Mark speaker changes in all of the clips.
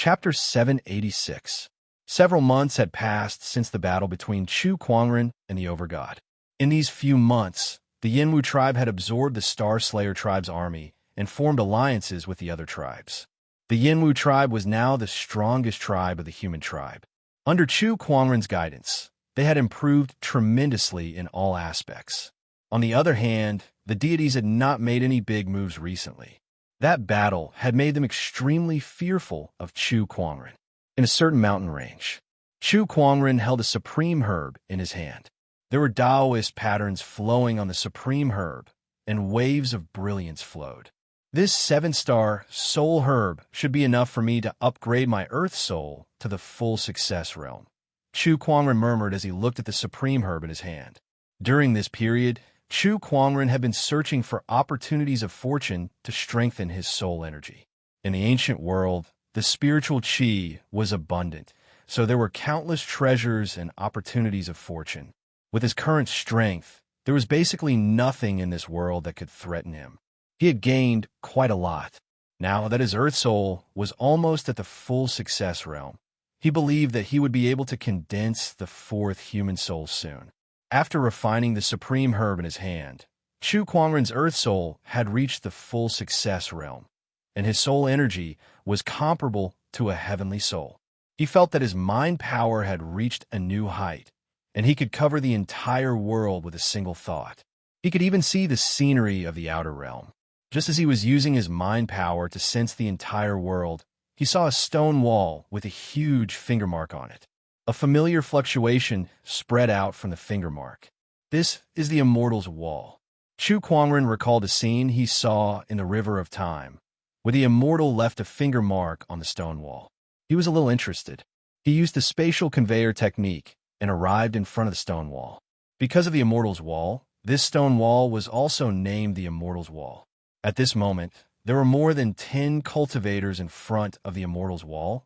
Speaker 1: Chapter 786. Several months had passed since the battle between Chu Kuangren and the Overgod. In these few months, the Yinwu tribe had absorbed the Star Slayer tribe's army and formed alliances with the other tribes. The Yinwu tribe was now the strongest tribe of the human tribe. Under Chu Kuangren's guidance, they had improved tremendously in all aspects. On the other hand, the deities had not made any big moves recently. That battle had made them extremely fearful of Chu Kuangren. In a certain mountain range, Chu Kuangren held a supreme herb in his hand. There were Taoist patterns flowing on the supreme herb, and waves of brilliance flowed. This 7-star soul herb should be enough for me to upgrade my earth soul to the full success realm, Chu Kuangren murmured as he looked at the supreme herb in his hand. During this period, Chu Kuangren had been searching for opportunities of fortune to strengthen his soul energy. In the ancient world, the spiritual qi was abundant, so there were countless treasures and opportunities of fortune. With his current strength, there was basically nothing in this world that could threaten him. He had gained quite a lot. Now that his earth soul was almost at the full success realm, he believed that he would be able to condense the 4th human soul soon. After refining the supreme herb in his hand, Chu Kuangren's earth soul had reached the full success realm, and his soul energy was comparable to a heavenly soul. He felt that his mind power had reached a new height, and he could cover the entire world with a single thought. He could even see the scenery of the outer realm. Just as he was using his mind power to sense the entire world, he saw a stone wall with a huge finger mark on it. A familiar fluctuation spread out from the finger mark. This is the Immortal's Wall. Chu Kuangren recalled a scene he saw in the River of Time, where the Immortal left a finger mark on the stone wall. He was a little interested. He used the spatial conveyor technique and arrived in front of the stone wall. Because of the Immortal's Wall, this stone wall was also named the Immortal's Wall. At this moment, there were more than 10 cultivators in front of the Immortal's Wall,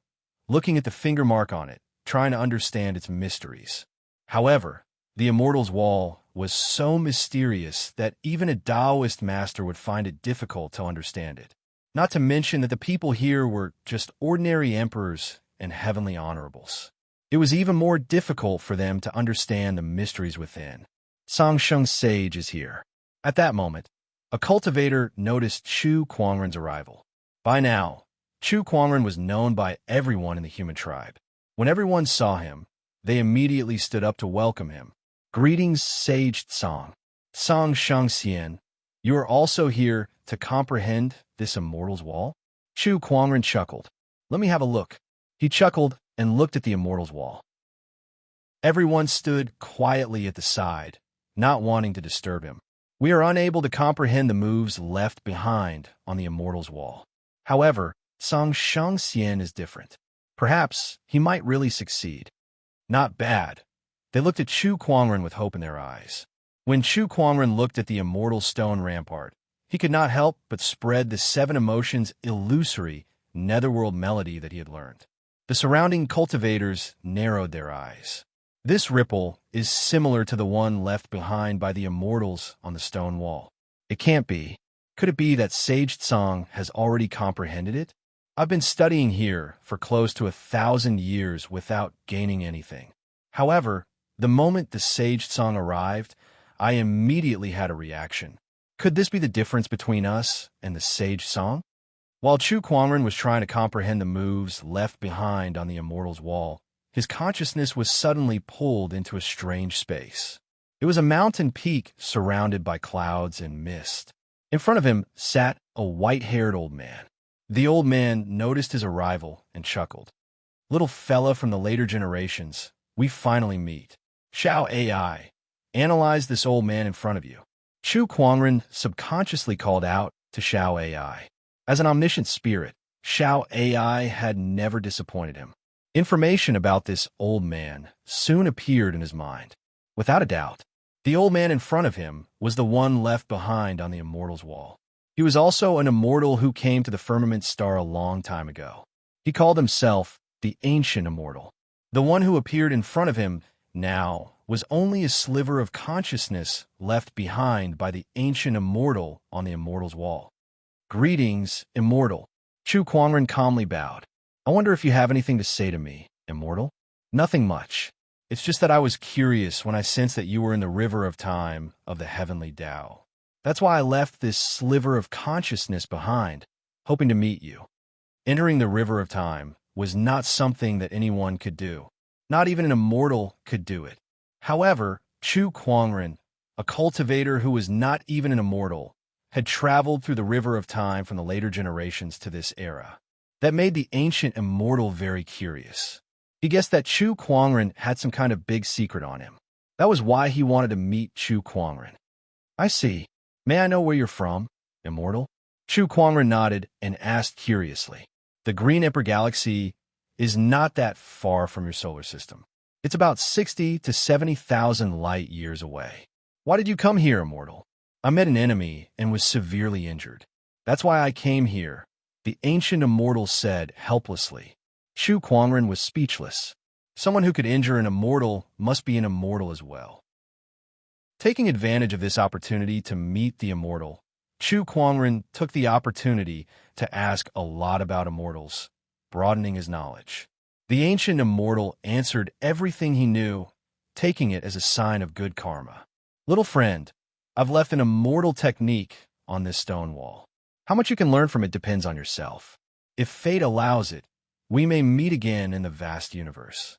Speaker 1: looking at the finger mark on it, trying to understand its mysteries. However, the Immortal's Wall was so mysterious that even a Taoist master would find it difficult to understand it. Not to mention that the people here were just ordinary emperors and heavenly honorables. It was even more difficult for them to understand the mysteries within. Songsheng Sage is here. At that moment, a cultivator noticed Chu Kuangren's arrival. By now, Chu Kuangren was known by everyone in the human tribe. When everyone saw him, they immediately stood up to welcome him. Greetings, Sage Tsang. Song Shangxian, you are also here to comprehend this Immortal's Wall? Chu Kuangren chuckled. Let me have a look. He chuckled and looked at the Immortal's Wall. Everyone stood quietly at the side, not wanting to disturb him. We are unable to comprehend the moves left behind on the Immortal's Wall. However, Song Shangxian is different. Perhaps he might really succeed. Not bad. They looked at Chu Kuangren with hope in their eyes. When Chu Kuangren looked at the immortal stone rampart, he could not help but spread the 7 emotions illusory netherworld melody that he had learned. The surrounding cultivators narrowed their eyes. This ripple is similar to the one left behind by the immortals on the stone wall. It can't be. Could it be that Sage Tsang has already comprehended it? I've been studying here for close to 1,000 years without gaining anything. However, the moment the Sage Tsang arrived, I immediately had a reaction. Could this be the difference between us and the Sage Tsang? While Chu Kuangren was trying to comprehend the moves left behind on the Immortal's Wall, his consciousness was suddenly pulled into a strange space. It was a mountain peak surrounded by clouds and mist. In front of him sat a white-haired old man. The old man noticed his arrival and chuckled. Little fella from the later generations, we finally meet. Xiao AI, analyze this old man in front of you. Chu Kuangren subconsciously called out to Xiao AI. As an omniscient spirit, Xiao AI had never disappointed him. Information about this old man soon appeared in his mind. Without a doubt, the old man in front of him was the one left behind on the Immortal's Wall. He was also an immortal who came to the firmament star a long time ago. He called himself the Ancient Immortal. The one who appeared in front of him now was only a sliver of consciousness left behind by the Ancient Immortal on the Immortal's Wall. Greetings, Immortal. Chu Kuangren calmly bowed. I wonder if you have anything to say to me, immortal? Nothing much. It's just that I was curious when I sensed that you were in the river of time of the heavenly Tao. That's why I left this sliver of consciousness behind, hoping to meet you. Entering the river of time was not something that anyone could do. Not even an immortal could do it. However, Chu Kuangren, a cultivator who was not even an immortal, had traveled through the river of time from the later generations to this era. That made the ancient immortal very curious. He guessed that Chu Kuangren had some kind of big secret on him. That was why he wanted to meet Chu Kuangren. I see. May I know where you're from, immortal? Chu Kuangren nodded and asked curiously. The Green Emperor Galaxy is not that far from your solar system. It's about 60 to 70,000 light years away. Why did you come here, immortal? I met an enemy and was severely injured. That's why I came here, the ancient immortal said helplessly. Chu Kuangren was speechless. Someone who could injure an immortal must be an immortal as well. Taking advantage of this opportunity to meet the immortal, Chu Kuangren took the opportunity to ask a lot about immortals, broadening his knowledge. The ancient immortal answered everything he knew, taking it as a sign of good karma. Little friend, I've left an immortal technique on this stone wall. How much you can learn from it depends on yourself. If fate allows it, we may meet again in the vast universe.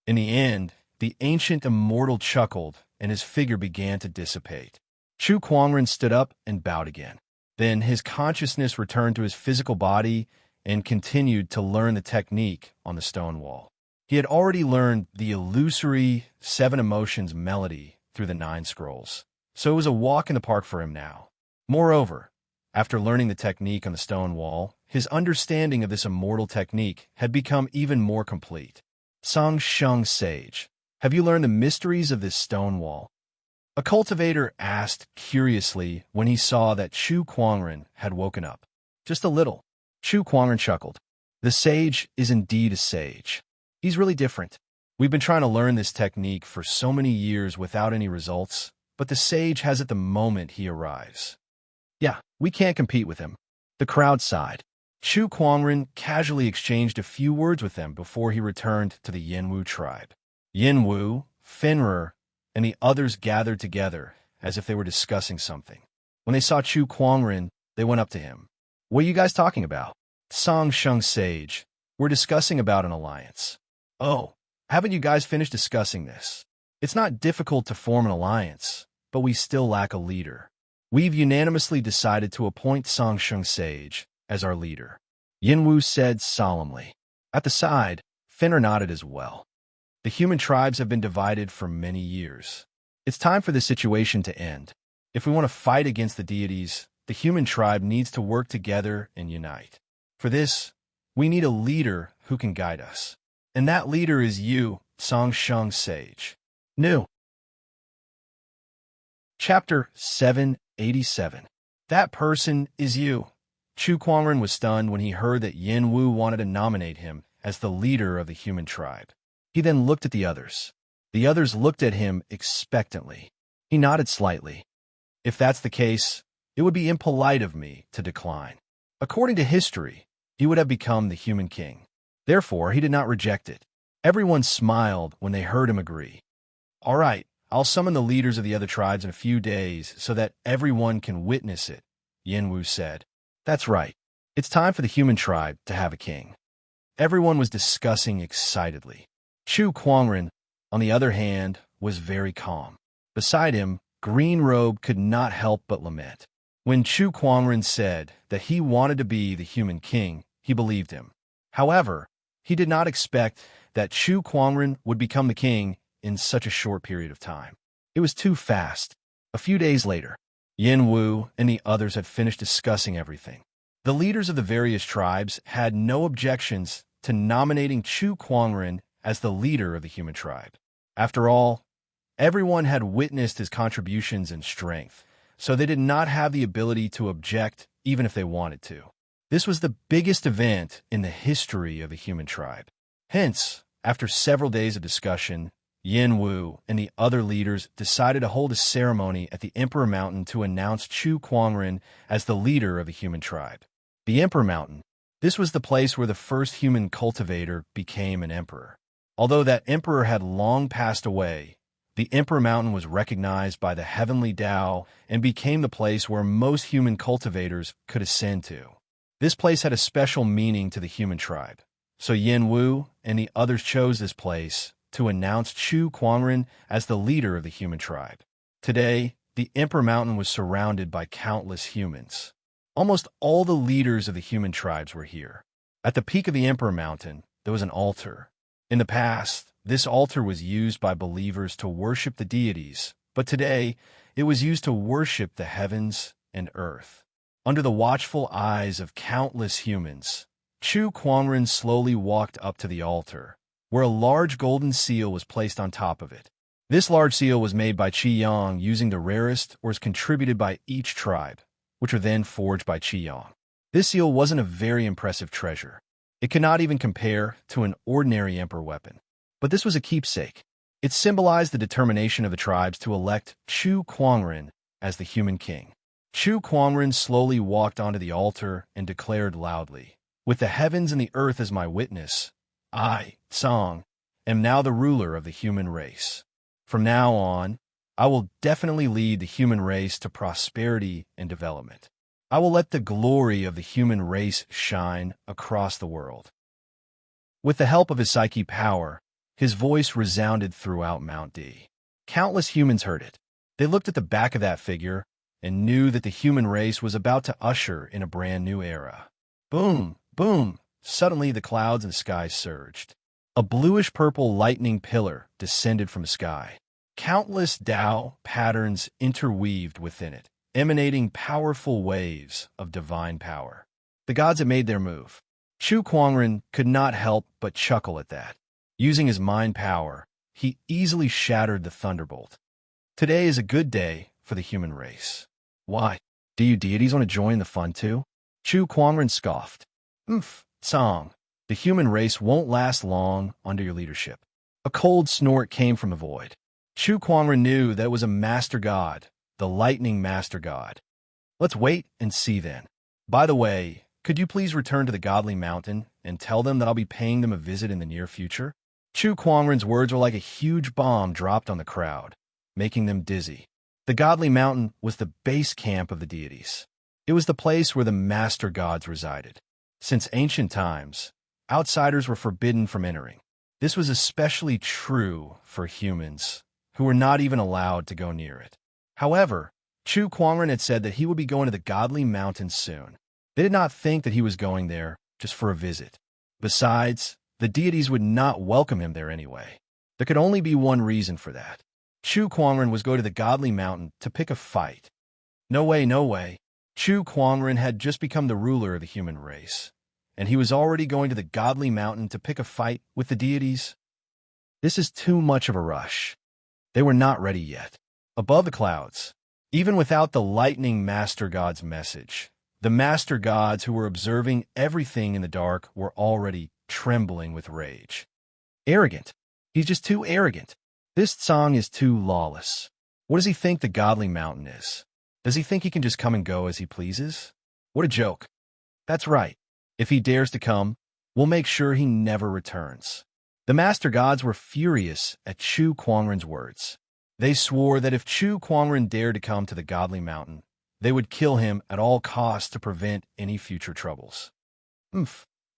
Speaker 1: In the end, the ancient immortal chuckled, and his figure began to dissipate. Chu Kuangren stood up and bowed again. Then his consciousness returned to his physical body and continued to learn the technique on the stone wall. He had already learned the illusory 7 emotions melody through the 9 scrolls, so it was a walk in the park for him now. Moreover, after learning the technique on the stone wall, his understanding of this immortal technique had become even more complete. Song Sheng Sage, have you learned the mysteries of this stone wall? A cultivator asked curiously when he saw that Chu Kuangren had woken up. Just a little. Chu Kuangren chuckled. The sage is indeed a sage. He's really different. We've been trying to learn this technique for so many years without any results, but the sage has it the moment he arrives. Yeah, we can't compete with him. The crowd sighed. Chu Kuangren casually exchanged a few words with them before he returned to the Yenwu tribe. Yenwu, Fenrir, and the others gathered together as if they were discussing something. When they saw Chu Kuangren, they went up to him. What are you guys talking about? Song Sheng Sage. We're discussing about an alliance. Oh, haven't you guys finished discussing this? It's not difficult to form an alliance, but we still lack a leader. We've unanimously decided to appoint Song Sheng Sage as our leader. Yenwu said solemnly. At the side, Fenrir nodded as well. The human tribes have been divided for many years. It's time for this situation to end. If we want to fight against the deities, the human tribe needs to work together and unite. For this, we need a leader who can guide us. And that leader is you, Song Sheng Sage. New. Chapter 787. That person is you. Chu Kuangren was stunned when he heard that Yenwu wanted to nominate him as the leader of the human tribe. He then looked at the others. The others looked at him expectantly. He nodded slightly. If that's the case, it would be impolite of me to decline. According to history, he would have become the human king. Therefore, he did not reject it. Everyone smiled when they heard him agree. All right, I'll summon the leaders of the other tribes in a few days so that everyone can witness it, Yenwu said. That's right. It's time for the human tribe to have a king. Everyone was discussing excitedly. Chu Kuangren, on the other hand, was very calm. Beside him, Green Robe could not help but lament. When Chu Kuangren said that he wanted to be the human king, he believed him. However, he did not expect that Chu Kuangren would become the king in such a short period of time. It was too fast. A few days later, Yenwu and the others had finished discussing everything. The leaders of the various tribes had no objections to nominating Chu Kuangren as the leader of the human tribe. After all, everyone had witnessed his contributions and strength, so they did not have the ability to object even if they wanted to. This was the biggest event in the history of the human tribe. Hence, after several days of discussion, Yenwu and the other leaders decided to hold a ceremony at the Emperor Mountain to announce Chu Kuangren as the leader of the human tribe. The Emperor Mountain This was the place where the first human cultivator became an emperor. Although that emperor had long passed away, the Emperor Mountain was recognized by the heavenly Tao and became the place where most human cultivators could ascend to. This place had a special meaning to the human tribe, so Yin Wu and the others chose this place to announce Chu Kuangren as the leader of the human tribe. Today, the Emperor Mountain was surrounded by countless humans. Almost all the leaders of the human tribes were here. At the peak of the Emperor Mountain, there was an altar. In the past, this altar was used by believers to worship the deities, but today, it was used to worship the heavens and earth. Under the watchful eyes of countless humans, Chu Kuangren slowly walked up to the altar, where a large golden seal was placed on top of it. This large seal was made by Qi Yang using the rarest ores contributed by each tribe, which were then forged by Qi Yang. This seal wasn't a very impressive treasure. It could not even compare to an ordinary emperor weapon. But this was a keepsake. It symbolized the determination of the tribes to elect Chu Kuangren as the human king. Chu Kuangren slowly walked onto the altar and declared loudly, "With the heavens and the earth as my witness, I, Song, am now the ruler of the human race. From now on, I will definitely lead the human race to prosperity and development. I will let the glory of the human race shine across the world." With the help of his psyche power, his voice resounded throughout Mount D. Countless humans heard it. They looked at the back of that figure and knew that the human race was about to usher in a brand new era. Boom, boom! Suddenly the clouds and skies surged. A bluish-purple lightning pillar descended from the sky. Countless Tao patterns interweaved within it, emanating powerful waves of divine power. The gods had made their move. Chu Kuangren could not help but chuckle at that. Using his mind power, he easily shattered the thunderbolt. Today is a good day for the human race. Why? Do you deities want to join the fun too? Chu Kuangren scoffed. Song. The human race won't last long under your leadership. A cold snort came from the void. Chu Kuangren knew that it was a master god, the lightning master god. Let's wait and see then. By the way, could you please return to the godly mountain and tell them that I'll be paying them a visit in the near future? Chu Kuangren's words were like a huge bomb dropped on the crowd, making them dizzy. The godly mountain was the base camp of the deities. It was the place where the master gods resided. Since ancient times, outsiders were forbidden from entering. This was especially true for humans, who were not even allowed to go near it. However, Chu Kuangren had said that he would be going to the godly mountain soon. They did not think that he was going there just for a visit. Besides, the deities would not welcome him there anyway. There could only be one reason for that. Chu Kuangren was going to the godly mountain to pick a fight. No way, no way. Chu Kuangren had just become the ruler of the human race, and he was already going to the godly mountain to pick a fight with the deities. This is too much of a rush. They were not ready yet. Above the clouds, even without the lightning master god's message, the master gods who were observing everything in the dark were already trembling with rage. Arrogant. He's just too arrogant. This song is too lawless. What does he think the godly mountain is? Does he think he can just come and go as he pleases? What a joke. That's right. If he dares to come, we'll make sure he never returns. The master gods were furious at Chu Kuangren's words. They swore that if Chu Kuangren dared to come to the godly mountain, they would kill him at all costs to prevent any future troubles.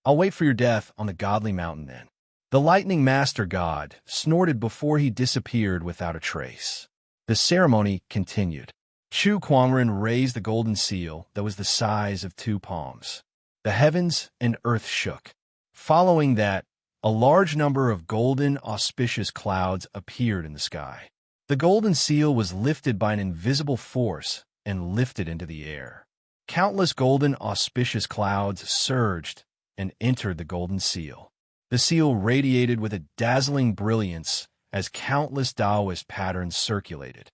Speaker 1: I'll wait for your death on the godly mountain then. The lightning master god snorted before he disappeared without a trace. The ceremony continued. Chu Kuangren raised the golden seal that was the size of 2 palms. The heavens and earth shook. Following that, a large number of golden, auspicious clouds appeared in the sky. The golden seal was lifted by an invisible force and lifted into the air. Countless golden, auspicious clouds surged and entered the golden seal. The seal radiated with a dazzling brilliance as countless Taoist patterns circulated.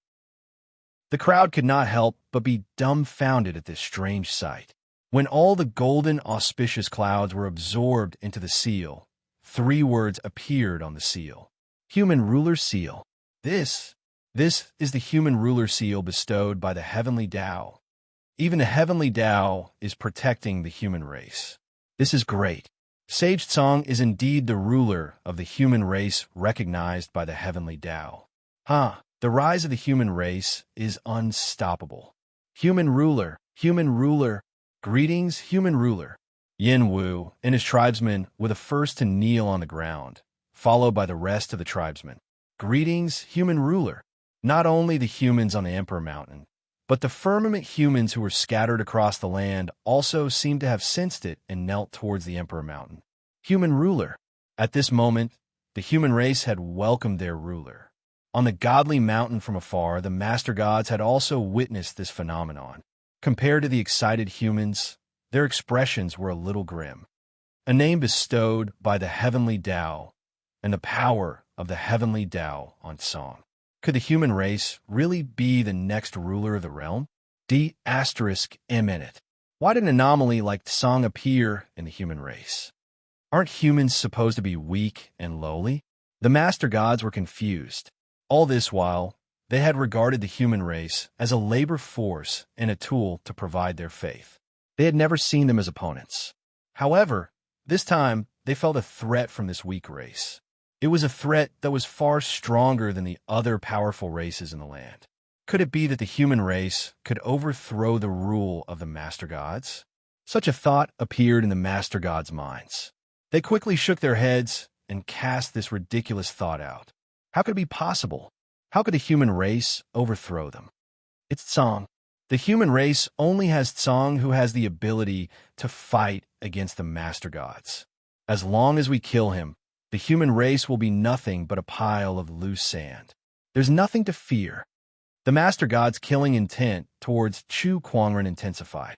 Speaker 1: The crowd could not help but be dumbfounded at this strange sight. When all the golden, auspicious clouds were absorbed into the seal, 3 words appeared on the seal. Human ruler seal. This is the human ruler seal bestowed by the heavenly Tao. Even the heavenly Tao is protecting the human race. This is great. Sage Tsang is indeed the ruler of the human race recognized by the heavenly Tao. The rise of the human race is unstoppable. Human ruler, greetings, human ruler. Yin Wu and his tribesmen were the first to kneel on the ground, followed by the rest of the tribesmen. Greetings, human ruler. Not only the humans on the Emperor Mountain, but the firmament humans who were scattered across the land also seemed to have sensed it and knelt towards the Emperor Mountain. Human ruler. At this moment, the human race had welcomed their ruler. On the godly mountain from afar, the master gods had also witnessed this phenomenon. Compared to the excited humans, their expressions were a little grim. A name bestowed by the heavenly Tao and the power of the heavenly Tao on Song. Could the human race really be the next ruler of the realm? D*M in it. Why did an anomaly like Song appear in the human race? Aren't humans supposed to be weak and lowly? The master gods were confused. All this while, they had regarded the human race as a labor force and a tool to provide their faith. They had never seen them as opponents. However, this time, they felt a threat from this weak race. It was a threat that was far stronger than the other powerful races in the land. Could it be that the human race could overthrow the rule of the master gods? Such a thought appeared in the master gods' minds. They quickly shook their heads and cast this ridiculous thought out. How could it be possible? How could the human race overthrow them? It's Tsang. The human race only has Tsang who has the ability to fight against the master gods. As long as we kill him, the human race will be nothing but a pile of loose sand. There's nothing to fear. The master god's killing intent towards Chu Kuangren intensified.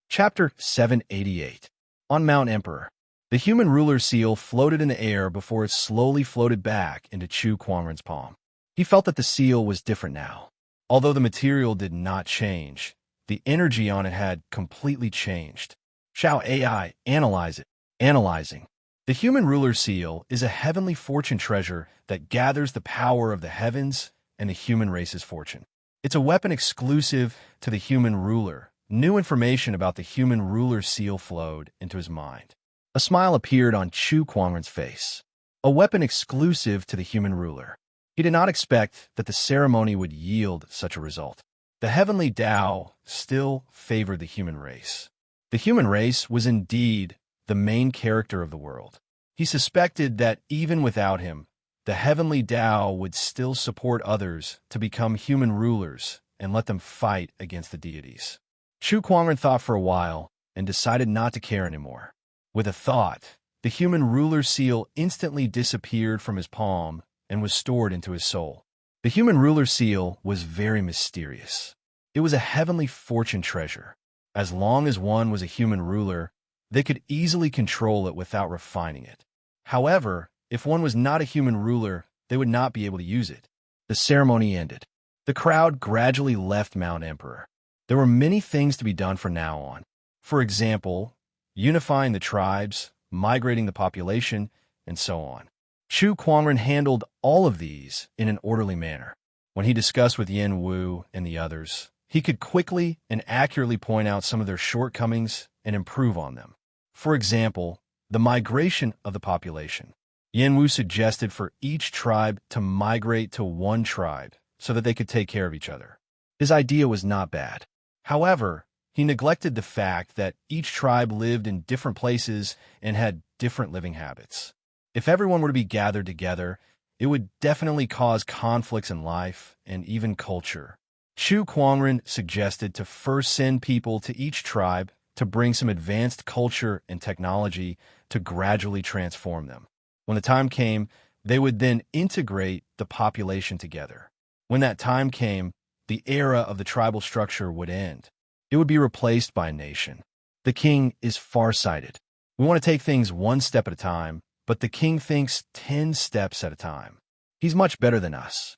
Speaker 1: Chapter 788. On Mount Emperor. The human ruler's seal floated in the air before it slowly floated back into Chu Kuangren's palm. He felt that the seal was different now. Although the material did not change, the energy on it had completely changed. Shao AI, analyze it. Analyzing. The human ruler seal is a heavenly fortune treasure that gathers the power of the heavens and the human race's fortune. It's a weapon exclusive to the human ruler. New information about the human ruler seal flowed into his mind. A smile appeared on Chu Kuangren's face. A weapon exclusive to the human ruler. He did not expect that the ceremony would yield such a result. The heavenly Tao still favored the human race. The human race was indeed the main character of the world. He suspected that even without him, the heavenly Tao would still support others to become human rulers and let them fight against the deities. Chu Kuangren thought for a while and decided not to care anymore. With a thought, the human ruler seal instantly disappeared from his palm and was stored into his soul. The human ruler seal was very mysterious. It was a heavenly fortune treasure. As long as one was a human ruler, they could easily control it without refining it. However, if one was not a human ruler, they would not be able to use it. The ceremony ended. The crowd gradually left Mount Emperor. There were many things to be done from now on. For example, unifying the tribes, migrating the population, and so on. Chu Kuangren handled all of these in an orderly manner. When he discussed with Yin Wu and the others, he could quickly and accurately point out some of their shortcomings and improve on them. For example, the migration of the population. Yin Wu suggested for each tribe to migrate to one tribe so that they could take care of each other. His idea was not bad. However, he neglected the fact that each tribe lived in different places and had different living habits. If everyone were to be gathered together, it would definitely cause conflicts in life and even culture. Chu Kuangren suggested to first send people to each tribe to bring some advanced culture and technology to gradually transform them. When the time came, they would then integrate the population together. When that time came, the era of the tribal structure would end. It would be replaced by a nation. The king is farsighted. We want to take things one step at a time, but the king thinks 10 steps at a time. He's much better than us.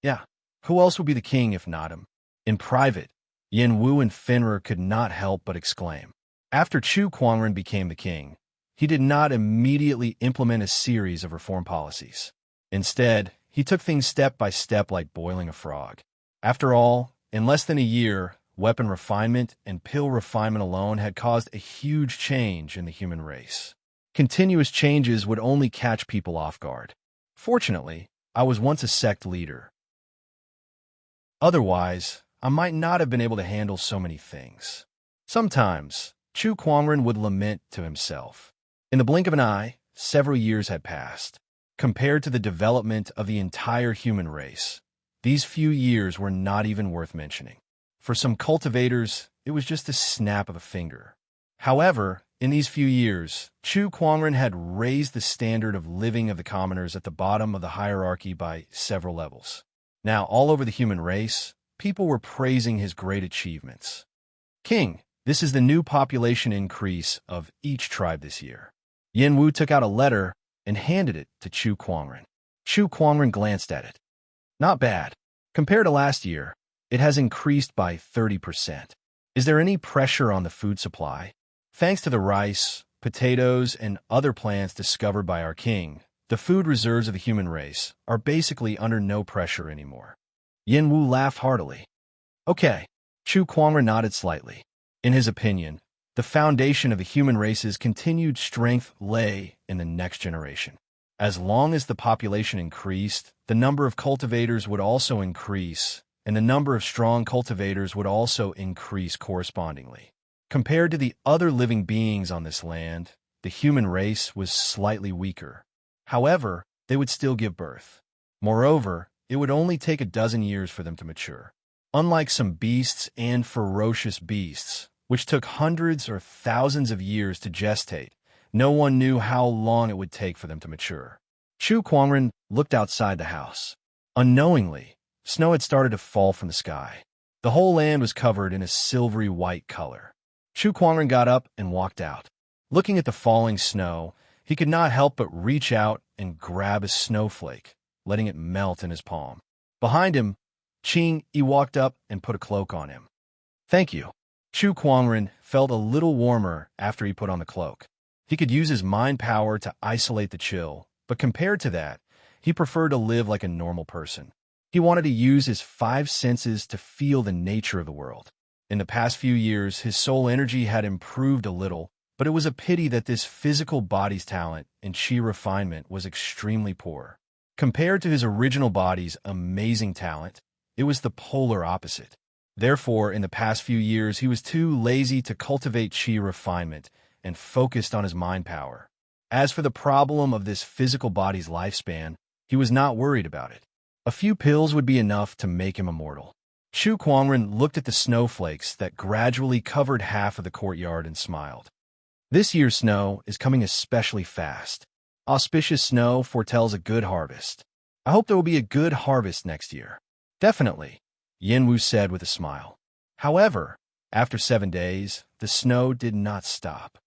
Speaker 1: Yeah, who else would be the king if not him? In private, Yin Wu and Fenrir could not help but exclaim. After Chu Kuangren became the king, he did not immediately implement a series of reform policies. Instead, he took things step by step like boiling a frog. After all, in less than a year, weapon refinement, and pill refinement alone had caused a huge change in the human race. Continuous changes would only catch people off guard. Fortunately, I was once a sect leader. Otherwise, I might not have been able to handle so many things. Sometimes, Chu Kuangren would lament to himself. In the blink of an eye, several years had passed. Compared to the development of the entire human race, these few years were not even worth mentioning. For some cultivators, it was just a snap of a finger. However, in these few years, Chu Kuangren had raised the standard of living of the commoners at the bottom of the hierarchy by several levels. Now, all over the human race, people were praising his great achievements. King, this is the new population increase of each tribe this year. Yin Wu took out a letter and handed it to Chu Kuangren. Chu Kuangren glanced at it. Not bad. Compared to last year, it has increased by 30%. Is there any pressure on the food supply? Thanks to the rice, potatoes, and other plants discovered by our king, the food reserves of the human race are basically under no pressure anymore. Yin Wu laughed heartily. Okay. Chu Kuangren nodded slightly. In his opinion, the foundation of the human race's continued strength lay in the next generation. As long as the population increased, the number of cultivators would also increase, and the number of strong cultivators would also increase correspondingly. Compared to the other living beings on this land, the human race was slightly weaker. However, they would still give birth. Moreover, it would only take a dozen years for them to mature. Unlike some beasts and ferocious beasts, which took hundreds or thousands of years to gestate, no one knew how long it would take for them to mature. Chu Kuangren looked outside the house. Unknowingly, snow had started to fall from the sky. The whole land was covered in a silvery white color. Chu Kuangren got up and walked out. Looking at the falling snow, he could not help but reach out and grab a snowflake, letting it melt in his palm. Behind him, Qing Yi walked up and put a cloak on him. Thank you. Chu Kuangren felt a little warmer after he put on the cloak. He could use his mind power to isolate the chill, but compared to that, he preferred to live like a normal person. He wanted to use his 5 senses to feel the nature of the world. In the past few years, his soul energy had improved a little, but it was a pity that this physical body's talent and qi refinement was extremely poor. Compared to his original body's amazing talent, it was the polar opposite. Therefore, in the past few years, he was too lazy to cultivate qi refinement and focused on his mind power. As for the problem of this physical body's lifespan, he was not worried about it. A few pills would be enough to make him immortal. Chu Kuangren looked at the snowflakes that gradually covered half of the courtyard and smiled. This year's snow is coming especially fast. Auspicious snow foretells a good harvest. I hope there will be a good harvest next year. Definitely, Yin Wu said with a smile. However, after 7 days, the snow did not stop.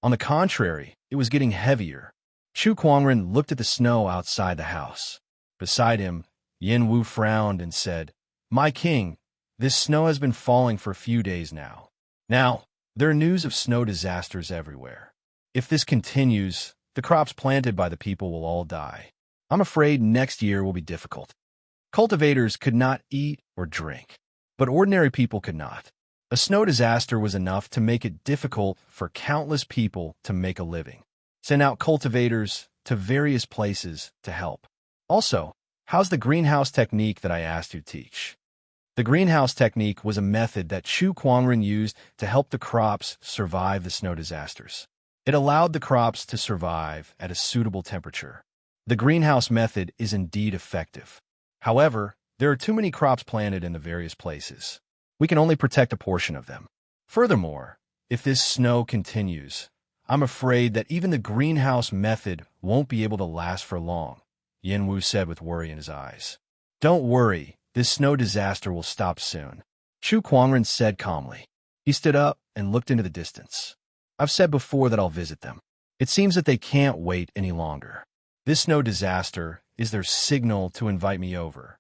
Speaker 1: On the contrary, it was getting heavier. Chu Kuangren looked at the snow outside the house. Beside him, Yin Wu frowned and said, My king, this snow has been falling for a few days now. Now, there are news of snow disasters everywhere. If this continues, the crops planted by the people will all die. I'm afraid next year will be difficult. Cultivators could not eat or drink, but ordinary people could not. A snow disaster was enough to make it difficult for countless people to make a living. Send out cultivators to various places to help. Also, how's the greenhouse technique that I asked you to teach? The greenhouse technique was a method that Chu Kuangren used to help the crops survive the snow disasters. It allowed the crops to survive at a suitable temperature. The greenhouse method is indeed effective. However, there are too many crops planted in the various places. We can only protect a portion of them. Furthermore, if this snow continues, I'm afraid that even the greenhouse method won't be able to last for long, Yin Wu said with worry in his eyes. Don't worry, this snow disaster will stop soon, Chu Kuangren said calmly. He stood up and looked into the distance. I've said before that I'll visit them. It seems that they can't wait any longer. This snow disaster is their signal to invite me over.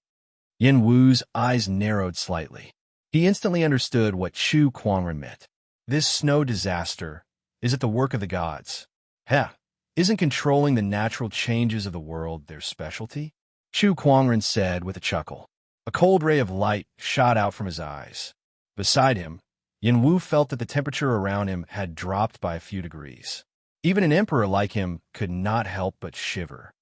Speaker 1: Yin Wu's eyes narrowed slightly. He instantly understood what Chu Kuangren meant. This snow disaster, is it the work of the gods? Heh, isn't controlling the natural changes of the world their specialty? Chu Kuangren said with a chuckle. A cold ray of light shot out from his eyes. Beside him, Yin Wu felt that the temperature around him had dropped by a few degrees. Even an emperor like him could not help but shiver.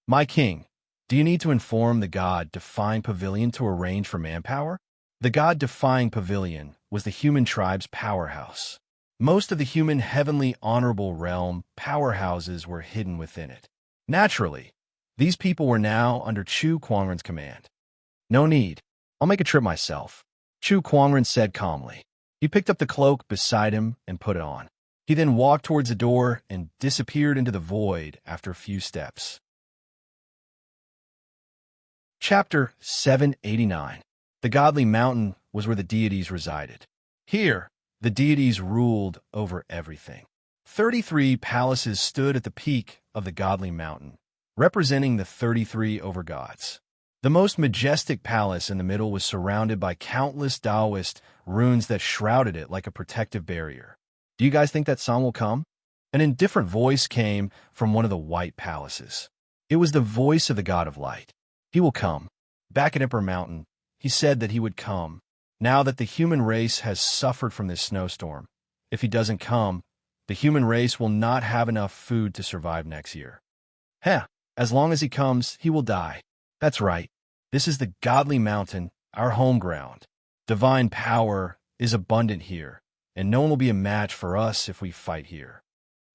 Speaker 1: "My king, do you need to inform the God-defying pavilion to arrange for manpower?" The God-defying pavilion was the human tribe's powerhouse. Most of the human heavenly honorable realm powerhouses were hidden within it. Naturally, these people were now under Chu Kuangren's command. "No need. I'll make a trip myself," Chu Kuangren said calmly. He picked up the cloak beside him and put it on. He then walked towards the door and disappeared into the void after a few steps. Chapter 789. The Godly Mountain was where the deities resided. Here, the deities ruled over everything. 33 palaces stood at the peak of the Godly Mountain, representing the 33 overgods. The most majestic palace in the middle was surrounded by countless Taoist runes that shrouded it like a protective barrier. "Do you guys think that song will come?" An indifferent voice came from one of the white palaces. It was the voice of the God of Light. "He will come." Back at Emperor Mountain, he said that he would come, now that the human race has suffered from this snowstorm. If he doesn't come, the human race will not have enough food to survive next year. "Heh, as long as he comes, he will die." "That's right. This is the Godly Mountain, our home ground. Divine power is abundant here, and no one will be a match for us if we fight here.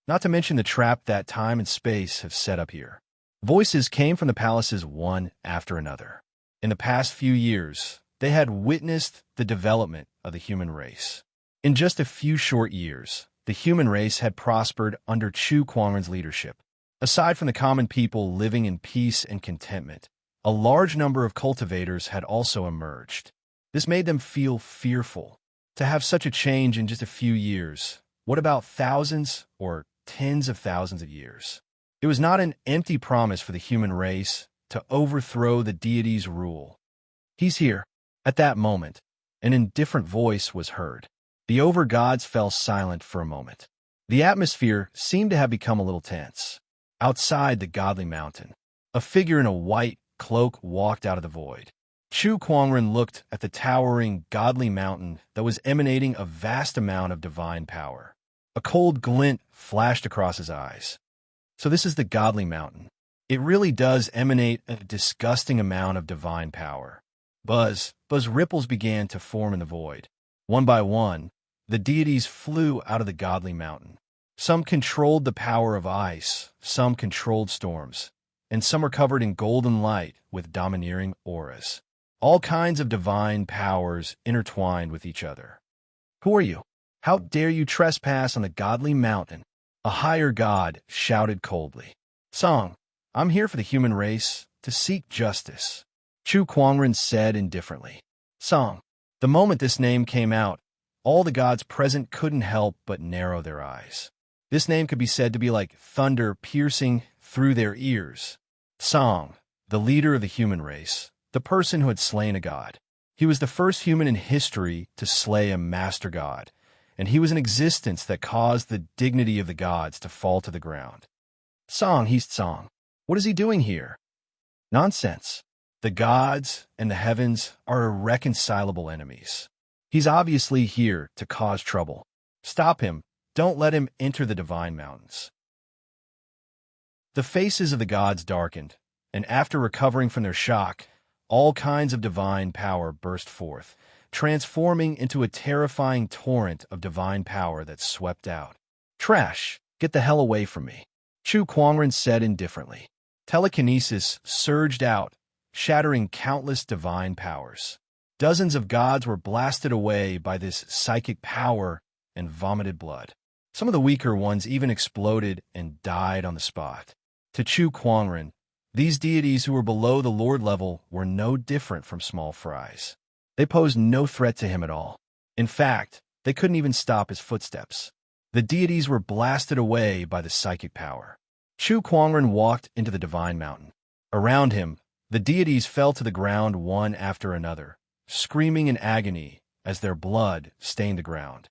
Speaker 1: Not to mention the trap that time and space have set up here." Voices came from the palaces one after another. In the past few years, they had witnessed the development of the human race. In just a few short years, the human race had prospered under Chu Kuangren's leadership. Aside from the common people living in peace and contentment, a large number of cultivators had also emerged. This made them feel fearful. To have such a change in just a few years, what about thousands or tens of thousands of years? It was not an empty promise for the human race to overthrow the deity's rule. "He's here." At that moment, an indifferent voice was heard. The overgods fell silent for a moment. The atmosphere seemed to have become a little tense. Outside the Godly Mountain, a figure in a white cloak walked out of the void. Chu Kuangren looked at the towering Godly Mountain that was emanating a vast amount of divine power. A cold glint flashed across his eyes. "So this is the Godly Mountain. It really does emanate a disgusting amount of divine power." Buzz ripples began to form in the void. One by one, the deities flew out of the Godly Mountain. Some controlled the power of ice, some controlled storms, and some were covered in golden light with domineering auras. All kinds of divine powers intertwined with each other. "Who are you? How dare you trespass on the Godly Mountain?" A higher god shouted coldly. "Song, I'm here for the human race, to seek justice," Chu Kuangren said indifferently. "Song." The moment this name came out, all the gods present couldn't help but narrow their eyes. This name could be said to be like thunder piercing through their ears. Song, the leader of the human race, the person who had slain a god. He was the first human in history to slay a master god, and he was an existence that caused the dignity of the gods to fall to the ground. "Song, he's Song. What is he doing here?" "Nonsense. The gods and the heavens are irreconcilable enemies. He's obviously here to cause trouble. Stop him. Don't let him enter the divine mountains." The faces of the gods darkened, and after recovering from their shock, all kinds of divine power burst forth, transforming into a terrifying torrent of divine power that swept out. "Trash! Get the hell away from me," Chu Kuangren said indifferently. Telekinesis surged out, shattering countless divine powers. Dozens of gods were blasted away by this psychic power and vomited blood. Some of the weaker ones even exploded and died on the spot. To Chu Kuangren, these deities who were below the lord level were no different from small fries. They posed no threat to him at all. In fact, they couldn't even stop his footsteps. The deities were blasted away by the psychic power. Chu Kuangren walked into the divine mountain. Around him, the deities fell to the ground one after another, screaming in agony as their blood stained the ground.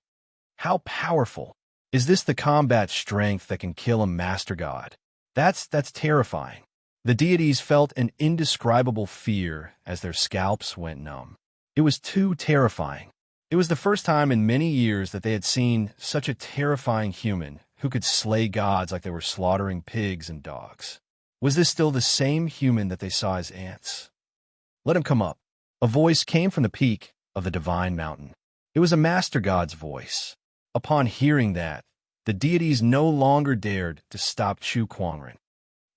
Speaker 1: How powerful! Is this the combat strength that can kill a master god? That's terrifying. The deities felt an indescribable fear as their scalps went numb. It was too terrifying. It was the first time in many years that they had seen such a terrifying human who could slay gods like they were slaughtering pigs and dogs. Was this still the same human that they saw as ants? "Let him come up." A voice came from the peak of the divine mountain. It was a master god's voice. Upon hearing that, the deities no longer dared to stop Chu Kuangren.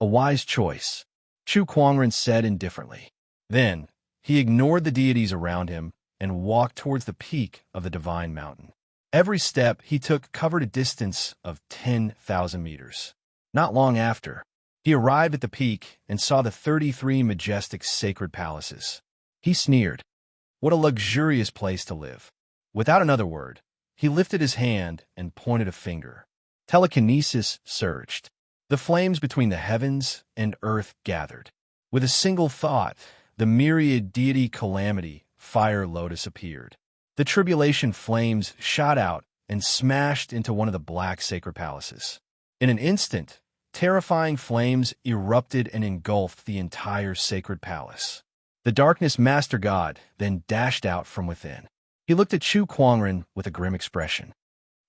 Speaker 1: "A wise choice," Chu Kuangren said indifferently. Then, he ignored the deities around him and walked towards the peak of the divine mountain. Every step he took covered a distance of 10,000 meters. Not long after, he arrived at the peak and saw the 33 majestic sacred palaces. He sneered. What a luxurious place to live. Without another word, he lifted his hand and pointed a finger. Telekinesis surged. The flames between the heavens and earth gathered. With a single thought, the myriad deity calamity, Fire Lotus, appeared. The tribulation flames shot out and smashed into one of the black sacred palaces. In an instant, terrifying flames erupted and engulfed the entire sacred palace. The darkness master god then dashed out from within. He looked at Chu Kuangren with a grim expression.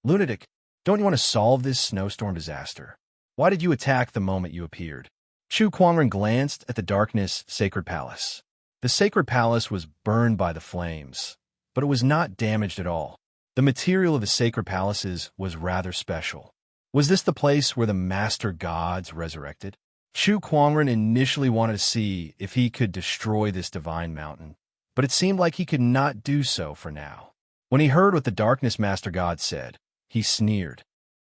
Speaker 1: "Lunatic, don't you want to solve this snowstorm disaster? Why did you attack the moment you appeared?" Chu Kuangren glanced at the darkness sacred palace. The sacred palace was burned by the flames, but it was not damaged at all. The material of the sacred palaces was rather special. Was this the place where the master gods resurrected? Chu Kuangren initially wanted to see if he could destroy this divine mountain, but it seemed like he could not do so for now. When he heard what the darkness master god said, he sneered.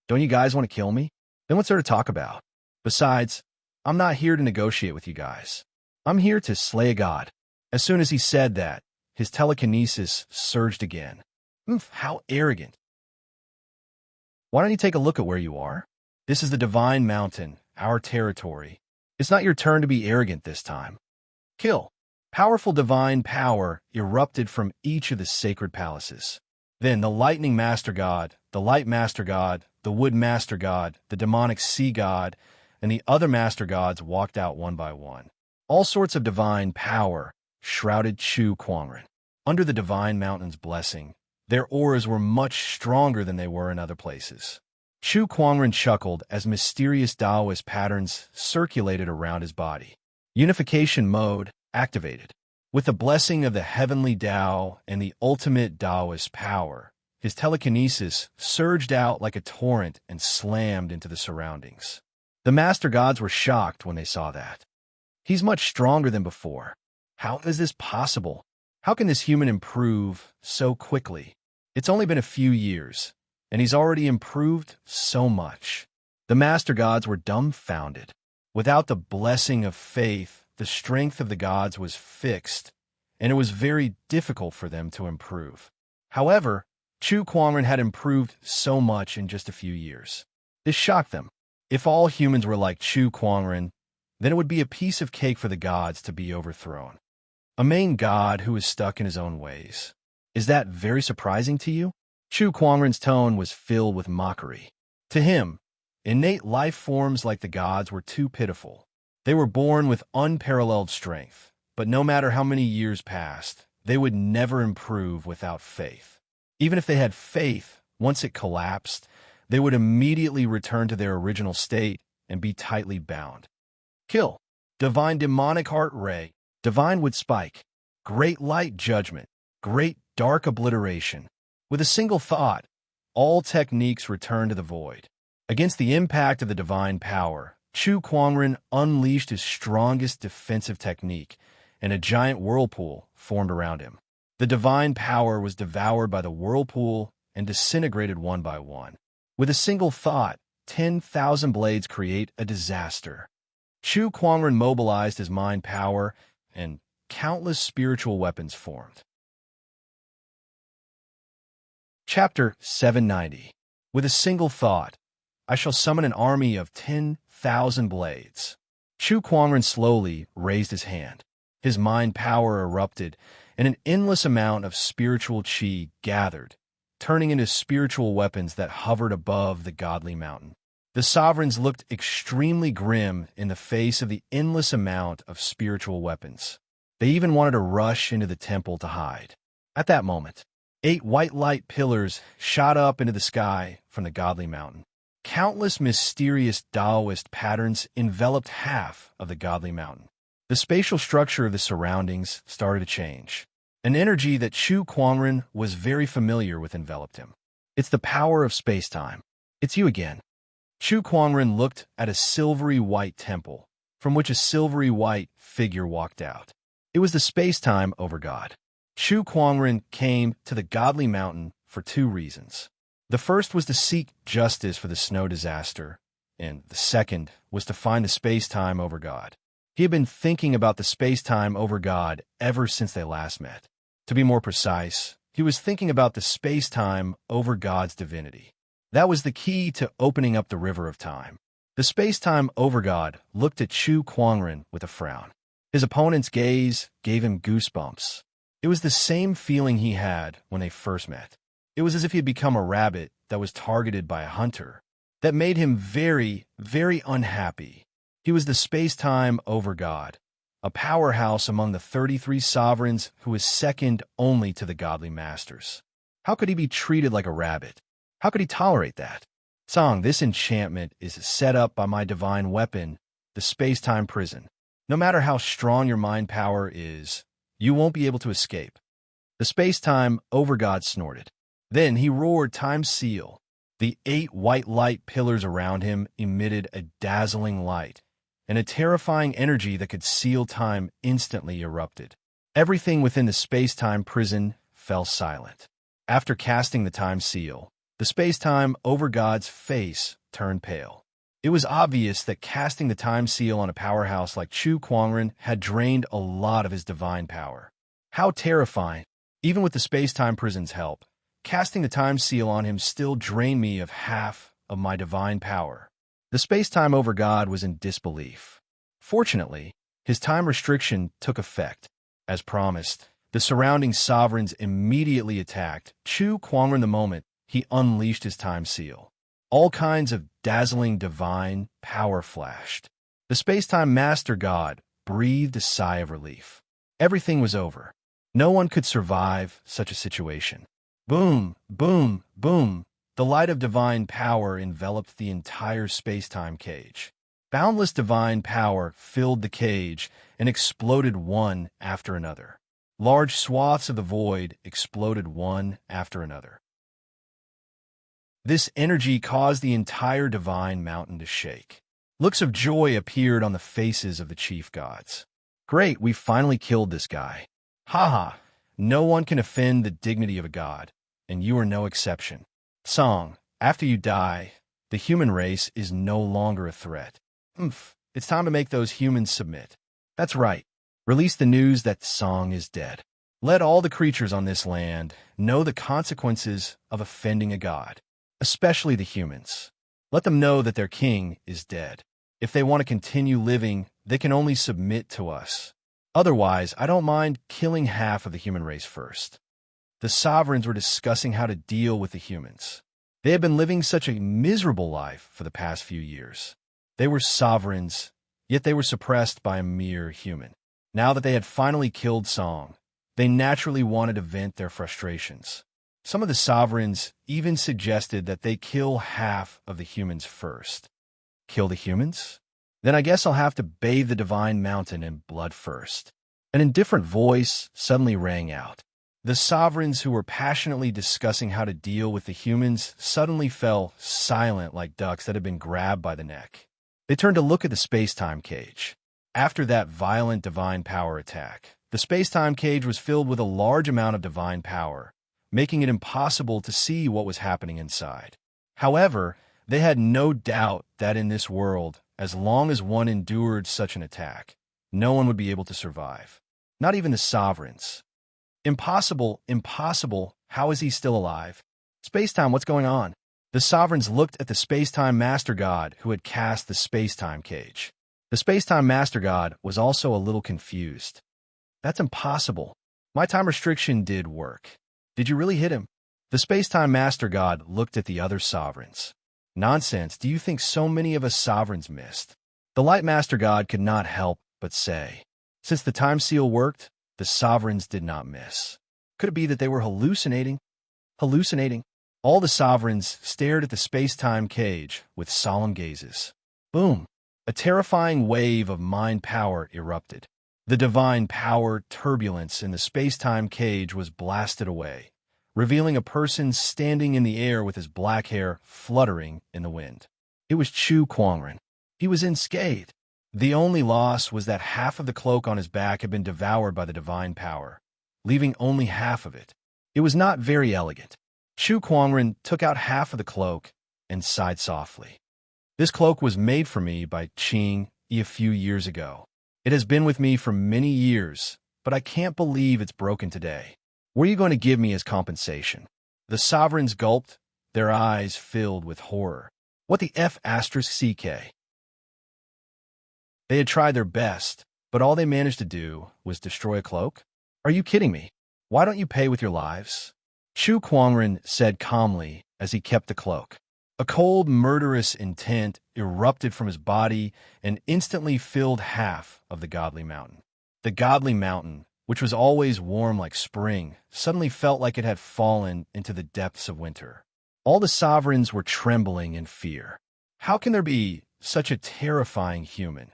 Speaker 1: "Don't you guys want to kill me? Then what's there to talk about? Besides, I'm not here to negotiate with you guys. I'm here to slay a god." As soon as he said that, his telekinesis surged again. How arrogant. "Why don't you take a look at where you are? This is the divine mountain, our territory. It's not your turn to be arrogant this time. Kill." Powerful divine power erupted from each of the sacred palaces. Then the lightning master god, the light master god, the wood master god, the demonic sea god, and the other master gods walked out one by one. All sorts of divine power shrouded Chu Kuangren. Under the divine mountain's blessing, their auras were much stronger than they were in other places. Chu Kuangren chuckled as mysterious Taoist patterns circulated around his body. Unification mode activated. With the blessing of the heavenly Tao and the ultimate Taoist power, his telekinesis surged out like a torrent and slammed into the surroundings. The master gods were shocked when they saw that. He's much stronger than before. How is this possible? How can this human improve so quickly? It's only been a few years, and he's already improved so much. The master gods were dumbfounded. Without the blessing of faith, the strength of the gods was fixed, and it was very difficult for them to improve. However, Chu Kuangren had improved so much in just a few years. This shocked them. If all humans were like Chu Kuangren, then it would be a piece of cake for the gods to be overthrown. A main god who is stuck in his own ways. Is that very surprising to you? Chu Kuangren's tone was filled with mockery. To him, innate life forms like the gods were too pitiful. They were born with unparalleled strength, but no matter how many years passed, they would never improve without faith. Even if they had faith, once it collapsed, they would immediately return to their original state and be tightly bound. Kill. Divine demonic heart ray. Divine wood spike. Great light judgment. Great dark obliteration. With a single thought, all techniques returned to the void. Against the impact of the divine power, Chu Kuangren unleashed his strongest defensive technique, and a giant whirlpool formed around him. The divine power was devoured by the whirlpool and disintegrated one by one. With a single thought, 10,000 blades create a disaster. Chu Kuangren mobilized his mind power, and countless spiritual weapons formed. Chapter 790. With a single thought, I shall summon an army of 10,000 blades. Chu Kuangren slowly raised his hand. His mind power erupted, and an endless amount of spiritual qi gathered, turning into spiritual weapons that hovered above the godly mountain. The sovereigns looked extremely grim in the face of the endless amount of spiritual weapons. They even wanted to rush into the temple to hide. At that moment, 8 white light pillars shot up into the sky from the godly mountain. Countless mysterious Taoist patterns enveloped half of the godly mountain. The spatial structure of the surroundings started to change. An energy that Chu Kuangren was very familiar with enveloped him. It's the power of space-time. It's you again. Chu Kuangren looked at a silvery white temple, from which a silvery white figure walked out. It was the space-time overgod. Chu Kuangren came to the godly mountain for 2 reasons. The first was to seek justice for the snow disaster, and the second was to find the space-time overgod. He had been thinking about the space-time overgod ever since they last met. To be more precise, he was thinking about the space-time overgod's divinity. That was the key to opening up the river of time. The space-time overgod looked at Chu Kuangren with a frown. His opponent's gaze gave him goosebumps. It was the same feeling he had when they first met. It was as if he had become a rabbit that was targeted by a hunter. That made him very, very unhappy. He was the space-time overgod, a powerhouse among the 33 sovereigns who was second only to the godly masters. How could he be treated like a rabbit? How could he tolerate that? Song, this enchantment is set up by my divine weapon, the space-time prison. No matter how strong your mind power is, you won't be able to escape. The space-time overgod snorted. Then he roared Time's seal. The 8 white light pillars around him emitted a dazzling light, and a terrifying energy that could seal time instantly erupted. Everything within the space-time prison fell silent. After casting the time seal, the space-time overgod's face turned pale. It was obvious that casting the time seal on a powerhouse like Chu Kuangren had drained a lot of his divine power. How terrifying! Even with the space-time prison's help, casting the time seal on him still drained me of half of my divine power. The space-time overgod was in disbelief. Fortunately, his time restriction took effect. As promised, the surrounding sovereigns immediately attacked Chu Kuangren the moment he unleashed his time seal. All kinds of dazzling divine power flashed. The space-time master god breathed a sigh of relief. Everything was over. No one could survive such a situation. Boom, boom, boom. The light of divine power enveloped the entire space-time cage. Boundless divine power filled the cage and exploded one after another. Large swaths of the void exploded one after another. This energy caused the entire divine mountain to shake. Looks of joy appeared on the faces of the chief gods. Great, we finally killed this guy. Haha, no one can offend the dignity of a god, and you are no exception. Song, after you die, the human race is no longer a threat. It's time to make those humans submit. That's right. Release the news that Song is dead. Let all the creatures on this land know the consequences of offending a god, especially the humans. Let them know that their king is dead. If they want to continue living, they can only submit to us. Otherwise, I don't mind killing half of the human race first. The sovereigns were discussing how to deal with the humans. They had been living such a miserable life for the past few years. They were sovereigns, yet they were suppressed by a mere human. Now that they had finally killed Song, they naturally wanted to vent their frustrations. Some of the sovereigns even suggested that they kill half of the humans first. Kill the humans? Then I guess I'll have to bathe the divine mountain in blood first. An indifferent voice suddenly rang out. The sovereigns who were passionately discussing how to deal with the humans suddenly fell silent like ducks that had been grabbed by the neck. They turned to look at the space-time cage. After that violent divine power attack, the space-time cage was filled with a large amount of divine power, making it impossible to see what was happening inside. However, they had no doubt that in this world, as long as one endured such an attack, no one would be able to survive. Not even the sovereigns. Impossible, impossible, how is he still alive? Space-time, what's going on? The sovereigns looked at the space-time master god who had cast the space-time cage. The space-time master god was also a little confused. That's impossible. My time restriction did work. Did you really hit him? The space-time master god looked at the other sovereigns. Nonsense, do you think so many of us sovereigns missed? The Light Master God could not help but say. Since the time seal worked, the sovereigns did not miss. Could it be that they were hallucinating? Hallucinating? All the sovereigns stared at the space-time cage with solemn gazes. Boom! A terrifying wave of mind power erupted. The divine power turbulence in the space-time cage was blasted away, revealing a person standing in the air with his black hair fluttering in the wind. It was Chu Kuangren. He was unscathed. The only loss was that half of the cloak on his back had been devoured by the divine power, leaving only half of it. It was not very elegant. Chu Kuangren took out half of the cloak and sighed softly. This cloak was made for me by Qing a few years ago. It has been with me for many years, but I can't believe it's broken today. What are you going to give me as compensation? The sovereigns gulped, their eyes filled with horror. What the F***CK? They had tried their best, but all they managed to do was destroy a cloak? Are you kidding me? Why don't you pay with your lives? Chu Kuangren said calmly as he kept the cloak. A cold, murderous intent erupted from his body and instantly filled half of the godly mountain. The godly mountain, which was always warm like spring, suddenly felt like it had fallen into the depths of winter. All the sovereigns were trembling in fear. How can there be such a terrifying human?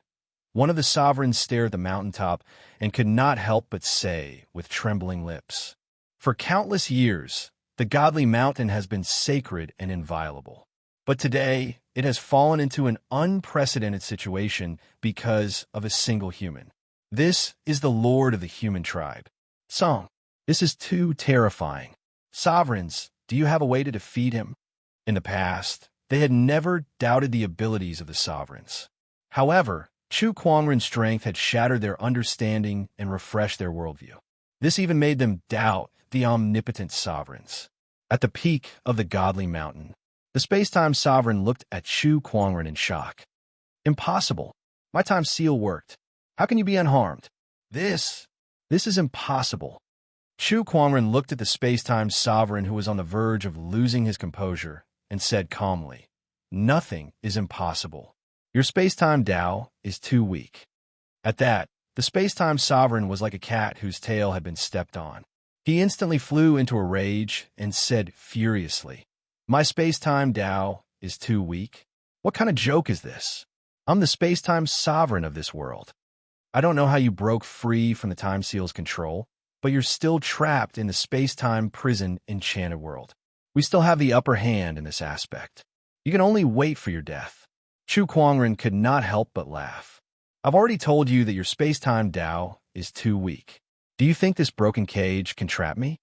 Speaker 1: One of the sovereigns stared at the mountaintop and could not help but say with trembling lips, "For countless years, the godly mountain has been sacred and inviolable. But today, it has fallen into an unprecedented situation because of a single human. This is the lord of the human tribe. Song, this is too terrifying. Sovereigns, do you have a way to defeat him?" In the past, they had never doubted the abilities of the sovereigns. However, Chu Kuangren's strength had shattered their understanding and refreshed their worldview. This even made them doubt the omnipotent sovereigns. At the peak of the godly mountain, the space-time sovereign looked at Chu Kuangren in shock. "Impossible. My time seal worked. How can you be unharmed? This is impossible." Chu Kuangren looked at the space-time sovereign who was on the verge of losing his composure and said calmly, "Nothing is impossible. Your space-time Tao is too weak." At that, the space-time sovereign was like a cat whose tail had been stepped on. He instantly flew into a rage and said furiously, "My space-time Tao is too weak? What kind of joke is this? I'm the space-time sovereign of this world. I don't know how you broke free from the time seal's control, but you're still trapped in the space-time prison enchanted world. We still have the upper hand in this aspect. You can only wait for your death." Chu Kuangren could not help but laugh. "I've already told you that your space-time Tao is too weak. Do you think this broken cage can trap me?"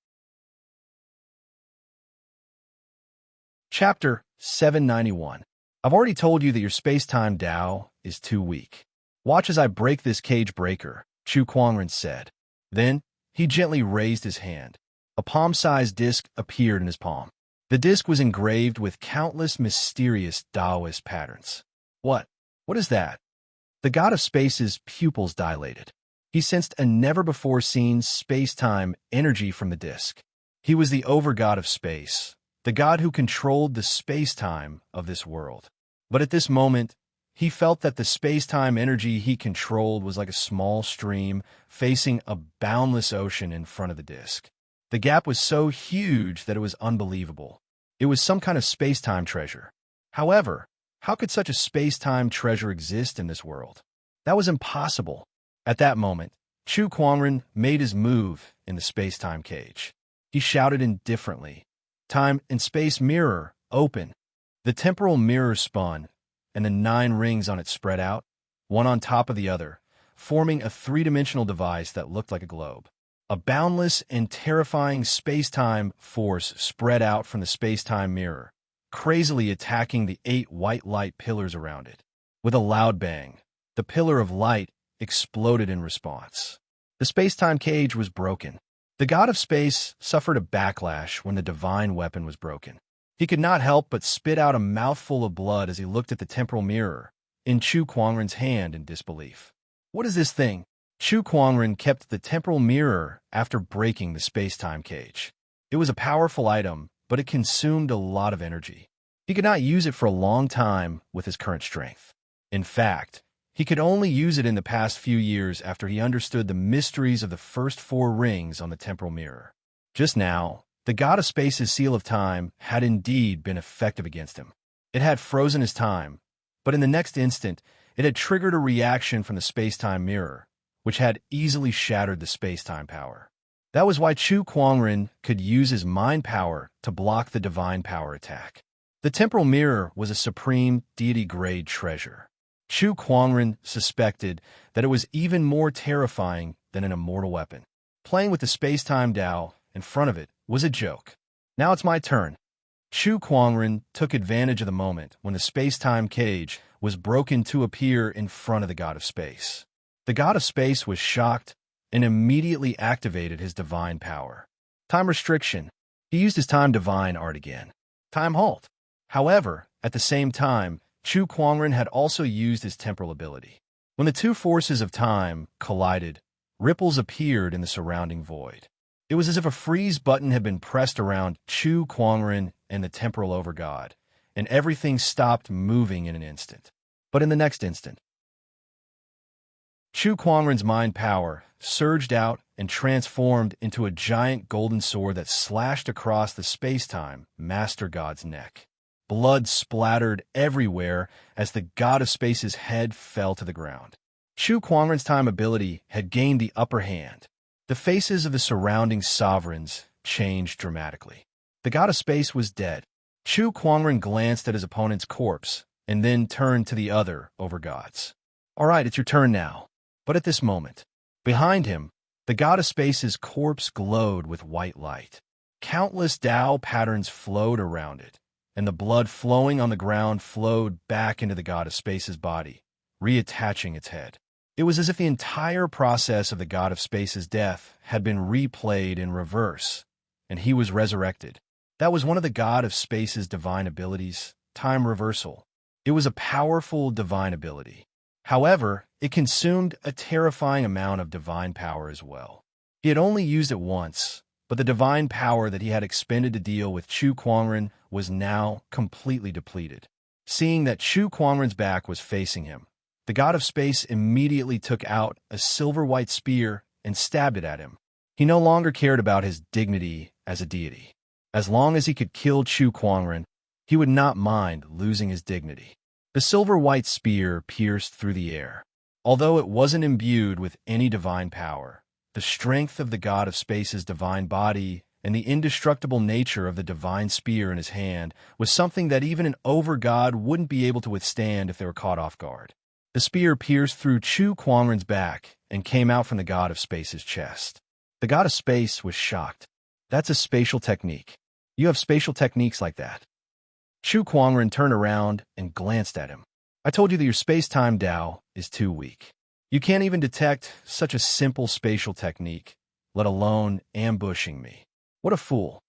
Speaker 1: Chapter 791. I've already told you that your space-time Tao is too weak. Watch as I break this cage breaker, Chu Kuangren said. Then, he gently raised his hand. A palm-sized disc appeared in his palm. The disc was engraved with countless mysterious Taoist patterns. What is that? The god of space's pupils dilated. He sensed a never-before-seen space-time energy from the disc. He was the over-god of space, the god who controlled the space-time of this world. But at this moment, he felt that the space-time energy he controlled was like a small stream facing a boundless ocean in front of the disc. The gap was so huge that it was unbelievable. It was some kind of space-time treasure. However, how could such a space-time treasure exist in this world? That was impossible. At that moment, Chu Kuangren made his move in the space-time cage. He shouted indifferently, "Time and space mirror, open." The temporal mirror spun, and the 9 rings on it spread out, one on top of the other, forming a 3-dimensional device that looked like a globe. A boundless and terrifying space-time force spread out from the space-time mirror, crazily attacking the 8 white light pillars around it. With a loud bang, the pillar of light exploded in response. The space-time cage was broken. The god of space suffered a backlash when the divine weapon was broken. He could not help but spit out a mouthful of blood as he looked at the temporal mirror in Chu Kuangren's hand in disbelief. What is this thing? Chu Kuangren kept the temporal mirror after breaking the space-time cage. It was a powerful item, but it consumed a lot of energy. He could not use it for a long time with his current strength. In fact, he could only use it in the past few years after he understood the mysteries of the first 4 rings on the temporal mirror. Just now, the god of space's seal of time had indeed been effective against him. It had frozen his time, but in the next instant, it had triggered a reaction from the space-time mirror, which had easily shattered the space-time power. That was why Chu Kuangren could use his mind power to block the divine power attack. The temporal mirror was a supreme deity-grade treasure. Chu Kuangren suspected that it was even more terrifying than an immortal weapon. Playing with the space-time Tao in front of it was a joke. Now it's my turn. Chu Kuangren took advantage of the moment when the space-time cage was broken to appear in front of the god of space. The god of space was shocked and immediately activated his divine power. Time restriction. He used his time divine art again. Time halt. However, at the same time, Chu Kuangren had also used his temporal ability. When the 2 forces of time collided, ripples appeared in the surrounding void. It was as if a freeze button had been pressed around Chu Kuangren and the temporal overgod, and everything stopped moving in an instant. But in the next instant, Chu Kuangren's mind power surged out and transformed into a giant golden sword that slashed across the space-time master god's neck. Blood splattered everywhere as the god of space's head fell to the ground. Chu Kuangren's time ability had gained the upper hand. The faces of the surrounding sovereigns changed dramatically. The god of space was dead. Chu Kuangren glanced at his opponent's corpse and then turned to the other overgods. All right, it's your turn now. But at this moment, behind him, the god of space's corpse glowed with white light. Countless Tao patterns flowed around it, and the blood flowing on the ground flowed back into the god of space's body, reattaching its head. It was as if the entire process of the god of space's death had been replayed in reverse, and he was resurrected. That was one of the god of space's divine abilities, time reversal. It was a powerful divine ability. However, it consumed a terrifying amount of divine power as well. He had only used it once, but the divine power that he had expended to deal with Chu Kuangren was now completely depleted. Seeing that Chu Kuangren's back was facing him, the god of space immediately took out a silver-white spear and stabbed it at him. He no longer cared about his dignity as a deity. As long as he could kill Chu Kuangren, he would not mind losing his dignity. The silver-white spear pierced through the air. Although it wasn't imbued with any divine power, the strength of the god of space's divine body and the indestructible nature of the divine spear in his hand was something that even an overgod wouldn't be able to withstand if they were caught off guard. The spear pierced through Chu Kuangren's back and came out from the god of space's chest. The god of space was shocked. That's a spatial technique. You have spatial techniques like that. Chu Kuangren turned around and glanced at him. I told you that your space-time Tao is too weak. You can't even detect such a simple spatial technique, let alone ambushing me. What a fool.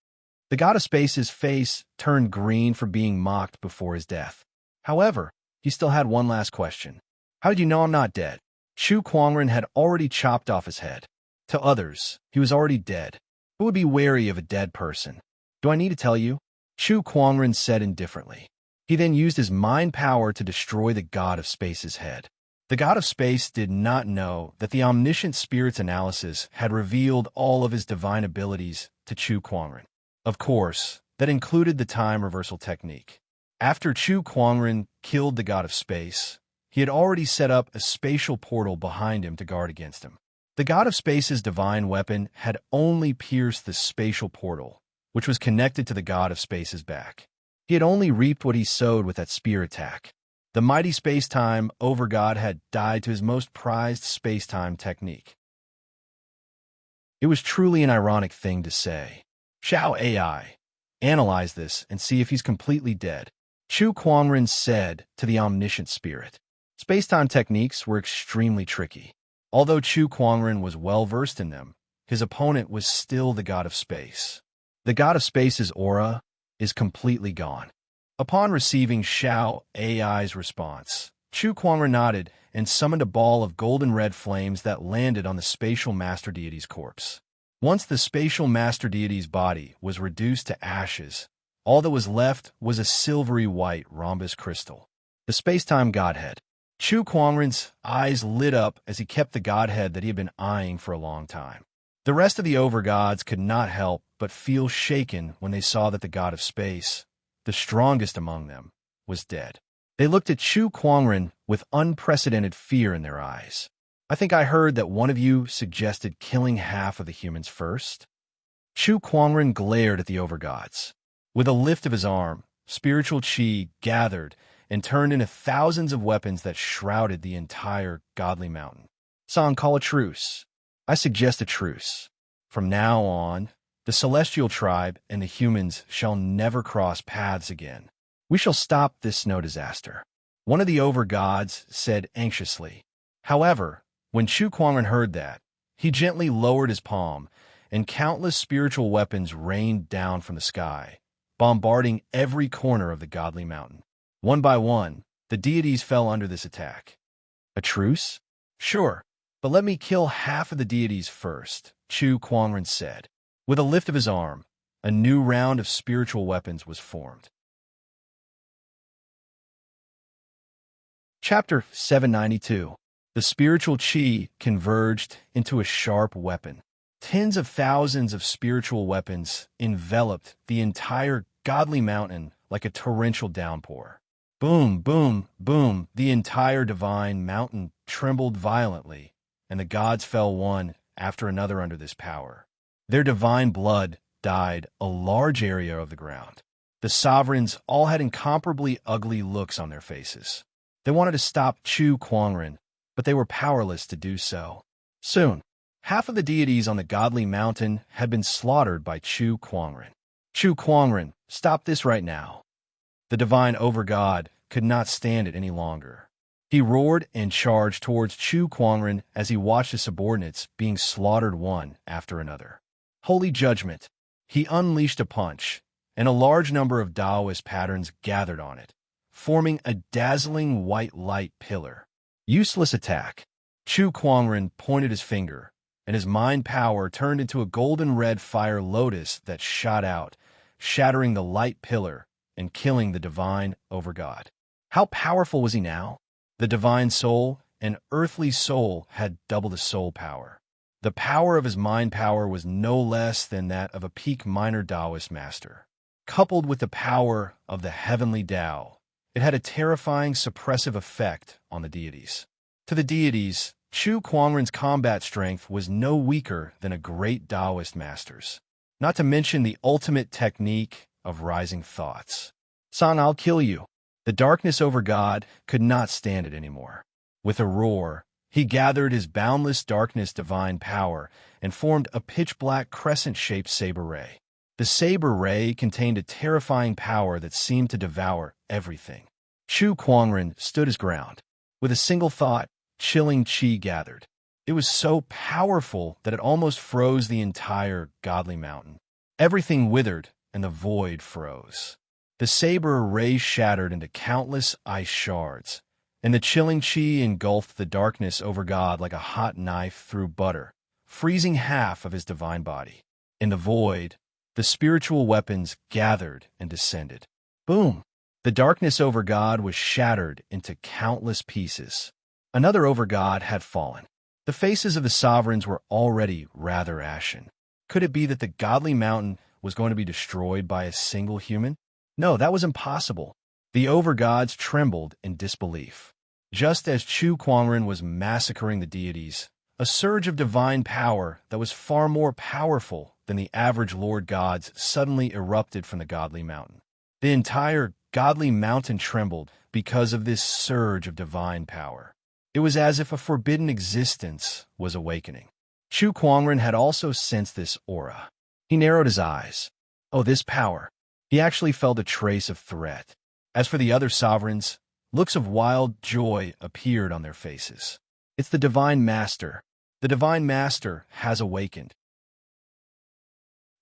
Speaker 1: The god of space's face turned green for being mocked before his death. However, he still had one last question. How did you know I'm not dead? Chu Kuangren had already chopped off his head. To others, he was already dead. Who would be wary of a dead person? Do I need to tell you? Chu Kuangren said indifferently. He then used his mind power to destroy the god of space's head. The god of space did not know that the omniscient spirit's analysis had revealed all of his divine abilities to Chu Kuangren. Of course, that included the time reversal technique. After Chu Kuangren killed the god of space, he had already set up a spatial portal behind him to guard against him. The god of space's divine weapon had only pierced the spatial portal, which was connected to the god of space's back. He had only reaped what he sowed with that spear attack. The mighty space-time overgod had died to his most prized space-time technique. It was truly an ironic thing to say. Xiao AI, analyze this and see if he's completely dead. Chu Kuangren said to the omniscient spirit. Space-time techniques were extremely tricky. Although Chu Kuangren was well-versed in them, his opponent was still the god of space. The god of space's aura is completely gone. Upon receiving Xiao AI's response, Chu Kuangren nodded and summoned a ball of golden-red flames that landed on the spatial master deity's corpse. Once the spatial master deity's body was reduced to ashes, All that was left was a silvery white rhombus crystal. The space-time godhead. Chu Kuangren's eyes lit up as he kept the godhead that he had been eyeing for a long time. The rest of the overgods could not help but feel shaken when they saw that the god of space, the strongest among them, was dead. They looked at Chu Kuangren with unprecedented fear in their eyes. I think I heard that one of you suggested killing half of the humans first. Chu Kuangren glared at the overgods. With a lift of his arm, spiritual qi gathered and turned into thousands of weapons that shrouded the entire godly mountain. Song, call a truce. I suggest a truce. From now on, the celestial tribe and the humans shall never cross paths again. We shall stop this snow disaster. One of the overgods said anxiously. However, when Chu Kuangren heard that, he gently lowered his palm, and countless spiritual weapons rained down from the sky, bombarding every corner of the godly mountain. One by one, the deities fell under this attack. A truce? Sure, but let me kill half of the deities first, Chu Kuangren said. With a lift of his arm, a new round of spiritual weapons was formed. Chapter 792. The spiritual qi converged into a sharp weapon. Tens of thousands of spiritual weapons enveloped the entire godly mountain like a torrential downpour. Boom, boom, boom, the entire divine mountain trembled violently, and the gods fell one after another under this power. Their divine blood dyed a large area of the ground. The sovereigns all had incomparably ugly looks on their faces. They wanted to stop Chu Kuangren, but they were powerless to do so. Soon, half of the deities on the godly mountain had been slaughtered by Chu Kuangren. Chu Kuangren, stop this right now. The divine overgod could not stand it any longer. He roared and charged towards Chu Kuangren as he watched his subordinates being slaughtered one after another. Holy judgment! He unleashed a punch, and a large number of Taoist patterns gathered on it, forming a dazzling white light pillar. Useless attack. Chu Kuangren pointed his finger, and his mind power turned into a golden-red fire lotus that shot out, shattering the light pillar and killing the divine overgod. How powerful was he now? The divine soul and earthly soul had double the soul power. The power of his mind power was no less than that of a peak minor Taoist master. Coupled with the power of the heavenly Tao, it had a terrifying suppressive effect on the deities. To the deities, Chu Kuangren's combat strength was no weaker than a great Taoist master's, not to mention the ultimate technique of rising thoughts. San, I'll kill you. The darkness overgod could not stand it anymore. With a roar, he gathered his boundless darkness divine power and formed a pitch-black crescent-shaped saber ray. The saber ray contained a terrifying power that seemed to devour everything. Chu Kuangren stood his ground. With a single thought, chilling qi gathered. It was so powerful that it almost froze the entire godly mountain. Everything withered, and the void froze. The saber ray shattered into countless ice shards, and the chilling qi engulfed the darkness overgod like a hot knife through butter, freezing half of his divine body. In the void, the spiritual weapons gathered and descended. Boom! The darkness overgod was shattered into countless pieces. Another overgod had fallen. The faces of the sovereigns were already rather ashen. Could it be that the godly mountain was going to be destroyed by a single human? No, that was impossible. The overgods trembled in disbelief. Just as Chu Kuangren was massacring the deities, a surge of divine power that was far more powerful than the average lord gods suddenly erupted from the godly mountain. The entire godly mountain trembled because of this surge of divine power. It was as if a forbidden existence was awakening. Chu Kuangren had also sensed this aura. He narrowed his eyes. Oh, this power. He actually felt a trace of threat. As for the other sovereigns, looks of wild joy appeared on their faces. It's the Divine Master. The Divine Master has awakened.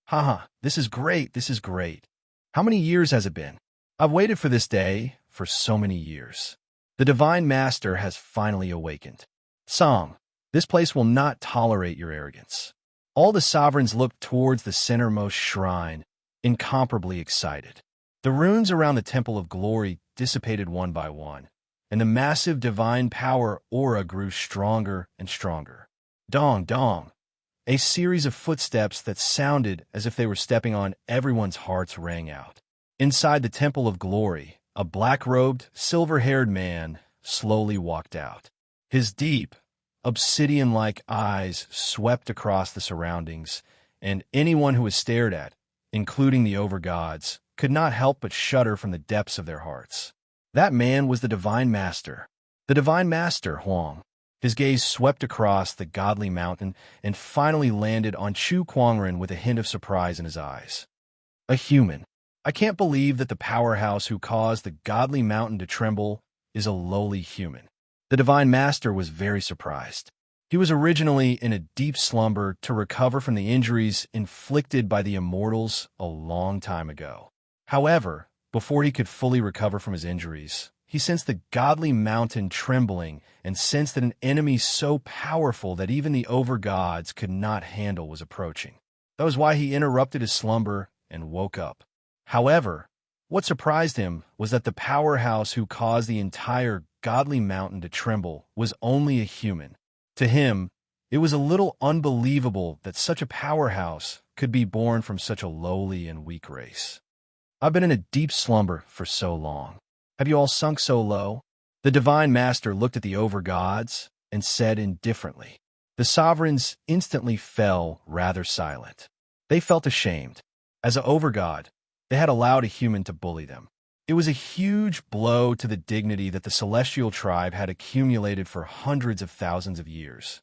Speaker 1: Haha, this is great, this is great. How many years has it been? I've waited for this day for so many years. The Divine Master has finally awakened. Song, this place will not tolerate your arrogance. All the sovereigns looked towards the centermost shrine, incomparably excited. The runes around the Temple of Glory dissipated one by one, and the massive divine power aura grew stronger and stronger. Dong, dong. A series of footsteps that sounded as if they were stepping on everyone's hearts rang out. Inside the Temple of Glory, a black-robed, silver-haired man slowly walked out. His deep, obsidian-like eyes swept across the surroundings, and anyone who was stared at, including the overgods, could not help but shudder from the depths of their hearts. That man was the Divine Master. The Divine Master, Huang. His gaze swept across the godly mountain and finally landed on Chu Kuangren with a hint of surprise in his eyes. A human. I can't believe that the powerhouse who caused the godly mountain to tremble is a lowly human. The Divine Master was very surprised. He was originally in a deep slumber to recover from the injuries inflicted by the immortals a long time ago. However, before he could fully recover from his injuries, he sensed the godly mountain trembling and sensed that an enemy so powerful that even the overgods could not handle was approaching. That was why he interrupted his slumber and woke up. However, what surprised him was that the powerhouse who caused the entire godly mountain to tremble was only a human. To him, it was a little unbelievable that such a powerhouse could be born from such a lowly and weak race. I've been in a deep slumber for so long. Have you all sunk so low? The Divine Master looked at the overgods and said indifferently. The sovereigns instantly fell rather silent. They felt ashamed. As an overgod, they had allowed a human to bully them. It was a huge blow to the dignity that the celestial tribe had accumulated for hundreds of thousands of years.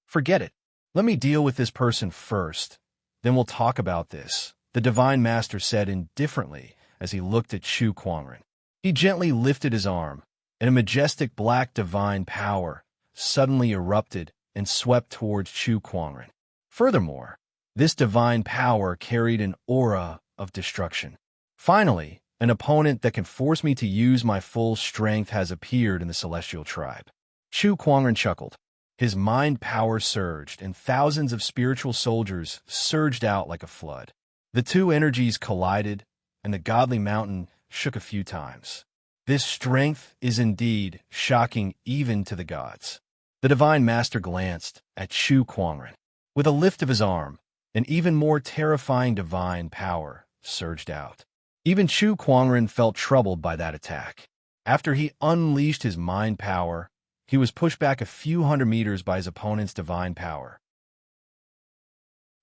Speaker 1: Forget it. Let me deal with this person first, then we'll talk about this, the Divine Master said indifferently as he looked at Chu Kuangren. He gently lifted his arm, and a majestic black divine power suddenly erupted and swept towards Chu Kuangren. Furthermore, this divine power carried an aura of destruction. Finally, an opponent that can force me to use my full strength has appeared in the celestial tribe. Chu Kuangren chuckled. His mind power surged, and thousands of spiritual soldiers surged out like a flood. The two energies collided, and the godly mountain shook a few times. This strength is indeed shocking even to the gods. The Divine Master glanced at Chu Kuangren. With a lift of his arm, an even more terrifying divine power surged out. Even Chu Kuangren felt troubled by that attack. After he unleashed his mind power, he was pushed back a few hundred meters by his opponent's divine power.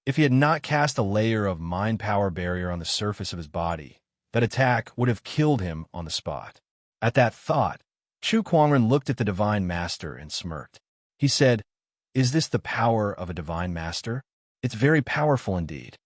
Speaker 1: If he had not cast a layer of mind power barrier on the surface of his body, that attack would have killed him on the spot. At that thought, Chu Kuangren looked at the Divine Master and smirked. He said, "Is this the power of a Divine Master? It's very powerful indeed."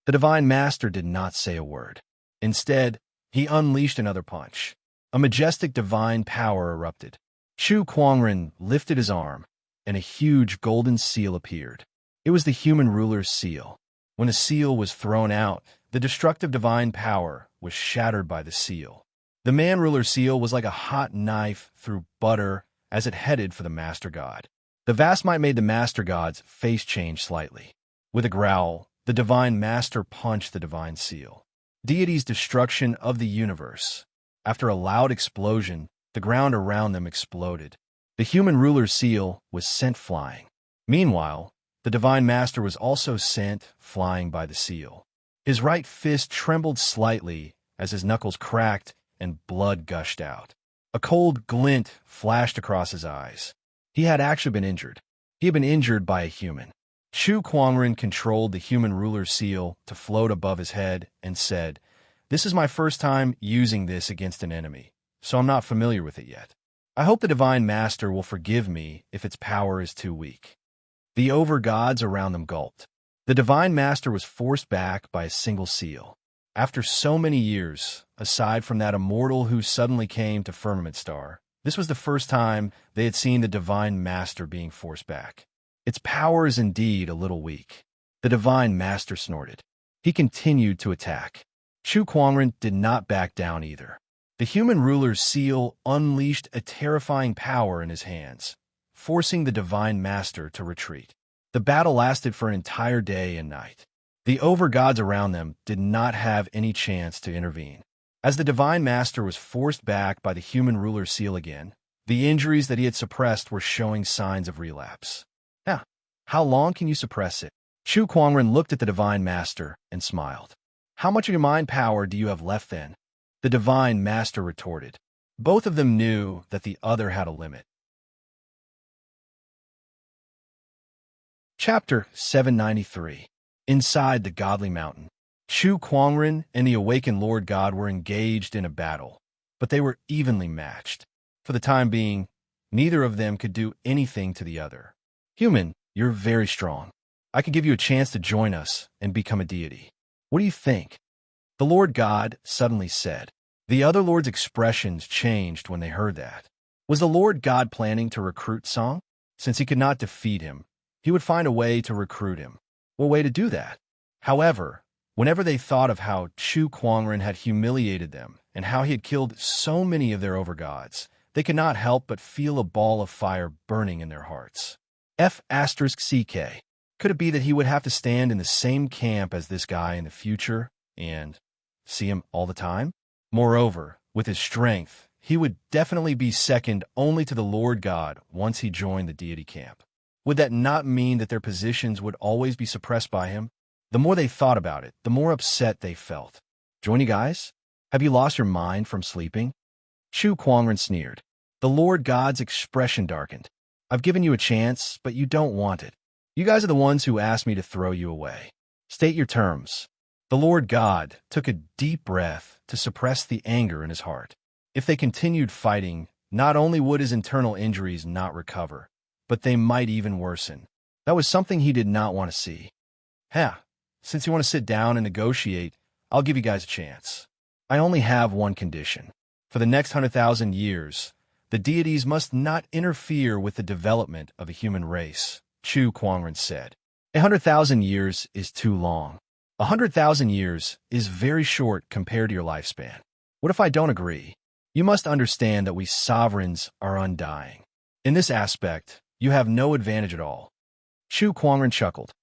Speaker 1: The Divine Master did not say a word. Instead, he unleashed another punch. A majestic divine power erupted. Chu Kuangren lifted his arm, and a huge golden seal appeared. It was the human ruler's seal. When the seal was thrown out, the destructive divine power was shattered by the seal. The man-ruler seal was like a hot knife through butter as it headed for the Master God. The vast might made the Master God's face change slightly. With a growl, the Divine Master punched the divine seal. Deity's destruction of the universe. After a loud explosion, the ground around them exploded. The human ruler's seal was sent flying. Meanwhile, the Divine Master was also sent flying by the seal. His right fist trembled slightly as his knuckles cracked and blood gushed out. A cold glint flashed across his eyes. He had actually been injured. He had been injured by a human. Chu Kuangren controlled the human ruler's seal to float above his head and said, "This is my first time using this against an enemy, so I'm not familiar with it yet. I hope the Divine Master will forgive me if its power is too weak." The overgods around them gulped. The Divine Master was forced back by a single seal. After so many years, aside from that immortal who suddenly came to Firmament Star, this was the first time they had seen the Divine Master being forced back. Its power is indeed a little weak. The Divine Master snorted. He continued to attack. Chu Kuangren did not back down either. The human ruler's seal unleashed a terrifying power in his hands, forcing the Divine Master to retreat. The battle lasted for an entire day and night. The overgods around them did not have any chance to intervene. As the Divine Master was forced back by the human ruler's seal again, the injuries that he had suppressed were showing signs of relapse. Now, how long can you suppress it? Chu Kuangren looked at the Divine Master and smiled. How much of your mind power do you have left then? The Divine Master retorted. Both of them knew that the other had a limit. Chapter 793. Inside the Godly Mountain. Chu Kuangren and the awakened Lord God were engaged in a battle, but they were evenly matched. For the time being, neither of them could do anything to the other. Human, you're very strong. I could give you a chance to join us and become a deity. What do you think? The Lord God suddenly said. The other lords' expressions changed when they heard that. Was the Lord God planning to recruit Song? Since he could not defeat him, he would find a way to recruit him. What way to do that? However, whenever they thought of how Chu Kuangren had humiliated them and how he had killed so many of their overgods, they could not help but feel a ball of fire burning in their hearts. F***CK. Could it be that he would have to stand in the same camp as this guy in the future and see him all the time? Moreover, with his strength, he would definitely be second only to the Lord God once he joined the deity camp. Would that not mean that their positions would always be suppressed by him? The more they thought about it, the more upset they felt. Join you guys? Have you lost your mind from sleeping? Chu Kuangren sneered. The Lord God's expression darkened. I've given you a chance, but you don't want it. You guys are the ones who asked me to throw you away. State your terms. The Lord God took a deep breath to suppress the anger in his heart. If they continued fighting, not only would his internal injuries not recover, but they might even worsen. That was something he did not want to see. Since you want to sit down and negotiate, I'll give you guys a chance. I only have one condition. For the next 100,000 years, the deities must not interfere with the development of the human race, Chu Kuangren said. 100,000 years is too long. 100,000 years is very short compared to your lifespan. What if I don't agree? You must understand that we sovereigns are undying. In this aspect, you have no advantage at all. Chu Kuangren chuckled.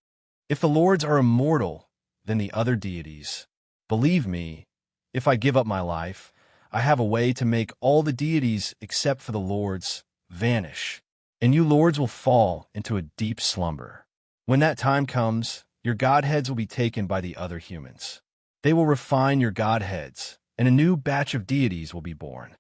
Speaker 1: If the lords are immortal than the other deities, believe me, if I give up my life, I have a way to make all the deities except for the lords vanish, and you lords will fall into a deep slumber. When that time comes, your godheads will be taken by the other humans. They will refine your godheads, and a new batch of deities will be born.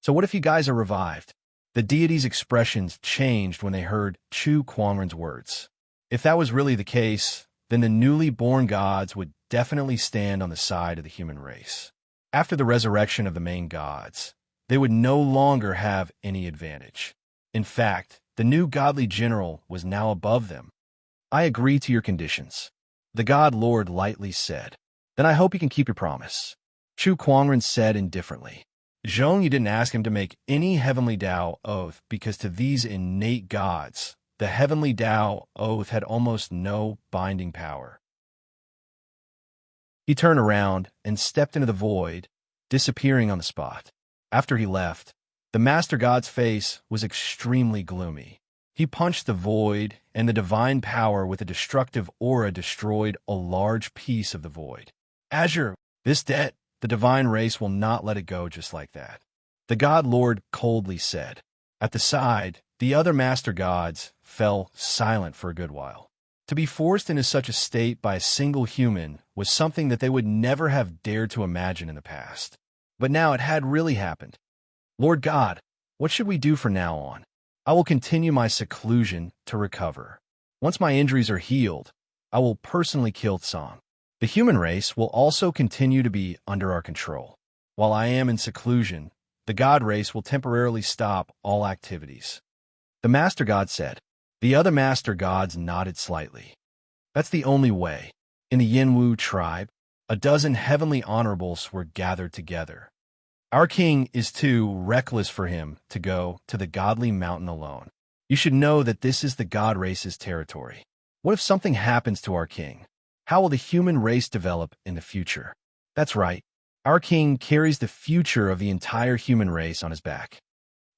Speaker 1: So what if you guys are revived? The deities' expressions changed when they heard Chu Kuangren's words. If that was really the case, then the newly born gods would definitely stand on the side of the human race. After the resurrection of the main gods, they would no longer have any advantage. In fact, the new godly general was now above them. I agree to your conditions, the God Lord lightly said. Then I hope you can keep your promise. Chu Kuangren said indifferently. Zhong, you didn't ask him to make any heavenly Tao oath because to these innate gods, the heavenly Tao oath had almost no binding power. He turned around and stepped into the void, disappearing on the spot. After he left, the Master God's face was extremely gloomy. He punched the void, and the divine power with a destructive aura destroyed a large piece of the void. Azure, this debt, the divine race will not let it go just like that. The God Lord coldly said. At the side, the other Master Gods fell silent for a good while. To be forced into such a state by a single human was something that they would never have dared to imagine in the past. But now it had really happened. Lord God, what should we do from now on? I will continue my seclusion to recover. Once my injuries are healed, I will personally kill Song. The human race will also continue to be under our control. While I am in seclusion, the God race will temporarily stop all activities. The Master God said. The other Master Gods nodded slightly. That's the only way. In the Yinwu tribe, a dozen heavenly honorables were gathered together. Our king is too reckless for him to go to the godly mountain alone. You should know that this is the God race's territory. What if something happens to our king? How will the human race develop in the future? That's right. Our king carries the future of the entire human race on his back.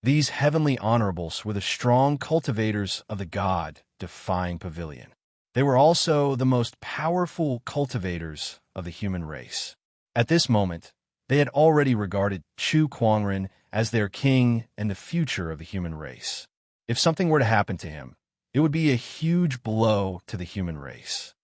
Speaker 1: These heavenly honorables were the strong cultivators of the God-defying pavilion. They were also the most powerful cultivators of the human race. At this moment, They had already regarded Chu Kuangren as their king and the future of the human race. If something were to happen to him, it would be a huge blow to the human race.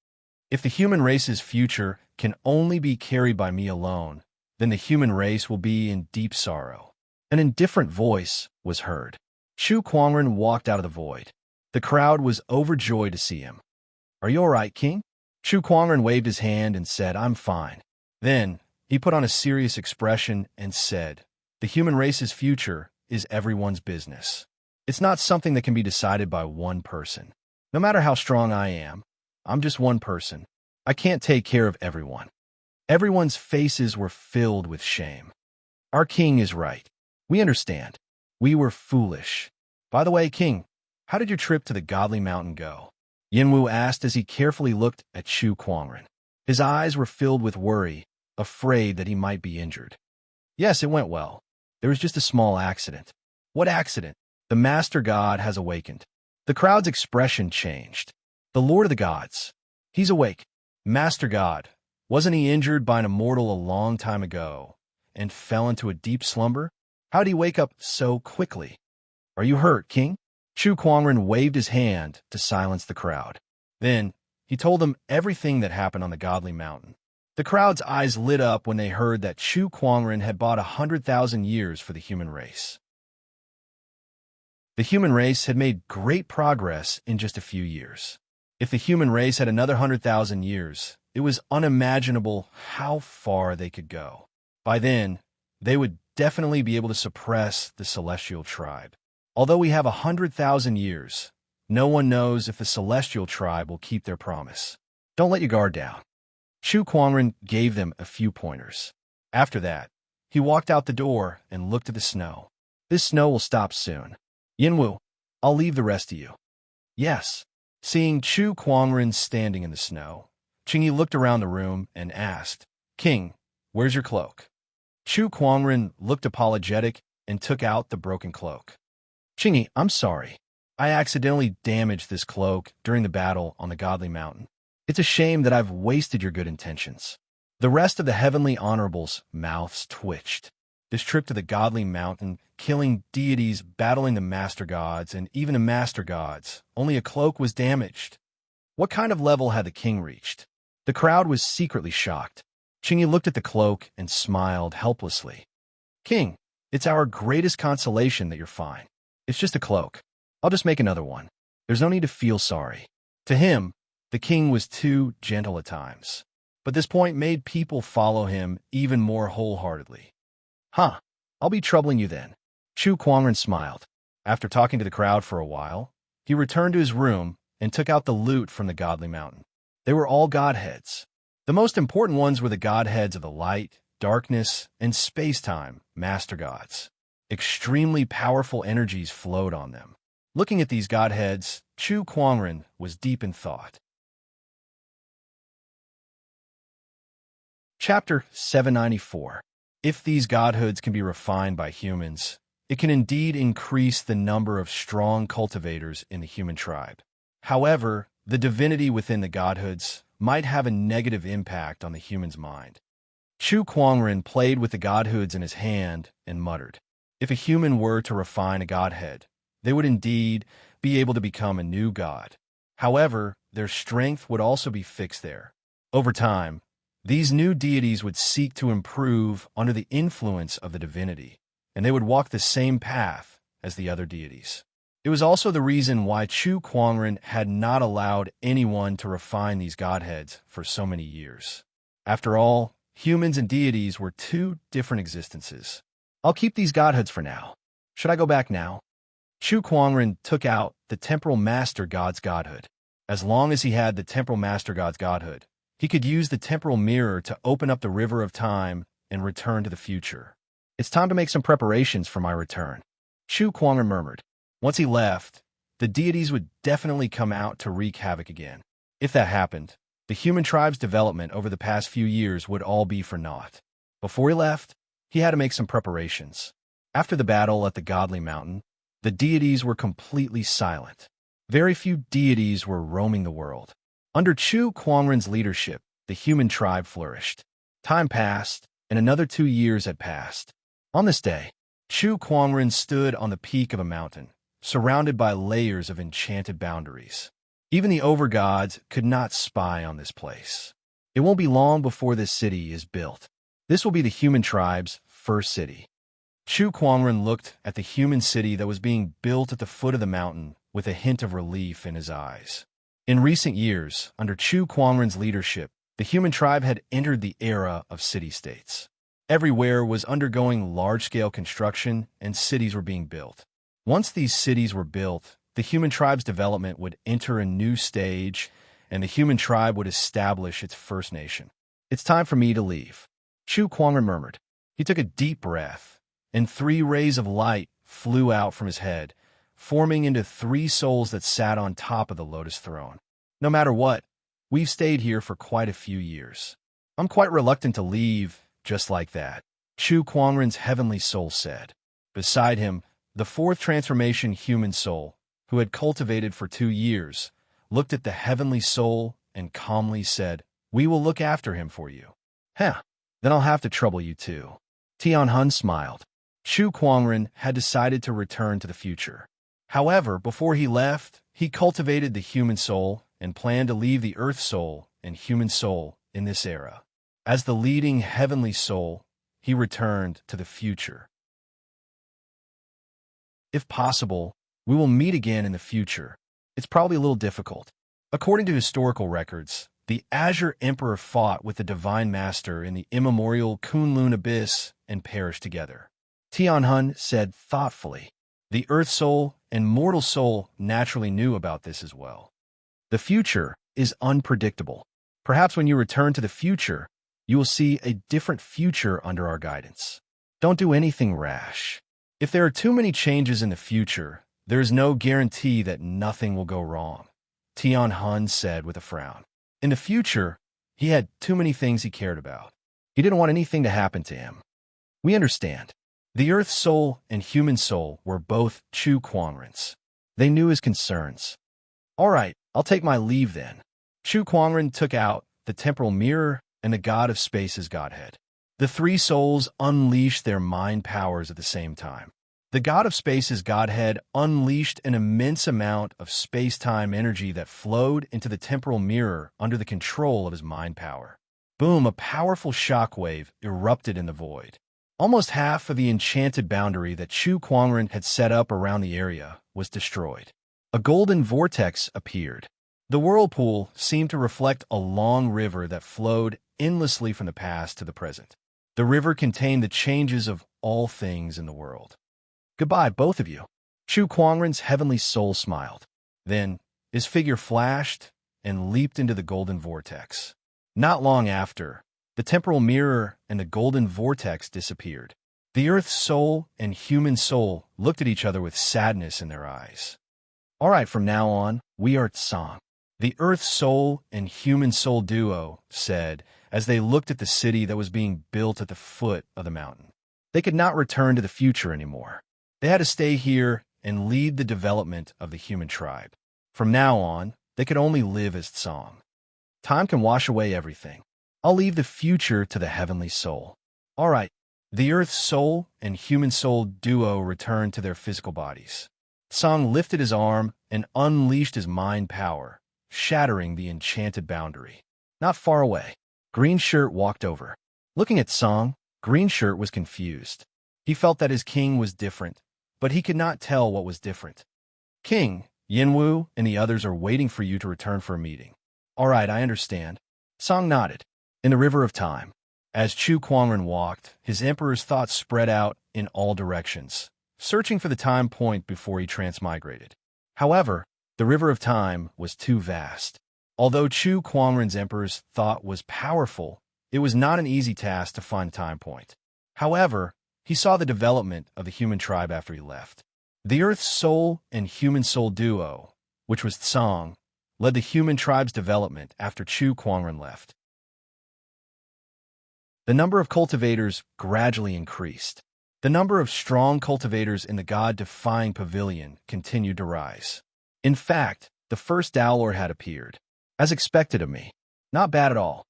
Speaker 1: If the human race's future can only be carried by me alone, then the human race will be in deep sorrow. An indifferent voice was heard. Chu Kuangren walked out of the void. The crowd was overjoyed to see him. "Are you all right, King?" Chu Kuangren waved his hand and said, "I'm fine." Then he put on a serious expression and said, "The human race's future is everyone's business. It's not something that can be decided by one person. No matter how strong I am, I'm just one person. I can't take care of everyone." Everyone's faces were filled with shame. "Our king is right. We understand. We were foolish. By the way, King, how did your trip to the Godly Mountain go?" Yinwu asked as he carefully looked at Chu Kuangren. His eyes were filled with worry, afraid that he might be injured. "Yes, it went well. There was just a small accident." "What accident?" "The Master God has awakened." The crowd's expression changed. "The Lord of the Gods. He's awake." "Master God, wasn't he injured by an immortal a long time ago and fell into a deep slumber? How did he wake up so quickly?" "Are you hurt, King?" Chu Kuangren waved his hand to silence the crowd. Then he told them everything that happened on the Godly Mountain. The crowd's eyes lit up when they heard that Chu Kuangren had bought 100,000 years for the human race. The human race had made great progress in just a few years. If the human race had another 100,000 years, it was unimaginable how far they could go. By then, they would definitely be able to suppress the Celestial Tribe. Although we have 100,000 years, no one knows if the Celestial Tribe will keep their promise. Don't let your guard down. Chu Kuangren gave them a few pointers. After that, he walked out the door and looked at the snow. "This snow will stop soon. Yinwu, I'll leave the rest to you." "Yes." Seeing Chu Kuangren standing in the snow, Qingyi looked around the room and asked, "King, where's your cloak?" Chu Kuangren looked apologetic and took out the broken cloak. "Qingyi, I'm sorry. I accidentally damaged this cloak during the battle on the Godly Mountain. It's a shame that I've wasted your good intentions." The rest of the Heavenly Honorables' mouths twitched. This trip to the Godly Mountain, killing deities, battling the Master Gods, and even the Master Gods, only a cloak was damaged. What kind of level had the king reached? The crowd was secretly shocked. Qingyi looked at the cloak and smiled helplessly. "King, it's our greatest consolation that you're fine. It's just a cloak. I'll just make another one. There's no need to feel sorry." To him, the king was too gentle at times. But this point made people follow him even more wholeheartedly. "Huh, I'll be troubling you then." Chu Kuangren smiled. After talking to the crowd for a while, he returned to his room and took out the loot from the Godly Mountain. They were all godheads. The most important ones were the godheads of the light, darkness, and space-time, Master Gods. Extremely powerful energies flowed on them. Looking at these godheads, Chu Kuangren was deep in thought. Chapter 794. If these godhoods can be refined by humans, it can indeed increase the number of strong cultivators in the human tribe. However, the divinity within the godhoods might have a negative impact on the human's mind. Chu Kuangren played with the godhoods in his hand and muttered, "If a human were to refine a godhead, they would indeed be able to become a new god. However, their strength would also be fixed there. Over time, these new deities would seek to improve under the influence of the divinity, and they would walk the same path as the other deities." It was also the reason why Chu Kuangren had not allowed anyone to refine these godheads for so many years. After all, humans and deities were two different existences. "I'll keep these godhoods for now. Should I go back now?" Chu Kuangren took out the Temporal Master God's godhood. As long as he had the Temporal Master God's godhood, he could use the temporal mirror to open up the river of time and return to the future. "It's time to make some preparations for my return," Chu Kuangren murmured. Once he left, the deities would definitely come out to wreak havoc again. If that happened, the human tribe's development over the past few years would all be for naught. Before he left, he had to make some preparations. After the battle at the Godly Mountain, the deities were completely silent. Very few deities were roaming the world. Under Chu Kuangren's leadership, the human tribe flourished. Time passed, and another 2 years had passed. On this day, Chu Kuangren stood on the peak of a mountain, surrounded by layers of enchanted boundaries. Even the overgods could not spy on this place. It won't be long before this city is built. This will be the human tribe's first city. Chu Kuangren looked at the human city that was being built at the foot of the mountain with a hint of relief in his eyes. In recent years, under Chu Kuangren's leadership, the human tribe had entered the era of city-states. Everywhere was undergoing large-scale construction and cities were being built. Once these cities were built, the human tribe's development would enter a new stage and the human tribe would establish its first nation. "It's time for me to leave," Chu Kuangren murmured. He took a deep breath, and 3 rays of light flew out from his head, forming into 3 souls that sat on top of the lotus throne. "No matter what, we've stayed here for quite a few years. I'm quite reluctant to leave just like that," Chu Kuangren's heavenly soul said. Beside him, the 4th transformation human soul, who had cultivated for 2 years, looked at the heavenly soul and calmly said, "We will look after him for you." "Huh, then I'll have to trouble you too." Tianhun smiled. Chu Kuangren had decided to return to the future. However, before he left, he cultivated the human soul and planned to leave the earth soul and human soul in this era. As the leading heavenly soul, he returned to the future. "If possible, we will meet again in the future. It's probably a little difficult." According to historical records, the Azure Emperor fought with the Divine Master in the immemorial Kunlun Abyss and perished together. Tianhun said thoughtfully, "The Earth Soul and Mortal Soul naturally knew about this as well. The future is unpredictable. Perhaps when you return to the future, you will see a different future under our guidance. Don't do anything rash. If there are too many changes in the future, there is no guarantee that nothing will go wrong," Tianhun said with a frown. In the future, he had too many things he cared about. He didn't want anything to happen to him. "We understand." The Earth Soul and Human Soul were both Chu Kuangren's. They knew his concerns. "All right, I'll take my leave then." Chu Kuangren took out the temporal mirror and the God of Space's Godhead. The 3 souls unleashed their mind powers at the same time. The God of Space's Godhead unleashed an immense amount of space-time energy that flowed into the temporal mirror under the control of his mind power. Boom, a powerful shockwave erupted in the void. Almost half of the enchanted boundary that Chu Kuangren had set up around the area was destroyed. A golden vortex appeared. The whirlpool seemed to reflect a long river that flowed endlessly from the past to the present. The river contained the changes of all things in the world. "Goodbye, both of you." Chu Kuangren's heavenly soul smiled. Then, his figure flashed and leaped into the golden vortex. Not long after, the temporal mirror and the golden vortex disappeared. The Earth Soul and Human Soul looked at each other with sadness in their eyes. "All right, from now on, we are Tsang," the Earth Soul and Human Soul duo said as they looked at the city that was being built at the foot of the mountain. They could not return to the future anymore. They had to stay here and lead the development of the human tribe. From now on, they could only live as Tsang. "Time can wash away everything. I'll leave the future to the heavenly soul." "All right." The Earth Soul and Human Soul duo returned to their physical bodies. Tsang lifted his arm and unleashed his mind power, shattering the enchanted boundary. Not far away, Green Shirt walked over. Looking at Tsang, Green Shirt was confused. He felt that his king was different, but he could not tell what was different. "King, Yinwu and the others are waiting for you to return for a meeting." "All right, I understand." Tsang nodded. In the river of time, as Chu Kuangren walked, his emperor's thoughts spread out in all directions, searching for the time point before he transmigrated. However, the river of time was too vast. Although Chu Kuangren's emperor's thought was powerful, it was not an easy task to find a time point. However, he saw the development of the human tribe after he left. The Earth Soul and Human Soul duo, which was Tsang, led the human tribe's development after Chu Kuangren left. The number of cultivators gradually increased. The number of strong cultivators in the God-defying pavilion continued to rise. In fact, the first Dowlor had appeared. "As expected of me. Not bad at all,"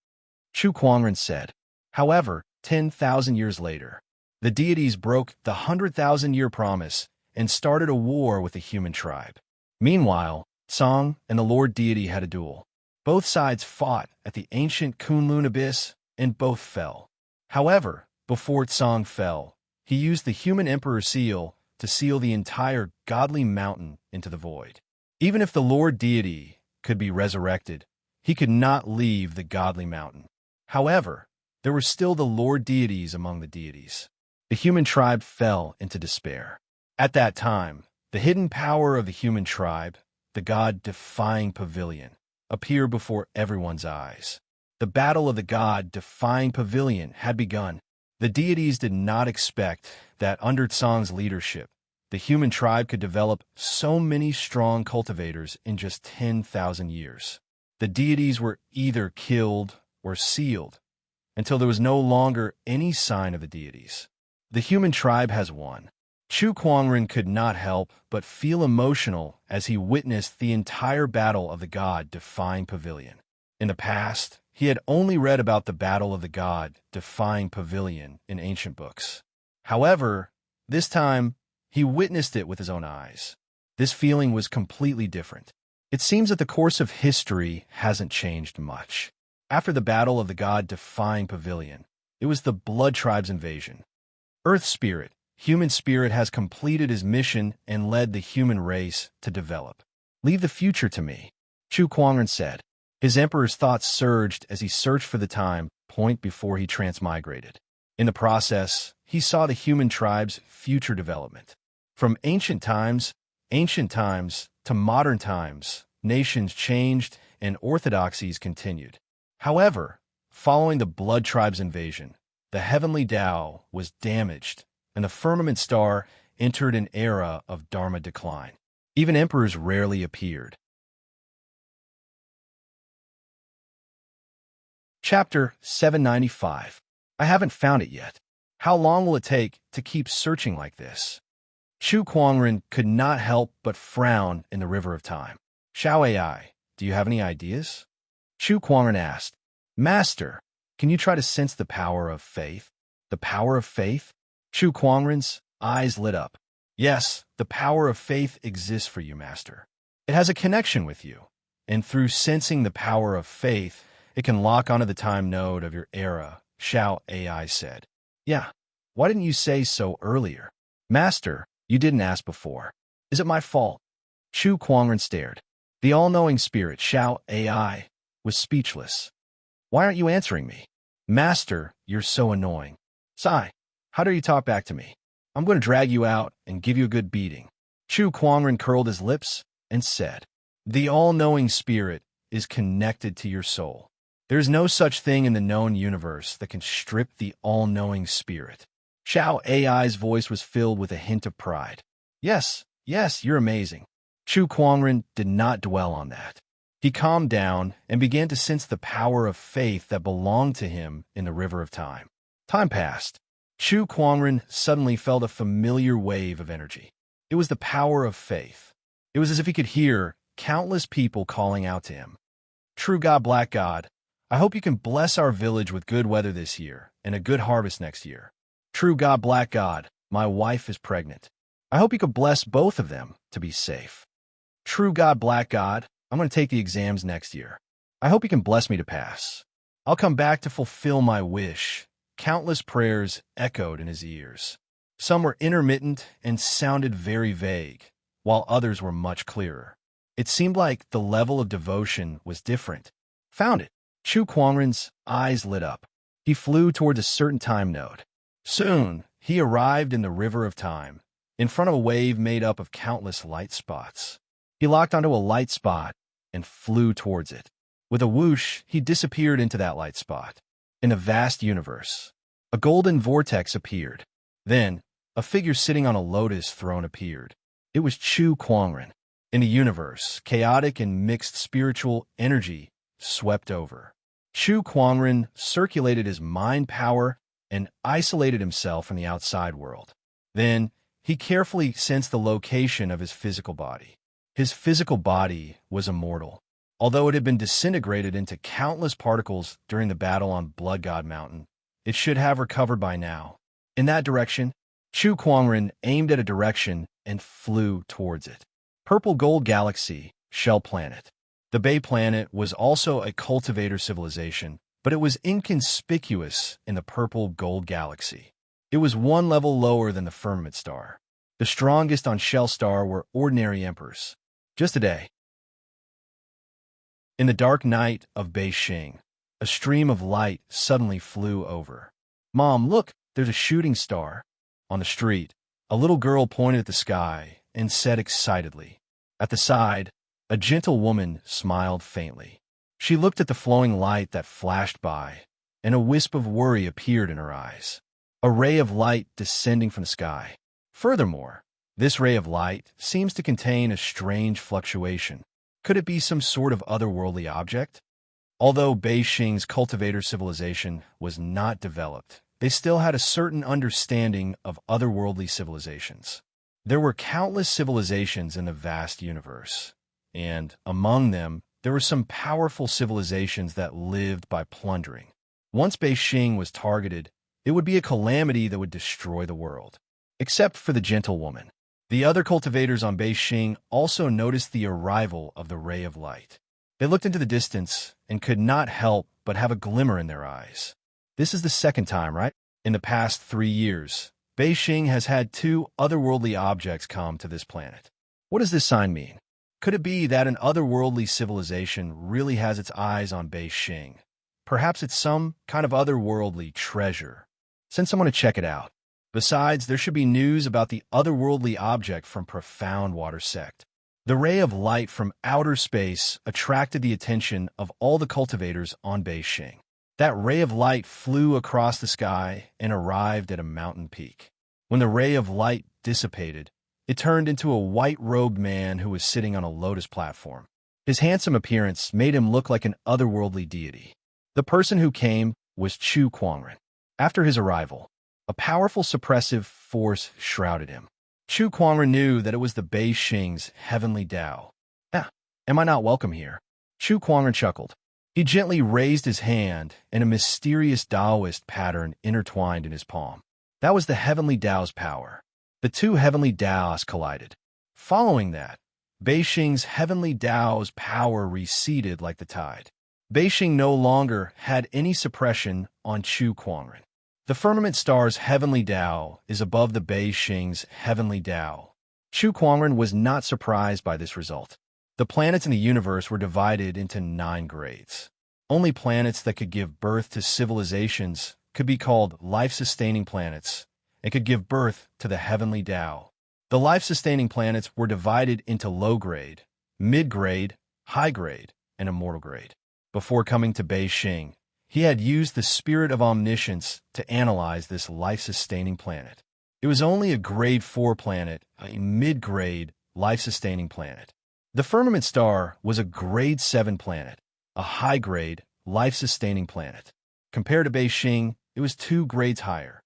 Speaker 1: Chu Kuangren said. However, 10,000 years later. The deities broke the 100,000-year promise and started a war with the human tribe. Meanwhile, Tsang and the Lord Deity had a duel. Both sides fought at the ancient Kunlun Abyss, and both fell. However, before Tsang fell, he used the human emperor seal to seal the entire godly mountain into the void. Even if the Lord Deity could be resurrected, he could not leave the godly mountain. However, there were still the Lord Deities among the deities. The human tribe fell into despair. At that time, the hidden power of the human tribe, the God-defying pavilion, appeared before everyone's eyes. The battle of the God-defying pavilion had begun. The deities did not expect that under Tsang's leadership, the human tribe could develop so many strong cultivators in just 10,000 years. The deities were either killed or sealed until there was no longer any sign of the deities. The human tribe has won. Chu Kuangren could not help but feel emotional as he witnessed the entire battle of the God-defying pavilion. In the past, he had only read about the battle of the God-defying pavilion in ancient books. However, this time, he witnessed it with his own eyes. This feeling was completely different. It seems that the course of history hasn't changed much. After the battle of the God-defying pavilion, it was the Blood Tribe's invasion. Earth Spirit, human spirit, has completed his mission and led the human race to develop. Leave the future to me, Chu Kuangren said. His emperor's thoughts surged as he searched for the time point before he transmigrated. In the process, he saw the human tribe's future development. From ancient times to modern times, nations changed and orthodoxies continued. However, following the Blood Tribe's invasion, the heavenly Tao was damaged, and the firmament star entered an era of Dharma decline. Even emperors rarely appeared. Chapter 795. I haven't found it yet. How long will it take to keep searching like this? Chu Kuangren could not help but frown in the river of time. Xiao AI, do you have any ideas? Chu Kuangren asked. Master, can you try to sense the power of faith? The power of faith? Chu Kuangren's eyes lit up. Yes, the power of faith exists for you, Master. It has a connection with you, and through sensing the power of faith, it can lock onto the time node of your era, Xiao AI said. Yeah, why didn't you say so earlier? Master, you didn't ask before. Is it my fault? Chu Kuangren stared. The all-knowing spirit, Xiao AI, was speechless. Why aren't you answering me? Master, you're so annoying. Sai, how dare you talk back to me? I'm going to drag you out and give you a good beating. Chu Kuangren curled his lips and said, The all-knowing spirit is connected to your soul. There is no such thing in the known universe that can strip the all-knowing spirit. Xiao AI's voice was filled with a hint of pride. Yes, you're amazing. Chu Kuangren did not dwell on that. He calmed down and began to sense the power of faith that belonged to him in the river of time. Time passed. Chu Kuangren suddenly felt a familiar wave of energy. It was the power of faith. It was as if he could hear countless people calling out to him. True God, Black God, I hope you can bless our village with good weather this year and a good harvest next year. True God, Black God, my wife is pregnant. I hope you could bless both of them to be safe. True God, Black God, I'm going to take the exams next year. I hope you can bless me to pass. I'll come back to fulfill my wish. Countless prayers echoed in his ears. Some were intermittent and sounded very vague, while others were much clearer. It seemed like the level of devotion was different. Found it. Chu Kuangren's eyes lit up. He flew towards a certain time node. Soon, he arrived in the river of time, in front of a wave made up of countless light spots. He locked onto a light spot and flew towards it. With a whoosh, he disappeared into that light spot. In a vast universe, a golden vortex appeared. Then, a figure sitting on a lotus throne appeared. It was Chu Kuangren. In the universe, chaotic and mixed spiritual energy swept over. Chu Kuangren circulated his mind power and isolated himself from the outside world. Then, he carefully sensed the location of his physical body. His physical body was immortal. Although it had been disintegrated into countless particles during the battle on Blood God Mountain, It should have recovered by now. In that direction, Chu Kuangren aimed at a direction and flew towards it. Purple Gold Galaxy, Shell Planet. The Bay Planet was also a cultivator civilization, but it was inconspicuous in the Purple Gold Galaxy. It was one level lower than the Firmament Star. The strongest on Shell Star were ordinary emperors. Just a day. In the dark night of Beijing, a stream of light suddenly flew over. "Mom, look, there's a shooting star." On the street, a little girl pointed at the sky and said excitedly. At the side, a gentle woman smiled faintly. She looked at the flowing light that flashed by, and a wisp of worry appeared in her eyes. A ray of light descending from the sky. Furthermore, this ray of light seems to contain a strange fluctuation. Could it be some sort of otherworldly object? Although Beijing's cultivator civilization was not developed, they still had a certain understanding of otherworldly civilizations. There were countless civilizations in the vast universe, and among them, there were some powerful civilizations that lived by plundering. Once Beijing was targeted, it would be a calamity that would destroy the world. Except for the gentle woman. The other cultivators on Beijing also noticed the arrival of the ray of light. They looked into the distance and could not help but have a glimmer in their eyes. This is the second time, right? In the past 3 years, Beijing has had 2 otherworldly objects come to this planet. What does this sign mean? Could it be that an otherworldly civilization really has its eyes on Beijing? Perhaps it's some kind of otherworldly treasure. Send someone to check it out. Besides, there should be news about the otherworldly object from Profound Water Sect. The ray of light from outer space attracted the attention of all the cultivators on Beijing. That ray of light flew across the sky and arrived at a mountain peak. When the ray of light dissipated, it turned into a white-robed man who was sitting on a lotus platform. His handsome appearance made him look like an otherworldly deity. The person who came was Chu Kuangren. After his arrival, a powerful suppressive force shrouded him. Chu Kuangren knew that it was the Beijing's heavenly Tao. Am I not welcome here? Chu Kuangren chuckled. He gently raised his hand, and a mysterious Taoist pattern intertwined in his palm. That was the heavenly Tao's power. The 2 heavenly Taos collided. Following that, Beijing's heavenly Tao's power receded like the tide. Beijing no longer had any suppression on Chu Kuangren. The Firmament Star's heavenly Tao is above the Beijing's heavenly Tao. Chu Kuangren was not surprised by this result. The planets in the universe were divided into 9 grades. Only planets that could give birth to civilizations could be called life-sustaining planets and could give birth to the heavenly Tao. The life-sustaining planets were divided into low grade, mid grade, high grade, and immortal grade. Before coming to Beijing, he had used the spirit of omniscience to analyze this life-sustaining planet. It was only a grade 4 planet, a mid-grade, life-sustaining planet. The Firmament Star was a grade 7 planet, a high-grade, life-sustaining planet. Compared to Beijing, it was 2 grades higher.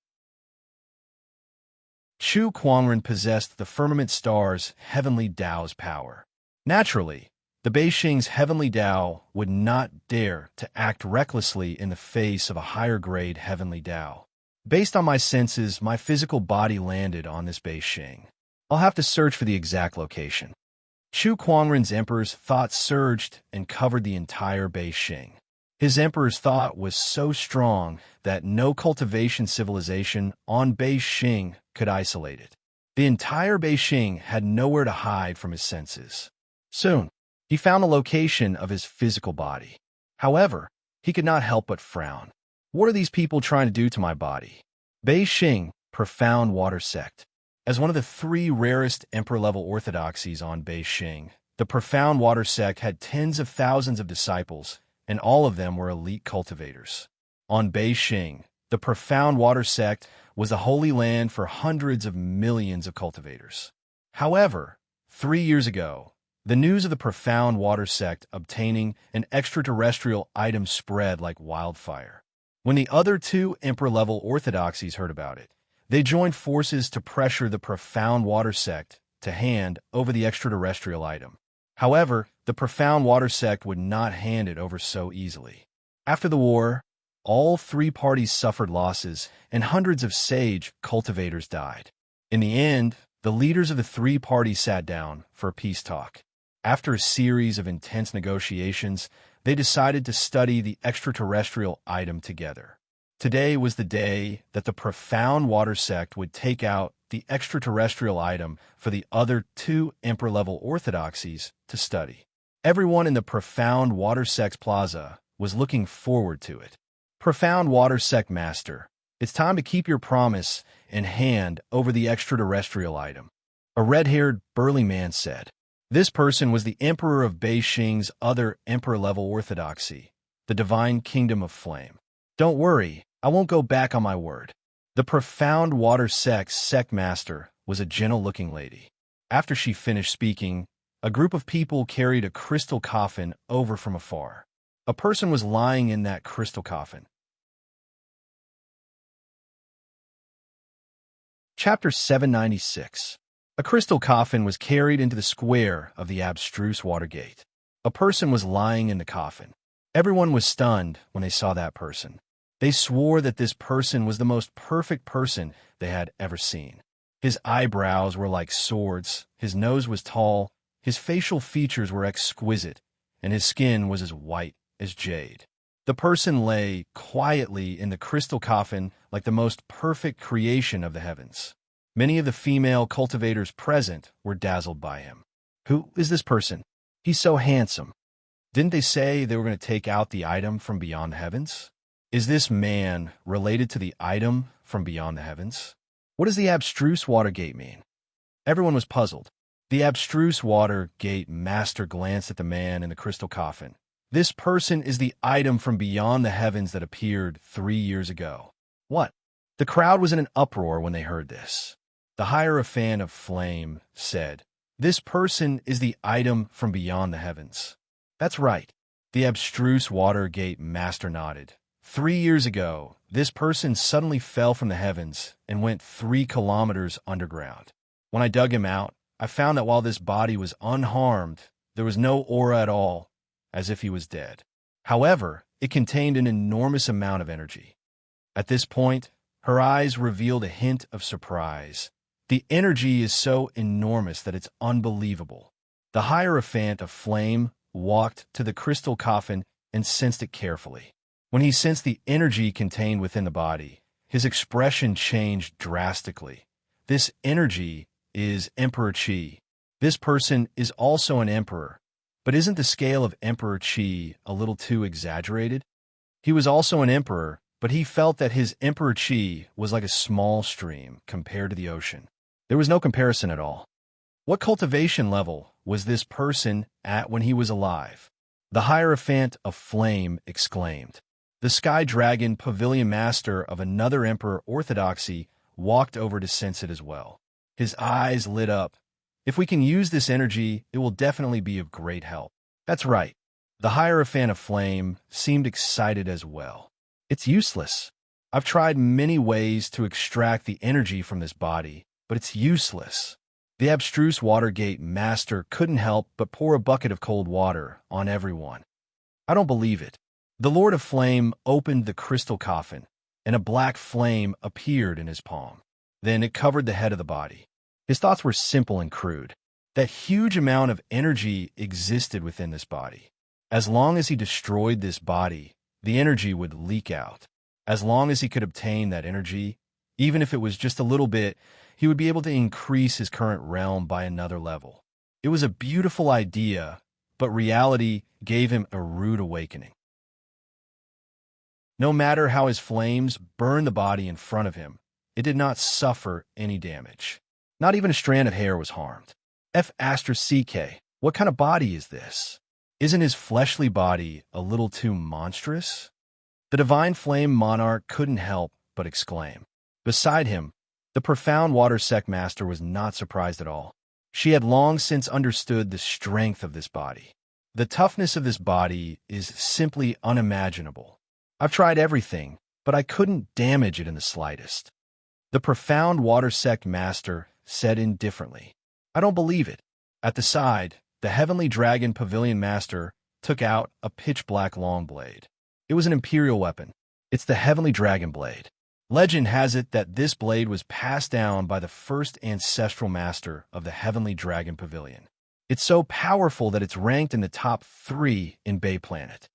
Speaker 1: Chu Kuangren possessed the Firmament Star's heavenly Tao's power. Naturally, the Beijing's heavenly Tao would not dare to act recklessly in the face of a higher-grade heavenly Tao. Based on my senses, my physical body landed on this Beijing. I'll have to search for the exact location. Chu Kuangren's emperor's thought surged and covered the entire Beijing. His emperor's thought was so strong that no cultivation civilization on Beijing could isolate it. The entire Beijing had nowhere to hide from his senses. Soon, he found the location of his physical body. However, he could not help but frown. What are these people trying to do to my body? Beijing, Profound Water Sect. As one of the 3 rarest emperor-level orthodoxies on Beijing, the Profound Water Sect had tens of thousands of disciples, and all of them were elite cultivators. On Beijing, the Profound Water Sect was the holy land for hundreds of millions of cultivators. However, 3 years ago, the news of the Profound Water Sect obtaining an extraterrestrial item spread like wildfire. When the other 2 emperor-level orthodoxies heard about it, they joined forces to pressure the Profound Water Sect to hand over the extraterrestrial item. However, the Profound Water Sect would not hand it over so easily. After the war, all three parties suffered losses, and hundreds of sage cultivators died. In the end, the leaders of the three parties sat down for a peace talk. After a series of intense negotiations, they decided to study the extraterrestrial item together. Today was the day that the profound water sect would take out the extraterrestrial item for the other two emperor-level orthodoxies to study. Everyone in the profound water sect plaza was looking forward to it. Profound water sect master, it's time to keep your promise and hand over the extraterrestrial item. A red-haired, burly man said. This person was the emperor of Beijing's other emperor-level orthodoxy, the divine kingdom of flame. Don't worry, I won't go back on my word. The profound water sect master was a gentle-looking lady. After she finished speaking, a group of people carried a crystal coffin over from afar. A person was lying in that crystal coffin. Chapter 796. A crystal coffin was carried into the square of the abstruse Watergate. A person was lying in the coffin. Everyone was stunned when they saw that person. They swore that this person was the most perfect person they had ever seen. His eyebrows were like swords, his nose was tall, his facial features were exquisite, and his skin was as white as jade. The person lay quietly in the crystal coffin like the most perfect creation of the heavens. Many of the female cultivators present were dazzled by him. Who is this person? He's so handsome. Didn't they say they were going to take out the item from beyond the heavens? Is this man related to the item from beyond the heavens? What does the abstruse Watergate mean? Everyone was puzzled. The abstruse Watergate master glanced at the man in the crystal coffin. This person is the item from beyond the heavens that appeared 3 years ago. What? The crowd was in an uproar when they heard this. The Hierophant of Flame said, This person is the item from beyond the heavens. That's right. The abstruse Watergate master nodded. 3 years ago, this person suddenly fell from the heavens and went 3 kilometers underground. When I dug him out, I found that while this body was unharmed, there was no aura at all, as if he was dead. However, it contained an enormous amount of energy. At this point, her eyes revealed a hint of surprise. The energy is so enormous that it's unbelievable. The Hierophant of Flame walked to the crystal coffin and sensed it carefully. When he sensed the energy contained within the body, his expression changed drastically. This energy is Emperor Qi. This person is also an emperor, but isn't the scale of Emperor Qi a little too exaggerated? He was also an emperor, but he felt that his Emperor Qi was like a small stream compared to the ocean. There was no comparison at all. What cultivation level was this person at when he was alive? The Hierophant of Flame exclaimed. The Sky Dragon Pavilion Master of another Emperor Orthodoxy walked over to sense it as well. His eyes lit up. If we can use this energy, it will definitely be of great help. That's right. The Hierophant of Flame seemed excited as well. It's useless. I've tried many ways to extract the energy from this body, but it's useless. The abstruse Watergate master couldn't help but pour a bucket of cold water on everyone. I don't believe it. The Lord of Flame opened the crystal coffin, and a black flame appeared in his palm. Then it covered the head of the body. His thoughts were simple and crude. That huge amount of energy existed within this body. As long as he destroyed this body, the energy would leak out. As long as he could obtain that energy, even if it was just a little bit, he would be able to increase his current realm by another level. It was a beautiful idea, but reality gave him a rude awakening. No matter how his flames burned the body in front of him, it did not suffer any damage. Not even a strand of hair was harmed. F***, what kind of body is this? Isn't his fleshly body a little too monstrous? The Divine Flame Monarch couldn't help but exclaim. Beside him, the profound water sect master was not surprised at all. She had long since understood the strength of this body. The toughness of this body is simply unimaginable. I've tried everything, but I couldn't damage it in the slightest. The profound water sect master said indifferently. I don't believe it. At the side, the heavenly dragon pavilion master took out a pitch-black long blade. It was an imperial weapon. It's the Heavenly Dragon Blade. Legend has it that this blade was passed down by the first ancestral master of the Heavenly Dragon Pavilion. It's so powerful that it's ranked in the top 3 in Bay Planet.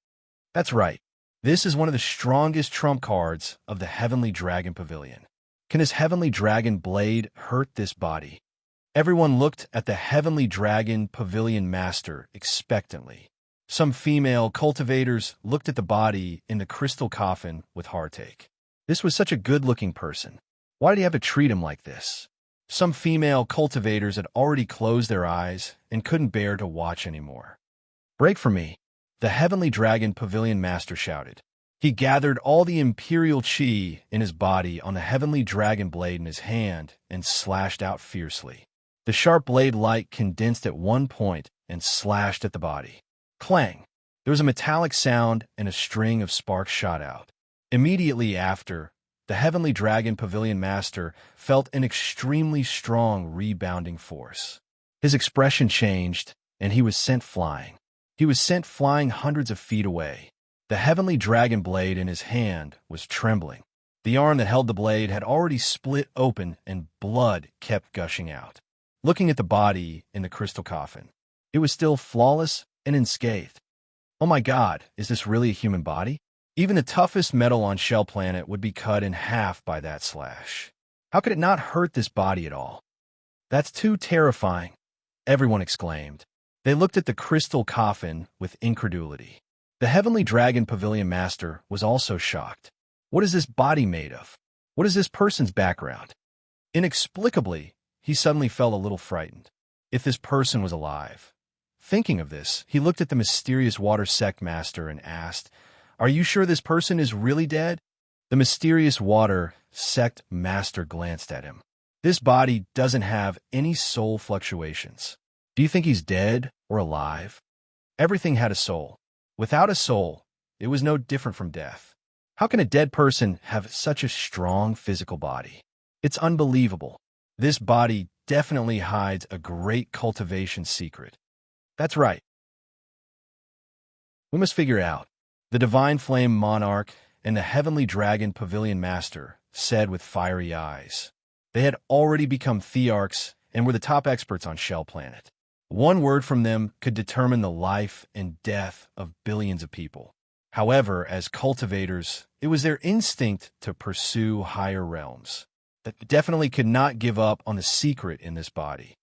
Speaker 1: That's right. This is one of the strongest trump cards of the Heavenly Dragon Pavilion. Can his Heavenly Dragon Blade hurt this body? Everyone looked at the Heavenly Dragon Pavilion Master expectantly. Some female cultivators looked at the body in the crystal coffin with heartache. This was such a good-looking person. Why did he have to treat him like this? Some female cultivators had already closed their eyes and couldn't bear to watch anymore. "Break for me," the Heavenly Dragon Pavilion Master shouted. He gathered all the Imperial Chi in his body on the Heavenly Dragon Blade in his hand and slashed out fiercely. The sharp blade light condensed at one point and slashed at the body. Clang! There was a metallic sound and a string of sparks shot out. Immediately after, the Heavenly Dragon Pavilion Master felt an extremely strong rebounding force. His expression changed, and he was sent flying. He was sent flying hundreds of feet away. The Heavenly Dragon Blade in his hand was trembling. The arm that held the blade had already split open and blood kept gushing out. Looking at the body in the crystal coffin, it was still flawless and unscathed. Oh my God, is this really a human body? Even the toughest metal on Shell Planet would be cut in half by that slash. How could it not hurt this body at all? That's too terrifying, everyone exclaimed. They looked at the crystal coffin with incredulity. The Heavenly Dragon Pavilion Master was also shocked. What is this body made of? What is this person's background? Inexplicably, he suddenly felt a little frightened. If this person was alive. Thinking of this, he looked at the mysterious water sect master and asked, "Are you sure this person is really dead?" The mysterious water sect master glanced at him. "This body doesn't have any soul fluctuations. Do you think he's dead or alive?" Everything had a soul. Without a soul, it was no different from death. How can a dead person have such a strong physical body? It's unbelievable. This body definitely hides a great cultivation secret. That's right. We must figure out. The Divine Flame Monarch and the Heavenly Dragon Pavilion Master said with fiery eyes. They had already become Thearchs and were the top experts on Shell Planet. One word from them could determine the life and death of billions of people. However, as cultivators, it was their instinct to pursue higher realms. They definitely could not give up on the secret in this body.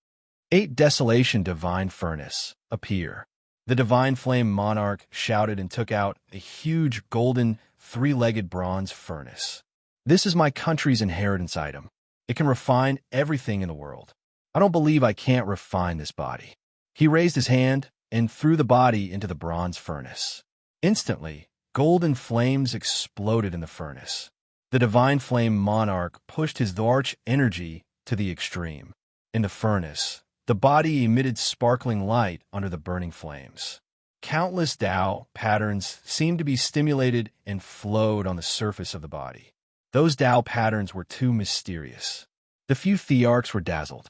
Speaker 1: 8 Desolation Divine Furnace appear. The Divine Flame Monarch shouted and took out a huge golden 3-legged bronze furnace. "This is my country's inheritance item. It can refine everything in the world. I don't believe I can't refine this body." He raised his hand and threw the body into the bronze furnace. Instantly, golden flames exploded in the furnace. The Divine Flame Monarch pushed his Dharch energy to the extreme. In the furnace, the body emitted sparkling light under the burning flames. Countless Tao patterns seemed to be stimulated and flowed on the surface of the body. Those Tao patterns were too mysterious. The few Thearchs were dazzled.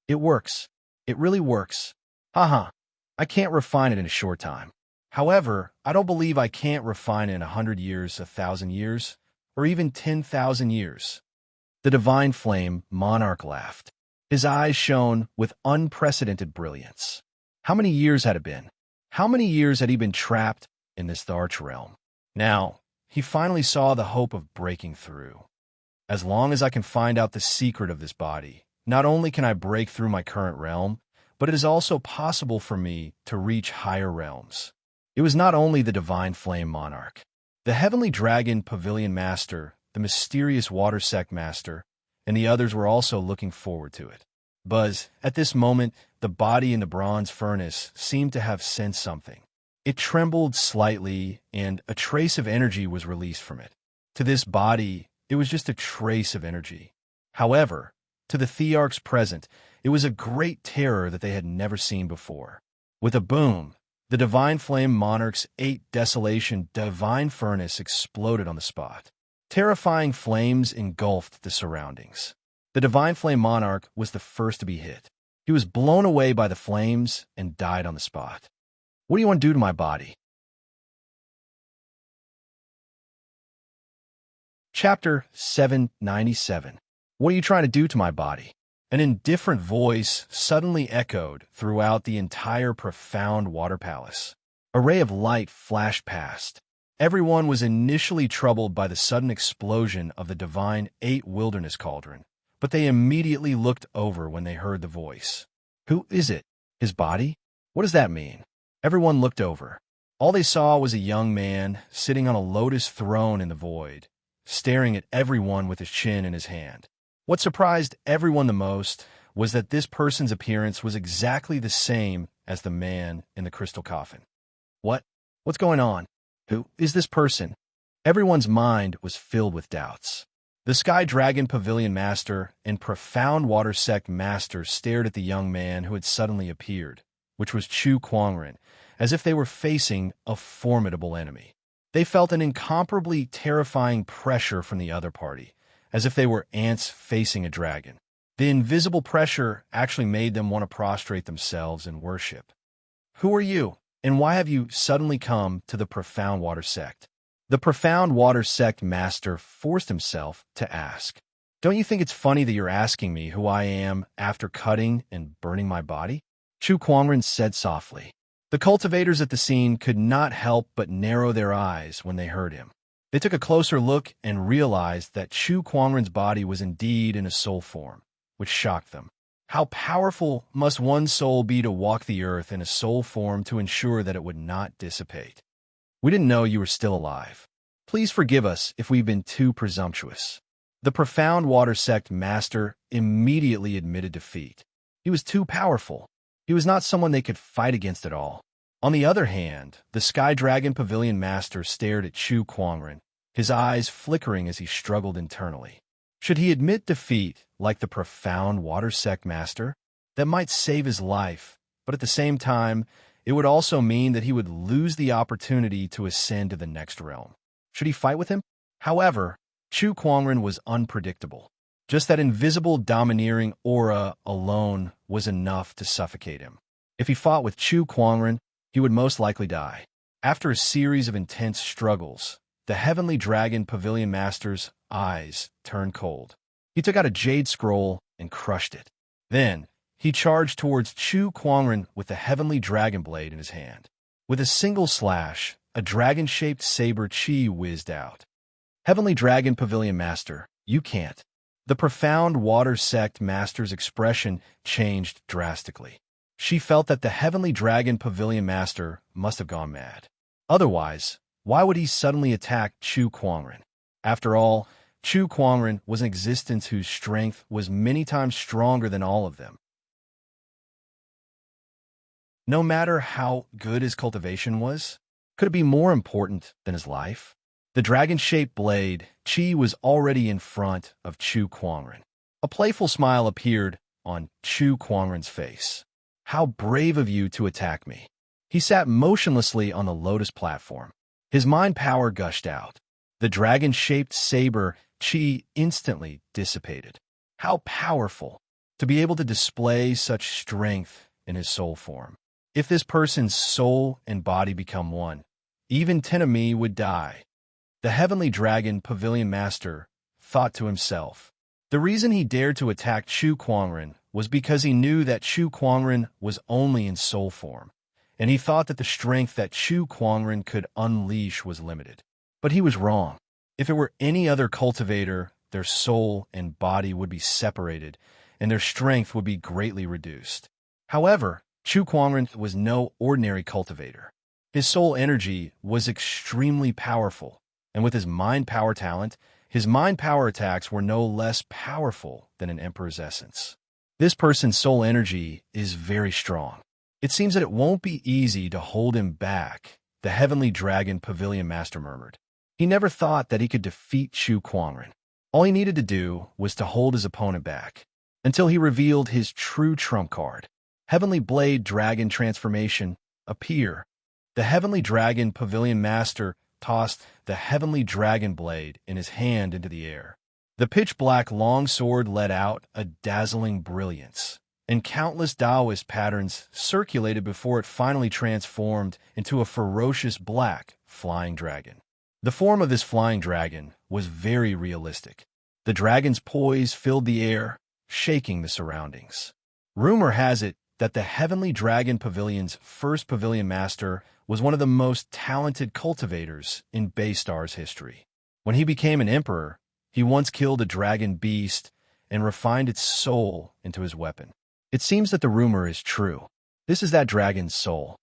Speaker 1: "It works. It really works. Haha, I can't refine it in a short time. However, I don't believe I can't refine it in 100 years, 1,000 years, or even 10,000 years." The Divine Flame Monarch laughed. His eyes shone with unprecedented brilliance. How many years had it been? How many years had he been trapped in this Dharch realm? Now, he finally saw the hope of breaking through. As long as I can find out the secret of this body, not only can I break through my current realm, but it is also possible for me to reach higher realms. It was not only the Divine Flame Monarch. The Heavenly Dragon Pavilion Master, the mysterious Water Sect Master, and the others were also looking forward to it. Buzz, at this moment, the body in the bronze furnace seemed to have sensed something. It trembled slightly, and a trace of energy was released from it. To this body, it was just a trace of energy. However, to the Thearchs present, it was a great terror that they had never seen before. With a boom, the Divine Flame Monarch's 8 Desolation Divine Furnace exploded on the spot. Terrifying flames engulfed the surroundings. The Divine Flame Monarch was the first to be hit. He was blown away by the flames and died on the spot. "What do you want to do to my body?" Chapter 797. What are you trying to do to my body? An indifferent voice suddenly echoed throughout the entire profound water palace. A ray of light flashed past. Everyone was initially troubled by the sudden explosion of the divine 8 wilderness cauldron, but they immediately looked over when they heard the voice. Who is it? His body? What does that mean? Everyone looked over. All they saw was a young man sitting on a lotus throne in the void, staring at everyone with his chin in his hand. What surprised everyone the most was that this person's appearance was exactly the same as the man in the crystal coffin. What's going on? Who is this person? Everyone's mind was filled with doubts. The Sky Dragon Pavilion Master and Profound Water Sect Master stared at the young man who had suddenly appeared, which was Chu Kuangren, as if they were facing a formidable enemy. They felt an incomparably terrifying pressure from the other party, as if they were ants facing a dragon. The invisible pressure actually made them want to prostrate themselves in worship. Who are you, and why have you suddenly come to the Profound Water Sect? The Profound Water Sect Master forced himself to ask. Don't you think it's funny that you're asking me who I am after cutting and burning my body? Chu Kuangren said softly. The cultivators at the scene could not help but narrow their eyes when they heard him. They took a closer look and realized that Chu Kuangren's body was indeed in a soul form, which shocked them. How powerful must one's soul be to walk the earth in a soul form to ensure that it would not dissipate? We didn't know you were still alive. Please forgive us if we've been too presumptuous. The Profound Water Sect Master immediately admitted defeat. He was too powerful. He was not someone they could fight against at all. On the other hand, the Sky Dragon Pavilion Master stared at Chu Kuangren, his eyes flickering as he struggled internally. Should he admit defeat like the Profound Water Sect Master? That might save his life, but at the same time, it would also mean that he would lose the opportunity to ascend to the next realm. Should he fight with him? However, Chu Kuangren was unpredictable. Just that invisible domineering aura alone was enough to suffocate him. If he fought with Chu Kuangren, he would most likely die. After a series of intense struggles, the Heavenly Dragon Pavilion Master's eyes turned cold. He took out a jade scroll and crushed it. Then, he charged towards Chu Kuangren with the Heavenly Dragon Blade in his hand. With a single slash, a dragon-shaped saber chi whizzed out. Heavenly Dragon Pavilion Master, you can't. The Profound Water Sect Master's expression changed drastically. She felt that the Heavenly Dragon Pavilion Master must have gone mad. Otherwise, why would he suddenly attack Chu Kuangren? After all, Chu Kuangren was an existence whose strength was many times stronger than all of them. No matter how good his cultivation was, could it be more important than his life? The dragon-shaped blade, Chi, was already in front of Chu Kuangren. A playful smile appeared on Chu Kuangren's face. How brave of you to attack me. He sat motionlessly on the lotus platform. His mind power gushed out. The dragon-shaped saber, Chi, instantly dissipated. How powerful to be able to display such strength in his soul form. If this person's soul and body become one, even 10 of me would die. The Heavenly Dragon Pavilion Master thought to himself. The reason he dared to attack Chu Kuangren was because he knew that Chu Kuangren was only in soul form, and he thought that the strength that Chu Kuangren could unleash was limited. But he was wrong. If it were any other cultivator, their soul and body would be separated, and their strength would be greatly reduced. However, Chu Kuangren was no ordinary cultivator. His soul energy was extremely powerful, and with his mind power talent, his mind power attacks were no less powerful than an emperor's essence. This person's soul energy is very strong. It seems that it won't be easy to hold him back, the Heavenly Dragon Pavilion Master murmured. He never thought that he could defeat Chu Kuangren. All he needed to do was to hold his opponent back, until he revealed his true trump card. Heavenly Blade Dragon Transformation, appear. The Heavenly Dragon Pavilion Master tossed the Heavenly Dragon Blade in his hand into the air. The pitch-black long sword let out a dazzling brilliance, and countless Taoist patterns circulated before it finally transformed into a ferocious black flying dragon. The form of this flying dragon was very realistic. The dragon's poise filled the air, shaking the surroundings. Rumor has it that the Heavenly Dragon Pavilion's first pavilion master was one of the most talented cultivators in Baystar's history. When he became an emperor, he once killed a dragon beast and refined its soul into his weapon. It seems that the rumor is true. This is that dragon's soul.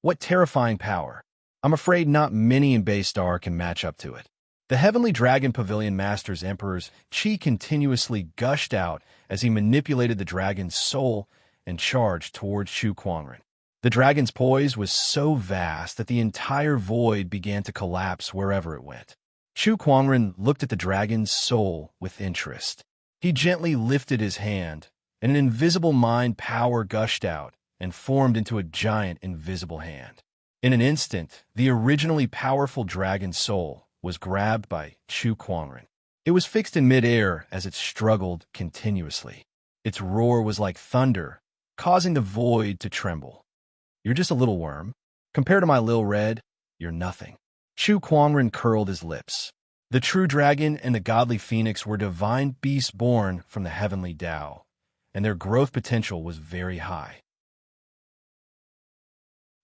Speaker 1: What terrifying power! I'm afraid not many in Baystar can match up to it. The Heavenly Dragon Pavilion Master's Emperor's chi continuously gushed out as he manipulated the dragon's soul and charged towards Chu Kuangren. The dragon's poise was so vast that the entire void began to collapse wherever it went. Chu Kuangren looked at the dragon's soul with interest. He gently lifted his hand, and an invisible mind power gushed out and formed into a giant invisible hand. In an instant, the originally powerful dragon's soul was grabbed by Chu Kuangren. It was fixed in midair as it struggled continuously. Its roar was like thunder, causing the void to tremble. You're just a little worm. Compared to my Lil Red, you're nothing. Chu Kuangren curled his lips. The true dragon and the godly phoenix were divine beasts born from the heavenly Tao, and their growth potential was very high.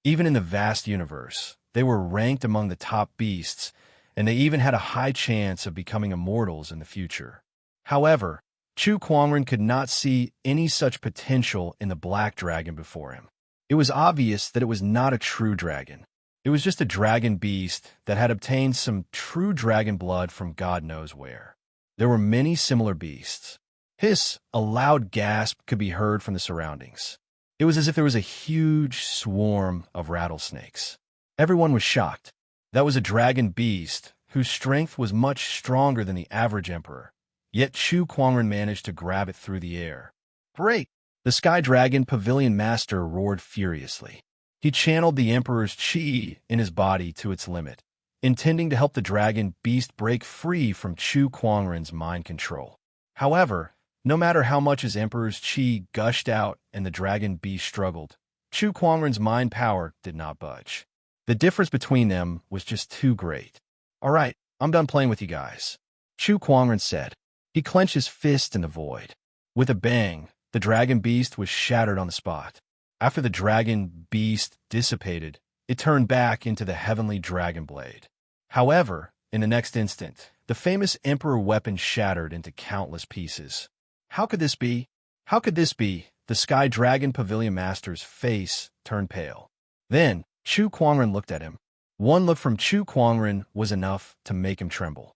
Speaker 1: Even in the vast universe, they were ranked among the top beasts, and they even had a high chance of becoming immortals in the future. However, Chu Kuangren could not see any such potential in the black dragon before him. It was obvious that it was not a true dragon. It was just a dragon beast that had obtained some true dragon blood from God knows where. There were many similar beasts. Hiss, a loud gasp could be heard from the surroundings. It was as if there was a huge swarm of rattlesnakes. Everyone was shocked. That was a dragon beast whose strength was much stronger than the average emperor. Yet Chu Kuangren managed to grab it through the air. Great! The Sky Dragon Pavilion Master roared furiously. He channeled the emperor's chi in his body to its limit, intending to help the dragon beast break free from Chu Kuangren's mind control. However, no matter how much his emperor's chi gushed out and the dragon beast struggled, Chu Kuangren's mind power did not budge. The difference between them was just too great. All right, I'm done playing with you guys, Chu Kuangren said. He clenched his fist in the void. With a bang, the dragon beast was shattered on the spot. After the dragon beast dissipated, it turned back into the heavenly dragon blade. However, in the next instant, the famous emperor weapon shattered into countless pieces. How could this be? How could this be? The Sky Dragon Pavilion Master's face turned pale. Then, Chu Kuangren looked at him. One look from Chu Kuangren was enough to make him tremble.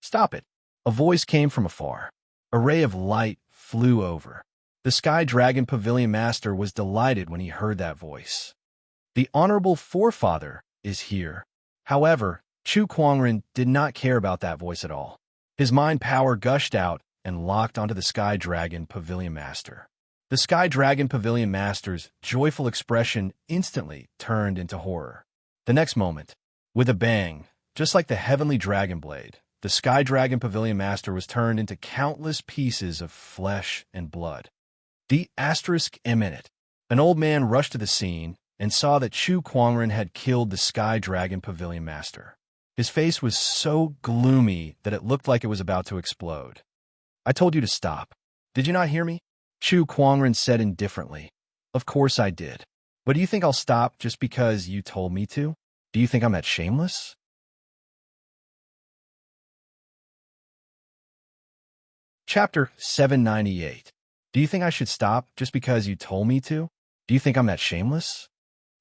Speaker 1: Stop it! A voice came from afar. A ray of light flew over. The Sky Dragon Pavilion Master was delighted when he heard that voice. The Honorable Forefather is here. However, Chu Kuangren did not care about that voice at all. His mind power gushed out and locked onto the Sky Dragon Pavilion Master. The Sky Dragon Pavilion Master's joyful expression instantly turned into horror. The next moment, with a bang, just like the Heavenly Dragon Blade, the Sky Dragon Pavilion Master was turned into countless pieces of flesh and blood. The asterisk eminent. An old man rushed to the scene and saw that Chu Kuangren had killed the Sky Dragon Pavilion Master. His face was so gloomy that it looked like it was about to explode. I told you to stop. Did you not hear me? Chu Kuangren said indifferently. Of course I did. But do you think I'll stop just because you told me to? Do you think I'm that shameless? Chapter 798. Do you think I should stop just because you told me to? Do you think I'm that shameless?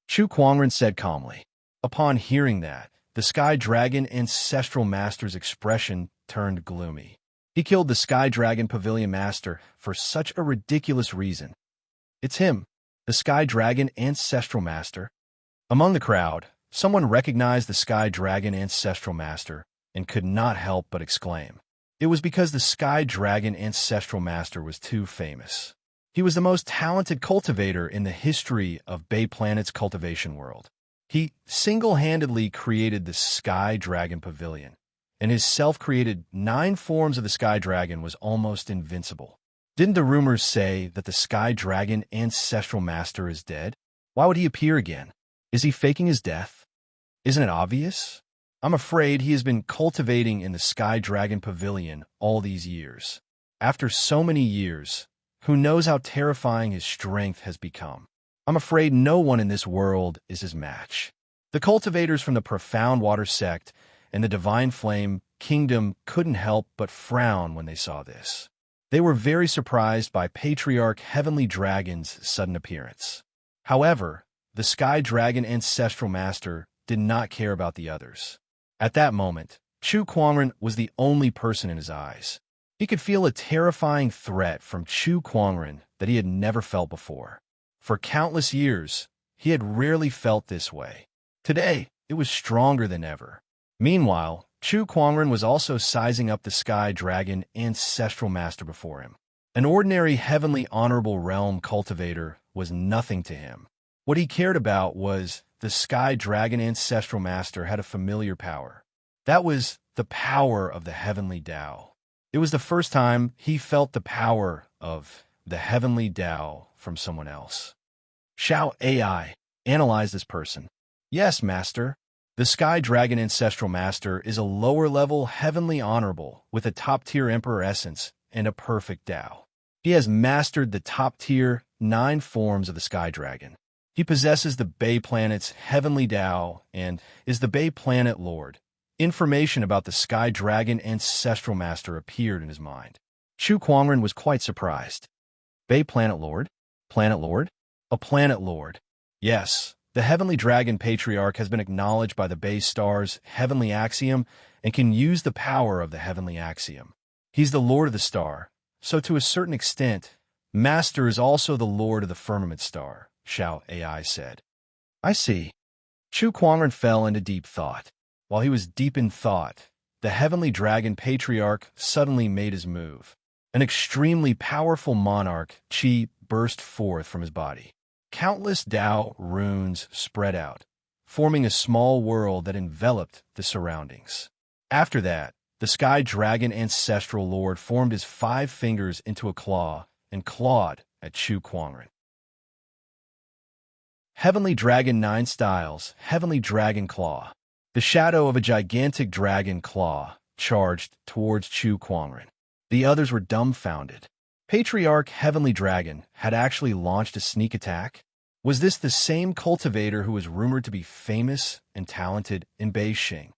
Speaker 1: Chu Kuangren said calmly. Upon hearing that, the Sky Dragon Ancestral Master's expression turned gloomy. He killed the Sky Dragon Pavilion Master for such a ridiculous reason. It's him, the Sky Dragon Ancestral Master. Among the crowd, someone recognized the Sky Dragon Ancestral Master and could not help but exclaim. It was because the Sky Dragon Ancestral Master was too famous. He was the most talented cultivator in the history of Bay Planet's cultivation world. He single-handedly created the Sky Dragon Pavilion, and his self-created 9 forms of the Sky Dragon was almost invincible. Didn't the rumors say that the Sky Dragon Ancestral Master is dead? Why would he appear again? Is he faking his death? Isn't it obvious? I'm afraid he has been cultivating in the Sky Dragon Pavilion all these years. After so many years, who knows how terrifying his strength has become. I'm afraid no one in this world is his match. The cultivators from the Profound Water Sect and the Divine Flame Kingdom couldn't help but frown when they saw this. They were very surprised by Patriarch Heavenly Dragon's sudden appearance. However, the Sky Dragon Ancestral Master did not care about the others. At that moment, Chu Kuangren was the only person in his eyes. He could feel a terrifying threat from Chu Kuangren that he had never felt before. For countless years, he had rarely felt this way. Today, it was stronger than ever. Meanwhile, Chu Kuangren was also sizing up the Sky Dragon Ancestral Master before him. An ordinary Heavenly Honorable Realm cultivator was nothing to him. What he cared about was the Sky Dragon Ancestral Master had a familiar power. That was the power of the Heavenly Tao. It was the first time he felt the power of the Heavenly Tao from someone else. Shao AI, analyze this person. Yes, Master. The Sky Dragon Ancestral Master is a lower-level Heavenly Honorable with a top-tier Emperor Essence and a perfect Tao. He has mastered the top-tier 9 forms of the Sky Dragon. He possesses the Bay Planet's Heavenly Tao and is the Bay Planet Lord. Information about the Sky Dragon Ancestral Master appeared in his mind. Chu Kuangren was quite surprised. Bay Planet Lord? Planet Lord? A Planet Lord. Yes, the Heavenly Dragon Patriarch has been acknowledged by the Bay Star's Heavenly Axiom and can use the power of the Heavenly Axiom. He's the Lord of the Star, so to a certain extent, Master is also the Lord of the Firmament Star, Shao AI said. I see. Chu Kuangren fell into deep thought. While he was deep in thought, the Heavenly Dragon Patriarch suddenly made his move. An extremely powerful monarch, Qi, burst forth from his body. Countless Tao runes spread out, forming a small world that enveloped the surroundings. After that, the Sky Dragon Ancestral Lord formed his 5 fingers into a claw and clawed at Chu Kuangren. Heavenly Dragon 9 Styles, Heavenly Dragon Claw. The shadow of a gigantic dragon claw charged towards Chu Kuangren. The others were dumbfounded. Patriarch Heavenly Dragon had actually launched a sneak attack? Was this the same cultivator who was rumored to be famous and talented in Beijing?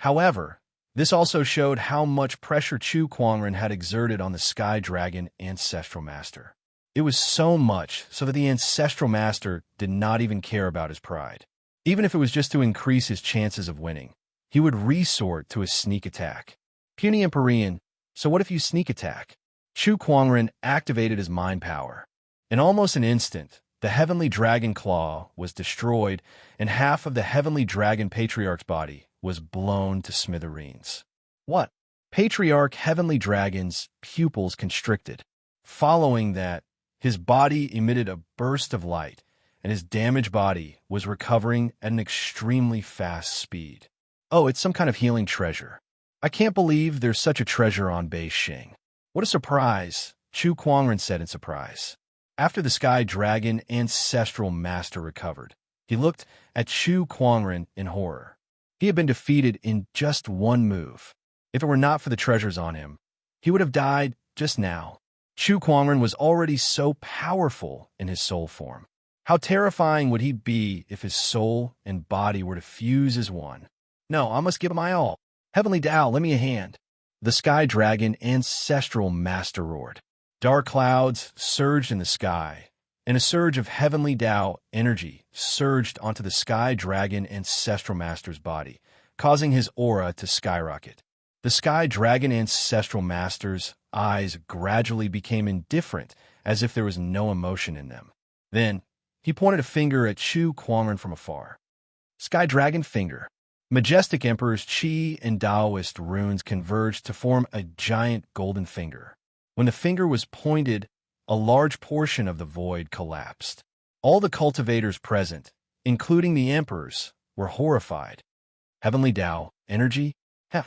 Speaker 1: However, this also showed how much pressure Chu Kuangren had exerted on the Sky Dragon Ancestral Master. It was so much so that the Ancestral Master did not even care about his pride. Even if it was just to increase his chances of winning, he would resort to a sneak attack. Puny Empyrean, so what if you sneak attack? Chu Kuangren activated his mind power. In almost an instant, the Heavenly Dragon Claw was destroyed, and half of the Heavenly Dragon Patriarch's body was blown to smithereens. What? Patriarch Heavenly Dragon's pupils constricted. Following that, his body emitted a burst of light, and his damaged body was recovering at an extremely fast speed. Oh, it's some kind of healing treasure. I can't believe there's such a treasure on Beijing. What a surprise, Chu Kuangren said in surprise. After the Sky Dragon Ancestral Master recovered, he looked at Chu Kuangren in horror. He had been defeated in just one move. If it were not for the treasures on him, he would have died just now. Chu Kuangren was already so powerful in his soul form. How terrifying would he be if his soul and body were to fuse as one? No, I must give it my all. Heavenly Tao, lend me a hand. The Sky Dragon Ancestral Master roared. Dark clouds surged in the sky, and a surge of Heavenly Tao energy surged onto the Sky Dragon Ancestral Master's body, causing his aura to skyrocket. The Sky Dragon Ancestral Master's eyes gradually became indifferent, as if there was no emotion in them. Then, he pointed a finger at Chu Kuangren from afar. Sky Dragon Finger. Majestic Emperor's Qi and Taoist runes converged to form a giant golden finger. When the finger was pointed, a large portion of the void collapsed. All the cultivators present, including the emperors, were horrified. Heavenly Tao, energy? Heh.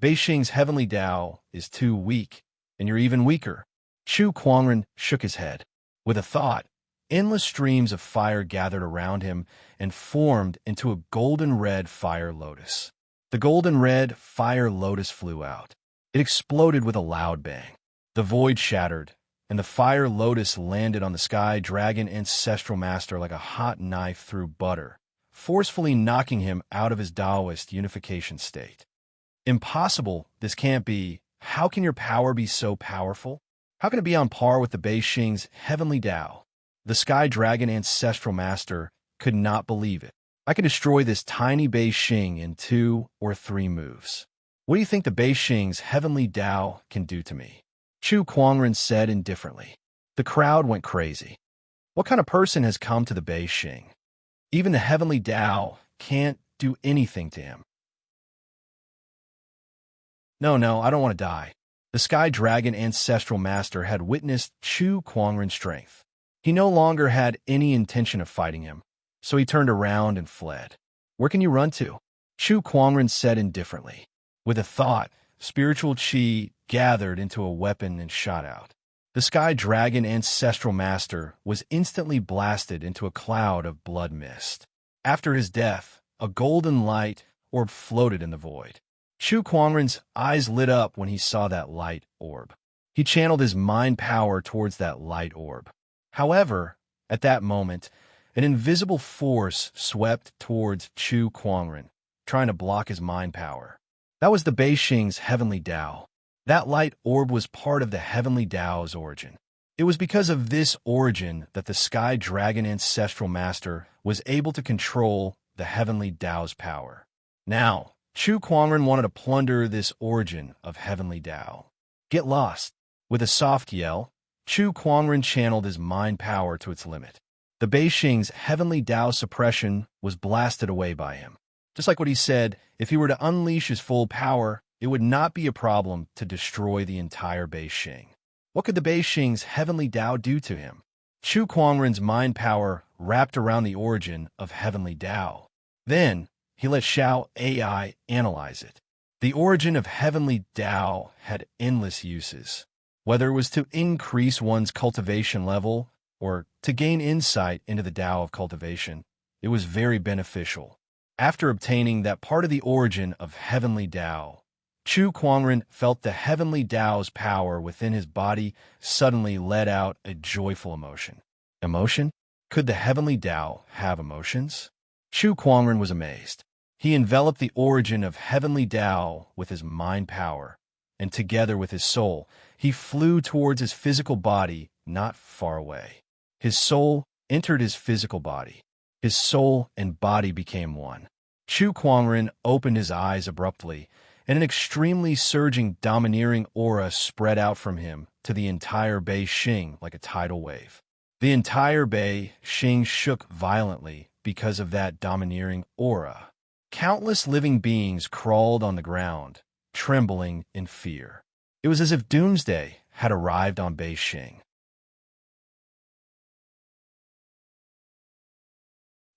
Speaker 1: Beijing's Heavenly Tao is too weak, and you're even weaker. Chu Kuangren shook his head. With a thought, endless streams of fire gathered around him and formed into a golden red fire lotus. The golden red fire lotus flew out. It exploded with a loud bang. The void shattered, and the fire lotus landed on the sky dragon ancestral master like a hot knife through butter, forcefully knocking him out of his Taoist unification state. Impossible, this can't be. How can your power be so powerful? How can it be on par with the Bei Xing's heavenly Tao? The sky dragon ancestral master could not believe it. I can destroy this tiny Bei Xing in 2 or 3 moves. What do you think the Bei Xing's heavenly Tao can do to me? Chu Kuangren said indifferently. The crowd went crazy. What kind of person has come to the Bei Xing? Even the heavenly Tao can't do anything to him. No, I don't want to die. The sky dragon ancestral master had witnessed Chu Kuangren's strength. He no longer had any intention of fighting him, so he turned around and fled. Where can you run to? Chu Kuangren said indifferently. With a thought, spiritual qi gathered into a weapon and shot out. The sky dragon ancestral master was instantly blasted into a cloud of blood mist. After his death, a golden light orb floated in the void. Chu Kuangren's eyes lit up when he saw that light orb. He channeled his mind power towards that light orb. However, at that moment, an invisible force swept towards Chu Kuangren, trying to block his mind power. That was the Bei Xing's heavenly Tao. That light orb was part of the heavenly Tao's origin. It was because of this origin that the sky dragon ancestral master was able to control the heavenly Tao's power. Now, Chu Kuangren wanted to plunder this origin of heavenly Tao. Get lost. With a soft yell, Chu Kuangren channeled his mind power to its limit. The Bei Xing's heavenly Tao suppression was blasted away by him. Just like what he said, if he were to unleash his full power, it would not be a problem to destroy the entire Bei Xing. What could the Bei Xing's heavenly Tao do to him? Chu Kuangren's mind power wrapped around the origin of heavenly Tao. Then, he let Xiao AI analyze it. The origin of heavenly Tao had endless uses. Whether it was to increase one's cultivation level or to gain insight into the Tao of cultivation, it was very beneficial. After obtaining that part of the origin of heavenly Tao, Chu Kuangren felt the heavenly Tao's power within his body suddenly let out a joyful emotion. Emotion? Could the heavenly Tao have emotions? Chu Kuangren was amazed. He enveloped the origin of heavenly Tao with his mind power, and together with his soul, he flew towards his physical body not far away. His soul entered his physical body. His soul and body became one. Chu Kuangren opened his eyes abruptly, and an extremely surging, domineering aura spread out from him to the entire Bei Xing like a tidal wave. The entire Bei Xing shook violently because of that domineering aura. Countless living beings crawled on the ground, trembling in fear. It was as if doomsday had arrived on Bei Xing.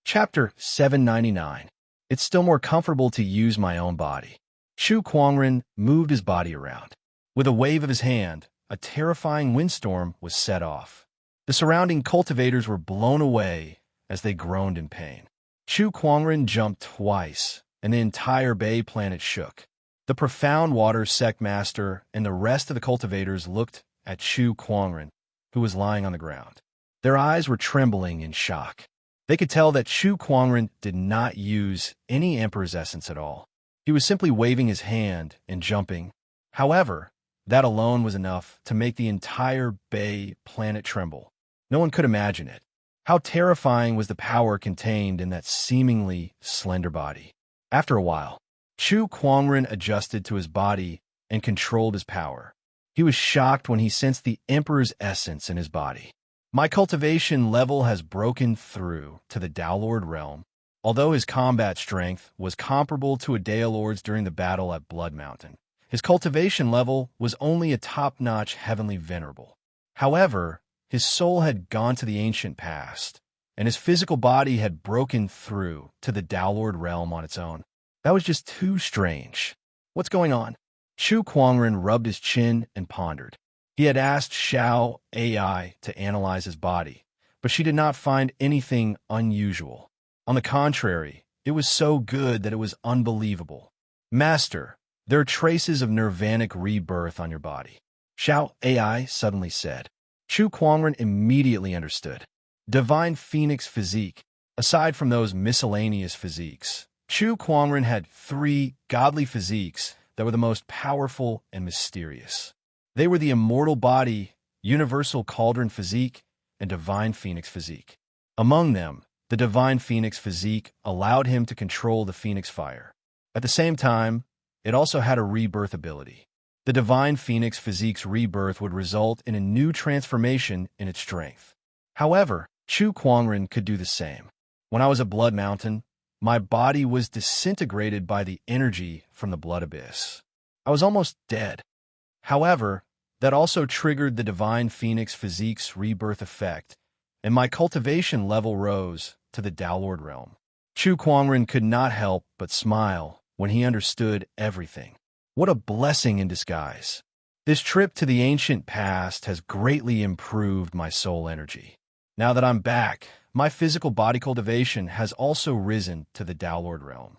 Speaker 1: Chapter 799. It's still more comfortable to use my own body. Chu Kuangren moved his body around. With a wave of his hand, a terrifying windstorm was set off. The surrounding cultivators were blown away as they groaned in pain. Chu Kuangren jumped twice, and the entire Bei planet shook. The profound water sect master and the rest of the cultivators looked at Chu Kuangren, who was lying on the ground. Their eyes were trembling in shock. They could tell that Chu Kuangren did not use any Emperor's essence at all. He was simply waving his hand and jumping. However, that alone was enough to make the entire Bei planet tremble. No one could imagine it. How terrifying was the power contained in that seemingly slender body. After a while, Chu Kuangren adjusted to his body and controlled his power. He was shocked when he sensed the Emperor's essence in his body. My cultivation level has broken through to the Daolord realm. Although his combat strength was comparable to a Daolord's during the battle at Blood Mountain, his cultivation level was only a top-notch heavenly venerable. However, his soul had gone to the ancient past, and his physical body had broken through to the Daolord realm on its own. That was just too strange. What's going on? Chu Kuangren rubbed his chin and pondered. He had asked Xiao AI to analyze his body, but she did not find anything unusual. On the contrary, it was so good that it was unbelievable. Master, there are traces of nirvanic rebirth on your body. Xiao AI suddenly said. Chu Kuangren immediately understood. Divine Phoenix Physique. Aside from those miscellaneous physiques, Chu Kuangren had 3 godly physiques that were the most powerful and mysterious. They were the Immortal Body, Universal Cauldron Physique, and Divine Phoenix Physique. Among them, the Divine Phoenix Physique allowed him to control the Phoenix Fire. At the same time, it also had a rebirth ability. The Divine Phoenix Physique's rebirth would result in a new transformation in its strength. However, Chu Kuangren could do the same. When I was a Blood Mountain, my body was disintegrated by the energy from the Blood Abyss. I was almost dead. However, that also triggered the Divine Phoenix Physique's rebirth effect, and my cultivation level rose to the Downlord realm. Chu Kuangren could not help but smile when he understood everything. What a blessing in disguise. This trip to the ancient past has greatly improved my soul energy. Now that I'm back, my physical body cultivation has also risen to the Downlord realm.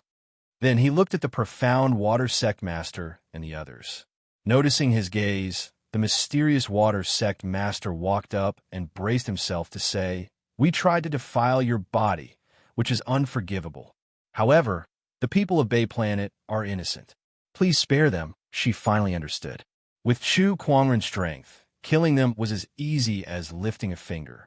Speaker 1: Then he looked at the profound water sect master and the others. Noticing his gaze, the mysterious water sect master walked up and braced himself to say, "We tried to defile your body, which is unforgivable. However, the people of Bay Planet are innocent. Please spare them," she finally understood. With Chu Kuangren's strength, killing them was as easy as lifting a finger.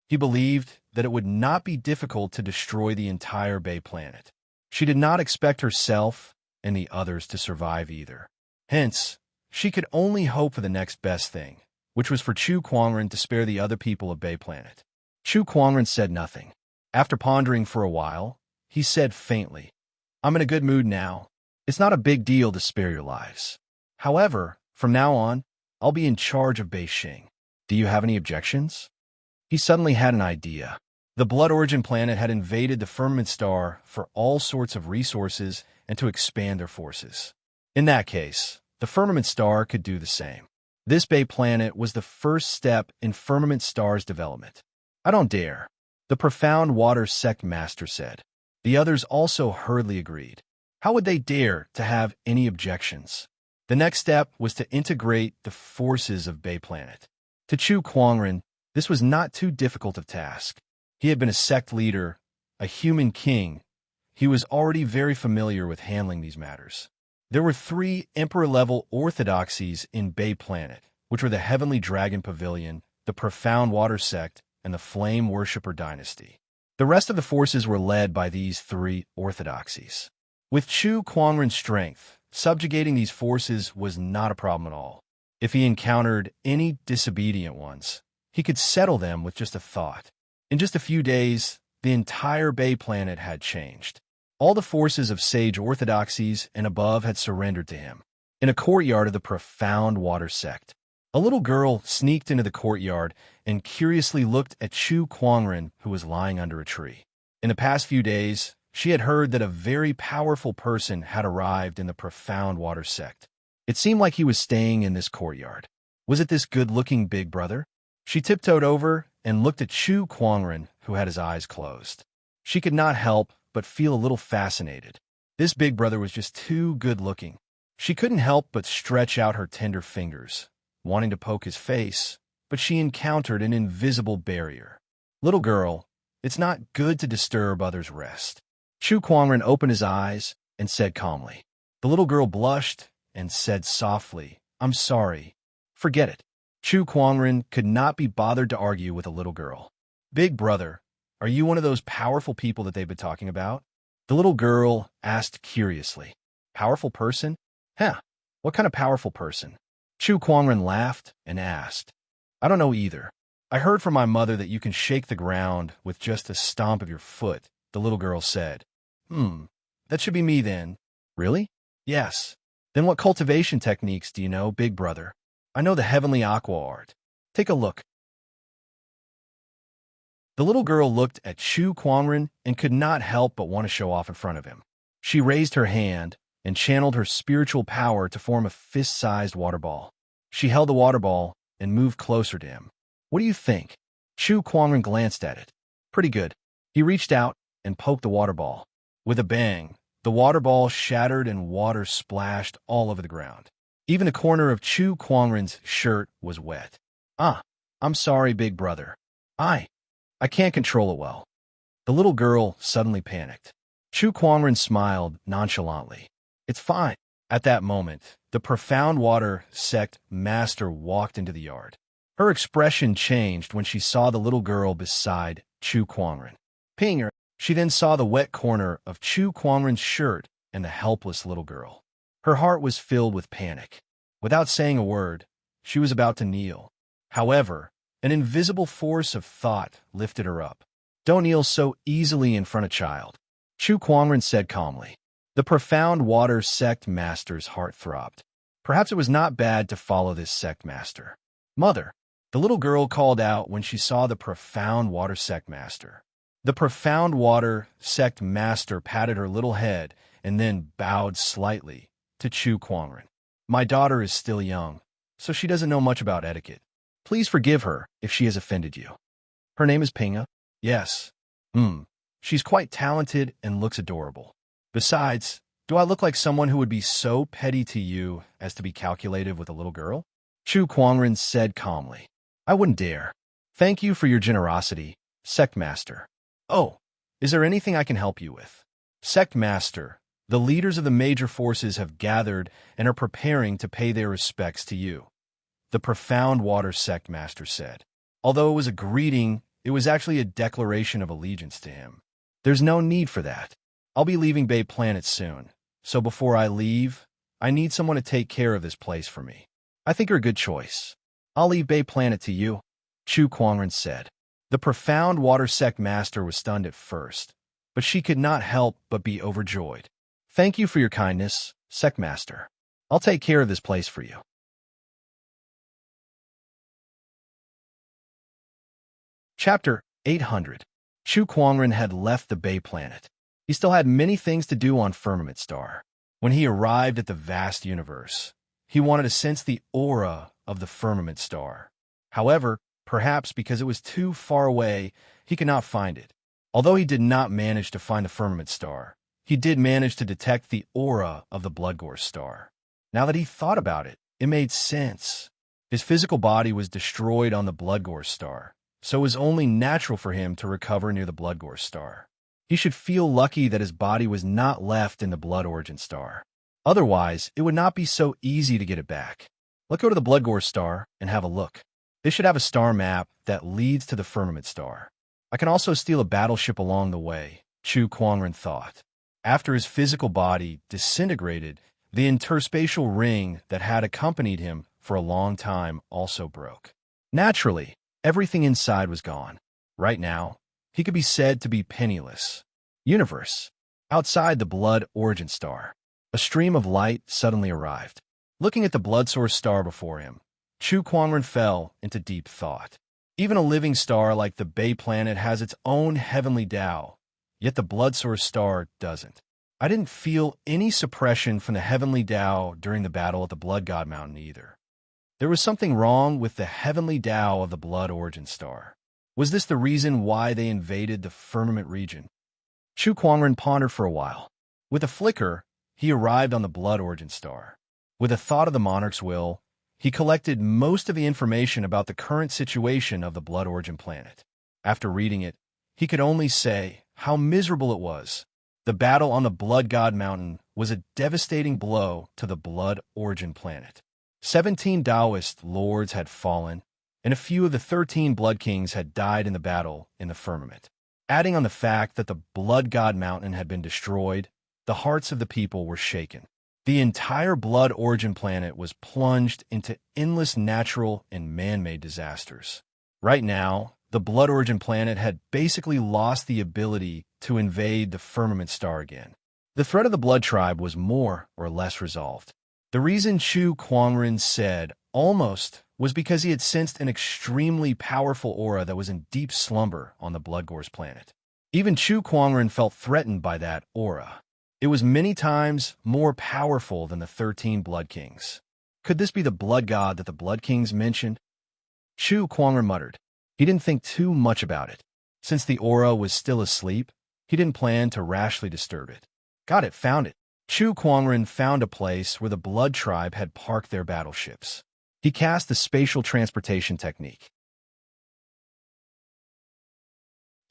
Speaker 1: He believed that it would not be difficult to destroy the entire Bay Planet. She did not expect herself and the others to survive either. Hence, she could only hope for the next best thing, which was for Chu Kuangren to spare the other people of Bay Planet. Chu Kuangren said nothing. After pondering for a while, he said faintly, "I'm in a good mood now. It's not a big deal to spare your lives. However, from now on, I'll be in charge of Beijing. Do you have any objections?" He suddenly had an idea. The Blood Origin planet had invaded the Firmament Star for all sorts of resources and to expand their forces. In that case, the Firmament Star could do the same. This Bay Planet was the first step in Firmament Star's development. "I don't dare," the Profound Water Sect Master said. The others also hurriedly agreed. How would they dare to have any objections? The next step was to integrate the forces of Bay Planet. To Chu Kuangren, this was not too difficult of task. He had been a sect leader, a human king. He was already very familiar with handling these matters. There were 3 Emperor-level orthodoxies in Bay Planet, which were the Heavenly Dragon Pavilion, the Profound Water Sect, and the Flame Worshipper Dynasty. The rest of the forces were led by these 3 orthodoxies. With Chu Kuangren's strength, subjugating these forces was not a problem at all. If he encountered any disobedient ones, he could settle them with just a thought. In just a few days, the entire Bay Planet had changed. All the forces of Sage Orthodoxies and above had surrendered to him. In a courtyard of the Profound Water Sect, a little girl sneaked into the courtyard and curiously looked at Chu Kuangren, who was lying under a tree. In the past few days, she had heard that a very powerful person had arrived in the Profound Water Sect. It seemed like he was staying in this courtyard. Was it this good-looking big brother? She tiptoed over and looked at Chu Kuangren, who had his eyes closed. She could not help but feel a little fascinated. This big brother was just too good-looking. She couldn't help but stretch out her tender fingers, wanting to poke his face, but she encountered an invisible barrier. "Little girl, it's not good to disturb others' rest." Chu Kuangren opened his eyes and said calmly. The little girl blushed and said softly, "I'm sorry. Forget it." Chu Kuangren could not be bothered to argue with a little girl. "Big brother, are you one of those powerful people that they've been talking about?" The little girl asked curiously. "Powerful person? Huh, what kind of powerful person?" Chu Kuangren laughed and asked. "I don't know either. I heard from my mother that you can shake the ground with just a stomp of your foot," the little girl said. That should be me then." "Really?" "Yes." "Then what cultivation techniques do you know, big brother?" "I know the Heavenly Aqua Art. Take a look." The little girl looked at Chu Kuangren and could not help but want to show off in front of him. She raised her hand and channeled her spiritual power to form a fist-sized water ball. She held the water ball and moved closer to him. "What do you think?" Chu Kuangren glanced at it. "Pretty good." He reached out and poked the water ball. With a bang, The water ball shattered and water splashed all over the ground. Even the corner of Chu Kuangren's shirt was wet. Ah, I'm sorry, big brother. I can't control it well. The little girl suddenly panicked. Chu Kuangren smiled nonchalantly. It's fine. At that moment, the profound water sect master walked into the yard. Her expression changed when she saw the little girl beside Chu Kuangren. Pinger, she then saw the wet corner of Chu Kuangren's shirt and the helpless little girl. Her heart was filled with panic. Without saying a word, she was about to kneel. However, an invisible force of thought lifted her up. Don't kneel so easily in front of child, Chu Kuangren said calmly. The profound water sect master's heart throbbed. Perhaps it was not bad to follow this sect master. Mother, the little girl called out when she saw the profound water sect master. The profound water sect master patted her little head and then bowed slightly to Chu Kuangren. My daughter is still young, so she doesn't know much about etiquette. Please forgive her if she has offended you. Her name is Pinga? Yes. She's quite talented and looks adorable. Besides, do I look like someone who would be so petty to you as to be calculative with a little girl? Chu Kuangren said calmly. I wouldn't dare. Thank you for your generosity, Sect Master. Oh, is there anything I can help you with? Sect Master, the leaders of the major forces have gathered and are preparing to pay their respects to you, the profound water sect master said. Although it was a greeting, it was actually a declaration of allegiance to him. There's no need for that. I'll be leaving Bay Planet soon, so before I leave, I need someone to take care of this place for me. I think you're a good choice. I'll leave Bay Planet to you, Chu Kuangren said. The profound water sect master was stunned at first, but she could not help but be overjoyed. Thank you for your kindness, Sect Master. I'll take care of this place for you. Chapter 800. Chu Kuangren had left the Bay Planet. He still had many things to do on Firmament Star. When he arrived at the vast universe, he wanted to sense the aura of the Firmament Star. However, perhaps because it was too far away, he could not find it. Although he did not manage to find the Firmament Star, he did manage to detect the aura of the Bloodgore Star. Now that he thought about it, it made sense. His physical body was destroyed on the Bloodgore Star, so it was only natural for him to recover near the Bloodgore Star. He should feel lucky that his body was not left in the Blood Origin Star. Otherwise, it would not be so easy to get it back. Let's go to the Bloodgore Star and have a look. This should have a star map that leads to the Firmament Star. I can also steal a battleship along the way, Chu Kuangren thought. After his physical body disintegrated, the interspatial ring that had accompanied him for a long time also broke. Naturally, everything inside was gone. Right now, he could be said to be penniless. Universe. Outside the Blood Origin Star, a stream of light suddenly arrived. Looking at the blood source star before him, Chu Kuangren fell into deep thought. Even a living star like the Bay Planet has its own heavenly Tao, yet the blood source star doesn't. I didn't feel any suppression from the heavenly Tao during the battle at the Blood God Mountain either. There was something wrong with the heavenly Tao of the Blood Origin Star. Was this the reason why they invaded the firmament region? Chu Kuangren pondered for a while. With a flicker, he arrived on the Blood Origin Star. With a thought of the monarch's will, he collected most of the information about the current situation of the Blood Origin planet. After reading it, he could only say how miserable it was. The battle on the Blood God Mountain was a devastating blow to the Blood Origin planet. 17 Taoist lords had fallen, and a few of the 13 Blood Kings had died in the battle in the firmament. Adding on the fact that the Blood God Mountain had been destroyed, the hearts of the people were shaken. The entire Blood Origin planet was plunged into endless natural and man-made disasters. Right now, the Blood Origin planet had basically lost the ability to invade the Firmament Star again. The threat of the Blood Tribe was more or less resolved. The reason Chu Kuangren said almost was because he had sensed an extremely powerful aura that was in deep slumber on the Bloodgore's planet. Even Chu Kuangren felt threatened by that aura. It was many times more powerful than the 13 Blood Kings. Could this be the blood god that the Blood Kings mentioned? Chu Kuangren muttered. He didn't think too much about it. Since the aura was still asleep, he didn't plan to rashly disturb it. Got it, found it. Chu Kuangren found a place where the Blood Tribe had parked their battleships. He cast the spatial transportation technique.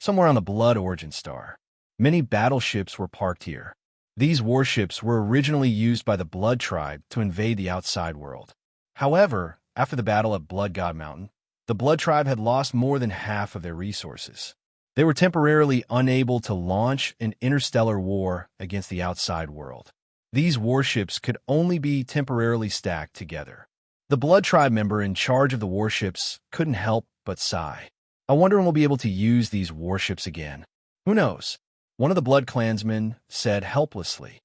Speaker 1: Somewhere on the Blood Origin Star, many battleships were parked here. These warships were originally used by the Blood Tribe to invade the outside world. However, after the battle at Blood God Mountain, the Blood Tribe had lost more than half of their resources. They were temporarily unable to launch an interstellar war against the outside world. These warships could only be temporarily stacked together. The Blood Tribe member in charge of the warships couldn't help but sigh. I wonder when we'll be able to use these warships again. Who knows? One of the Blood Clansmen said helplessly.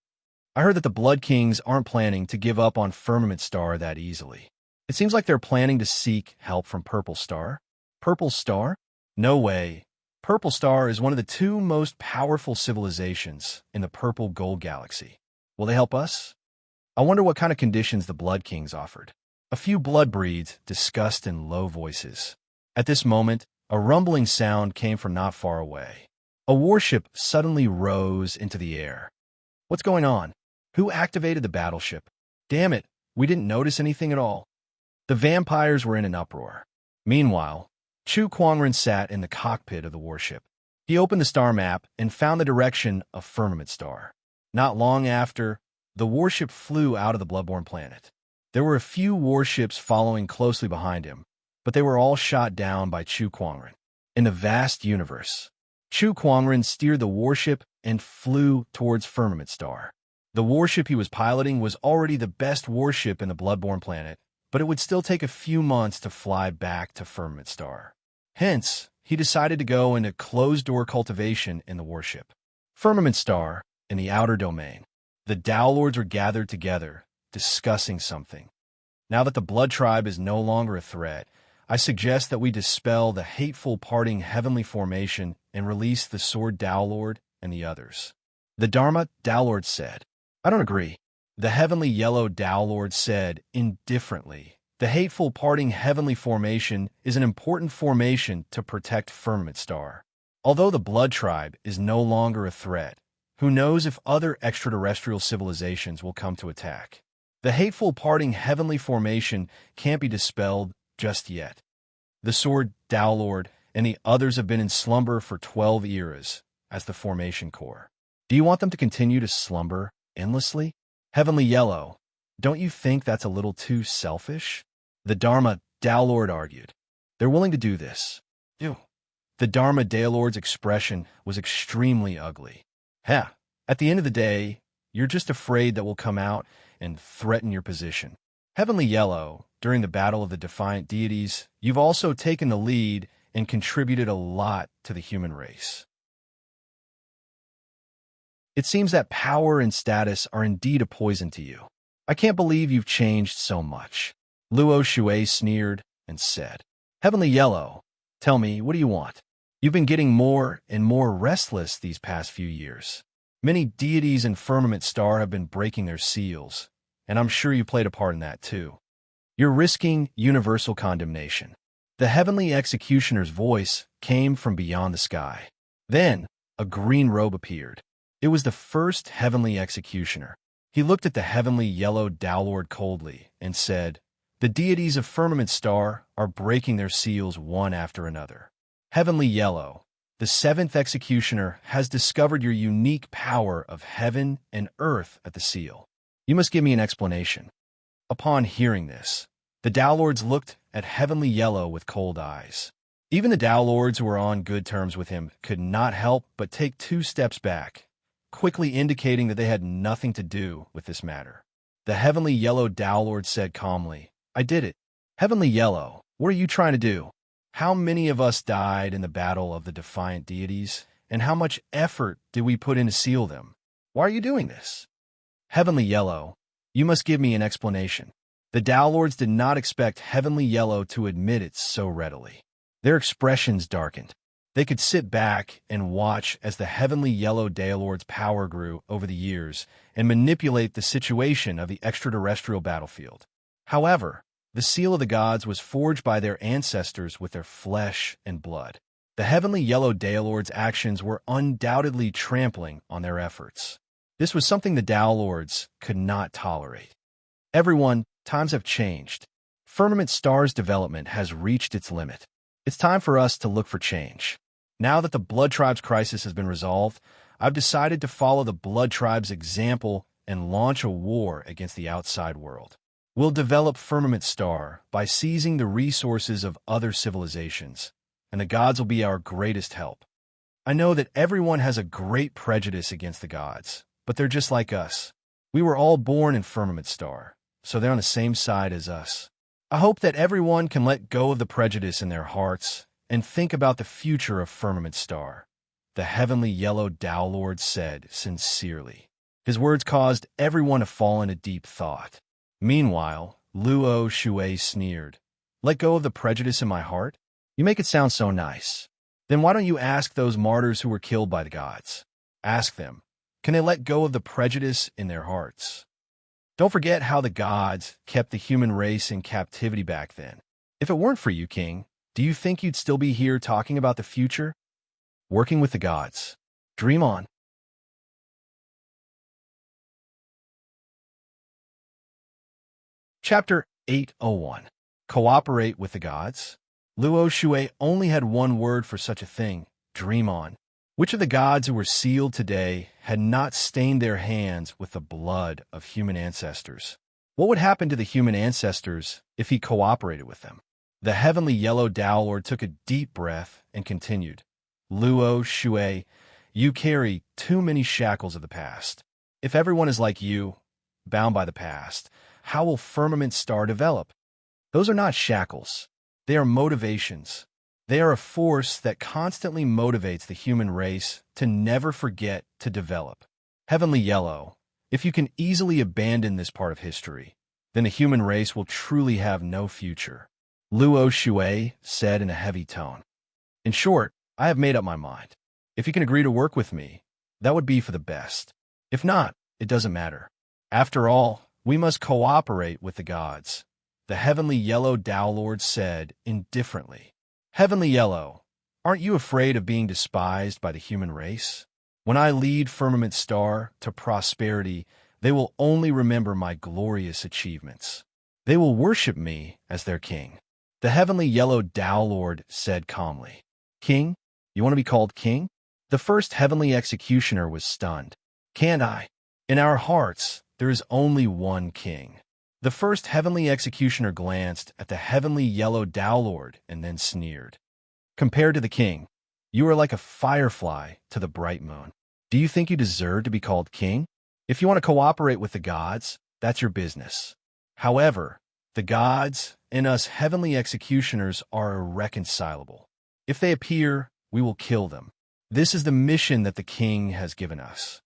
Speaker 1: I heard that the Blood Kings aren't planning to give up on Firmament Star that easily. It seems like they're planning to seek help from Purple Star. Purple Star? No way. Purple Star is one of the two most powerful civilizations in the Purple Gold Galaxy. Will they help us? I wonder what kind of conditions the Blood Kings offered. A few blood breeds discussed in low voices. At this moment, a rumbling sound came from not far away. A warship suddenly rose into the air. What's going on? Who activated the battleship? Damn it, we didn't notice anything at all. The vampires were in an uproar. Meanwhile, Chu Kuangren sat in the cockpit of the warship. He opened the star map and found the direction of Firmament Star. Not long after, the warship flew out of the Bloodborne planet. There were a few warships following closely behind him, but they were all shot down by Chu Kuangren. In the vast universe, Chu Kuangren steered the warship and flew towards Firmament Star. The warship he was piloting was already the best warship in the Bloodborne planet, but it would still take a few months to fly back to Firmament Star. Hence, he decided to go into closed-door cultivation in the warship. Firmament Star, in the outer domain. The Tao Lords were gathered together, discussing something. Now that the Blood Tribe is no longer a threat, I suggest that we dispel the hateful parting heavenly formation and release the Sword Tao Lord and the others. The Dharma Tao Lord said. I don't agree. The heavenly yellow Tao Lord said indifferently. The hateful parting heavenly formation is an important formation to protect Firmament Star. Although the Blood Tribe is no longer a threat, who knows if other extraterrestrial civilizations will come to attack? The hateful parting heavenly formation can't be dispelled just yet. The Sword Tao Lord and the others have been in slumber for 12 eras as the formation core. Do you want them to continue to slumber endlessly? Heavenly Yellow, don't you think that's a little too selfish? The Dharma Tao Lord argued. They're willing to do this. Ew. The Dharma Tao Lord's expression was extremely ugly. At the end of the day, you're just afraid that we'll come out and threaten your position. Heavenly Yellow, during the Battle of the Defiant Deities, you've also taken the lead and contributed a lot to the human race. It seems that power and status are indeed a poison to you. I can't believe you've changed so much. Luo Shui sneered and said, Heavenly Yellow, tell me, what do you want? You've been getting more and more restless these past few years. Many deities in Firmament Star have been breaking their seals, and I'm sure you played a part in that too. You're risking universal condemnation. The heavenly executioner's voice came from beyond the sky. Then, a green robe appeared. It was the first heavenly executioner. He looked at the heavenly yellow Tao Lord coldly and said, The deities of Firmament Star are breaking their seals one after another. Heavenly Yellow, the seventh executioner has discovered your unique power of heaven and earth at the seal. You must give me an explanation. Upon hearing this, the Tao Lords looked at Heavenly Yellow with cold eyes. Even the Tao Lords who were on good terms with him could not help but take 2 steps back, quickly indicating that they had nothing to do with this matter. The Heavenly Yellow Tao Lord said calmly, I did it. Heavenly Yellow, what are you trying to do? How many of us died in the battle of the Defiant Deities, and how much effort did we put in to seal them? Why are you doing this? Heavenly Yellow, you must give me an explanation. The Tao Lords did not expect Heavenly Yellow to admit it so readily. Their expressions darkened. They could sit back and watch as the Heavenly Yellow Tao Lord's power grew over the years and manipulate the situation of the extraterrestrial battlefield. However, the seal of the gods was forged by their ancestors with their flesh and blood. The Heavenly Yellow Tao Lord's actions were undoubtedly trampling on their efforts. This was something the Tao Lords could not tolerate. Everyone, times have changed. Firmament Star's development has reached its limit. It's time for us to look for change. Now that the Blood Tribe's crisis has been resolved, I've decided to follow the Blood Tribe's example and launch a war against the outside world. We'll develop Firmament Star by seizing the resources of other civilizations, and the gods will be our greatest help. I know that everyone has a great prejudice against the gods, but they're just like us. We were all born in Firmament Star, so they're on the same side as us. I hope that everyone can let go of the prejudice in their hearts and think about the future of Firmament Star, the heavenly yellow Tao Lord said sincerely. His words caused everyone to fall into deep thought. Meanwhile, Luo Shui sneered. Let go of the prejudice in my heart? You make it sound so nice. Then why don't you ask those martyrs who were killed by the gods? Ask them, can they let go of the prejudice in their hearts? Don't forget how the gods kept the human race in captivity back then. If it weren't for you, King, do you think you'd still be here talking about the future? Working with the gods. Dream on. Chapter 801. Cooperate with the gods. Luo Shui only had one word for such a thing, dream on. Which of the gods who were sealed today had not stained their hands with the blood of human ancestors? What would happen to the human ancestors if he cooperated with them? The heavenly yellow Tao Lord took a deep breath and continued. Luo Shui, you carry too many shackles of the past. If everyone is like you, bound by the past, how will Firmament Star develop? Those are not shackles. They are motivations. They are a force that constantly motivates the human race to never forget to develop. Heavenly Yellow, if you can easily abandon this part of history, then the human race will truly have no future. Luo Shui said in a heavy tone. In short, I have made up my mind. If you can agree to work with me, that would be for the best. If not, it doesn't matter. After all, we must cooperate with the gods, the heavenly yellow Tao Lord said indifferently. Heavenly Yellow, aren't you afraid of being despised by the human race? When I lead Firmament Star to prosperity, they will only remember my glorious achievements. They will worship me as their king. The heavenly yellow Tao Lord said calmly. King? You want to be called king? The first heavenly executioner was stunned. Can't I? In our hearts, there is only one king. The first heavenly executioner glanced at the heavenly yellow Tao Lord and then sneered. Compared to the king, you are like a firefly to the bright moon. Do you think you deserve to be called king? If you want to cooperate with the gods, that's your business. However, the gods and us heavenly executioners are irreconcilable. If they appear, we will kill them. This is the mission that the king has given us.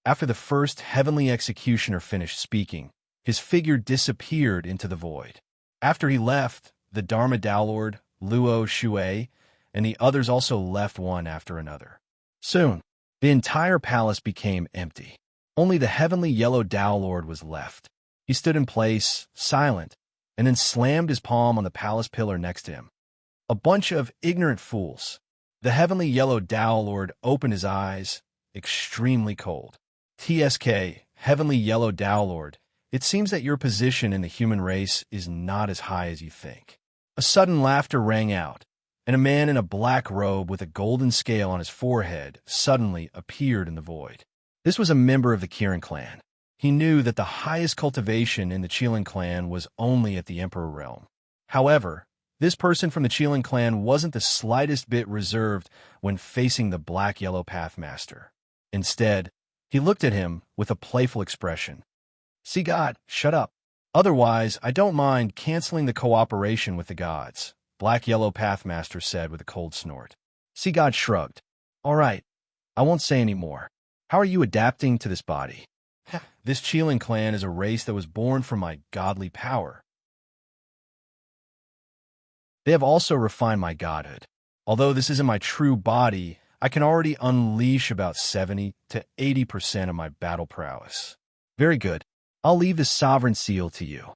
Speaker 1: After the first heavenly executioner finished speaking, his figure disappeared into the void. After he left, the Dharma Tao Lord, Luo Shui, and the others also left one after another. Soon, the entire palace became empty. Only the heavenly yellow Tao Lord was left. He stood in place, silent, and then slammed his palm on the palace pillar next to him. A bunch of ignorant fools. The heavenly yellow Tao Lord opened his eyes, extremely cold. TSK, heavenly yellow Tao Lord, it seems that your position in the human race is not as high as you think. A sudden laughter rang out, and a man in a black robe with a golden scale on his forehead suddenly appeared in the void. This was a member of the Kirin clan. He knew that the highest cultivation in the Qilin clan was only at the Emperor realm. However, this person from the Qilin clan wasn't the slightest bit reserved when facing the black-yellow Pathmaster. Instead, he looked at him with a playful expression. See God, shut up. Otherwise, I don't mind canceling the cooperation with the gods, Black-Yellow Pathmaster said with a cold snort. See God shrugged. All right, I won't say any more. How are you adapting to this body? This Qilin clan is a race that was born from my godly power. They have also refined my godhood. Although this isn't my true body, I can already unleash about 70 to 80% of my battle prowess. Very good. I'll leave the sovereign seal to you.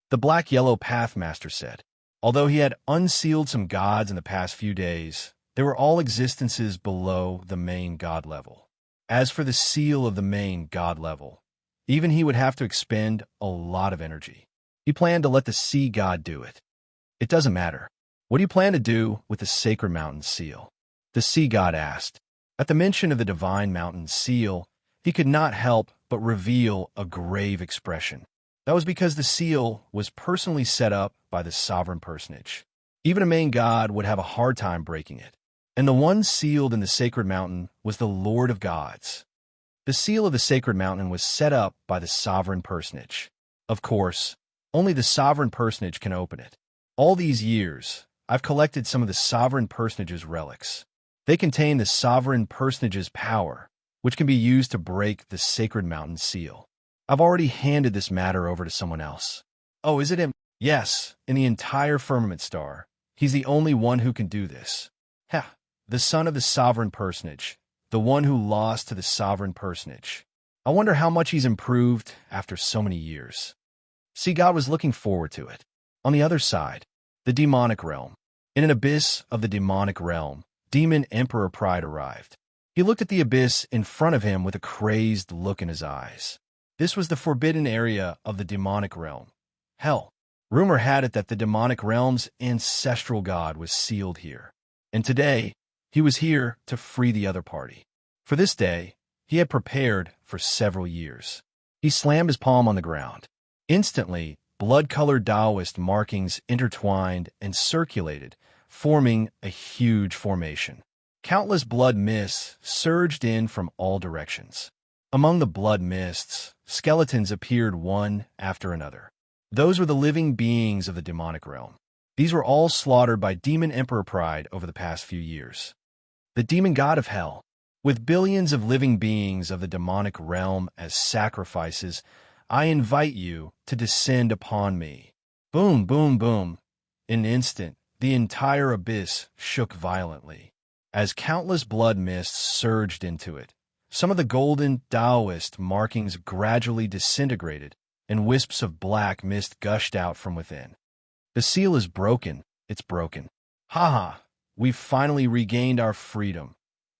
Speaker 1: The Black-Yellow Pathmaster said. Although he had unsealed some gods in the past few days, they were all existences below the main god level. As for the seal of the main god level, even he would have to expend a lot of energy. He planned to let the sea god do it. It doesn't matter. What do you plan to do with the sacred mountain seal? The sea god asked. At the mention of the divine mountain seal, he could not help but reveal a grave expression. That was because the seal was personally set up by the sovereign personage. Even a main god would have a hard time breaking it. And the one sealed in the sacred mountain was the Lord of Gods. The seal of the sacred mountain was set up by the sovereign personage. Of course, only the sovereign personage can open it. All these years, I've collected some of the sovereign personage's relics. They contain the sovereign personage's power, which can be used to break the sacred mountain seal. I've already handed this matter over to someone else. Oh, is it him? Yes, in the entire firmament star. He's the only one who can do this. Ha! The son of the sovereign personage, the one who lost to the sovereign personage. I wonder how much he's improved after so many years. See, God was looking forward to it. On the other side, the demonic realm. In an abyss of the demonic realm, Demon Emperor Pride arrived. He looked at the abyss in front of him with a crazed look in his eyes. This was the forbidden area of the demonic realm, hell. Rumor had it that the demonic realm's ancestral god was sealed here. And today, he was here to free the other party. For this day, he had prepared for several years. He slammed his palm on the ground. Instantly, blood-colored Taoist markings intertwined and circulated, forming a huge formation. Countless blood mists surged in from all directions. Among the blood mists, skeletons appeared one after another. Those were the living beings of the demonic realm. These were all slaughtered by Demon Emperor Pride over the past few years. The demon god of hell, with billions of living beings of the demonic realm as sacrifices, I invite you to descend upon me. Boom, boom, boom. In an instant, the entire abyss shook violently. As countless blood mists surged into it, some of the golden Taoist markings gradually disintegrated, and wisps of black mist gushed out from within. The seal is broken. It's broken. Ha ha! We've finally regained our freedom.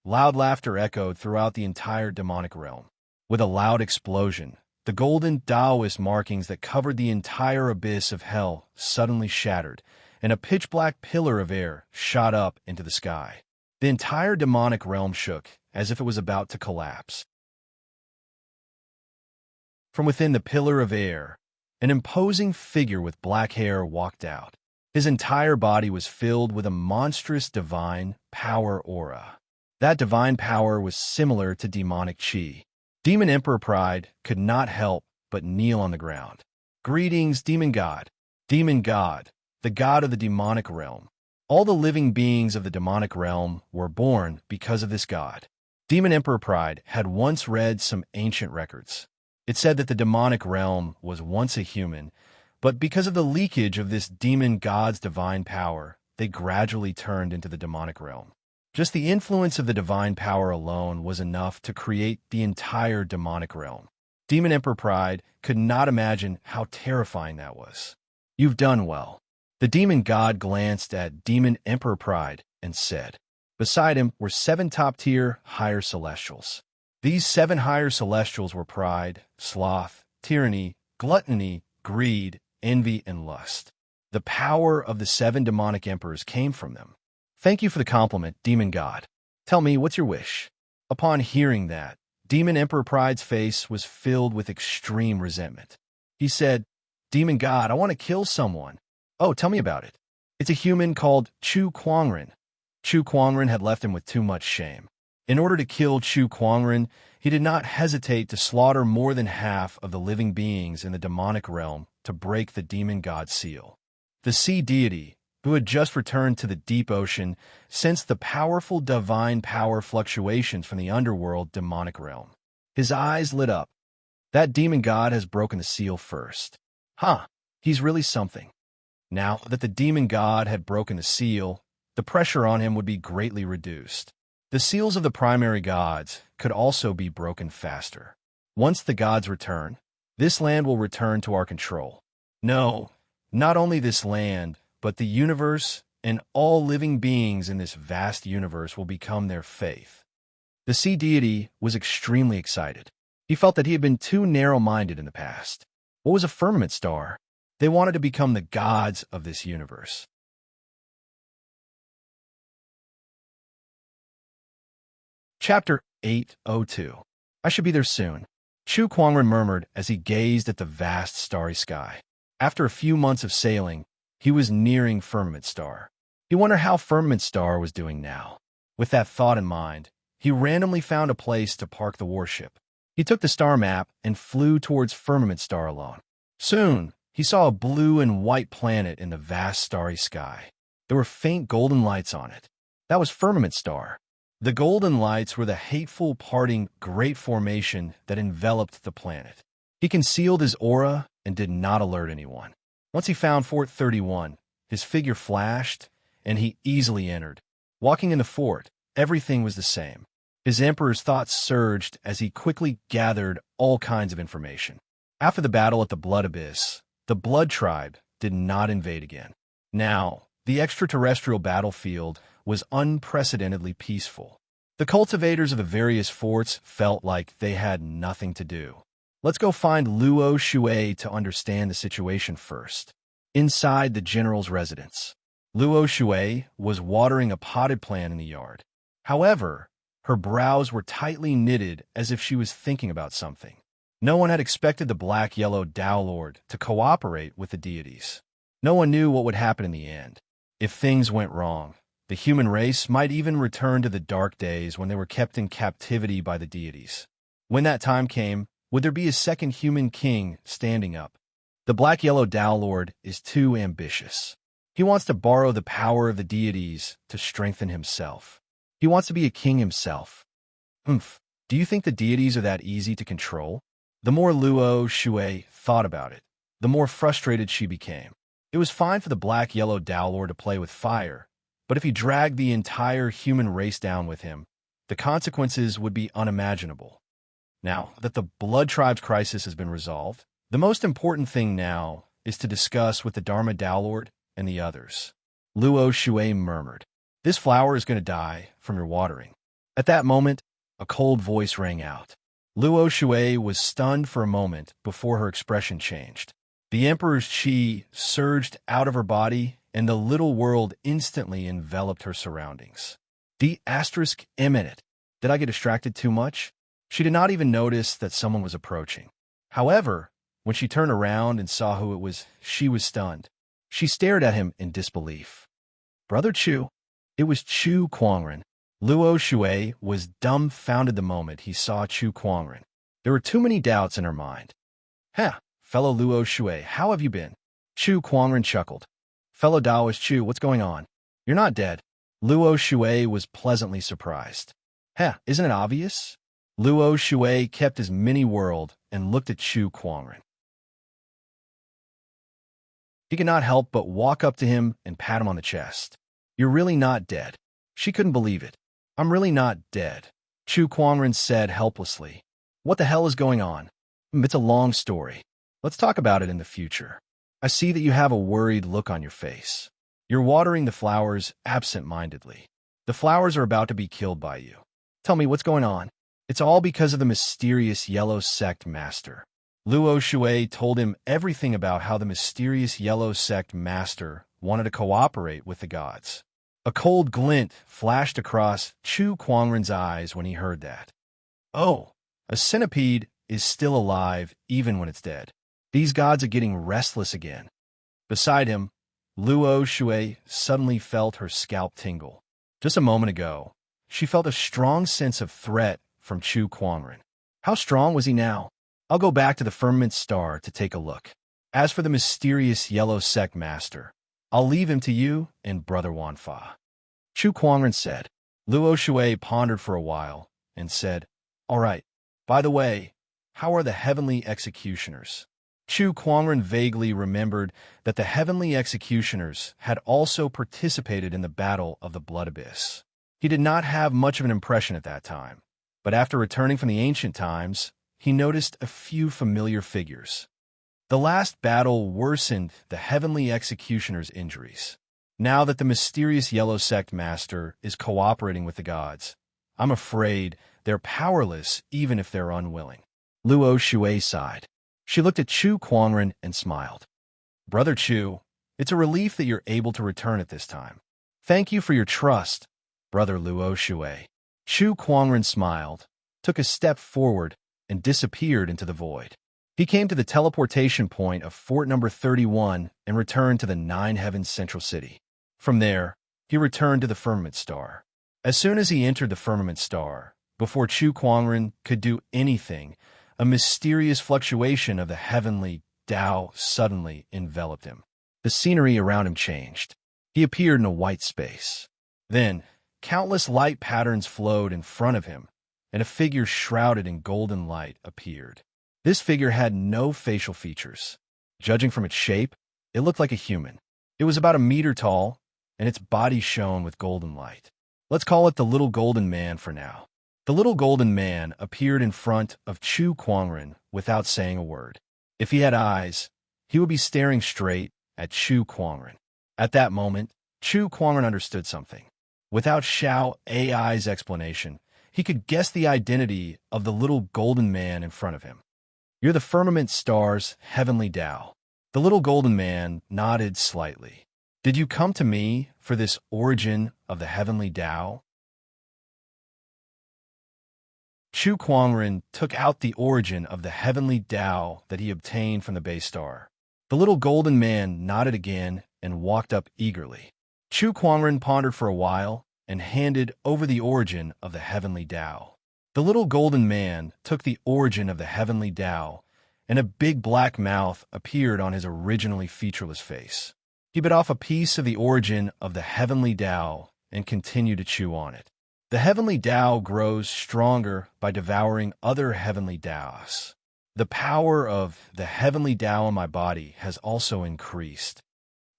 Speaker 1: Loud laughter echoed throughout the entire demonic realm. With a loud explosion, the golden Taoist markings that covered the entire abyss of hell suddenly shattered, and a pitch-black pillar of air shot up into the sky. The entire demonic realm shook, as if it was about to collapse. From within the pillar of air, an imposing figure with black hair walked out. His entire body was filled with a monstrous divine power aura. That divine power was similar to demonic chi. Demon Emperor Pride could not help but kneel on the ground. Greetings, Demon God. Demon God, the god of the demonic realm. All the living beings of the demonic realm were born because of this god. Demon Emperor Pride had once read some ancient records. It said that the demonic realm was once a human, but because of the leakage of this demon god's divine power, they gradually turned into the demonic realm. Just the influence of the divine power alone was enough to create the entire demonic realm. Demon Emperor Pride could not imagine how terrifying that was. You've done well. The demon god glanced at Demon Emperor Pride and said. Beside him were 7 top-tier higher celestials. These 7 higher celestials were pride, sloth, tyranny, gluttony, greed, envy, and lust. The power of the 7 demonic emperors came from them. Thank you for the compliment, Demon God. Tell me, what's your wish? Upon hearing that, Demon Emperor Pride's face was filled with extreme resentment. He said, Demon God, I want to kill someone. Oh, tell me about it. It's a human called Chu Kuangren. Chu Kuangren had left him with too much shame. In order to kill Chu Kuangren, he did not hesitate to slaughter more than half of the living beings in the demonic realm to break the demon god seal. The sea deity, who had just returned to the deep ocean, sensed the powerful divine power fluctuations from the underworld demonic realm. His eyes lit up. That demon god has broken the seal first. Huh, he's really something. Now that the demon god had broken the seal, the pressure on him would be greatly reduced. The seals of the primary gods could also be broken faster. Once the gods return, this land will return to our control. No, not only this land, but the universe and all living beings in this vast universe will become their faith. The sea deity was extremely excited. He felt that he had been too narrow-minded in the past. What was a firmament star? They wanted to become the gods of this universe. Chapter 802. I should be there soon, Chu Kuangren murmured as he gazed at the vast starry sky. After a few months of sailing, he was nearing Firmament Star. He wondered how Firmament Star was doing now. With that thought in mind, he randomly found a place to park the warship. He took the star map and flew towards Firmament Star alone. Soon, he saw a blue and white planet in the vast starry sky. There were faint golden lights on it. That was Firmament Star. The golden lights were the hateful, parting, great formation that enveloped the planet. He concealed his aura and did not alert anyone. Once he found Fort 31, his figure flashed, and he easily entered. Walking in the fort, everything was the same. His emperor's thoughts surged as he quickly gathered all kinds of information. After the battle at the Blood Abyss, the Blood Tribe did not invade again. Now, the extraterrestrial battlefield was unprecedentedly peaceful. The cultivators of the various forts felt like they had nothing to do. Let's go find Luo Shui to understand the situation first. Inside the general's residence, Luo Shui was watering a potted plant in the yard. However, her brows were tightly knitted as if she was thinking about something. No one had expected the black-yellow Tao Lord to cooperate with the deities. No one knew what would happen in the end. If things went wrong, the human race might even return to the dark days when they were kept in captivity by the deities. When that time came, would there be a second human king standing up? The black-yellow Tao Lord is too ambitious. He wants to borrow the power of the deities to strengthen himself. He wants to be a king himself. Do you think the deities are that easy to control? The more Luo Shui thought about it, the more frustrated she became. It was fine for the black-yellow Tao Lord to play with fire, but if he dragged the entire human race down with him, the consequences would be unimaginable. Now that the Blood Tribe's crisis has been resolved, the most important thing now is to discuss with the Dharma Tao Lord and the others. Luo Shui murmured, "This flower is going to die from your watering." At that moment, a cold voice rang out. Luo Shui was stunned for a moment before her expression changed. The Emperor's chi surged out of her body, and the little world instantly enveloped her surroundings. D***M. Did I get distracted too much? She did not even notice that someone was approaching. However, when she turned around and saw who it was, she was stunned. She stared at him in disbelief. "Brother Chu." It was Chu Kuangren. Luo Shui was dumbfounded the moment he saw Chu Kuangren. There were too many doubts in her mind. Fellow Luo Shui, how have you been?" Chu Kuangren chuckled. "Fellow Taoist Chu, what's going on? You're not dead." Luo Shui was pleasantly surprised. Isn't it obvious?" Luo Shui kept his mini-world and looked at Chu Kuangren. He could not help but walk up to him and pat him on the chest. "You're really not dead." She couldn't believe it. "I'm really not dead," Chu Kuangren said helplessly. "What the hell is going on?" "It's a long story. Let's talk about it in the future. I see that you have a worried look on your face. You're watering the flowers absent-mindedly. The flowers are about to be killed by you. Tell me what's going on." "It's all because of the mysterious Yellow Sect Master." Luo Shui told him everything about how the mysterious Yellow Sect Master wanted to cooperate with the gods. A cold glint flashed across Chu Kuangren's eyes when he heard that. "Oh, a centipede is still alive even when it's dead. These gods are getting restless again." Beside him, Luo Shui suddenly felt her scalp tingle. Just a moment ago, she felt a strong sense of threat from Chu Kuangren. How strong was he now? "I'll go back to the Firmament Star to take a look. As for the mysterious Yellow Sect Master, I'll leave him to you and Brother Wanfa," Chu Kuangren said. Luo Shui pondered for a while and said, "All right. By the way, how are the Heavenly Executioners?" Chu Kuangren vaguely remembered that the Heavenly Executioners had also participated in the Battle of the Blood Abyss. He did not have much of an impression at that time, but after returning from the ancient times, he noticed a few familiar figures. The last battle worsened the Heavenly Executioner's injuries. Now that the mysterious Yellow Sect Master is cooperating with the gods, I'm afraid They're powerless even if they're unwilling. Luo Shui sighed. She looked at Chu Kuangren and smiled. Brother Chu, it's a relief that you're able to return at this time. Thank you for your trust, Brother Luo Shui. Chu Kuangren smiled, took a step forward, and disappeared into the void. He came to the teleportation point of Fort number 31 and returned to the Nine Heavens Central City. From there, he returned to the Firmament Star. As soon as he entered the Firmament Star, before Chu Kuangren could do anything, a mysterious fluctuation of the heavenly Tao suddenly enveloped him. The scenery around him changed. He appeared in a white space. Then, countless light patterns flowed in front of him, and a figure shrouded in golden light appeared. This figure had no facial features. Judging from its shape, it looked like a human. It was about a meter tall, and its body shone with golden light. Let's call it the Little Golden Man for now. The Little Golden Man appeared in front of Chu Kuangren without saying a word. If he had eyes, he would be staring straight at Chu Kuangren. At that moment, Chu Kuangren understood something. Without Xiao AI's explanation, he could guess the identity of the Little Golden Man in front of him. You're the Firmament Star's heavenly Tao. The Little Golden Man nodded slightly. Did you come to me for this origin of the heavenly Tao? Chu Kuangren took out the origin of the heavenly Tao that he obtained from the base star. The Little Golden Man nodded again and walked up eagerly. Chu Kuangren pondered for a while and handed over the origin of the heavenly Tao. The Little Golden Man took the origin of the heavenly Tao, and a big black mouth appeared on his originally featureless face. He bit off a piece of the origin of the heavenly Tao and continued to chew on it. The heavenly Tao grows stronger by devouring other heavenly Taos. The power of the heavenly Tao in my body has also increased.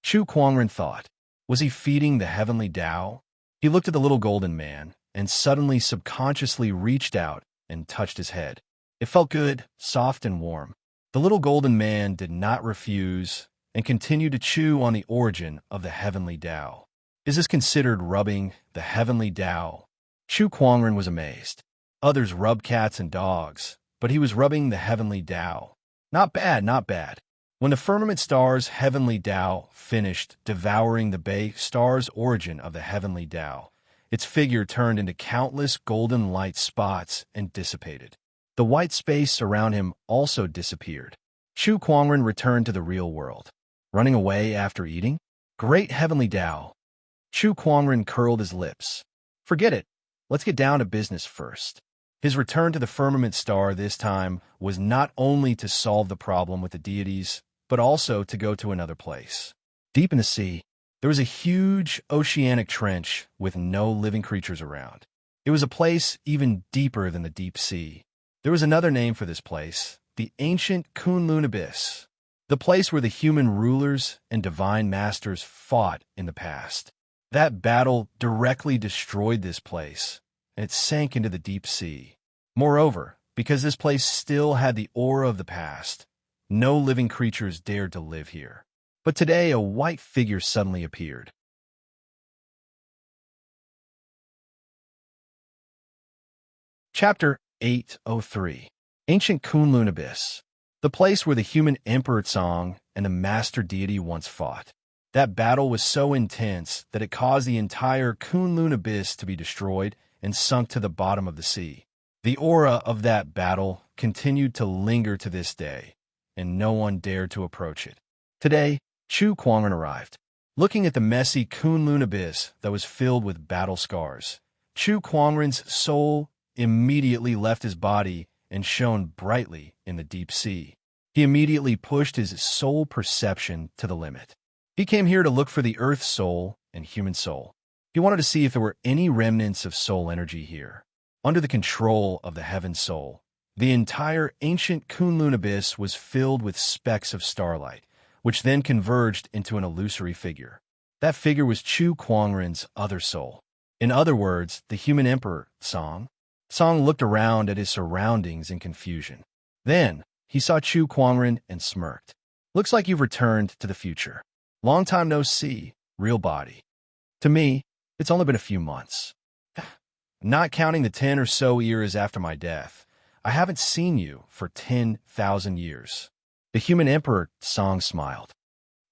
Speaker 1: Chu Kuangren thought, was he feeding the heavenly Tao? He looked at the Little Golden Man and suddenly subconsciously reached out and touched his head. It felt good, soft and warm. The Little Golden Man did not refuse and continued to chew on the origin of the heavenly Tao. Is this considered rubbing the heavenly Tao? Chu Kuangren was amazed. Others rubbed cats and dogs, but he was rubbing the heavenly Tao. Not bad, not bad. When the Firmament Star's heavenly Tao finished devouring the Bay Star's origin of the heavenly Tao, its figure turned into countless golden light spots and dissipated. The white space around him also disappeared. Chu Kuangren returned to the real world. Running away after eating? Great heavenly Tao. Chu Kuangren curled his lips. Forget it. Let's get down to business first. His return to the Firmament Star this time was not only to solve the problem with the deities, but also to go to another place. Deep in the sea, there was a huge oceanic trench with no living creatures around. It was a place even deeper than the deep sea. There was another name for this place, the ancient Kunlun Abyss, the place where the human rulers and divine masters fought in the past. That battle directly destroyed this place, and it sank into the deep sea. Moreover, because this place still had the aura of the past, no living creatures dared to live here. But today a white figure suddenly appeared. Chapter 803 Ancient Kunlun Abyss, the place where the human Emperor Tsang and the master deity once fought. That battle was so intense that it caused the entire Kunlun Abyss to be destroyed and sunk to the bottom of the sea. The aura of that battle continued to linger to this day, and no one dared to approach it. Today, Chu Kuangren arrived. Looking at the messy Kunlun Abyss that was filled with battle scars, Chu Kuangren's soul immediately left his body and shone brightly in the deep sea. He immediately pushed his soul perception to the limit. He came here to look for the Earth soul and human soul. He wanted to see if there were any remnants of soul energy here. Under the control of the Heaven Soul, the entire ancient Kunlun Abyss was filled with specks of starlight, which then converged into an illusory figure. That figure was Chu Kuangren's other soul. In other words, the human emperor, Tsang. Tsang looked around at his surroundings in confusion. Then, he saw Chu Kuangren and smirked. Looks like you've returned to the future. Long time no see, real body. To me, it's only been a few months. Not counting the 10 or so years after my death, I haven't seen you for 10,000 years. The human emperor Song smiled.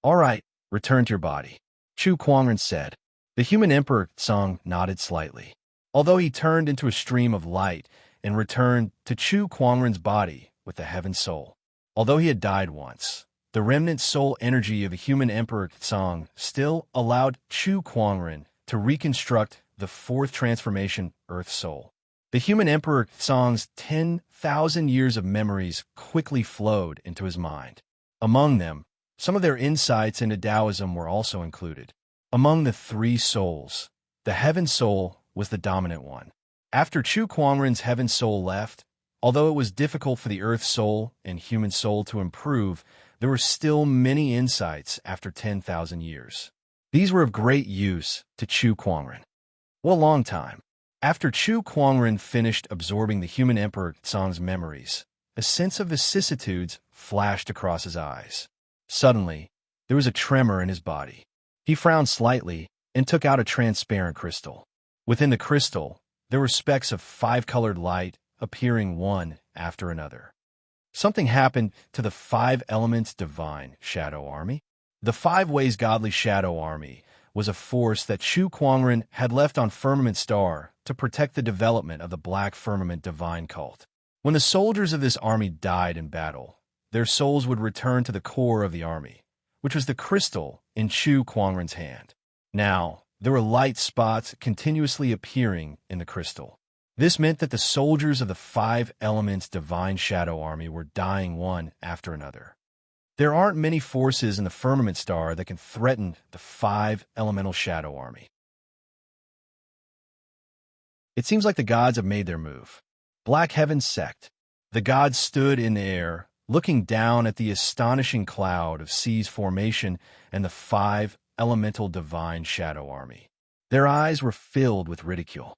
Speaker 1: All right, return to your body, Chu Kuangren said. The human emperor Song nodded slightly. Although he turned into a stream of light and returned to Chu Kuangren's body with the heaven soul. Although he had died once, the remnant soul energy of a human emperor Song still allowed Chu Kuangren to reconstruct the fourth transformation, Earth Soul. The human emperor Song's 10,000 years of memories quickly flowed into his mind. Among them, some of their insights into Taoism were also included. Among the three souls, the heaven soul was the dominant one. After Chu Kuangren's heaven soul left, although it was difficult for the Earth Soul and human soul to improve, there were still many insights after 10,000 years. These were of great use to Chu Kuangren. Well, a long time. After Chu Kuangren finished absorbing the human emperor Song's memories, a sense of vicissitudes flashed across his eyes. Suddenly, there was a tremor in his body. He frowned slightly and took out a transparent crystal. Within the crystal, there were specks of five-colored light appearing one after another. Something happened to the five elements divine shadow army. The five ways godly shadow army was a force that Chu Kuangren had left on Firmament Star to protect the development of the Black Firmament divine cult. When the soldiers of this army died in battle, their souls would return to the core of the army, which was the crystal in Chu Kuangren's hand. Now, there were light spots continuously appearing in the crystal. This meant that the soldiers of the five elements divine shadow army were dying one after another. There aren't many forces in the Firmament Star that can threaten the five elemental shadow army. It seems like the gods have made their move. Black Heaven Sect. The gods stood in the air, looking down at the astonishing cloud of C's formation and the five elemental divine shadow army. Their eyes were filled with ridicule.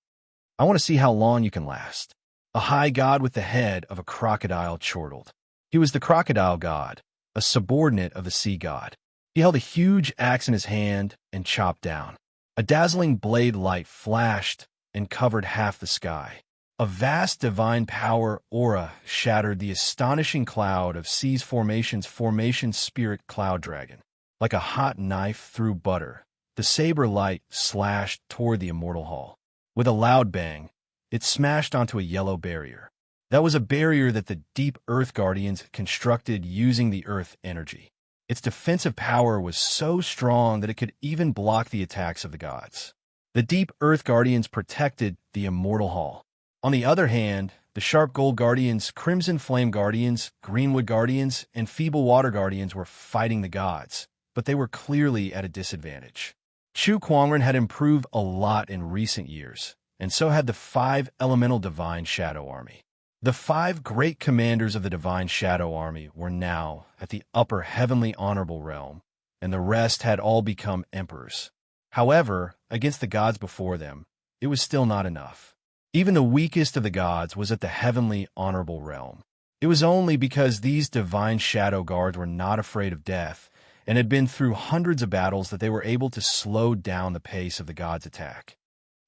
Speaker 1: I want to see how long you can last. A high god with the head of a crocodile chortled. He was the crocodile god, a subordinate of the sea god. He held a huge axe in his hand and chopped down. A dazzling blade light flashed and covered half the sky. A vast divine power aura shattered the astonishing cloud of C's formation spirit cloud dragon. Like a hot knife through butter, the saber light slashed toward the immortal hall. With a loud bang, it smashed onto a yellow barrier. That was a barrier that the Deep Earth Guardians constructed using the Earth energy. Its defensive power was so strong that it could even block the attacks of the gods. The Deep Earth Guardians protected the Immortal Hall. On the other hand, the Sharp Gold Guardians, Crimson Flame Guardians, Greenwood Guardians, and Feeble Water Guardians were fighting the gods, but they were clearly at a disadvantage. Chu Kuangren had improved a lot in recent years, and so had the five elemental divine shadow army. The five great commanders of the divine shadow army were now at the upper heavenly honorable realm, and the rest had all become emperors. However, against the gods before them, it was still not enough. Even the weakest of the gods was at the heavenly honorable realm. It was only because these divine shadow guards were not afraid of death and had been through hundreds of battles that they were able to slow down the pace of the gods' attack.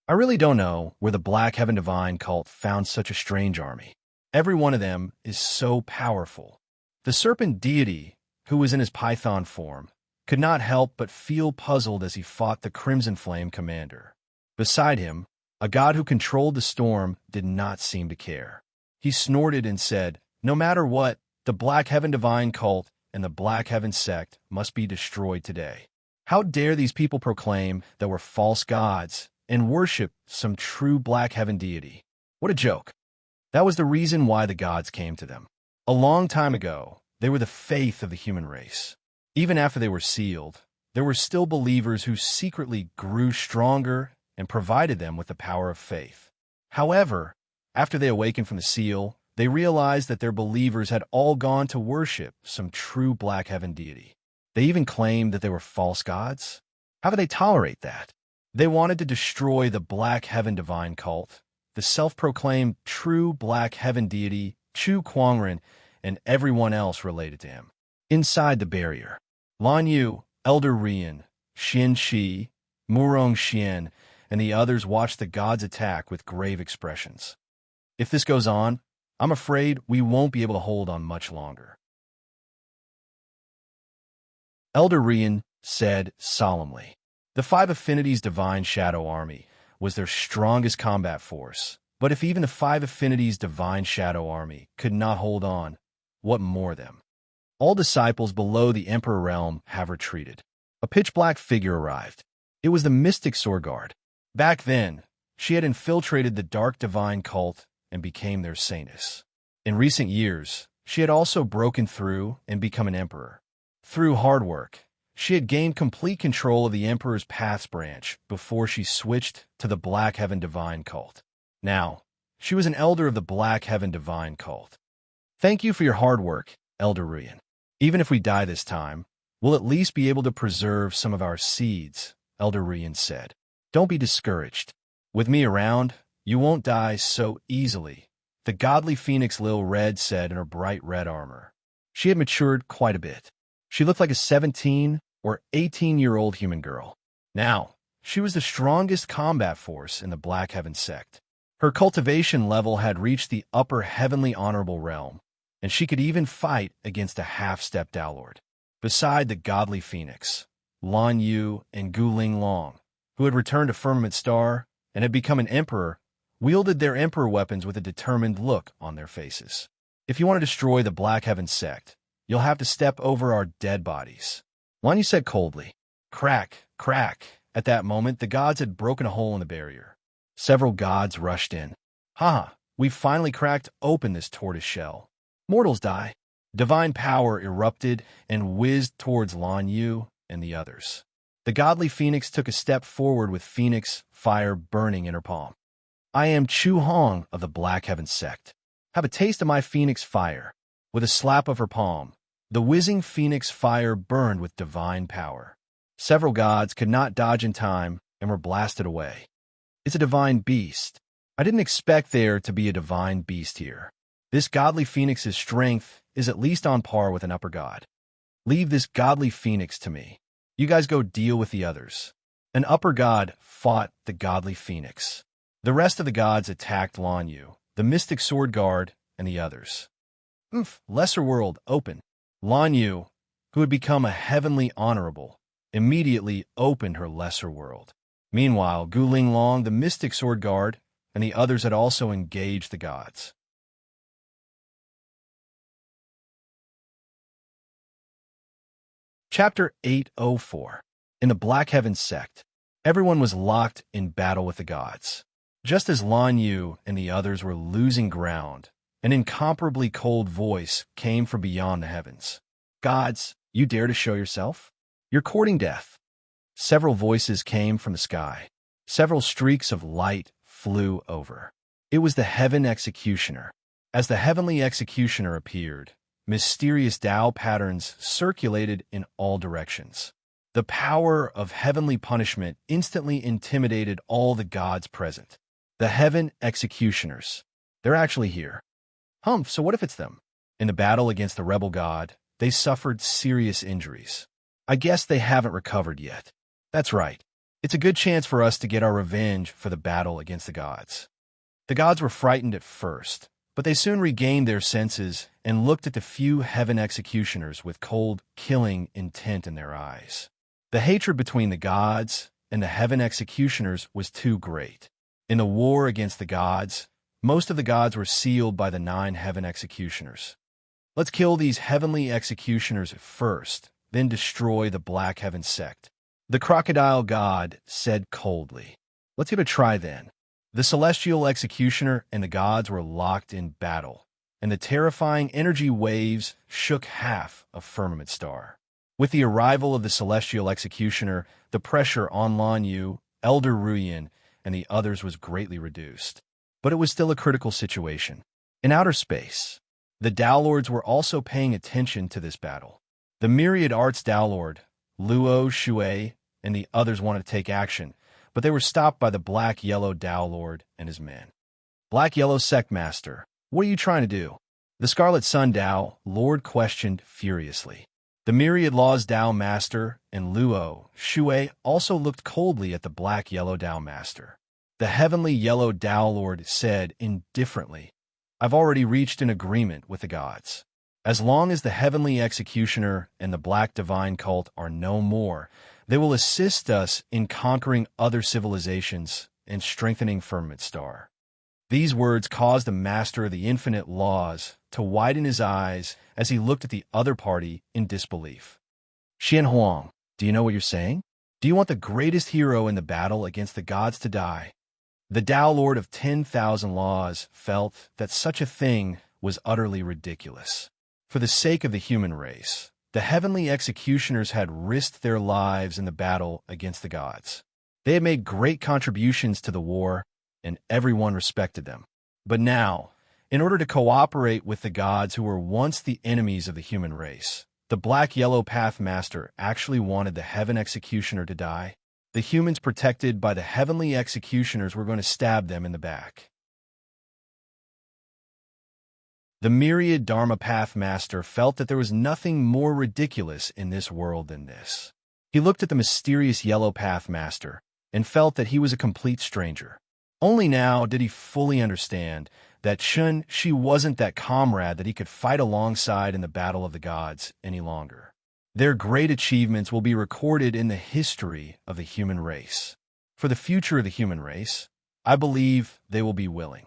Speaker 1: I really don't know where the Black Heaven Divine cult found such a strange army. Every one of them is so powerful. The serpent deity, who was in his python form, could not help but feel puzzled as he fought the Crimson Flame commander. Beside him, a god who controlled the storm did not seem to care. He snorted and said, "No matter what, the Black Heaven Divine cult and the Black Heaven sect must be destroyed today. How dare these people proclaim that we're false gods and worship some true Black Heaven deity? What a joke." That was the reason why the gods came to them. A long time ago, they were the faith of the human race. Even after they were sealed, there were still believers who secretly grew stronger and provided them with the power of faith. However, after they awakened from the seal, they realized that their believers had all gone to worship some true Black Heaven deity. They even claimed that they were false gods. How could they tolerate that? They wanted to destroy the Black Heaven Divine cult, the self-proclaimed true Black Heaven deity, Chu Kuangren, and everyone else related to him. Inside the barrier, Lan Yu, Elder Rian, Xian Shi, Murong Xian, and the others watched the gods attack with grave expressions. If this goes on, I'm afraid we won't be able to hold on much longer. Elder Rian said solemnly. The Five Affinities' Divine Shadow Army was their strongest combat force, but if even the Five Affinities' Divine Shadow Army could not hold on, what more them? All disciples below the Emperor realm have retreated. A pitch-black figure arrived. It was the mystic sword guard. Back then, she had infiltrated the dark divine cult and became their saintess. In recent years, she had also broken through and become an emperor. Through hard work, she had gained complete control of the Emperor's Paths branch before she switched to the Black Heaven Divine cult. Now, she was an elder of the Black Heaven Divine cult. Thank you for your hard work, Elder Rian. Even if we die this time, we'll at least be able to preserve some of our seeds, Elder Rian said. Don't be discouraged. With me around, you won't die so easily, the godly phoenix Lil Red said in her bright red armor. She had matured quite a bit. She looked like a 17 or 18-year-old human girl. Now, she was the strongest combat force in the Black Heaven sect. Her cultivation level had reached the upper heavenly honorable realm, and she could even fight against a half-step Dowlord. Beside the godly phoenix, Lan Yu and Guling Long, who had returned to Firmament Star and had become an emperor, wielded their emperor weapons with a determined look on their faces. If you want to destroy the Black Heaven sect, you'll have to step over our dead bodies. Lan Yu said coldly. Crack, crack. At that moment, the gods had broken a hole in the barrier. Several gods rushed in. Ha! We've finally cracked open this tortoise shell. Mortals die. Divine power erupted and whizzed towards Lan Yu and the others. The godly phoenix took a step forward with phoenix fire burning in her palm. I am Chu Hong of the Black Heaven sect. Have a taste of my phoenix fire. With a slap of her palm, the whizzing phoenix fire burned with divine power. Several gods could not dodge in time and were blasted away. It's a divine beast. I didn't expect there to be a divine beast here. This godly phoenix's strength is at least on par with an upper god. Leave this godly phoenix to me. You guys go deal with the others. An upper god fought the godly phoenix. The rest of the gods attacked Lan Yu, the mystic sword guard, and the others. Lesser world open. Lan Yu, who had become a heavenly honorable, immediately opened her lesser world. Meanwhile, Guling Long, the mystic sword guard, and the others had also engaged the gods. Chapter 804. In the Black Heaven sect, everyone was locked in battle with the gods. Just as Lan Yu and the others were losing ground, an incomparably cold voice came from beyond the heavens. Gods, you dare to show yourself? You're courting death. Several voices came from the sky. Several streaks of light flew over. It was the Heaven Executioner. As the Heavenly Executioner appeared, mysterious Tao patterns circulated in all directions. The power of heavenly punishment instantly intimidated all the gods present. The Heaven Executioners. They're actually here. So what if it's them? In the battle against the rebel god, they suffered serious injuries. I guess they haven't recovered yet. That's right. It's a good chance for us to get our revenge for the battle against the gods. The gods were frightened at first, but they soon regained their senses and looked at the few Heaven Executioners with cold, killing intent in their eyes. The hatred between the gods and the Heaven Executioners was too great. In the war against the gods, most of the gods were sealed by the 9 Heaven Executioners. Let's kill these Heavenly Executioners first, then destroy the Black Heaven sect. The crocodile god said coldly. Let's give it a try then. The Celestial Executioner and the gods were locked in battle, and the terrifying energy waves shook half of Firmament Star. With the arrival of the Celestial Executioner, the pressure on Lan Yu, Elder Ruyan, and the others was greatly reduced. But it was still a critical situation. In outer space, the Dowlords were also paying attention to this battle. The Myriad Arts Dowlord, Luo Shui, and the others wanted to take action, but they were stopped by the Black-Yellow Dowlord and his men. Black-Yellow Sect Master, what are you trying to do? The Scarlet Sun Dao Lord questioned furiously. The myriad Law's Tao Master and Luo Shui also looked coldly at the black-yellow Tao Master. The heavenly yellow Tao Lord said indifferently, "I've already reached an agreement with the gods. As long as the heavenly executioner and the black divine cult are no more, they will assist us in conquering other civilizations and strengthening Firmament Star." These words caused the master of the infinite laws to widen his eyes as he looked at the other party in disbelief. "Xian Huang, do you know what you're saying? Do you want the greatest hero in the battle against the gods to die?" The Tao Lord of 10,000 Laws felt that such a thing was utterly ridiculous. For the sake of the human race, the heavenly executioners had risked their lives in the battle against the gods. They had made great contributions to the war, and everyone respected them. But now, in order to cooperate with the gods who were once the enemies of the human race, the Black-Yellow Path Master actually wanted the Heaven Executioner to die. The humans protected by the heavenly executioners were going to stab them in the back. The myriad Dharma Path Master felt that there was nothing more ridiculous in this world than this. He looked at the mysterious Yellow Path Master and felt that he was a complete stranger. Only now did he fully understand that she wasn't that comrade that he could fight alongside in the battle of the gods any longer. Their great achievements will be recorded in the history of the human race. For the future of the human race, I believe they will be willing.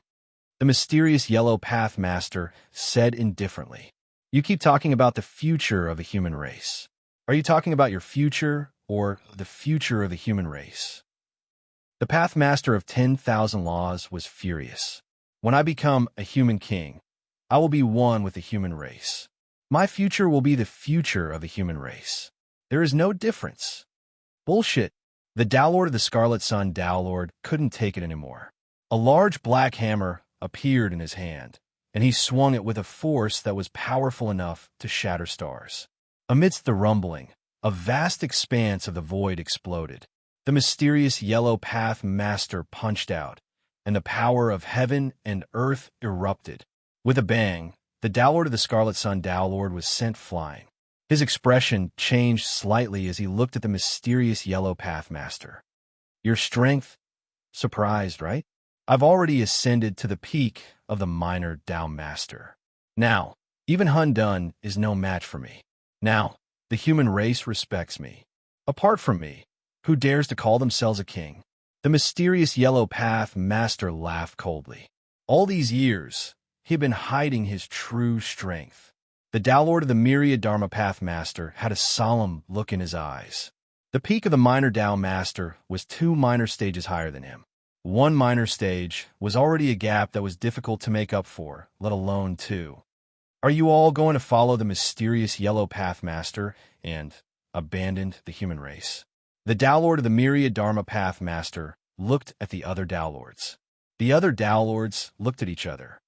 Speaker 1: The mysterious Yellow Path Master said indifferently, "You keep talking about the future of the human race. Are you talking about your future or the future of the human race?" The Path Master of 10,000 Laws was furious. "When I become a human king, I will be one with the human race. My future will be the future of the human race. There is no difference." Bullshit. The Tao Lord of the Scarlet Sun Tao Lord couldn't take it anymore. A large black hammer appeared in his hand, and he swung it with a force that was powerful enough to shatter stars. Amidst the rumbling, a vast expanse of the void exploded. The mysterious Yellow Path Master punched out, and the power of heaven and earth erupted. With a bang, the Tao Lord of the Scarlet Sun Tao Lord was sent flying. His expression changed slightly as he looked at the mysterious Yellow Path Master. "Your strength? Surprised, right? I've already ascended to the peak of the minor Tao Master. Now, even Hun Dun is no match for me. Now, the human race respects me. Apart from me, who dares to call themselves a king?" The mysterious Yellow Path Master laughed coldly. All these years, he had been hiding his true strength. The Tao Lord of the Myriad Dharma Path Master had a solemn look in his eyes. The peak of the minor Tao Master was 2 minor stages higher than him. 1 minor stage was already a gap that was difficult to make up for, let alone 2. Are you all going to follow the mysterious Yellow Path Master and abandon the human race? The Tao Lord of the Myriad Dharma Path Master looked at the other Tao Lords. The other Tao Lords looked at each other.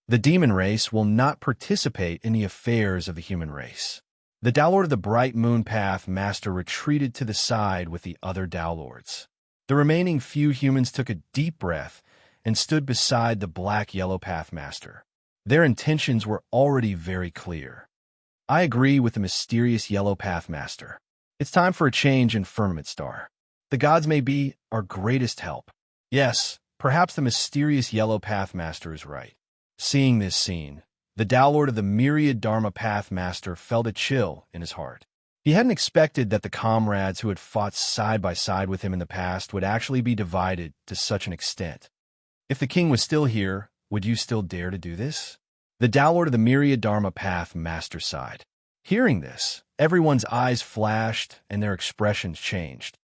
Speaker 1: The demon race will not participate in the affairs of the human race. The Tao Lord of the Bright Moon Path Master retreated to the side with the other Tao Lords. The remaining few humans took a deep breath and stood beside the Black Yellow Path Master. Their intentions were already very clear. I agree with the mysterious Yellow Path Master. It's time for a change in Firmament Star. The gods may be our greatest help. Yes, perhaps the mysterious Yellow Path Master is right. Seeing this scene, the Tao Lord of the Myriad Dharma Path Master felt a chill in his heart. He hadn't expected that the comrades who had fought side by side with him in the past would actually be divided to such an extent. If the king was still here, would you still dare to do this? The Tao Lord of the Myriad Dharma Path Master sighed. Hearing this, everyone's eyes flashed and their expressions changed.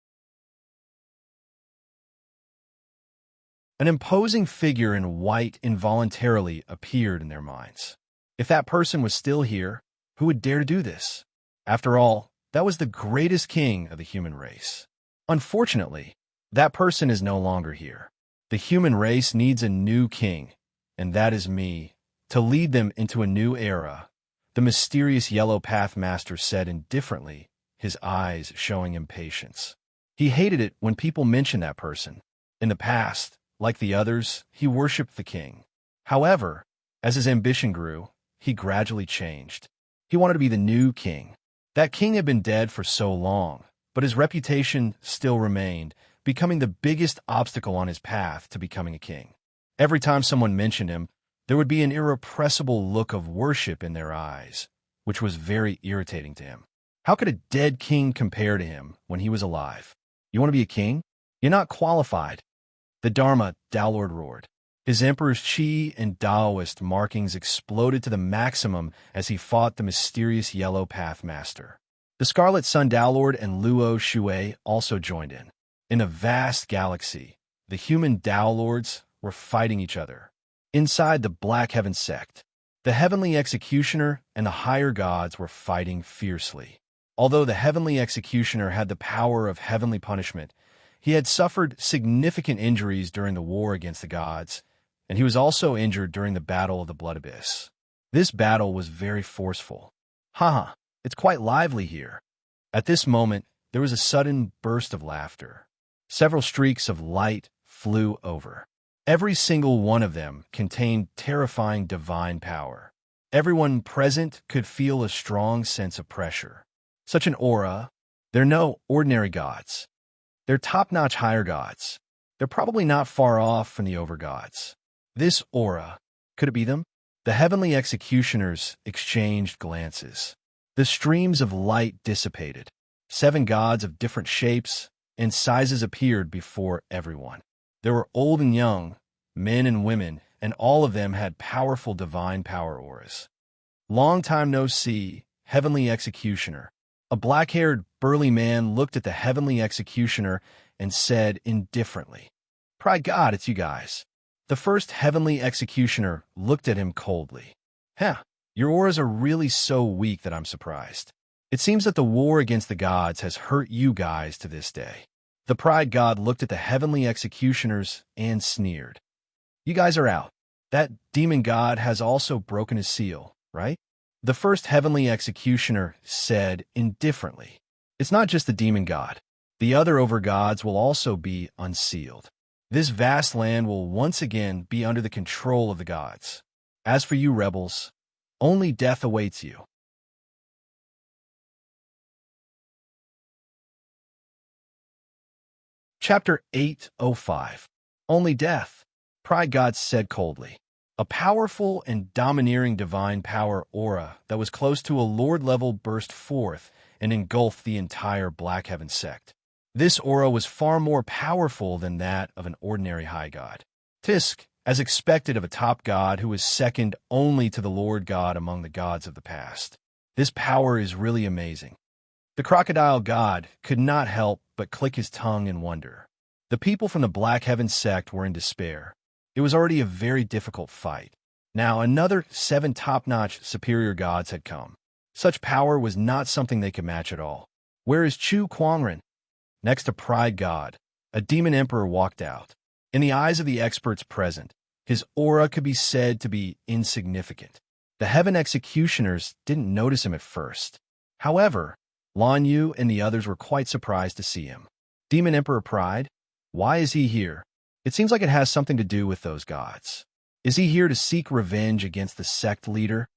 Speaker 1: An imposing figure in white involuntarily appeared in their minds. If that person was still here, who would dare to do this? After all, that was the greatest king of the human race. Unfortunately, that person is no longer here. The human race needs a new king, and that is me, to lead them into a new era. The mysterious Yellow Path Master said indifferently, his eyes showing impatience. He hated it when people mentioned that person. In the past, like the others, he worshipped the king. However, as his ambition grew, he gradually changed. He wanted to be the new king. That king had been dead for so long, but his reputation still remained, becoming the biggest obstacle on his path to becoming a king. Every time someone mentioned him, there would be an irrepressible look of worship in their eyes, which was very irritating to him. How could a dead king compare to him when he was alive? You want to be a king? You're not qualified. The Dharma, Daolord roared. His emperor's chi and Daoist markings exploded to the maximum as he fought the mysterious Yellow Path Master. The Scarlet Sun Daolord and Luo Shui also joined in. In a vast galaxy, the human Daolords were fighting each other. Inside the Black Heaven sect, the Heavenly Executioner and the higher gods were fighting fiercely. Although the Heavenly Executioner had the power of heavenly punishment, he had suffered significant injuries during the war against the gods, and he was also injured during the Battle of the Blood Abyss. This battle was very forceful. Haha, it's quite lively here. At this moment, there was a sudden burst of laughter. Several streaks of light flew over. Every single one of them contained terrifying divine power. Everyone present could feel a strong sense of pressure. Such an aura. They're no ordinary gods. They're top-notch higher gods. They're probably not far off from the overgods. This aura, could it be them? The heavenly executioners exchanged glances. The streams of light dissipated. 7 gods of different shapes and sizes appeared before everyone. There were old and young, men and women, and all of them had powerful divine power auras. Long time no see, heavenly executioner. A black-haired, burly man looked at the heavenly executioner and said indifferently, "Pry God, it's you guys." The first heavenly executioner looked at him coldly. Your auras are really so weak that I'm surprised. It seems that the war against the gods has hurt you guys to this day. The pride god looked at the heavenly executioners and sneered. You guys are out. That demon god has also broken his seal, right? The first heavenly executioner said indifferently, "It's not just the demon god. The other overgods will also be unsealed. This vast land will once again be under the control of the gods. As for you rebels, only death awaits you." Chapter 805. Only death, Pride God said coldly. A powerful and domineering divine power aura that was close to a lord level burst forth and engulfed the entire Black Heaven sect. This aura was far more powerful than that of an ordinary high god. Tisk, as expected of a top god who is second only to the Lord God among the gods of the past. This power is really amazing. The crocodile god could not help but click his tongue in wonder. The people from the Black Heaven sect were in despair. It was already a very difficult fight. Now another 7 top-notch superior gods had come. Such power was not something they could match at all. Where is Chu Kuangren? Next to Pride God, a demon emperor walked out. In the eyes of the experts present, his aura could be said to be insignificant. The Heaven Executioners didn't notice him at first. However, Lan Yu and the others were quite surprised to see him. Demon Emperor Pride? Why is he here? It seems like it has something to do with those gods. Is he here to seek revenge against the sect leader?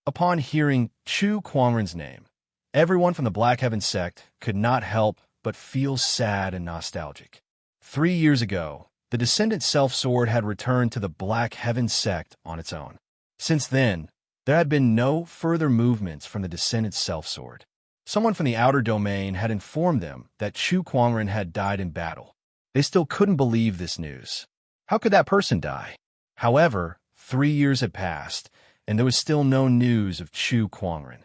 Speaker 1: Upon hearing Chu Kuangren's name, everyone from the Black Heaven sect could not help but feel sad and nostalgic. 3 years ago, the Descendant Self-Sword had returned to the Black Heaven sect on its own. Since then, there had been no further movements from the Descendant Self-Sword. Someone from the outer domain had informed them that Chu Kuangren had died in battle. They still couldn't believe this news. How could that person die? However, 3 years had passed, and there was still no news of Chu Kuangren.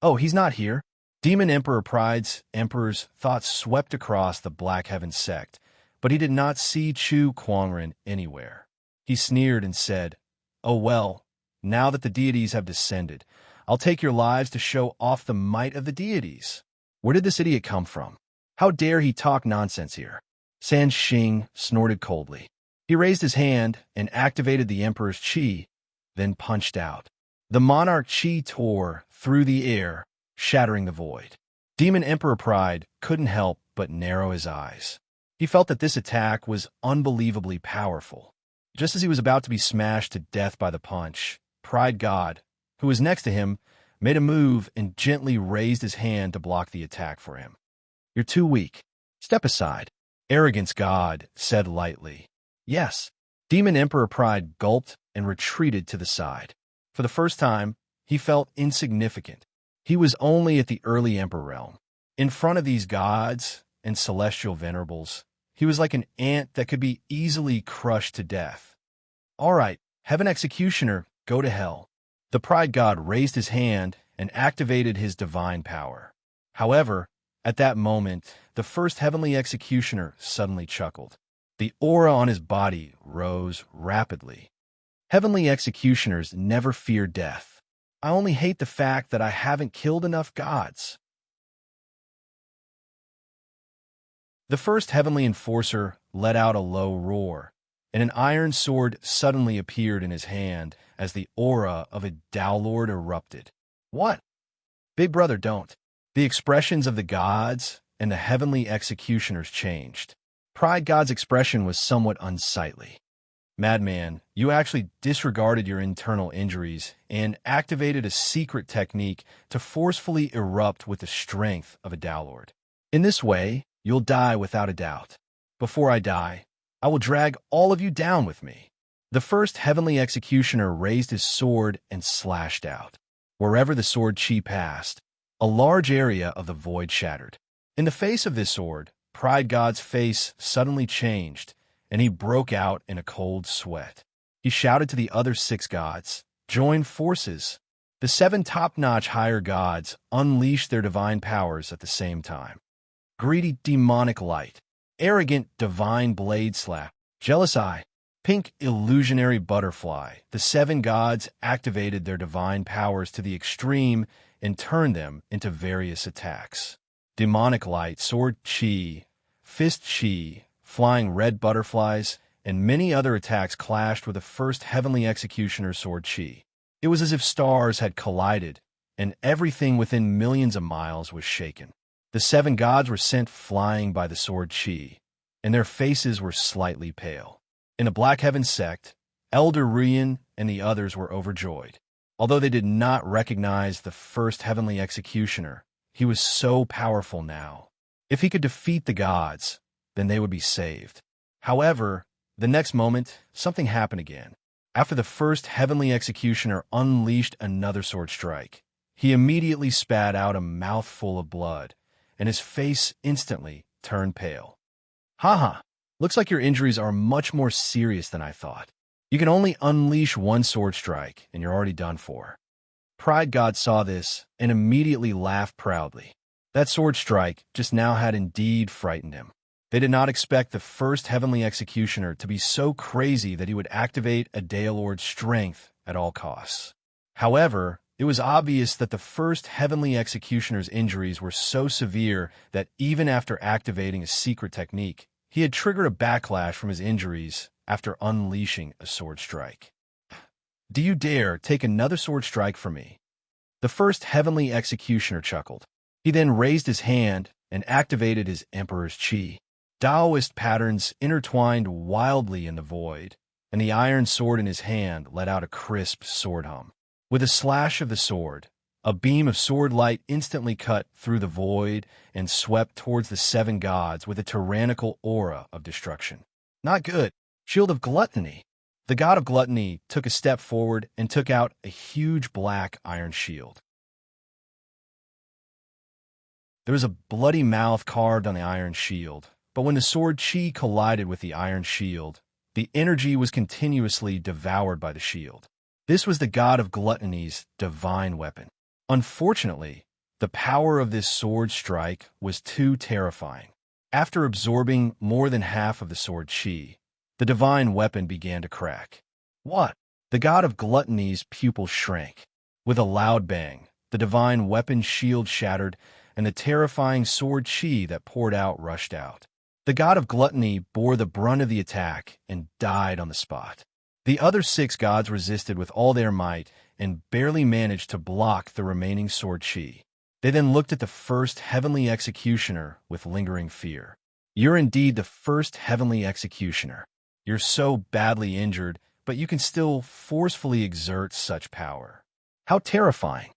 Speaker 1: Oh, he's not here. Demon Emperor Pride's emperor's thoughts swept across the Black Heaven sect, but he did not see Chu Kuangren anywhere. He sneered and said, "Oh well, now that the deities have descended, I'll take your lives to show off the might of the deities." Where did this idiot come from? How dare he talk nonsense here? San Xing snorted coldly. He raised his hand and activated the Emperor's chi, then punched out. The monarch chi tore through the air, shattering the void. Demon Emperor Pride couldn't help but narrow his eyes. He felt that this attack was unbelievably powerful. Just as he was about to be smashed to death by the punch, Pride God, who was next to him, made a move and gently raised his hand to block the attack for him. "You're too weak. Step aside." Arrogance God said lightly. "Yes." Demon Emperor Pride gulped and retreated to the side. For the first time, he felt insignificant. He was only at the early Emperor realm. In front of these gods and celestial venerables, he was like an ant that could be easily crushed to death. "All right, Heaven Executioner, go to hell." The Pride God raised his hand and activated his divine power. However, at that moment, the first Heavenly Executioner suddenly chuckled. The aura on his body rose rapidly. Heavenly Executioners never fear death. I only hate the fact that I haven't killed enough gods. The first Heavenly Enforcer let out a low roar, and an iron sword suddenly appeared in his hand as the aura of a Dowlord erupted. "What?" "Big brother, don't." The expressions of the gods and the Heavenly Executioners changed. Pride God's expression was somewhat unsightly. "Madman, you actually disregarded your internal injuries and activated a secret technique to forcefully erupt with the strength of a Dowlord. In this way, you'll die without a doubt. Before I die, I will drag all of you down with me." The first Heavenly Executioner raised his sword and slashed out. Wherever the sword chi passed, a large area of the void shattered. In the face of this sword, Pride God's face suddenly changed, and he broke out in a cold sweat. He shouted to the other 6 gods, "Join forces." The 7 top-notch higher gods unleashed their divine powers at the same time. Greedy demonic light, arrogant divine blade slap, jealous eye, pink illusionary butterfly. The 7 gods activated their divine powers to the extreme and turned them into various attacks. Demonic light, sword chi, fist chi, flying red butterflies, and many other attacks clashed with the first Heavenly Executioner sword chi. It was as if stars had collided, and everything within millions of miles was shaken. The 7 gods were sent flying by the sword chi, and their faces were slightly pale. In the Black Heaven sect, Elder Rian and the others were overjoyed. Although they did not recognize the first Heavenly Executioner, he was so powerful now. If he could defeat the gods, then they would be saved. However, the next moment, something happened again. After the first Heavenly Executioner unleashed another sword strike, he immediately spat out a mouthful of blood, and his face instantly turned pale. "Haha, looks like your injuries are much more serious than I thought. You can only unleash one sword strike, and you're already done for." Pride God saw this and immediately laughed proudly. That sword strike just now had indeed frightened him. They did not expect the first Heavenly Executioner to be so crazy that he would activate a Daelord's strength at all costs. However, it was obvious that the first Heavenly Executioner's injuries were so severe that even after activating a secret technique, he had triggered a backlash from his injuries after unleashing a sword strike. "Do you dare take another sword strike from me?" The first Heavenly Executioner chuckled. He then raised his hand and activated his Emperor's Chi. Taoist patterns intertwined wildly in the void, and the iron sword in his hand let out a crisp sword hum. With a slash of the sword, a beam of sword light instantly cut through the void and swept towards the 7 gods with a tyrannical aura of destruction. "Not good. Shield of Gluttony." The god of gluttony took a step forward and took out a huge black iron shield. There was a bloody mouth carved on the iron shield, but when the sword chi collided with the iron shield, the energy was continuously devoured by the shield. This was the god of gluttony's divine weapon. Unfortunately, the power of this sword strike was too terrifying. After absorbing more than half of the sword chi, the divine weapon began to crack. "What?" The god of gluttony's pupils shrank. With a loud bang, the divine weapon shield shattered, and the terrifying sword chi that poured out rushed out. The god of gluttony bore the brunt of the attack and died on the spot. The other 6 gods resisted with all their might and barely managed to block the remaining sword chi. They then looked at the first Heavenly Executioner with lingering fear. "You're indeed the first Heavenly Executioner. You're so badly injured, but you can still forcefully exert such power. How terrifying."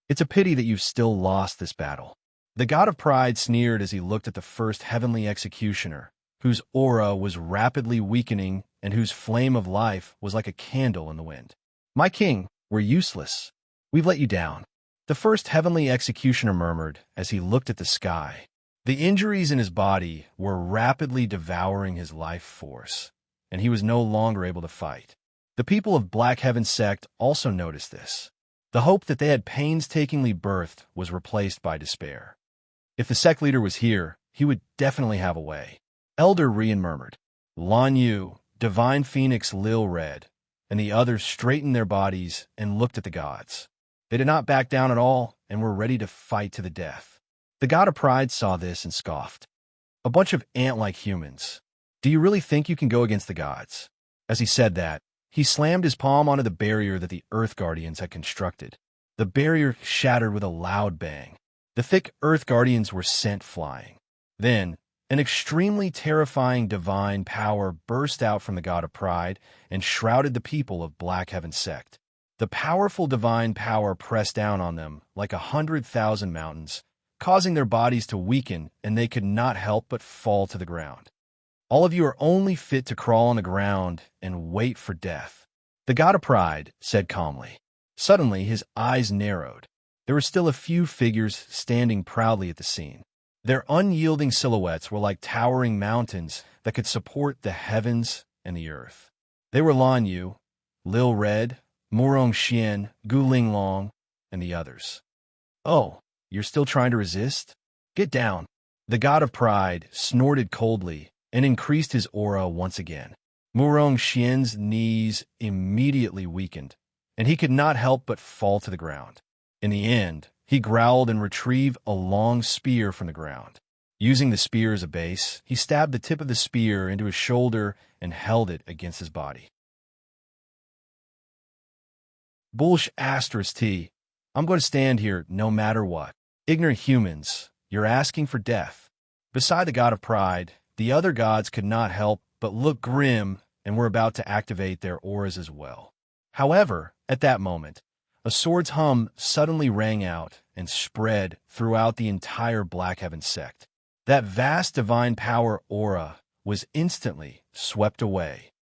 Speaker 1: It's a pity that you've still lost this battle." The god of pride sneered as he looked at the first heavenly executioner, whose aura was rapidly weakening and whose flame of life was like a candle in the wind. "My king, we're useless. We've let you down." The first heavenly executioner murmured as he looked at the sky. The injuries in his body were rapidly devouring his life force, and he was no longer able to fight. The people of Black Heaven sect also noticed this. The hope that they had painstakingly birthed was replaced by despair. If the sect leader was here, he would definitely have a way. Elder Rian murmured. Lan Yu, Divine Phoenix Lil Red, and the others straightened their bodies and looked at the gods. They did not back down at all and were ready to fight to the death. The god of pride saw this and scoffed. "A bunch of ant-like humans. Do you really think you can go against the gods?" As he said that, he slammed his palm onto the barrier that the Earth Guardians had constructed. The barrier shattered with a loud bang. The thick Earth Guardians were sent flying. Then, an extremely terrifying divine power burst out from the god of pride and shrouded the people of Black Heaven sect. The powerful divine power pressed down on them like 100,000 mountains, causing their bodies to weaken, and they could not help but fall to the ground. "All of you are only fit to crawl on the ground and wait for death," the god of pride said calmly. Suddenly, his eyes narrowed. There were still a few figures standing proudly at the scene. Their unyielding silhouettes were like towering mountains that could support the heavens and the earth. They were Lan Yu, Lil Red, Murong Xian, Guling Long, and the others. "Oh, you're still trying to resist? Get down." The god of pride snorted coldly and increased his aura once again. Murong Xian's knees immediately weakened, and he could not help but fall to the ground. In the end, he growled and retrieved a long spear from the ground. Using the spear as a base, he stabbed the tip of the spear into his shoulder and held it against his body. Bullsh asterisk T. I'm going to stand here no matter what. Ignorant humans, you're asking for death. Beside the god of pride, the other gods could not help but look grim and were about to activate their auras as well. However, at that moment, a sword's hum suddenly rang out and spread throughout the entire Black Heaven sect. That vast divine power aura was instantly swept away.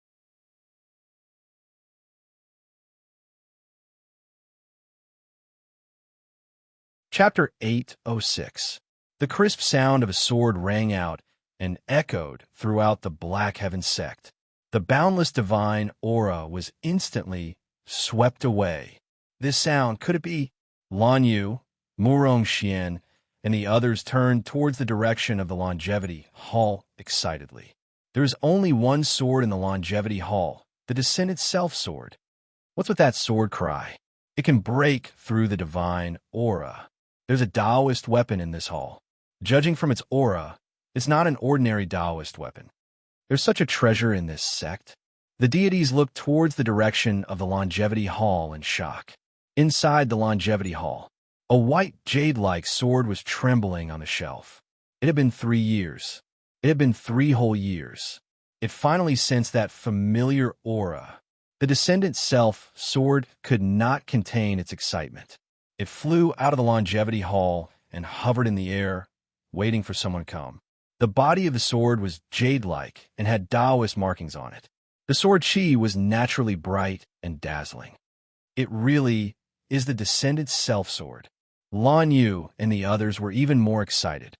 Speaker 1: Chapter 806. The crisp sound of a sword rang out and echoed throughout the Black Heaven sect. The boundless divine aura was instantly swept away. This sound, could it be? Lan Yu, Murong Xian, and the others turned towards the direction of the Longevity Hall excitedly. There is only one sword in the Longevity Hall, the Descendant Self-Sword. What's with that sword cry? It can break through the divine aura. There's a Taoist weapon in this hall. Judging from its aura, it's not an ordinary Taoist weapon. There's such a treasure in this sect. The deities looked towards the direction of the Longevity Hall in shock. Inside the Longevity Hall, a white jade-like sword was trembling on the shelf. It had been 3 years. It had been 3 whole years. It finally sensed that familiar aura. The Descendant Self-Sword could not contain its excitement. It flew out of the Longevity Hall and hovered in the air, waiting for someone to come. The body of the sword was jade-like and had Taoist markings on it. The sword chi was naturally bright and dazzling. It really is the Descendant Self-Sword. Lan Yu and the others were even more excited.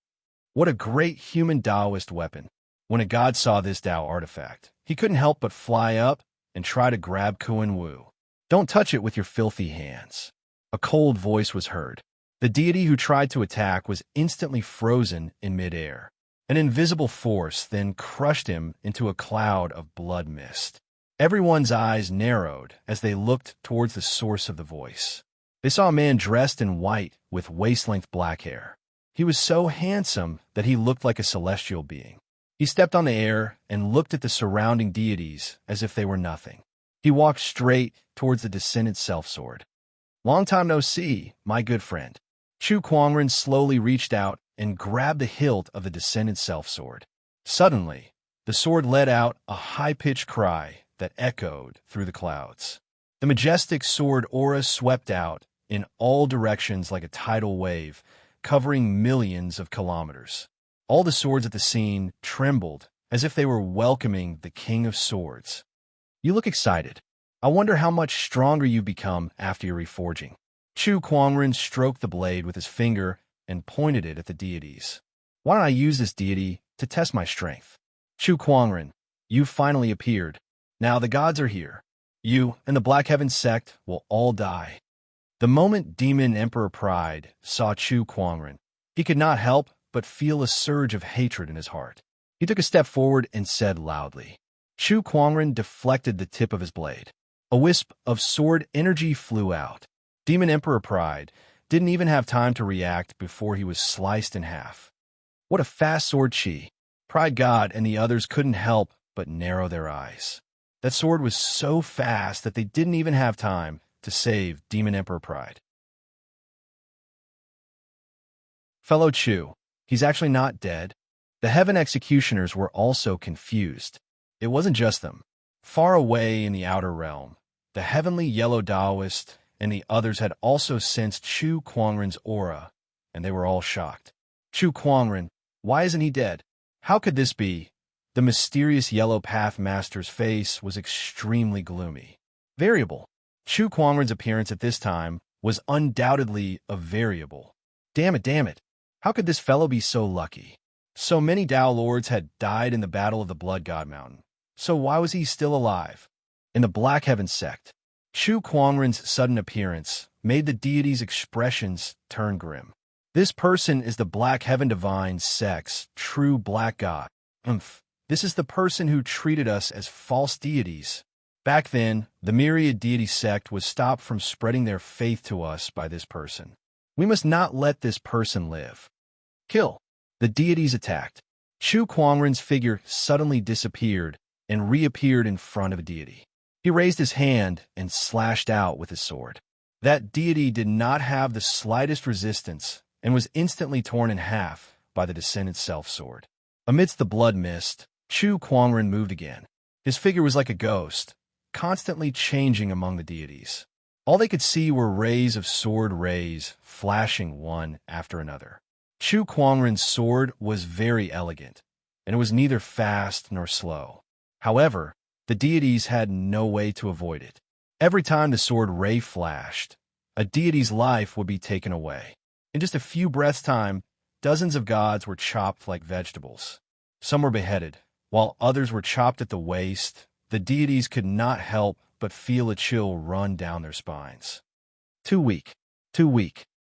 Speaker 1: What a great human Taoist weapon. When a god saw this Tao artifact, he couldn't help but fly up and try to grab Kuan Wu. "Don't touch it with your filthy hands." A cold voice was heard. The deity who tried to attack was instantly frozen in midair. An invisible force then crushed him into a cloud of blood mist. Everyone's eyes narrowed as they looked towards the source of the voice. They saw a man dressed in white with waist-length black hair. He was so handsome that he looked like a celestial being. He stepped on the air and looked at the surrounding deities as if they were nothing. He walked straight towards the Descendant Self-Sword. "Long time no see, my good friend." Chu Kuangren slowly reached out and grabbed the hilt of the Descendant Self-Sword. Suddenly, the sword let out a high-pitched cry that echoed through the clouds. The majestic sword aura swept out, in all directions like a tidal wave, covering millions of kilometers. All the swords at the scene trembled as if they were welcoming the King of Swords. You look excited. I wonder how much stronger you become after your reforging. Chu Kuangren stroked the blade with his finger and pointed it at the deities. Why don't I use this deity to test my strength? Chu Kuangren, you finally appeared. Now the gods are here. You and the Black Heaven sect will all die. The moment Demon Emperor Pride saw Chu Kuangren, he could not help but feel a surge of hatred in his heart. He took a step forward and said loudly. Chu Kuangren deflected the tip of his blade. A wisp of sword energy flew out. Demon Emperor Pride didn't even have time to react before he was sliced in half. What a fast sword chi! Pride God and the others couldn't help but narrow their eyes. That sword was so fast that they didn't even have time to save Demon Emperor Pride. Fellow Chu, he's actually not dead. The Heaven Executioners were also confused. It wasn't just them. Far away in the outer realm, the heavenly yellow Taoist and the others had also sensed Chu Kuangren's aura, and they were all shocked. Chu Kuangren, why isn't he dead? How could this be? The mysterious yellow path master's face was extremely gloomy. Variable. Chu Kuangren's appearance at this time was undoubtedly a variable. Damn it. How could this fellow be so lucky? So many Dao Lords had died in the Battle of the Blood God Mountain. So why was he still alive? In the Black Heaven sect, Chu Kuangren's sudden appearance made the deity's expressions turn grim. This person is the Black Heaven Divine sect's true Black God. This is the person who treated us as false deities. Back then, the myriad deity sect was stopped from spreading their faith to us by this person. We must not let this person live. Kill. The deities attacked. Chu Kuangren's figure suddenly disappeared and reappeared in front of a deity. He raised his hand and slashed out with his sword. That deity did not have the slightest resistance and was instantly torn in half by the Descendant Self-Sword. Amidst the blood mist, Chu Kuangren moved again. His figure was like a ghost, constantly changing among the deities. All they could see were rays of sword rays flashing one after another. Chu Kuangren's sword was very elegant, and it was neither fast nor slow. However, the deities had no way to avoid it. Every time the sword ray flashed, a deity's life would be taken away. In just a few breaths' time, dozens of gods were chopped like vegetables. Some were beheaded, while others were chopped at the waist. The deities could not help but feel a chill run down their spines. Too weak.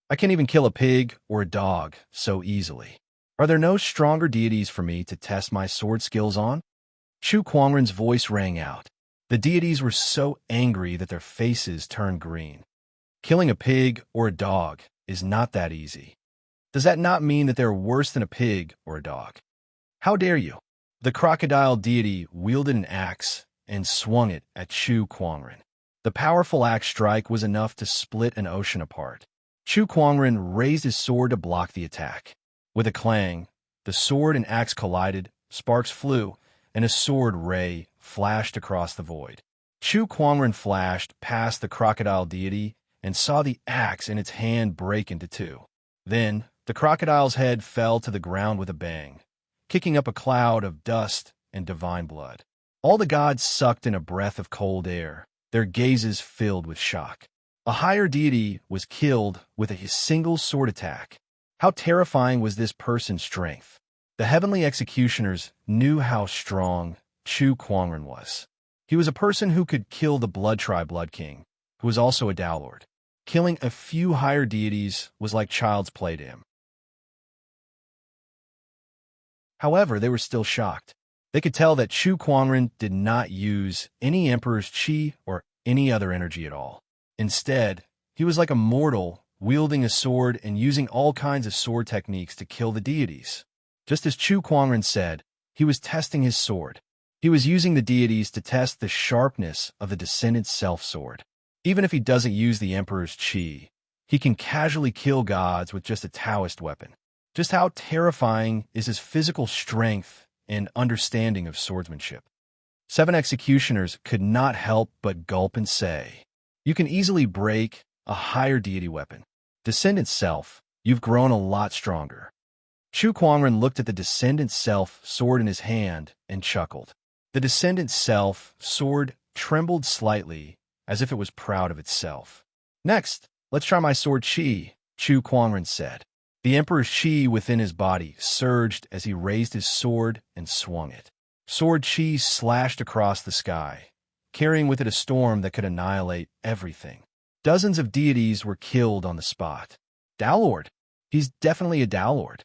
Speaker 1: I can't even kill a pig or a dog so easily. Are there no stronger deities for me to test my sword skills on? Chu Kuangren's voice rang out. The deities were so angry that their faces turned green. Killing a pig or a dog is not that easy. Does that not mean that they're worse than a pig or a dog? How dare you? The crocodile deity wielded an axe and swung it at Chu Kuangren. The powerful axe strike was enough to split an ocean apart. Chu Kuangren raised his sword to block the attack. With a clang, the sword and axe collided, sparks flew, and a sword ray flashed across the void. Chu Kuangren flashed past the crocodile deity and saw the axe in its hand break into two. Then, the crocodile's head fell to the ground with a bang, kicking up a cloud of dust and divine blood. All the gods sucked in a breath of cold air, their gazes filled with shock. A higher deity was killed with a single sword attack. How terrifying was this person's strength? The heavenly executioners knew how strong Chu Kuangren was. He was a person who could kill the Blood Tribe Blood King, who was also a Dao Lord. Killing a few higher deities was like child's play to him. However, they were still shocked. They could tell that Chu Kuangren did not use any Emperor's Qi or any other energy at all. Instead, he was like a mortal, wielding a sword and using all kinds of sword techniques to kill the deities. Just as Chu Kuangren said, he was testing his sword. He was using the deities to test the sharpness of the Descendant Self-Sword. Even if he doesn't use the Emperor's Qi, he can casually kill gods with just a Taoist weapon. Just how terrifying is his physical strength and understanding of swordsmanship? 7 executioners could not help but gulp and say, "You can easily break a higher deity weapon. Descendant self, you've grown a lot stronger. Chu Kuangren looked at the descendant self sword in his hand and chuckled. The descendant self sword trembled slightly, as if it was proud of itself. Next, let's try my sword Qi, Chu Kuangren said. The Emperor's Qi within his body surged as he raised his sword and swung it. Sword Qi slashed across the sky, carrying with it a storm that could annihilate everything. Dozens of deities were killed on the spot. Tao Lord. He's definitely a Tao Lord.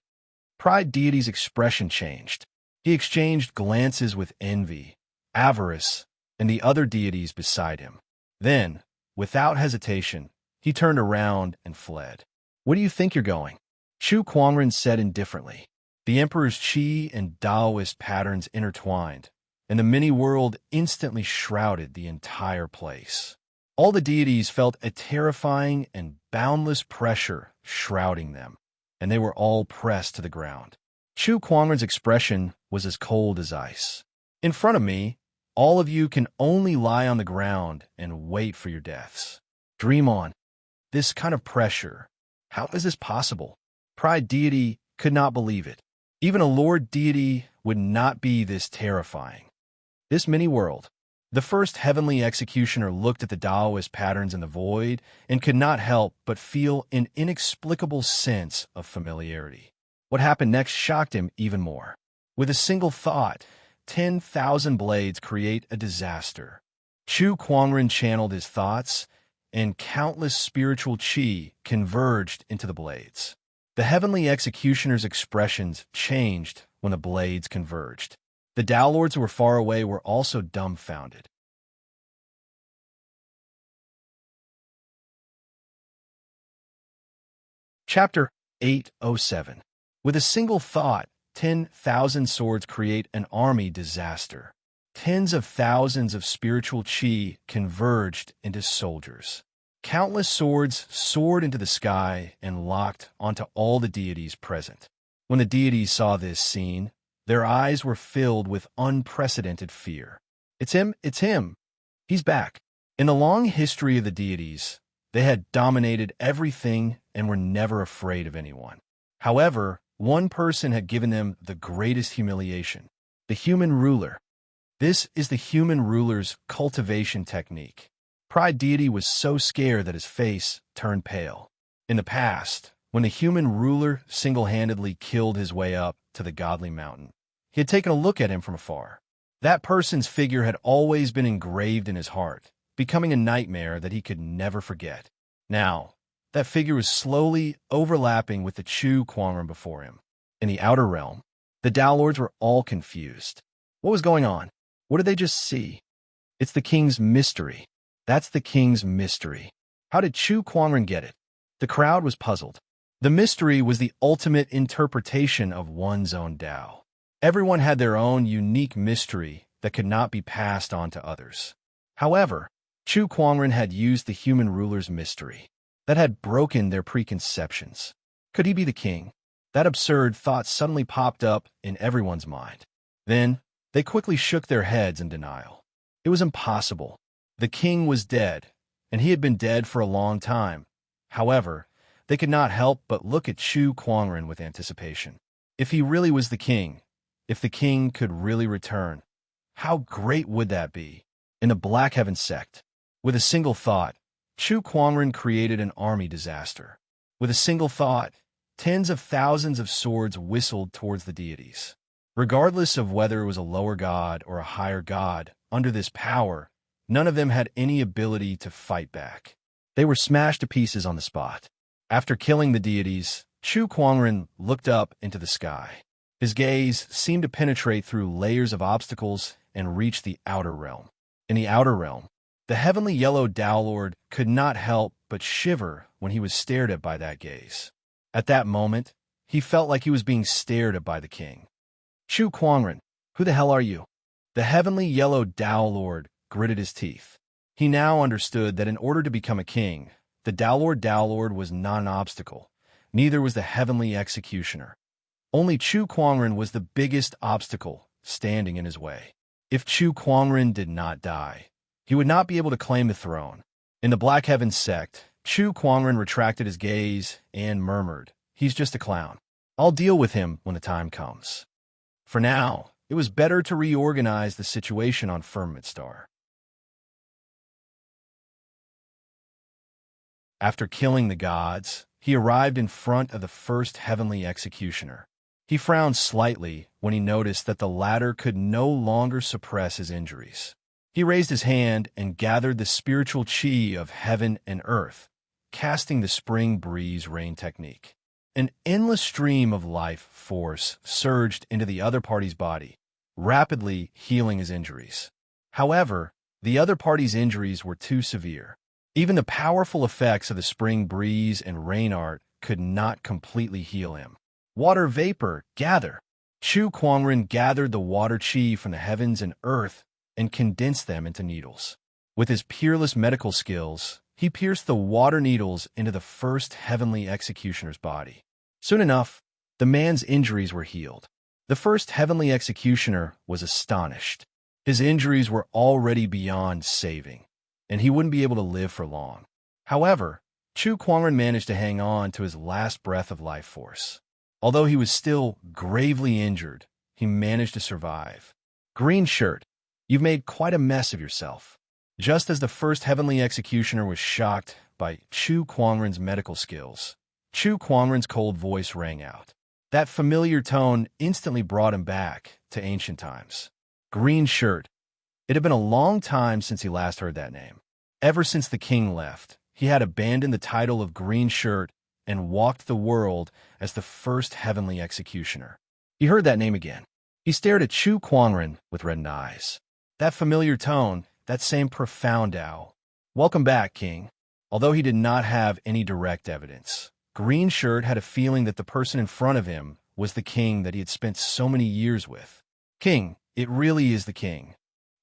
Speaker 1: Pride deity's expression changed. He exchanged glances with envy, avarice, and the other deities beside him. Then, without hesitation, he turned around and fled. Where do you think you're going? Chu Kuangren said indifferently. The Emperor's Qi and Taoist patterns intertwined, and the mini-world instantly shrouded the entire place. All the deities felt a terrifying and boundless pressure shrouding them, and they were all pressed to the ground. Chu Kuangren's expression was as cold as ice. In front of me, all of you can only lie on the ground and wait for your deaths. Dream on. This kind of pressure. How is this possible? Pride deity could not believe it. Even a Lord deity would not be this terrifying. This mini-world. The first heavenly executioner looked at the Taoist patterns in the void and could not help but feel an inexplicable sense of familiarity. What happened next shocked him even more. With a single thought, 10,000 blades create a disaster. Chu Kuangren channeled his thoughts, and countless spiritual qi converged into the blades. The heavenly executioner's expressions changed when the blades converged. The Tao Lords who were far away were also dumbfounded. Chapter 807. With a single thought, 10,000 swords create an army disaster. Tens of thousands of spiritual qi converged into soldiers. Countless swords soared into the sky and locked onto all the deities present. When the deities saw this scene, their eyes were filled with unprecedented fear. It's him. He's back. In the long history of the deities, they had dominated everything and were never afraid of anyone. However, one person had given them the greatest humiliation, the human ruler. This is the human ruler's cultivation technique. Pride deity was so scared that his face turned pale. In the past, when the human ruler single-handedly killed his way up to the godly mountain, he had taken a look at him from afar. That person's figure had always been engraved in his heart, becoming a nightmare that he could never forget. Now, that figure was slowly overlapping with the Chu Kuangren before him. In the outer realm, the Tao Lords were all confused. What was going on? What did they just see? It's the king's mystery. That's the king's mystery. How did Chu Kuangren get it? The crowd was puzzled. The mystery was the ultimate interpretation of one's own Tao. Everyone had their own unique mystery that could not be passed on to others. However, Chu Kuangren had used the human ruler's mystery that had broken their preconceptions. Could he be the king? That absurd thought suddenly popped up in everyone's mind. Then, they quickly shook their heads in denial. It was impossible. The king was dead, and he had been dead for a long time. However, they could not help but look at Chu Kuangren with anticipation. If he really was the king, if the king could really return, how great would that be? In the Black Heaven sect, with a single thought, Chu Kuangren created an army disaster. With a single thought, tens of thousands of swords whistled towards the deities. Regardless of whether it was a lower god or a higher god, under this power, none of them had any ability to fight back. They were smashed to pieces on the spot. After killing the deities, Chu Kuangren looked up into the sky. His gaze seemed to penetrate through layers of obstacles and reach the outer realm. In the outer realm, the heavenly yellow Tao Lord could not help but shiver when he was stared at by that gaze. At that moment, he felt like he was being stared at by the king. Chu Kuangren, who the hell are you? The heavenly yellow Tao Lord gritted his teeth. He now understood that in order to become a king, the Tao Lord was not an obstacle. Neither was the heavenly executioner. Only Chu Kuangren was the biggest obstacle standing in his way. If Chu Kuangren did not die, he would not be able to claim the throne. In the Black Heaven sect, Chu Kuangren retracted his gaze and murmured, "He's just a clown. I'll deal with him when the time comes." For now, it was better to reorganize the situation on Firmament Star. After killing the gods, he arrived in front of the first heavenly executioner. He frowned slightly when he noticed that the latter could no longer suppress his injuries. He raised his hand and gathered the spiritual chi of heaven and earth, casting the spring breeze rain technique. An endless stream of life force surged into the other party's body, rapidly healing his injuries. However, the other party's injuries were too severe. Even the powerful effects of the spring breeze and rain art could not completely heal him. Water vapor, gather! Chu Kuangren gathered the water chi from the heavens and earth and condensed them into needles. With his peerless medical skills, he pierced the water needles into the first heavenly executioner's body. Soon enough, the man's injuries were healed. The first heavenly executioner was astonished. His injuries were already beyond saving, and he wouldn't be able to live for long. However, Chu Kuangren managed to hang on to his last breath of life force. Although he was still gravely injured, he managed to survive. Green shirt, you've made quite a mess of yourself. Just as the first heavenly executioner was shocked by Chu Kuangren's medical skills, Chu Kuangren's cold voice rang out. That familiar tone instantly brought him back to ancient times. Green shirt. It had been a long time since he last heard that name. Ever since the king left, he had abandoned the title of Green Shirt and walked the world as the first heavenly executioner. He heard that name again. He stared at Chu Kuangren with reddened eyes. That familiar tone, that same profound Tao. Welcome back, king. Although he did not have any direct evidence, Green Shirt had a feeling that the person in front of him was the king that he had spent so many years with. King, it really is the king.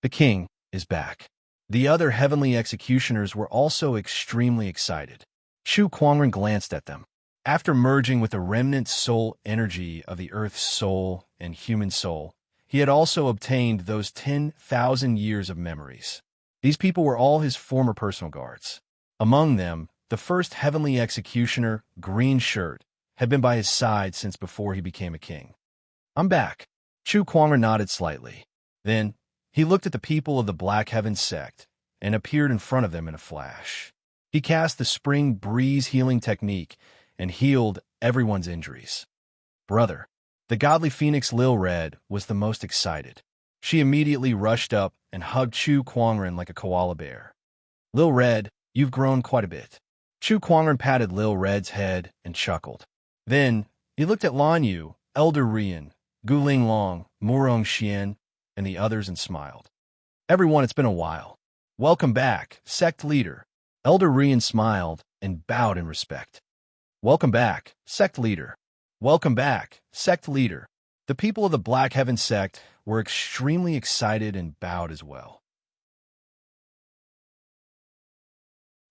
Speaker 1: The king is back. The other heavenly executioners were also extremely excited. Chu Kuangren glanced at them. After merging with the remnant soul energy of the Earth's soul and human soul, he had also obtained those 10,000 years of memories. These people were all his former personal guards. Among them, the first heavenly executioner, Green Shirt, had been by his side since before he became a king. I'm back. Chu Kuangren nodded slightly. Then, he looked at the people of the Black Heaven sect and appeared in front of them in a flash. He cast the spring breeze healing technique and healed everyone's injuries. Brother, the godly phoenix Lil Red was the most excited. She immediately rushed up and hugged Chu Kuangren like a koala bear. Lil Red, you've grown quite a bit. Chu Kuangren patted Lil Red's head and chuckled. Then, he looked at Lan Yu, Elder Rian, Guling Long, Murong Xian, and the others and smiled. Everyone, it's been a while. Welcome back, sect leader. Elder Rian smiled and bowed in respect. Welcome back, sect leader. Welcome back, sect leader. The people of the Black Heaven sect were extremely excited and bowed as well.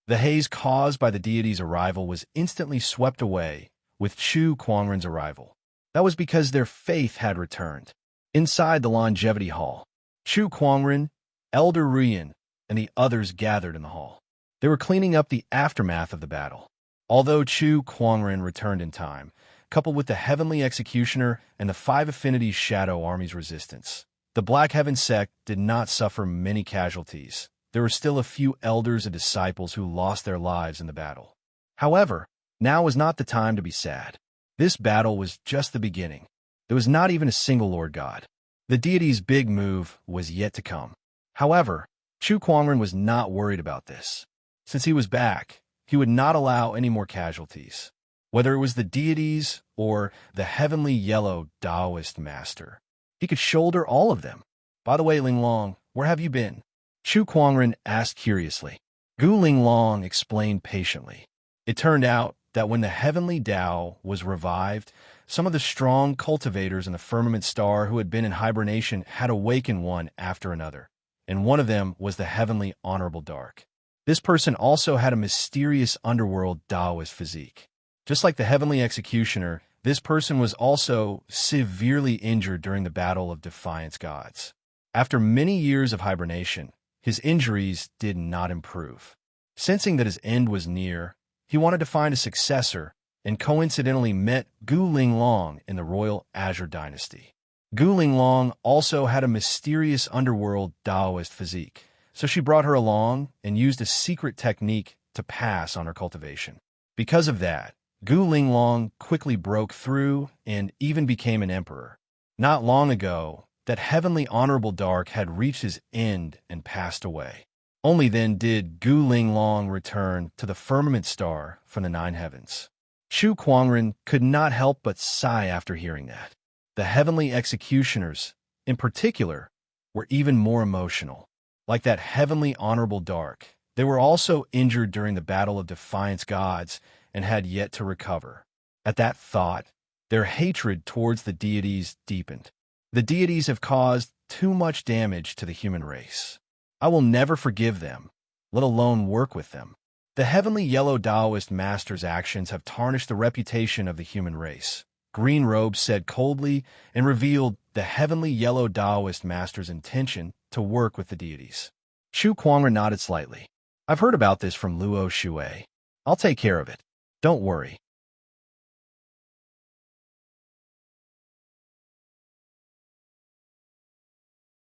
Speaker 1: The haze caused by the deity's arrival was instantly swept away with Chu Kuangren's arrival. That was because their faith had returned. Inside the Longevity Hall, Chu Kuangren, Elder Rian, and the others gathered in the hall. They were cleaning up the aftermath of the battle. Although Chu Kuangren returned in time, coupled with the Heavenly Executioner and the 5 Affinities Shadow Army's resistance, the Black Heaven sect did not suffer many casualties. There were still a few elders and disciples who lost their lives in the battle. However, now was not the time to be sad. This battle was just the beginning. There was not even a single Lord God. The deity's big move was yet to come. However, Chu Kuangren was not worried about this. Since he was back, he would not allow any more casualties, whether it was the deities or the heavenly yellow Taoist master. He could shoulder all of them. By the way, Linglong, where have you been? Chu Kuangren asked curiously. Gu Linglong explained patiently. It turned out that when the heavenly Tao was revived, some of the strong cultivators in the firmament star who had been in hibernation had awakened one after another, and one of them was the heavenly Honorable Dark. This person also had a mysterious underworld Taoist physique. Just like the heavenly executioner, this person was also severely injured during the Battle of Defiance Gods. After many years of hibernation, his injuries did not improve. Sensing that his end was near, he wanted to find a successor and coincidentally met Gu Linglong in the royal Azure dynasty. Gu Linglong also had a mysterious underworld Taoist physique, so she brought her along and used a secret technique to pass on her cultivation. Because of that, Gu Linglong quickly broke through and even became an emperor. Not long ago, that heavenly honorable dark had reached his end and passed away. Only then did Gu Linglong return to the firmament star from the nine heavens. Chu Kuangren could not help but sigh after hearing that. The heavenly executioners, in particular, were even more emotional. Like that heavenly honorable dark, they were also injured during the Battle of Defiance Gods and had yet to recover. At that thought, their hatred towards the deities deepened. The deities have caused too much damage to the human race. I will never forgive them, let alone work with them. The heavenly yellow Taoist master's actions have tarnished the reputation of the human race. Green Robe said coldly and revealed the heavenly yellow Taoist master's intention to work with the deities. Chu Kuangren nodded slightly. I've heard about this from Luo Shui. I'll take care of it. Don't worry.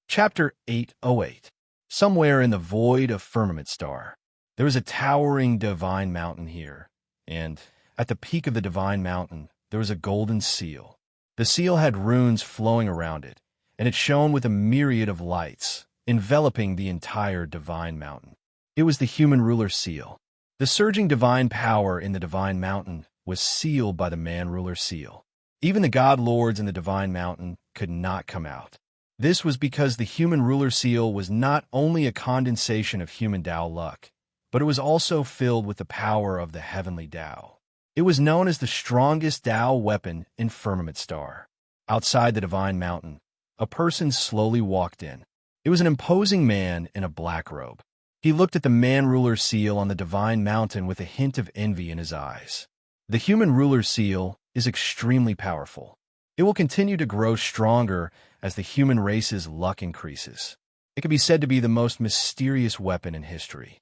Speaker 1: Chapter 808. Somewhere in the void of Firmament Star, there is a towering divine mountain here, and at the peak of the divine mountain, there was a golden seal. The seal had runes flowing around it, and it shone with a myriad of lights, enveloping the entire divine mountain. It was the human ruler seal. The surging divine power in the divine mountain was sealed by the man ruler seal. Even the god lords in the divine mountain could not come out. This was because the human ruler seal was not only a condensation of human Tao luck, but it was also filled with the power of the heavenly Tao. It was known as the strongest Tao weapon in Firmament Star. Outside the divine mountain, a person slowly walked in. It was an imposing man in a black robe. He looked at the man ruler seal on the divine mountain with a hint of envy in his eyes. The human ruler seal is extremely powerful. It will continue to grow stronger as the human race's luck increases. It can be said to be the most mysterious weapon in history.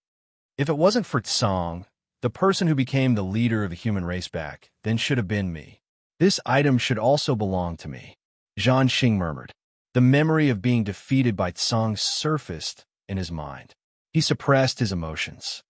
Speaker 1: If it wasn't for Tsang, the person who became the leader of the human race back then should have been me. This item should also belong to me. Zhan Xing murmured. The memory of being defeated by Tsang surfaced in his mind. He suppressed his emotions.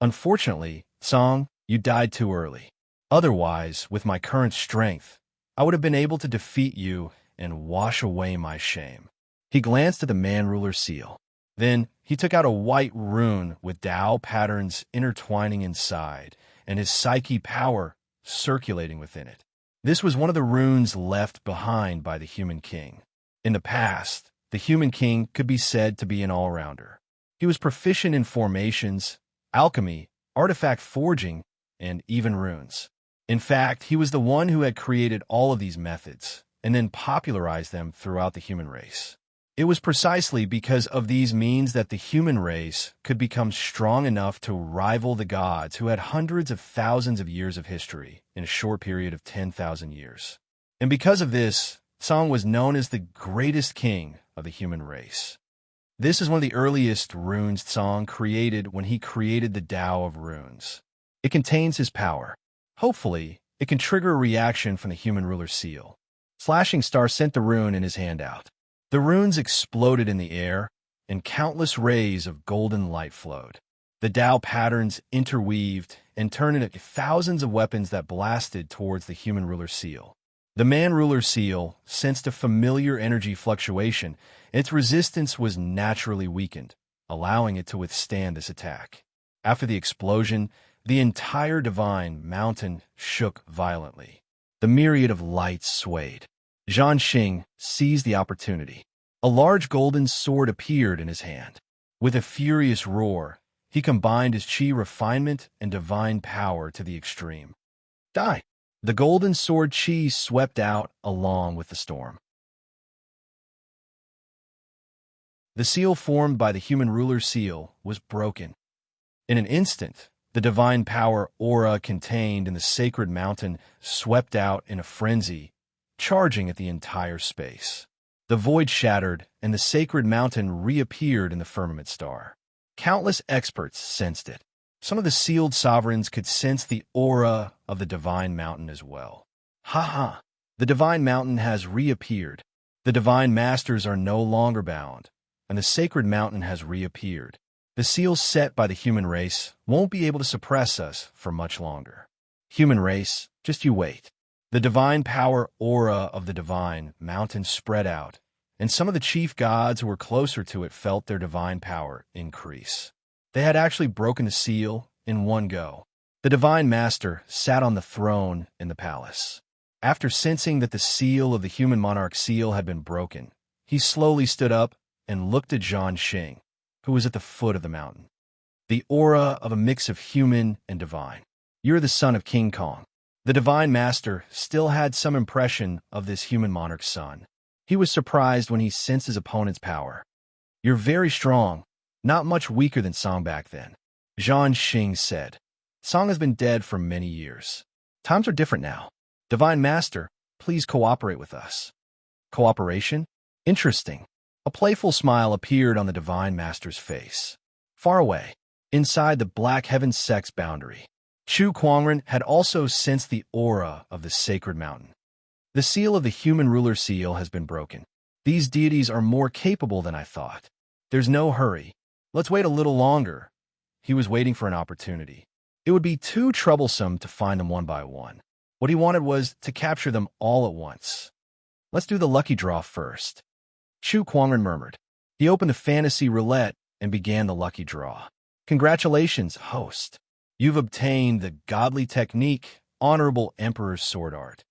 Speaker 1: Unfortunately, Tsang, you died too early. Otherwise, with my current strength, I would have been able to defeat you and wash away my shame. He glanced at the man ruler seal. Then he took out a white rune with Tao patterns intertwining inside and his psyche power circulating within it. This was one of the runes left behind by the human king. In the past, the human king could be said to be an all-rounder. He was proficient in formations, alchemy, artifact forging, and even runes. In fact, he was the one who had created all of these methods and then popularized them throughout the human race. It was precisely because of these means that the human race could become strong enough to rival the gods who had hundreds of thousands of years of history in a short period of 10,000 years. And because of this, Tsang was known as the greatest king of the human race. This is one of the earliest runes Tsang created when he created the Tao of Runes. It contains his power. Hopefully, it can trigger a reaction from the human ruler seal. Slashing Star sent the rune in his hand out. The runes exploded in the air, and countless rays of golden light flowed. The Tao patterns interweaved and turned into thousands of weapons that blasted towards the human ruler seal. The man ruler seal sensed a familiar energy fluctuation, and its resistance was naturally weakened, allowing it to withstand this attack. After the explosion, the entire divine mountain shook violently. The myriad of lights swayed. Zhan Xing seized the opportunity. A large golden sword appeared in his hand. With a furious roar, he combined his chi refinement and divine power to the extreme. Die! The golden sword chi swept out along with the storm. The seal formed by the human ruler seal was broken. In an instant, the divine power aura contained in the sacred mountain swept out in a frenzy, charging at the entire space. The void shattered, and the sacred mountain reappeared in the firmament star. Countless experts sensed it. Some of the sealed sovereigns could sense the aura of the divine mountain as well. Ha ha! The divine mountain has reappeared. The divine masters are no longer bound, and the sacred mountain has reappeared. The seals set by the human race won't be able to suppress us for much longer. Human race, just you wait. The divine power aura of the divine mountain spread out, and some of the chief gods who were closer to it felt their divine power increase. They had actually broken the seal in one go. The divine master sat on the throne in the palace. After sensing that the seal of the human monarch seal had been broken, he slowly stood up and looked at Zhang Xing, who was at the foot of the mountain. The aura of a mix of human and divine. You're the son of King Kong. The divine master still had some impression of this human monarch's son. He was surprised when he sensed his opponent's power. You're very strong, not much weaker than Song back then. Zhang Xing said. Song has been dead for many years. Times are different now. Divine Master, please cooperate with us. Cooperation? Interesting. A playful smile appeared on the Divine Master's face. Far away, inside the Black Heaven's sex boundary, Chu Kuangren had also sensed the aura of the sacred mountain. The seal of the human ruler seal has been broken. These deities are more capable than I thought. There's no hurry. Let's wait a little longer. He was waiting for an opportunity. It would be too troublesome to find them one by one. What he wanted was to capture them all at once. Let's do the lucky draw first. Chu Kuangren murmured. He opened the fantasy roulette and began the lucky draw. Congratulations, host. You've obtained the godly technique, Honorable Emperor's Sword Art.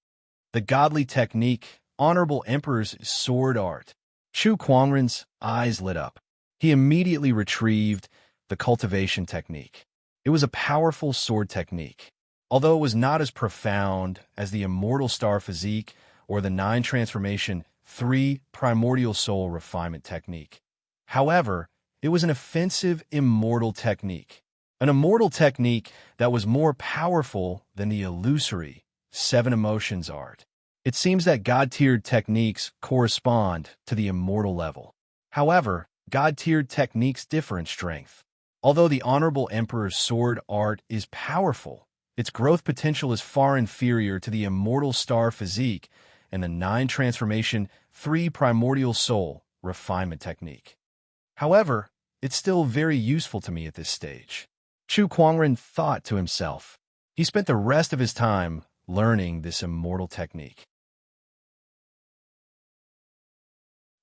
Speaker 1: The godly technique, Honorable Emperor's Sword Art. Chu Kuangren's eyes lit up. He immediately retrieved the cultivation technique. It was a powerful sword technique. Although it was not as profound as the Immortal Star Physique or the 9 Transformation 3 Primordial Soul Refinement technique. However, it was an offensive immortal technique. An immortal technique that was more powerful than the illusory 7 Emotions art. It seems that God-tiered techniques correspond to the immortal level. However, God-tiered techniques differ in strength. Although the Honorable Emperor's Sword Art is powerful, its growth potential is far inferior to the Immortal Star Physique and the 9 Transformation 3 Primordial Soul Refinement technique. However, it's still very useful to me at this stage. Chu Kuangren thought to himself. He spent the rest of his time learning this immortal technique.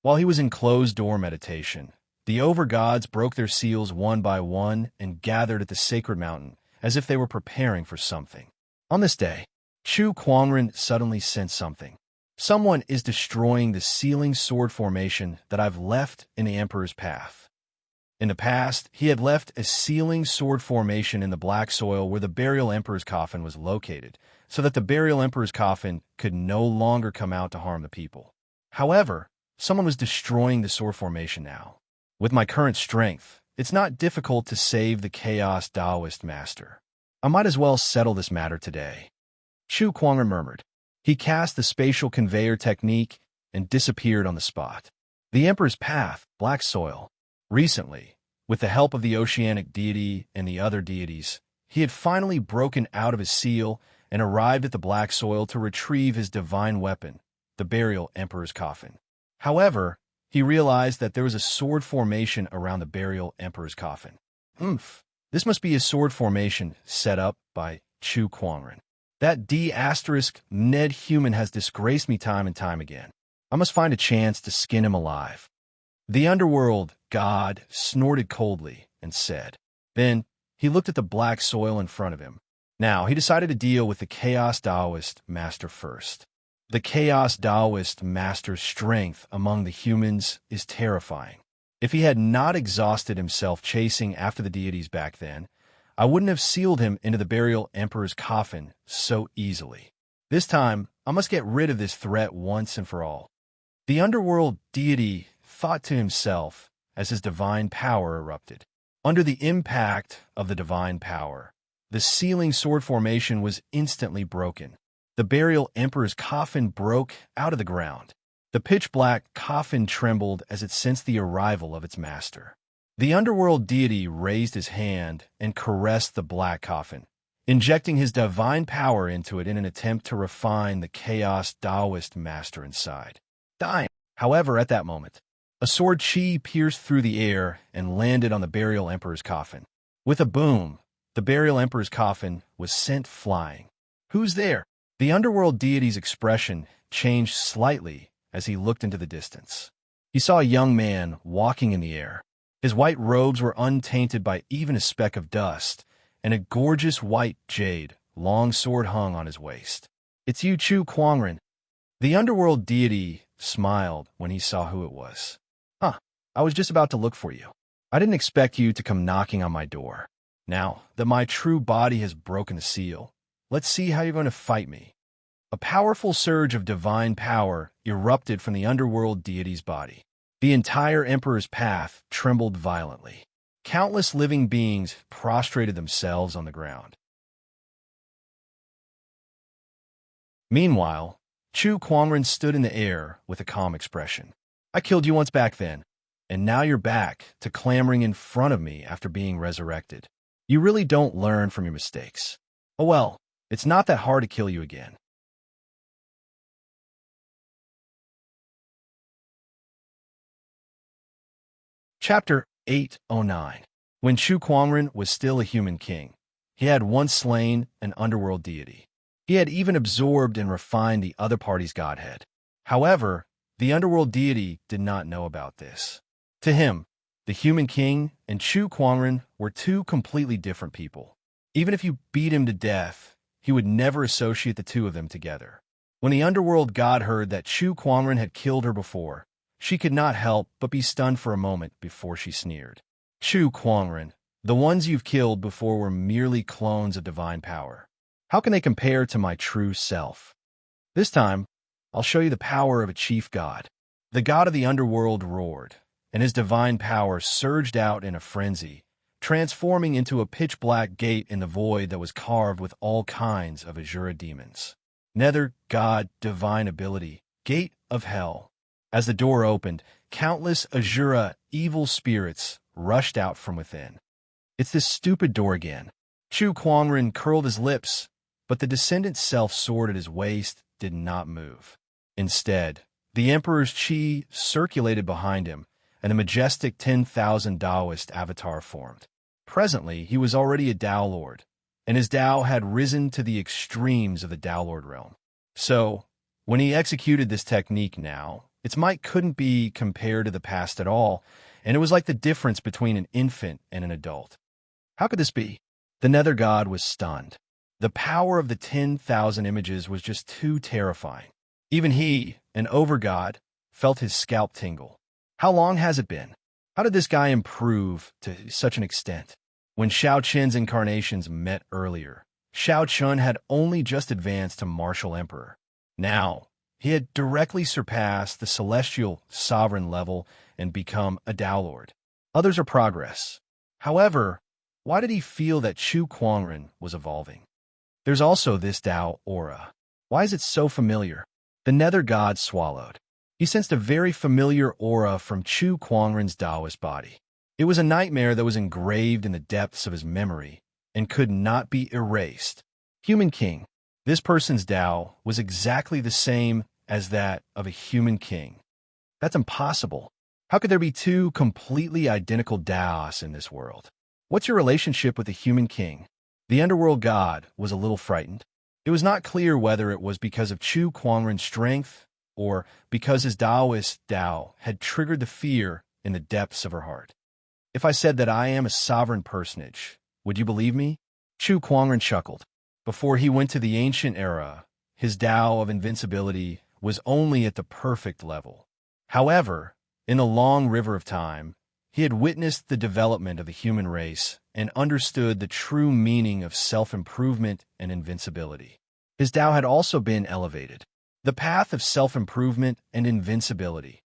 Speaker 1: While he was in closed-door meditation, the overgods broke their seals one by one and gathered at the sacred mountain as if they were preparing for something. On this day, Chu Kuangren suddenly sensed something. Someone is destroying the sealing sword formation that I've left in the Emperor's path. In the past, he had left a sealing sword formation in the black soil where the burial Emperor's coffin was located, so that the burial Emperor's coffin could no longer come out to harm the people. However, someone was destroying the sword formation now. With my current strength, it's not difficult to save the Chaos Taoist Master. I might as well settle this matter today. Chu Kuangren murmured. He cast the spatial conveyor technique and disappeared on the spot. The Emperor's path, black soil. Recently, with the help of the oceanic deity and the other deities, he had finally broken out of his seal and arrived at the black soil to retrieve his divine weapon, the burial Emperor's coffin. However, he realized that there was a sword formation around the burial Emperor's coffin. This must be a sword formation set up by Chu Kuangren. That D*Ned human has disgraced me time and time again. I must find a chance to skin him alive. The underworld god snorted coldly and said. Then he looked at the black soil in front of him. Now he decided to deal with the Chaos Taoist Master first. The Chaos Taoist Master's strength among the humans is terrifying. If he had not exhausted himself chasing after the deities back then, I wouldn't have sealed him into the burial Emperor's coffin so easily. This time, I must get rid of this threat once and for all. The underworld deity thought to himself as his divine power erupted. Under the impact of the divine power, the sealing sword formation was instantly broken. The burial Emperor's coffin broke out of the ground. The pitch-black coffin trembled as it sensed the arrival of its master. The underworld deity raised his hand and caressed the black coffin, injecting his divine power into it in an attempt to refine the chaos Taoist master inside. Dying. However, at that moment, a sword chi pierced through the air and landed on the burial emperor's coffin. With a boom, the burial emperor's coffin was sent flying. Who's there? The underworld deity's expression changed slightly as he looked into the distance. He saw a young man walking in the air. His white robes were untainted by even a speck of dust, and a gorgeous white jade long sword hung on his waist. "It's you, Chu Kuangren." The underworld deity smiled when he saw who it was. "Huh, I was just about to look for you. I didn't expect you to come knocking on my door. Now that my true body has broken the seal, let's see how you're going to fight me." A powerful surge of divine power erupted from the underworld deity's body. The entire emperor's path trembled violently. Countless living beings prostrated themselves on the ground. Meanwhile, Chu Kuangren stood in the air with a calm expression. "I killed you once back then, and now you're back to clamoring in front of me after being resurrected. You really don't learn from your mistakes. Oh well, it's not that hard to kill you again." Chapter 809. When Chu Kuangren was still a human king, he had once slain an underworld deity. He had even absorbed and refined the other party's godhead. However, the underworld deity did not know about this. To him, the human king and Chu Kuangren were two completely different people. Even if you beat him to death, he would never associate the two of them together. When the underworld god heard that Chu Kuangren had killed her before, she could not help but be stunned for a moment before she sneered. "Chu Kuangren, the ones you've killed before were merely clones of divine power. How can they compare to my true self? This time, I'll show you the power of a chief god." The god of the underworld roared, and his divine power surged out in a frenzy, transforming into a pitch-black gate in the void that was carved with all kinds of Azura demons. Nether god, divine ability, gate of hell. As the door opened, countless Azura evil spirits rushed out from within. "It's this stupid door again." Chu Kuangren curled his lips, but the descendant's self-sword at his waist did not move. Instead, the emperor's chi circulated behind him, and a majestic 10,000 Taoist avatar formed. Presently, he was already a Tao Lord, and his Tao had risen to the extremes of the Tao Lord realm. So, when he executed this technique now, its might couldn't be compared to the past at all, and it was like the difference between an infant and an adult. How could this be? The Nether God was stunned. The power of the 10,000 images was just too terrifying. Even he, an overgod, felt his scalp tingle. How long has it been? How did this guy improve to such an extent? When Shao Qin's incarnations met earlier, Shao Chun had only just advanced to martial emperor. Now, he had directly surpassed the celestial sovereign level and become a Tao Lord. Others are progress. However, why did he feel that Chu Kuangren was evolving? There's also this Tao aura. Why is it so familiar? The Nether God swallowed. He sensed a very familiar aura from Chu Kuangren's Taoist body. It was a nightmare that was engraved in the depths of his memory and could not be erased. Human King. This person's Tao was exactly the same as that of a human king. That's impossible. How could there be two completely identical Taos in this world? What's your relationship with the human king? The underworld god was a little frightened. It was not clear whether it was because of Chu Kuangren's strength or because his Taoist Tao had triggered the fear in the depths of her heart. "If I said that I am a sovereign personage, would you believe me?" Chu Kuangren chuckled. Before he went to the ancient era, his Tao of invincibility was only at the perfect level. However, in the long river of time, he had witnessed the development of the human race and understood the true meaning of self-improvement and invincibility. His Tao had also been elevated. The path of self-improvement and invincibility.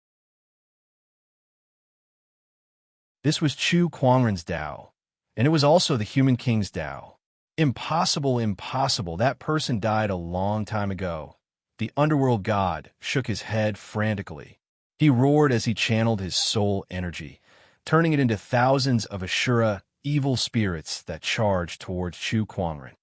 Speaker 1: This was Chu Kuangren's Tao, and it was also the human king's Tao. Impossible, impossible. That person died a long time ago. The underworld god shook his head frantically. He roared as he channeled his soul energy, turning it into thousands of Ashura evil spirits that charged towards Chu Kuangren.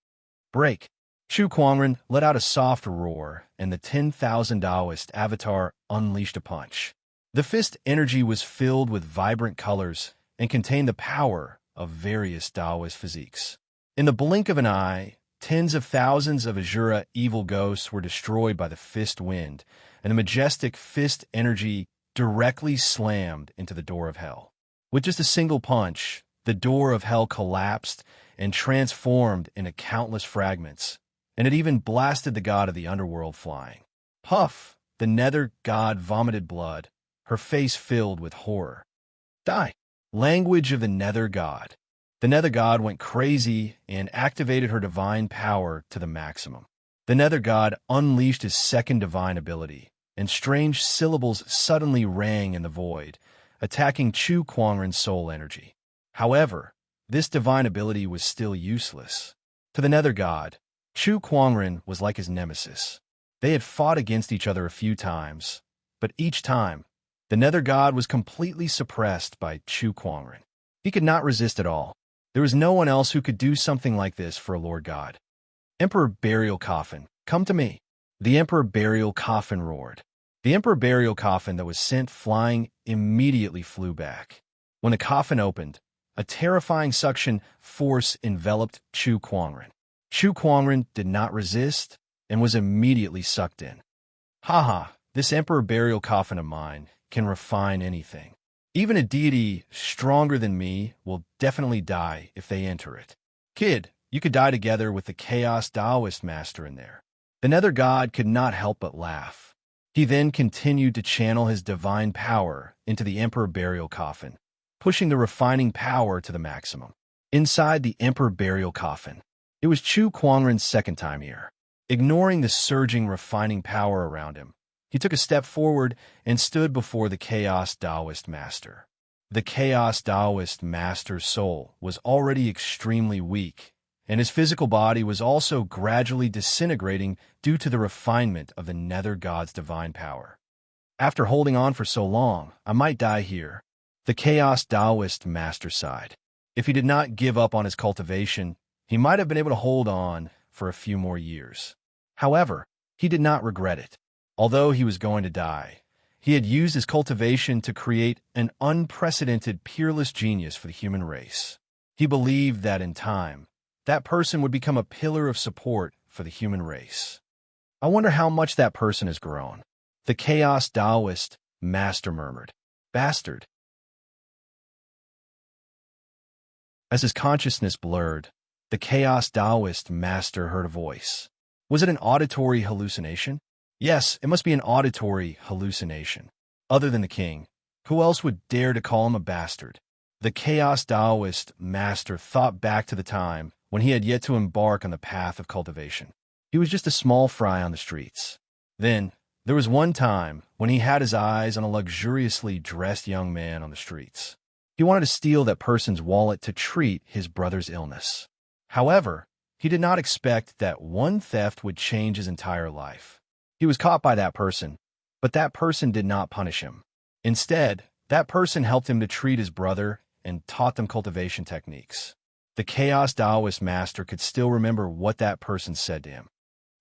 Speaker 1: Break! Chu Kuangren let out a soft roar, and the 10,000 Taoist avatar unleashed a punch. The fist energy was filled with vibrant colors and contained the power of various Taoist physiques. In the blink of an eye, tens of thousands of Ashura evil ghosts were destroyed by the fist wind, and the majestic fist energy directly slammed into the door of hell. With just a single punch, the door of hell collapsed and transformed into countless fragments, and it even blasted the god of the underworld flying. Puff! The nether god vomited blood, her face filled with horror. Die! Language of the nether god. The nether god went crazy and activated her divine power to the maximum. The nether god unleashed his second divine ability, and strange syllables suddenly rang in the void, attacking Chu Kuangren's soul energy. However, this divine ability was still useless. To the nether god, Chu Kuangren was like his nemesis. They had fought against each other a few times, but each time, the nether god was completely suppressed by Chu Kuangren. He could not resist at all. There was no one else who could do something like this for a Lord God. Emperor Burial Coffin, come to me. The Emperor Burial Coffin roared. The Emperor Burial Coffin that was sent flying immediately flew back. When the coffin opened, a terrifying suction force enveloped Chu Kuangren. Chu Kuangren did not resist and was immediately sucked in. Haha, this Emperor Burial Coffin of mine can refine anything. Even a deity stronger than me will definitely die if they enter it. Kid, you could die together with the Chaos Taoist Master in there. The nether god could not help but laugh. He then continued to channel his divine power into the Emperor Burial Coffin, pushing the refining power to the maximum. Inside the Emperor Burial Coffin, it was Chu Kuangren's second time here. Ignoring the surging refining power around him, he took a step forward and stood before the Chaos Taoist Master. The Chaos Taoist Master's soul was already extremely weak, and his physical body was also gradually disintegrating due to the refinement of the nether god's divine power. After holding on for so long, I might die here. The Chaos Taoist Master sighed. If he did not give up on his cultivation, he might have been able to hold on for a few more years. However, he did not regret it. Although he was going to die, he had used his cultivation to create an unprecedented peerless genius for the human race. He believed that in time, that person would become a pillar of support for the human race. I wonder how much that person has grown. The Chaos Taoist Master murmured, "Bastard." As his consciousness blurred, the Chaos Taoist Master heard a voice. Was it an auditory hallucination? Yes, it must be an auditory hallucination. Other than the king, who else would dare to call him a bastard? The Chaos Taoist Master thought back to the time when he had yet to embark on the path of cultivation. He was just a small fry on the streets. Then, there was one time when he had his eyes on a luxuriously dressed young man on the streets. He wanted to steal that person's wallet to treat his brother's illness. However, he did not expect that one theft would change his entire life. He was caught by that person, but that person did not punish him. Instead, that person helped him to treat his brother and taught them cultivation techniques. The Chaos Taoist Master could still remember what that person said to him.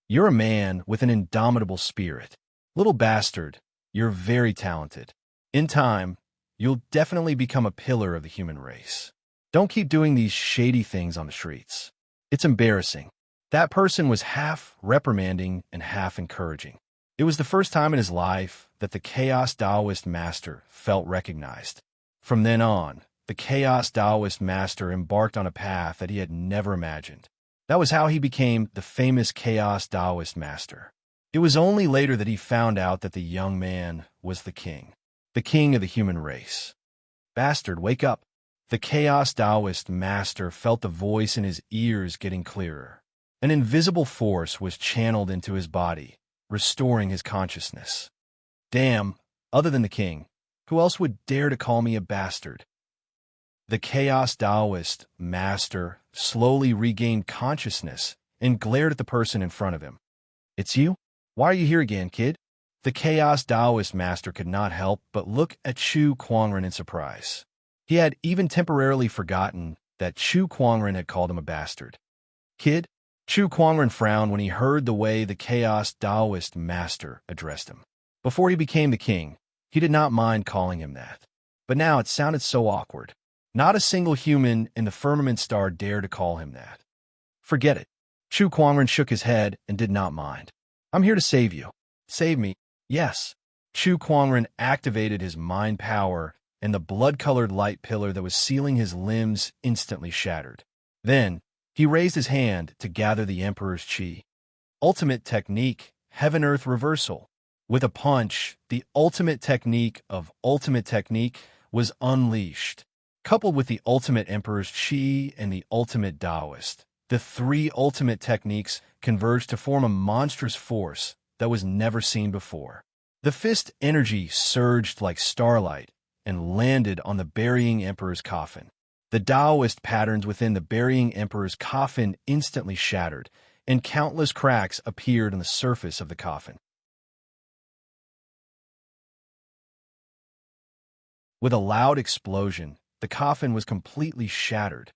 Speaker 1: "You're a man with an indomitable spirit. Little bastard, you're very talented. In time, you'll definitely become a pillar of the human race. Don't keep doing these shady things on the streets. It's embarrassing." That person was half reprimanding and half encouraging. It was the first time in his life that the Chaos Taoist Master felt recognized. From then on, the Chaos Taoist Master embarked on a path that he had never imagined. That was how he became the famous Chaos Taoist Master. It was only later that he found out that the young man was the king of the human race. "Bastard, wake up." The Chaos Taoist Master felt the voice in his ears getting clearer. An invisible force was channeled into his body, restoring his consciousness. Damn, other than the king, who else would dare to call me a bastard? The Chaos Taoist Master slowly regained consciousness and glared at the person in front of him. "It's you? Why are you here again, kid?" The Chaos Taoist Master could not help but look at Chu Kuangren in surprise. He had even temporarily forgotten that Chu Kuangren had called him a bastard. Kid? Chu Kuangren frowned when he heard the way the Chaos Taoist master addressed him. Before he became the king, he did not mind calling him that. But now it sounded so awkward. Not a single human in the firmament star dared to call him that. Forget it. Chu Kuangren shook his head and did not mind. I'm here to save you. Save me? Yes. Chu Kuangren activated his mind power, and the blood-colored light pillar that was sealing his limbs instantly shattered. Then, he raised his hand to gather the Emperor's chi. Ultimate technique, Heaven-Earth Reversal. With a punch, the ultimate technique of ultimate technique was unleashed. Coupled with the ultimate Emperor's chi and the ultimate Taoist, the three ultimate techniques converged to form a monstrous force that was never seen before. The fist energy surged like starlight and landed on the burying Emperor's coffin. The Taoist patterns within the burying Emperor's coffin instantly shattered, and countless cracks appeared on the surface of the coffin. With a loud explosion, the coffin was completely shattered.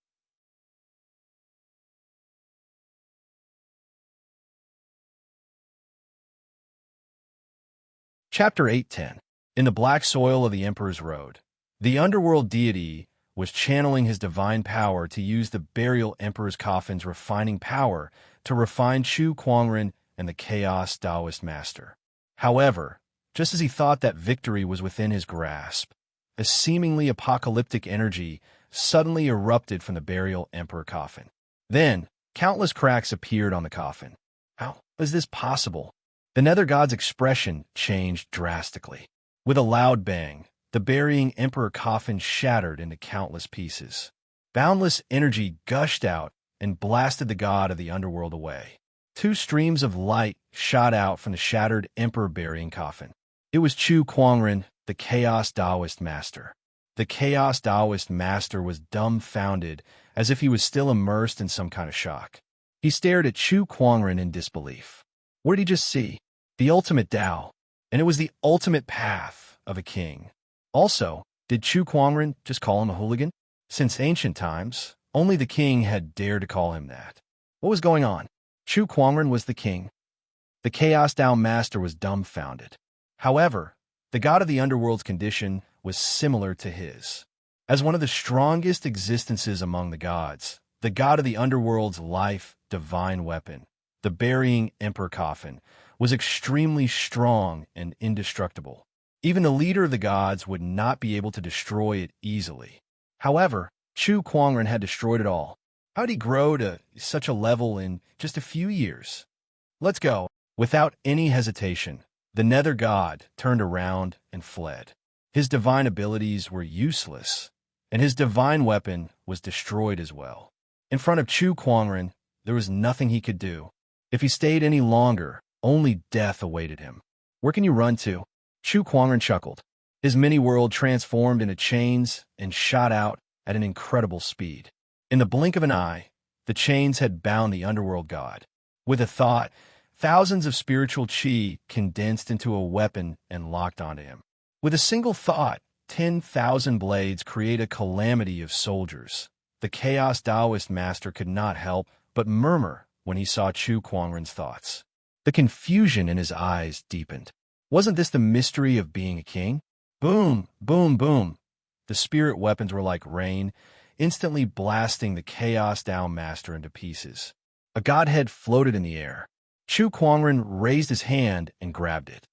Speaker 1: Chapter 8:10. In the black soil of the Emperor's Road, the underworld deity was channeling his divine power to use the burial Emperor's coffin's refining power to refine Chu Kuangren and the Chaos Taoist master. However, just as he thought that victory was within his grasp, a seemingly apocalyptic energy suddenly erupted from the burial Emperor coffin. Then, countless cracks appeared on the coffin. How was this possible? The Nether God's expression changed drastically. With a loud bang, the burying Emperor coffin shattered into countless pieces. Boundless energy gushed out and blasted the god of the underworld away. Two streams of light shot out from the shattered Emperor burying coffin. It was Chu Kuangren, the Chaos Taoist master. The Chaos Taoist master was dumbfounded, as if he was still immersed in some kind of shock. He stared at Chu Kuangren in disbelief. What did he just see? The ultimate Tao, and it was the ultimate path of a king. Also, did Chu Kuangren just call him a hooligan? Since ancient times, only the king had dared to call him that. What was going on? Chu Kuangren was the king. The Chaos Tao master was dumbfounded. However, the god of the underworld's condition was similar to his. As one of the strongest existences among the gods, the god of the underworld's life divine weapon, the burying Emperor coffin, was extremely strong and indestructible. Even the leader of the gods would not be able to destroy it easily. However, Chu Kuangren had destroyed it all. How did he grow to such a level in just a few years? Let's go. Without any hesitation, the Nether God turned around and fled. His divine abilities were useless, and his divine weapon was destroyed as well. In front of Chu Kuangren, there was nothing he could do. If he stayed any longer, only death awaited him. Where can you run to? Chu Kuangren chuckled. His mini-world transformed into chains and shot out at an incredible speed. In the blink of an eye, the chains had bound the underworld god. With a thought, thousands of spiritual chi condensed into a weapon and locked onto him. With a single thought, 10,000 blades create a calamity of soldiers. The Chaos Taoist master could not help but murmur when he saw Chu Kuangren's thoughts. The confusion in his eyes deepened. Wasn't this the mystery of being a king? Boom, boom, boom. The spirit weapons were like rain, instantly blasting the Chaos Tao master into pieces. A godhead floated in the air. Chu Kuangren raised his hand and grabbed it.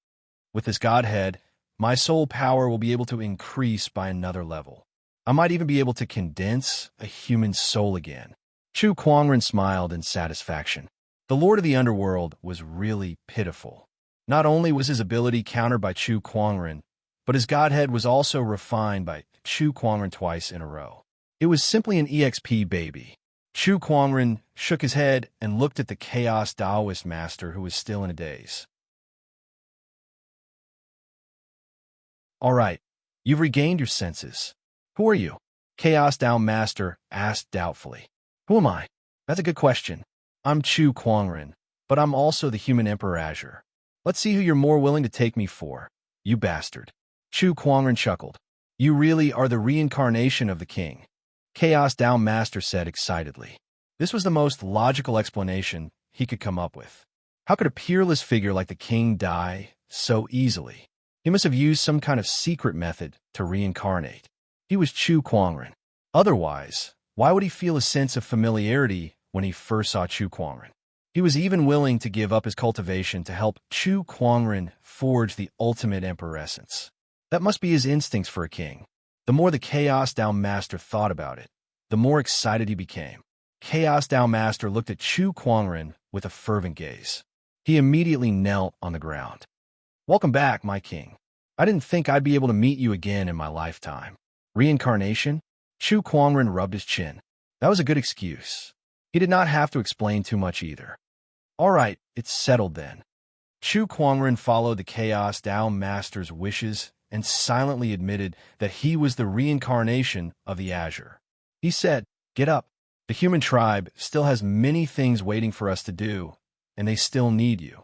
Speaker 1: With this godhead, my soul power will be able to increase by another level. I might even be able to condense a human soul again. Chu Kuangren smiled in satisfaction. The Lord of the Underworld was really pitiful. Not only was his ability countered by Chu Kuangren, but his godhead was also refined by Chu Kuangren twice in a row. It was simply an EXP baby. Chu Kuangren shook his head and looked at the Chaos Taoist master who was still in a daze. All right, you've regained your senses. Who are you? Chaos Tao master asked doubtfully. Who am I? That's a good question. I'm Chu Kuangren, but I'm also the human Emperor Azure. Let's see who you're more willing to take me for. You bastard. Chu Kuangren chuckled. You really are the reincarnation of the king, Chaos Down Master said excitedly. This was the most logical explanation he could come up with. How could a peerless figure like the king die so easily? He must have used some kind of secret method to reincarnate. He was Chu Kuangren. Otherwise, why would he feel a sense of familiarity when he first saw Chu Kuangren? He was even willing to give up his cultivation to help Chu Kuangren forge the ultimate emperor essence. That must be his instincts for a king. The more the Chaos Down Master thought about it, the more excited he became. Chaos Down Master looked at Chu Kuangren with a fervent gaze. He immediately knelt on the ground. Welcome back, my king. I didn't think I'd be able to meet you again in my lifetime. Reincarnation? Chu Kuangren rubbed his chin. That was a good excuse. He did not have to explain too much either. All right, it's settled then. Chu Kuangren followed the Chaos Down Master's wishes and silently admitted that he was the reincarnation of the Azure. He said, "Get up. The human tribe still has many things waiting for us to do, and they still need you.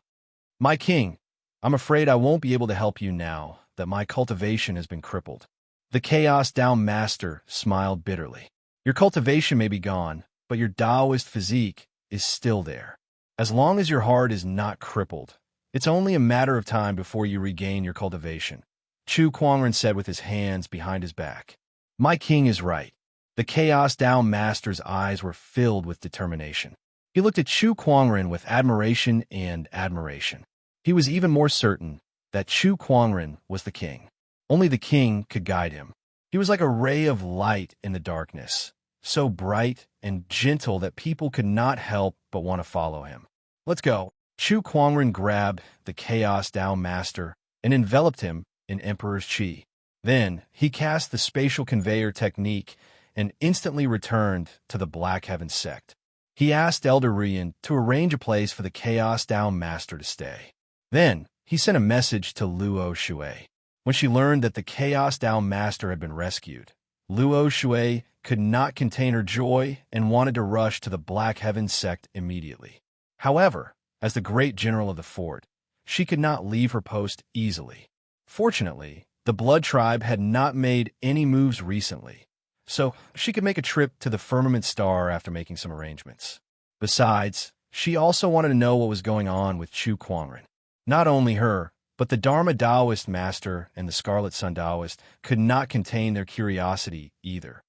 Speaker 1: My king, I'm afraid I won't be able to help you now that my cultivation has been crippled." The Chaos Down Master smiled bitterly. Your cultivation may be gone, but your Taoist physique is still there. As long as your heart is not crippled, it's only a matter of time before you regain your cultivation, Chu Kuangren said with his hands behind his back. My king is right. The Chaos Down Master's eyes were filled with determination. He looked at Chu Kuangren with admiration and admiration. He was even more certain that Chu Kuangren was the king. Only the king could guide him. He was like a ray of light in the darkness, so bright and gentle that people could not help but want to follow him. Let's go. Chu Kuangren grabbed the Chaos Down Master and enveloped him in Emperor's Qi. Then he cast the spatial conveyor technique and instantly returned to the Black Heaven sect. He asked Elder Rian to arrange a place for the Chaos Down Master to stay. Then he sent a message to Luo Shui. When she learned that the Chaos Down Master had been rescued, Luo Shui could not contain her joy and wanted to rush to the Black Heaven sect immediately. However, as the great general of the fort, she could not leave her post easily. Fortunately, the Blood Tribe had not made any moves recently, so she could make a trip to the Firmament Star after making some arrangements. Besides, she also wanted to know what was going on with Chu Kuangren. Not only her, but the Dharma Taoist Master and the Scarlet Sun Taoist could not contain their curiosity either.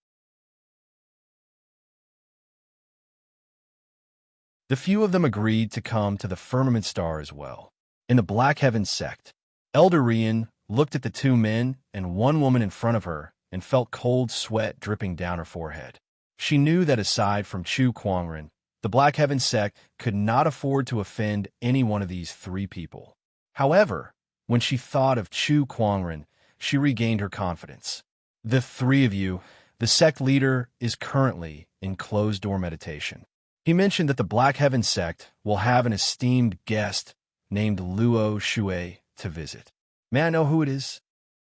Speaker 1: The few of them agreed to come to the Firmament Star as well. In the Black Heaven sect, Elder Rian looked at the two men and one woman in front of her and felt cold sweat dripping down her forehead. She knew that aside from Chu Kuangren, the Black Heaven sect could not afford to offend any one of these three people. However, when she thought of Chu Kuangren, she regained her confidence. The three of you, the sect leader is currently in closed-door meditation. He mentioned that the Black Heaven sect will have an esteemed guest named Luo Shui to visit. May I know who it is?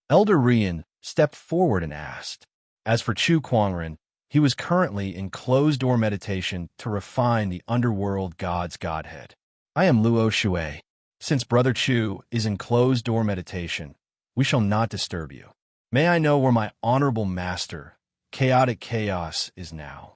Speaker 1: Elder Rian stepped forward and asked. As for Chu Kuangren, he was currently in closed-door meditation to refine the underworld god's godhead. I am Luo Shui. Since Brother Chu is in closed-door meditation, we shall not disturb you. May I know where my honorable master, Chaotic Chaos, is now?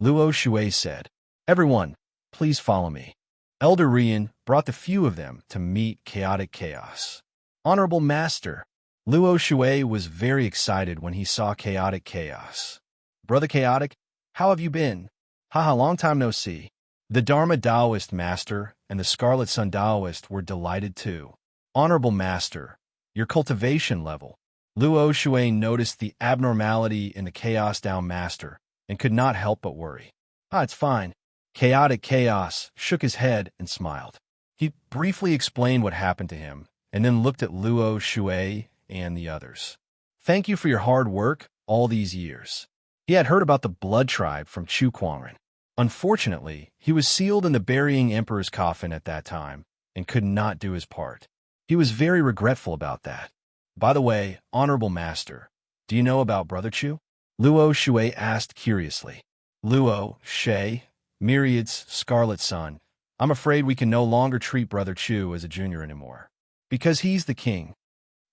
Speaker 1: Luo Shui said. Everyone, please follow me. Elder Rian brought the few of them to meet Chaotic Chaos. Honorable Master, Luo Shui was very excited when he saw Chaotic Chaos. Brother Chaotic, how have you been? Haha, long time no see. The Dharma Taoist Master and the Scarlet Sun Taoist were delighted too. Honorable Master, your cultivation level. Luo Shui noticed the abnormality in the Chaos Down Master and could not help but worry. It's fine. Chaotic Chaos shook his head and smiled. He briefly explained what happened to him and then looked at Luo Shui and the others. Thank you for your hard work all these years. He had heard about the Blood Tribe from Chu Kuangren. Unfortunately, he was sealed in the burying emperor's coffin at that time and could not do his part. He was very regretful about that. By the way, Honorable Master, do you know about Brother Chu? Luo Shui asked curiously. Luo, Shui, Myriad's Scarlet Sun, I'm afraid we can no longer treat Brother Chu as a junior anymore. Because he's the king,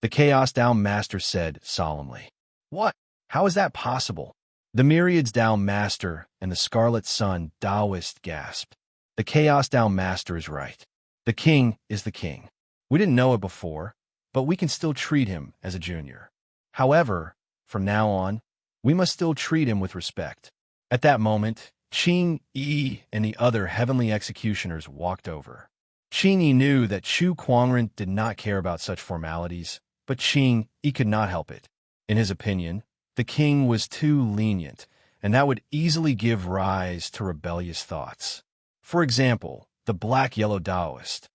Speaker 1: the Chaos Down Master said solemnly. What? How is that possible? The Myriad's Tao Master and the Scarlet Sun Taoist gasped. The Chaos Tao Master is right. The king is the king. We didn't know it before, but we can still treat him as a junior. However, from now on, we must still treat him with respect. At that moment, Qing Yi and the other heavenly executioners walked over. Qing Yi knew that Chu Kuangren did not care about such formalities, but Qing Yi could not help it. In his opinion, the king was too lenient, and that would easily give rise to rebellious thoughts. For example, the black-yellow Taoist.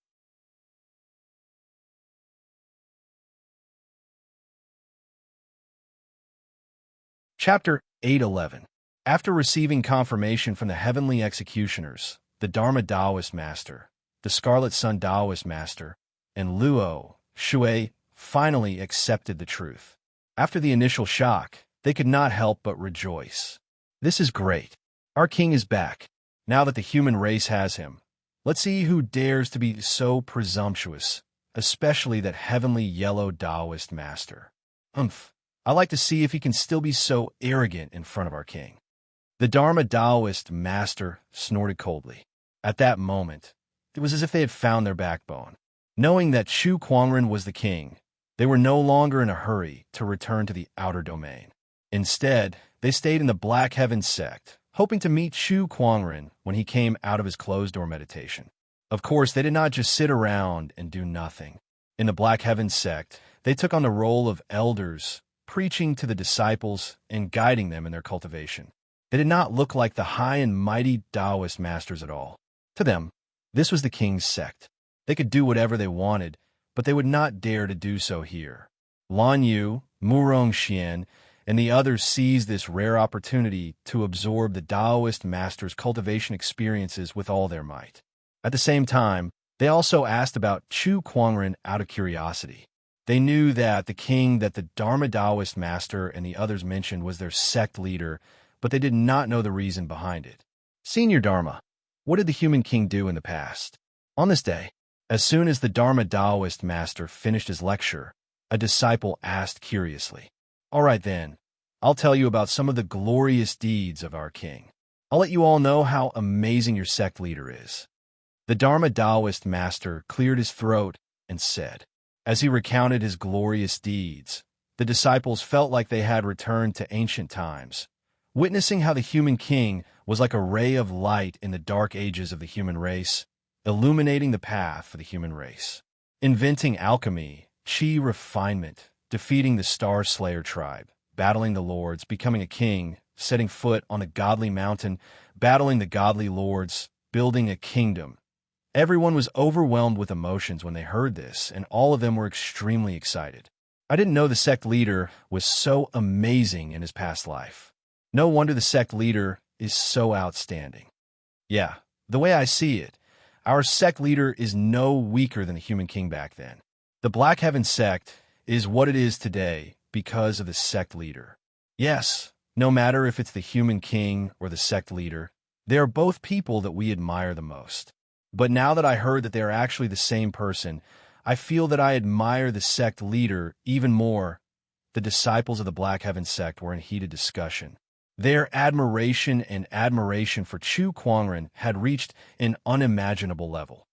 Speaker 1: Chapter 8:11. After receiving confirmation from the heavenly executioners, the Dharma Taoist Master, the Scarlet Sun Taoist Master, and Luo Shui finally accepted the truth. After the initial shock, they could not help but rejoice. This is great. Our king is back. Now that the human race has him, let's see who dares to be so presumptuous, especially that heavenly yellow Taoist master. I like to see if he can still be so arrogant in front of our king. The Dharma Taoist master snorted coldly. At that moment, it was as if they had found their backbone. Knowing that Chu Kuangren was the king, they were no longer in a hurry to return to the outer domain. Instead, they stayed in the Black Heaven sect, hoping to meet Chu Kuangren when he came out of his closed-door meditation. Of course, they did not just sit around and do nothing. In the Black Heaven sect, they took on the role of elders, preaching to the disciples and guiding them in their cultivation. They did not look like the high and mighty Taoist masters at all. To them, this was the king's sect. They could do whatever they wanted, but they would not dare to do so here. Lan Yu, Murong Xian, and the others seized this rare opportunity to absorb the Taoist master's cultivation experiences with all their might. At the same time, they also asked about Chu Kuangren out of curiosity. They knew that the king that the Dharma Taoist master and the others mentioned was their sect leader, but they did not know the reason behind it. Senior Dharma, what did the human king do in the past? On this day, as soon as the Dharma Taoist master finished his lecture, a disciple asked curiously, "All right then, I'll tell you about some of the glorious deeds of our king. I'll let you all know how amazing your sect leader is." The Dharma Taoist master cleared his throat and said, as he recounted his glorious deeds, the disciples felt like they had returned to ancient times, witnessing how the human king was like a ray of light in the dark ages of the human race, illuminating the path for the human race. Inventing alchemy, chi refinement, defeating the Star Slayer tribe, battling the lords, becoming a king, setting foot on a godly mountain, battling the godly lords, building a kingdom. Everyone was overwhelmed with emotions when they heard this, and all of them were extremely excited. I didn't know the sect leader was so amazing in his past life. No wonder the sect leader is so outstanding. Yeah, the way I see it, our sect leader is no weaker than the human king back then. The Black Heaven sect is what it is today because of the sect leader. Yes, no matter if it's the human king or the sect leader, they are both people that we admire the most. But now that I heard that they are actually the same person, I feel that I admire the sect leader even more. The disciples of the Black Heaven sect were in heated discussion. Their admiration for Chu Kuangren had reached an unimaginable level.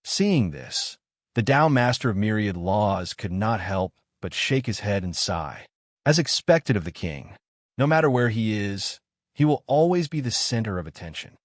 Speaker 1: Seeing this, the Tao Master of Myriad Laws could not help but shake his head and sigh. As expected of the king, no matter where he is, he will always be the center of attention.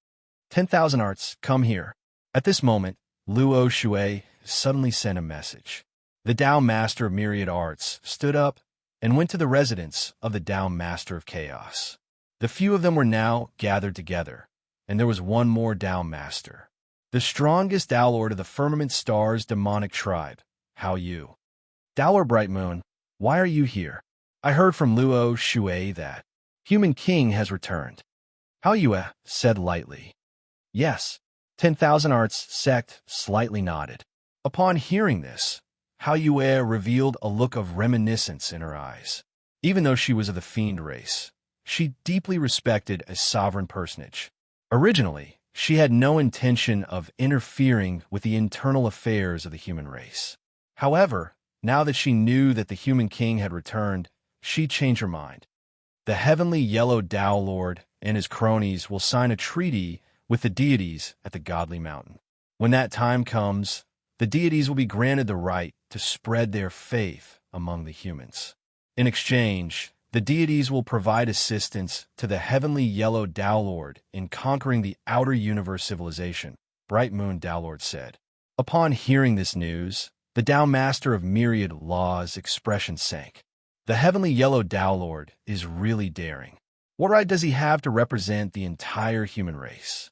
Speaker 1: 10,000 arts, come here. At this moment, Luo Shui suddenly sent a message. The Tao Master of Myriad Arts stood up and went to the residence of the Tao Master of Chaos. The few of them were now gathered together, and there was one more Tao Master, the strongest Tao Lord of the Firmament Star's demonic tribe, Hao Yu. Dower Bright Moon, why are you here? I heard from Luo Shui that Human King has returned. Hao Yue said lightly. Yes. 10,000 Arts sect slightly nodded. Upon hearing this, Hao Yue revealed a look of reminiscence in her eyes. Even though she was of the fiend race, she deeply respected a sovereign personage. Originally, she had no intention of interfering with the internal affairs of the human race. However, Now that she knew that the human king had returned, she changed her mind. The heavenly yellow Tao Lord and his cronies will sign a treaty with the deities at the godly mountain. When that time comes, the deities will be granted the right to spread their faith among the humans. In exchange, the deities will provide assistance to the heavenly yellow Tao Lord in conquering the outer universe civilization, Bright Moon Tao Lord said. Upon hearing this news, the Tao Master of Myriad Law's expression sank. The heavenly yellow Tao Lord is really daring. What right does he have to represent the entire human race?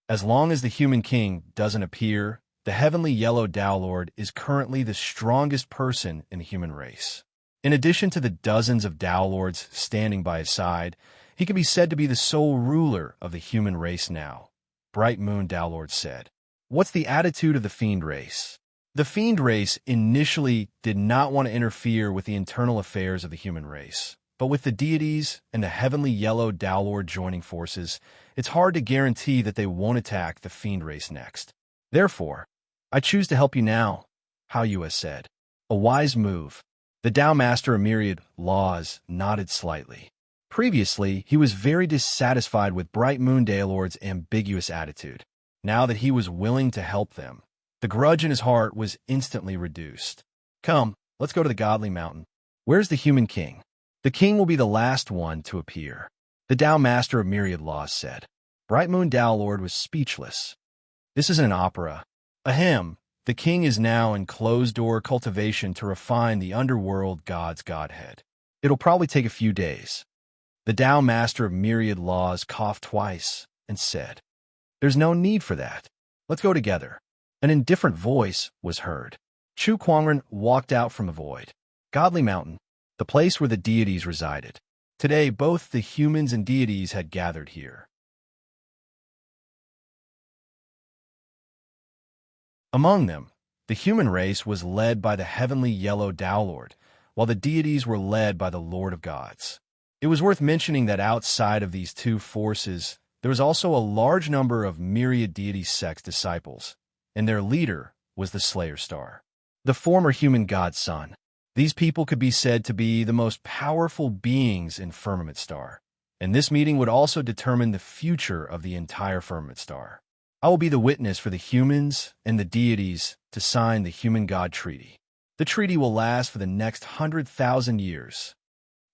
Speaker 1: As long as the human king doesn't appear, the heavenly yellow Tao Lord is currently the strongest person in the human race. In addition to the dozens of Tao Lords standing by his side, he can be said to be the sole ruler of the human race now, Bright Moon Tao Lord said. What's the attitude of the fiend race? The fiend race initially did not want to interfere with the internal affairs of the human race, but with the deities and the heavenly yellow Tao Lord joining forces, it's hard to guarantee that they won't attack the fiend race next. Therefore, I choose to help you now, Hao Yue said. A wise move. The Tao Master of Myriad Laws nodded slightly. Previously, he was very dissatisfied with Bright Moon Tao Lord's ambiguous attitude. Now that he was willing to help them, the grudge in his heart was instantly reduced. Come, let's go to the godly mountain. Where's the human king? The king will be the last one to appear, the Tao Master of Myriad Laws said. Bright Moon Tao Lord was speechless. This isn't an opera. Ahem. The king is now in closed-door cultivation to refine the underworld god's godhead. It'll probably take a few days. The Tao Master of Myriad Laws coughed twice and said, There's no need for that. Let's go together. An indifferent voice was heard. Chu Kuangren walked out from the void. Godly Mountain, the place where the deities resided. Today, both the humans and deities had gathered here. Among them, the human race was led by the heavenly yellow Tao Lord, while the deities were led by the Lord of Gods. It was worth mentioning that outside of these two forces, there was also a large number of myriad deity sects disciples, and their leader was the Slayer Star, the former human god's son. These people could be said to be the most powerful beings in Firmament Star, and this meeting would also determine the future of the entire Firmament Star. I will be the witness for the humans and the deities to sign the Human God Treaty. The treaty will last for the next 100,000 years.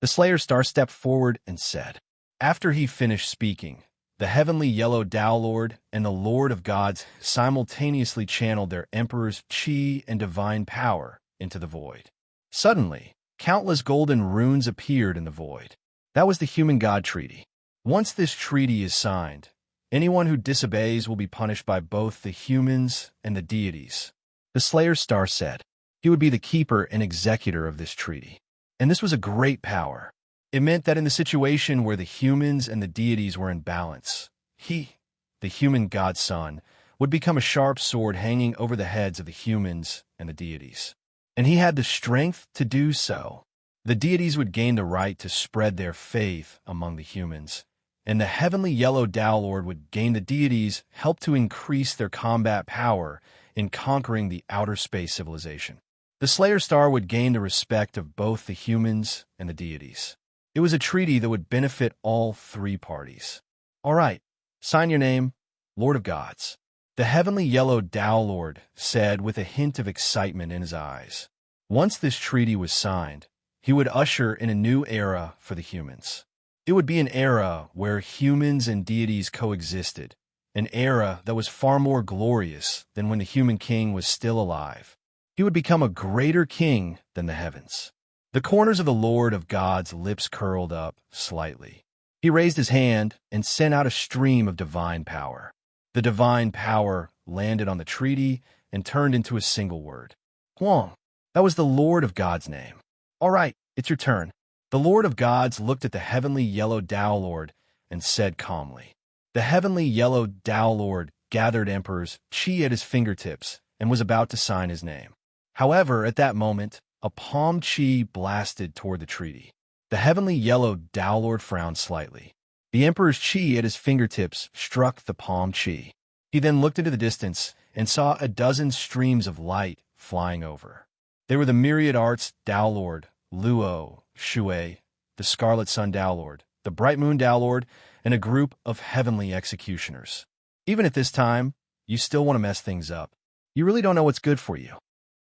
Speaker 1: The Slayer Star stepped forward and said. After he finished speaking, the heavenly yellow Tao Lord and the Lord of Gods simultaneously channeled their Emperor's chi and divine power into the void. Suddenly, countless golden runes appeared in the void. That was the Human God Treaty. Once this treaty is signed, anyone who disobeys will be punished by both the humans and the deities. The Slayer Star said he would be the keeper and executor of this treaty. And this was a great power. It meant that in the situation where the humans and the deities were in balance, he, the human god's son, would become a sharp sword hanging over the heads of the humans and the deities. And he had the strength to do so. The deities would gain the right to spread their faith among the humans, and the heavenly yellow Tao Lord would gain the deities' help to increase their combat power in conquering the outer space civilization. The Slayer Star would gain the respect of both the humans and the deities. It was a treaty that would benefit all three parties. All right, sign your name, Lord of Gods. The heavenly yellow Tao Lord said with a hint of excitement in his eyes. Once this treaty was signed, he would usher in a new era for the humans. It would be an era where humans and deities coexisted, an era that was far more glorious than when the human king was still alive. He would become a greater king than the heavens. The corners of the Lord of God's lips curled up slightly. He raised his hand and sent out a stream of divine power. The divine power landed on the treaty and turned into a single word. Huang. That was the Lord of God's name. All right, it's your turn. The Lord of Gods looked at the heavenly yellow Tao Lord and said calmly. The heavenly yellow Tao Lord gathered Emperor's chi at his fingertips and was about to sign his name. However, at that moment, a palm chi blasted toward the treaty. The heavenly yellow Tao Lord frowned slightly. The Emperor's chi at his fingertips struck the palm chi. He then looked into the distance and saw a dozen streams of light flying over. They were the myriad arts Tao Lord, Luo, Shui, the Scarlet Sun Tao Lord, the Bright Moon Tao Lord, and a group of heavenly executioners. Even at this time, you still want to mess things up. You really don't know what's good for you.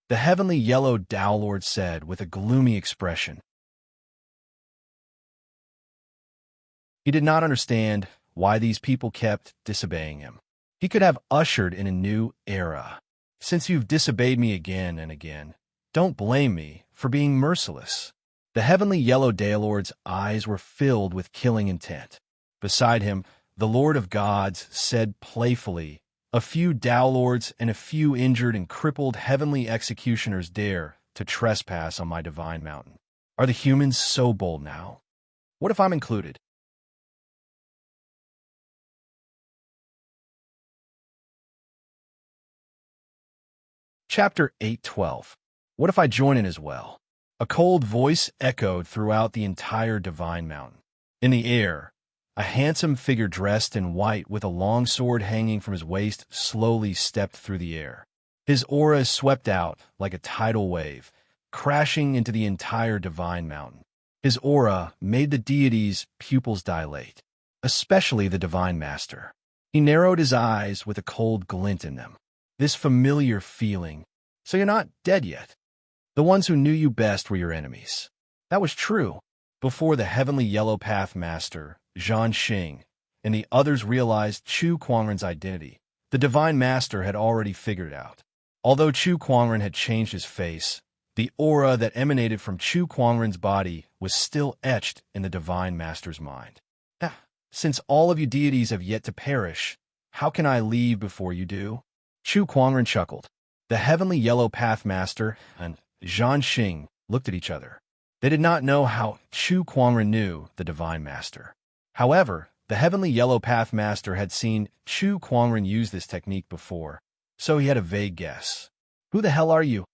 Speaker 1: The heavenly yellow Tao Lord said with a gloomy expression. He did not understand why these people kept disobeying him. He could have ushered in a new era. Since you've disobeyed me again and again, don't blame me for being merciless. The heavenly yellow Tao Lord's eyes were filled with killing intent. Beside him, the Lord of Gods said playfully, "A few Tao Lords and a few injured and crippled heavenly executioners dare to trespass on my divine mountain. Are the humans so bold now? What if I'm included?" Chapter 8:12. What if I join in as well? A cold voice echoed throughout the entire divine mountain. In the air, a handsome figure dressed in white with a long sword hanging from his waist slowly stepped through the air. His aura swept out like a tidal wave, crashing into the entire divine mountain. His aura made the deity's pupils dilate, especially the divine master. He narrowed his eyes with a cold glint in them. This familiar feeling. So you're not dead yet. The ones who knew you best were your enemies. That was true before the heavenly yellow path master, Zhan Xing, and the others realized Chu Kuangren's identity. The divine master had already figured it out. Although Chu Kuangren had changed his face, the aura that emanated from Chu Kuangren's body was still etched in the divine master's mind. Since all of you deities have yet to perish, how can I leave before you do? Chu Kuangren chuckled. The heavenly yellow path master and Zhan Xing looked at each other. They did not know how Chu Kuangren knew the divine master. However, the heavenly yellow path master had seen Chu Kuangren use this technique before, so he had a vague guess. Who the hell are you?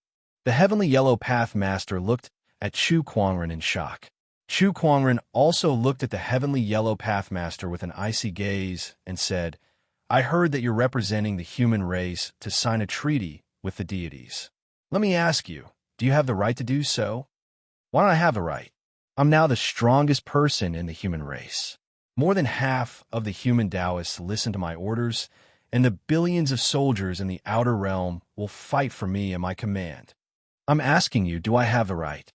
Speaker 1: The heavenly yellow path master looked at Chu Kuangren in shock. Chu Kuangren also looked at the heavenly yellow path master with an icy gaze and said, "I heard that you're representing the human race to sign a treaty with the deities. Let me ask you, do you have the right to do so?" "Why don't I have a right? I'm now the strongest person in the human race. More than half of the human Taoists listen to my orders, and the billions of soldiers in the outer realm will fight for me and my command. I'm asking you, do I have the right?"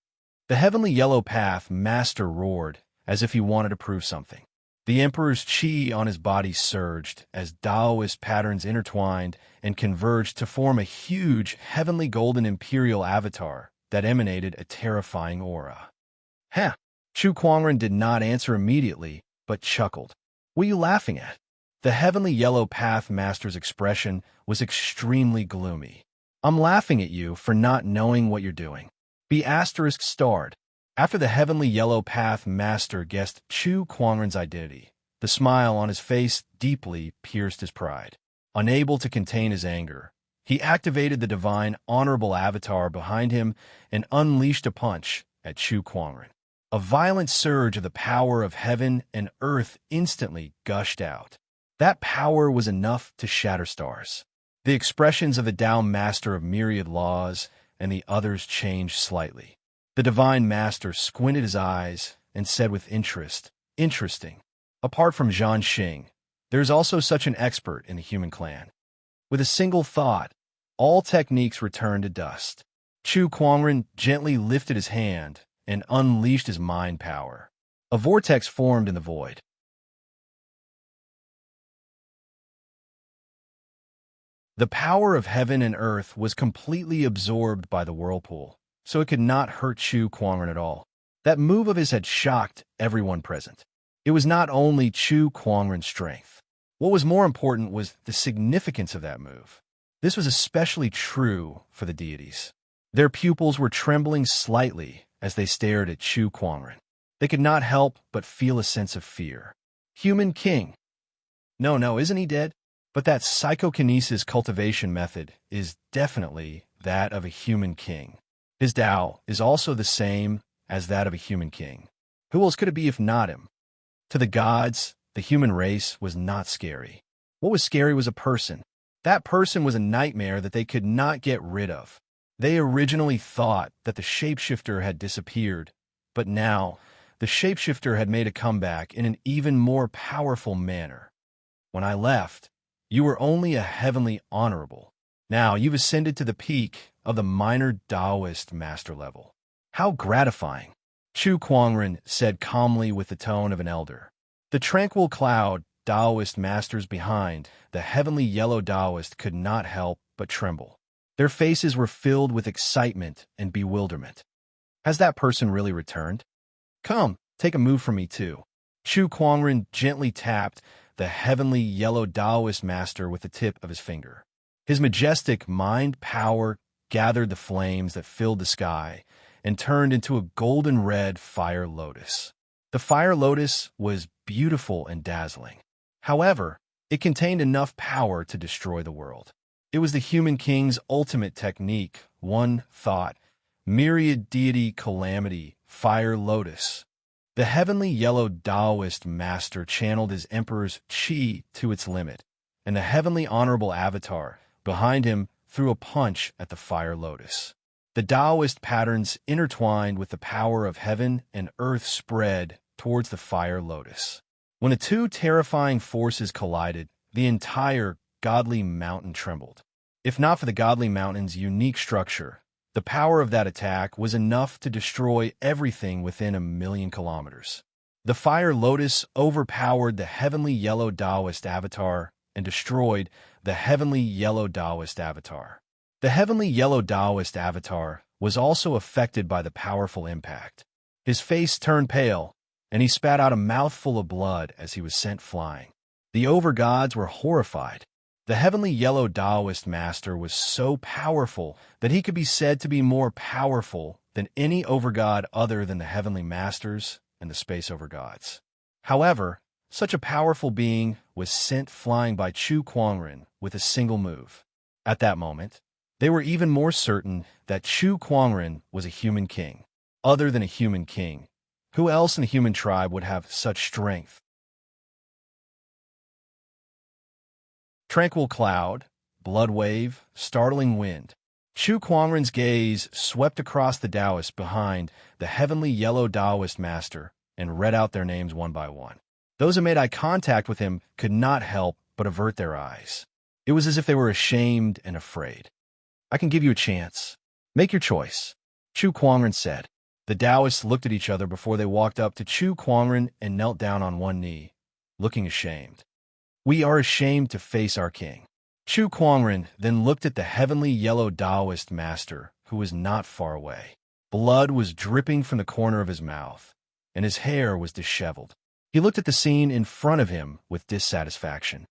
Speaker 1: The heavenly yellow path master roared as if he wanted to prove something. The emperor's chi on his body surged as Taoist patterns intertwined and converged to form a huge heavenly golden imperial avatar that emanated a terrifying aura. "Huh." Chu Kuangren did not answer immediately, but chuckled. "What are you laughing at?" The heavenly yellow path master's expression was extremely gloomy. "I'm laughing at you for not knowing what you're doing." Be asterisk starred. After the heavenly yellow path master guessed Chu Kuangren's identity, the smile on his face deeply pierced his pride. Unable to contain his anger, he activated the divine honorable avatar behind him and unleashed a punch at Chu Kuangren. A violent surge of the power of heaven and earth instantly gushed out. That power was enough to shatter stars. The expressions of the Tao master of myriad laws and the others changed slightly. The divine master squinted his eyes and said with interest, "Interesting. Apart from Zhan Xing, there is also such an expert in the human clan." With a single thought, all techniques returned to dust. Chu Kuangren gently lifted his hand and unleashed his mind power. A vortex formed in the void. The power of heaven and earth was completely absorbed by the whirlpool, so it could not hurt Chu Kuangren at all. That move of his had shocked everyone present. It was not only Chu Kuangren's strength. What was more important was the significance of that move. This was especially true for the deities. Their pupils were trembling slightly as they stared at Chu Kuangren. They could not help but feel a sense of fear. Human king. No, isn't he dead? But that psychokinesis cultivation method is definitely that of a human king. His Tao is also the same as that of a human king. Who else could it be if not him? To the gods, the human race was not scary. What was scary was a person. That person was a nightmare that they could not get rid of. They originally thought that the shapeshifter had disappeared, but now the shapeshifter had made a comeback in an even more powerful manner. When I left, you were only a heavenly honorable. Now you've ascended to the peak of the minor Taoist master level. How gratifying, Chu Kuangren said calmly with the tone of an elder. The tranquil cloud Taoist masters behind the heavenly yellow Taoist could not help but tremble. Their faces were filled with excitement and bewilderment. Has that person really returned? Come, take a move from me too. Chu Kuangren gently tapped the heavenly yellow Taoist master with the tip of his finger. His majestic mind power gathered the flames that filled the sky and turned into a golden red fire lotus. The fire lotus was beautiful and dazzling. However, it contained enough power to destroy the world. It was the human king's ultimate technique, one thought, myriad deity calamity, fire lotus. The heavenly yellow Taoist master channeled his emperor's qi to its limit, and the heavenly honorable avatar behind him threw a punch at the fire lotus. The Taoist patterns intertwined with the power of heaven and earth spread towards the fire lotus. When the two terrifying forces collided, the entire godly mountain trembled. If not for the godly mountain's unique structure, the power of that attack was enough to destroy everything within 1,000,000 kilometers. The fire lotus overpowered the heavenly yellow Taoist avatar and destroyed the heavenly yellow Taoist avatar. The heavenly yellow Taoist avatar was also affected by the powerful impact. His face turned pale, and he spat out a mouthful of blood as he was sent flying. The overgods were horrified. The heavenly yellow Taoist master was so powerful that he could be said to be more powerful than any overgod other than the heavenly masters and the space overgods. However, such a powerful being was sent flying by Chu Kuangren with a single move. At that moment, they were even more certain that Chu Kuangren was a human king. Other than a human king, who else in the human tribe would have such strength? Tranquil cloud, blood wave, startling wind. Chu Kuangren's gaze swept across the Taoists behind the heavenly yellow Taoist master and read out their names one by one. Those who made eye contact with him could not help but avert their eyes. It was as if they were ashamed and afraid. I can give you a chance. Make your choice, Chu Kuangren said. The Taoists looked at each other before they walked up to Chu Kuangren and knelt down on one knee, looking ashamed. We are ashamed to face our king. Chu Kuangren then looked at the heavenly yellow Taoist master, who was not far away. Blood was dripping from the corner of his mouth, and his hair was disheveled. He looked at the scene in front of him with dissatisfaction.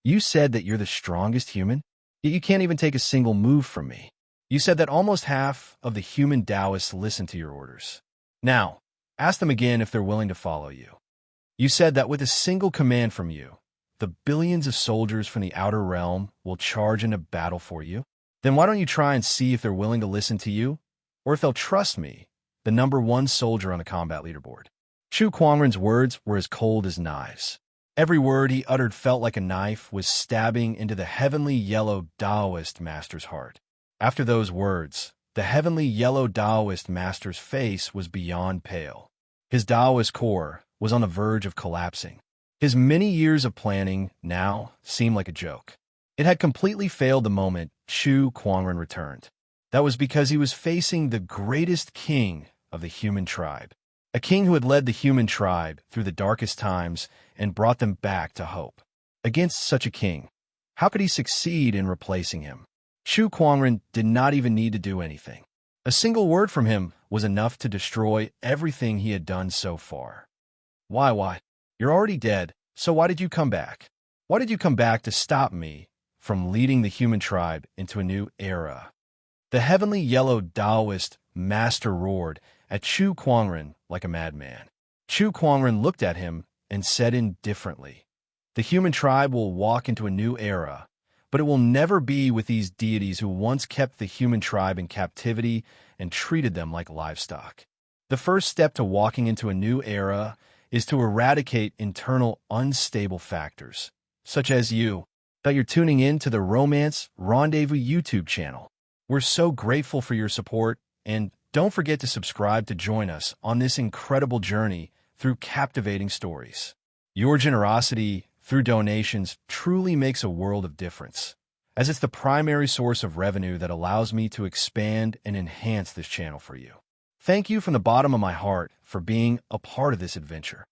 Speaker 1: You said that you're the strongest human, yet you can't even take a single move from me. You said that almost half of the human Taoists listen to your orders. Now, ask them again if they're willing to follow you. You said that with a single command from you, the billions of soldiers from the outer realm will charge into battle for you. Then why don't you try and see if they're willing to listen to you, or if they'll trust me, the #1 soldier on the combat leaderboard. Chu Kuangren's words were as cold as knives. Every word he uttered felt like a knife was stabbing into the heavenly yellow Taoist master's heart. After those words, the heavenly yellow Taoist master's face was beyond pale. His Taoist core was on the verge of collapsing. His many years of planning now seemed like a joke. It had completely failed the moment Chu Kuangren returned. That was because he was facing the greatest king of the human tribe, a king who had led the human tribe through the darkest times and brought them back to hope. Against such a king, how could he succeed in replacing him? Chu Kuangren did not even need to do anything. A single word from him was enough to destroy everything he had done so far. Why? You're already dead, so why did you come back? Why did you come back to stop me from leading the human tribe into a new era? The heavenly yellow Taoist master roared at Chu Kuangren like a madman. Chu Kuangren looked at him and said indifferently, the human tribe will walk into a new era, but it will never be with these deities who once kept the human tribe in captivity and treated them like livestock. The first step to walking into a new era is to eradicate internal unstable factors, such as you, that you're tuning in to the Romance Rendezvous YouTube channel. We're so grateful for your support, and don't forget to subscribe to join us on this incredible journey through captivating stories. Your generosity through donations truly makes a world of difference, as it's the primary source of revenue that allows me to expand and enhance this channel for you. Thank you from the bottom of my heart for being a part of this adventure.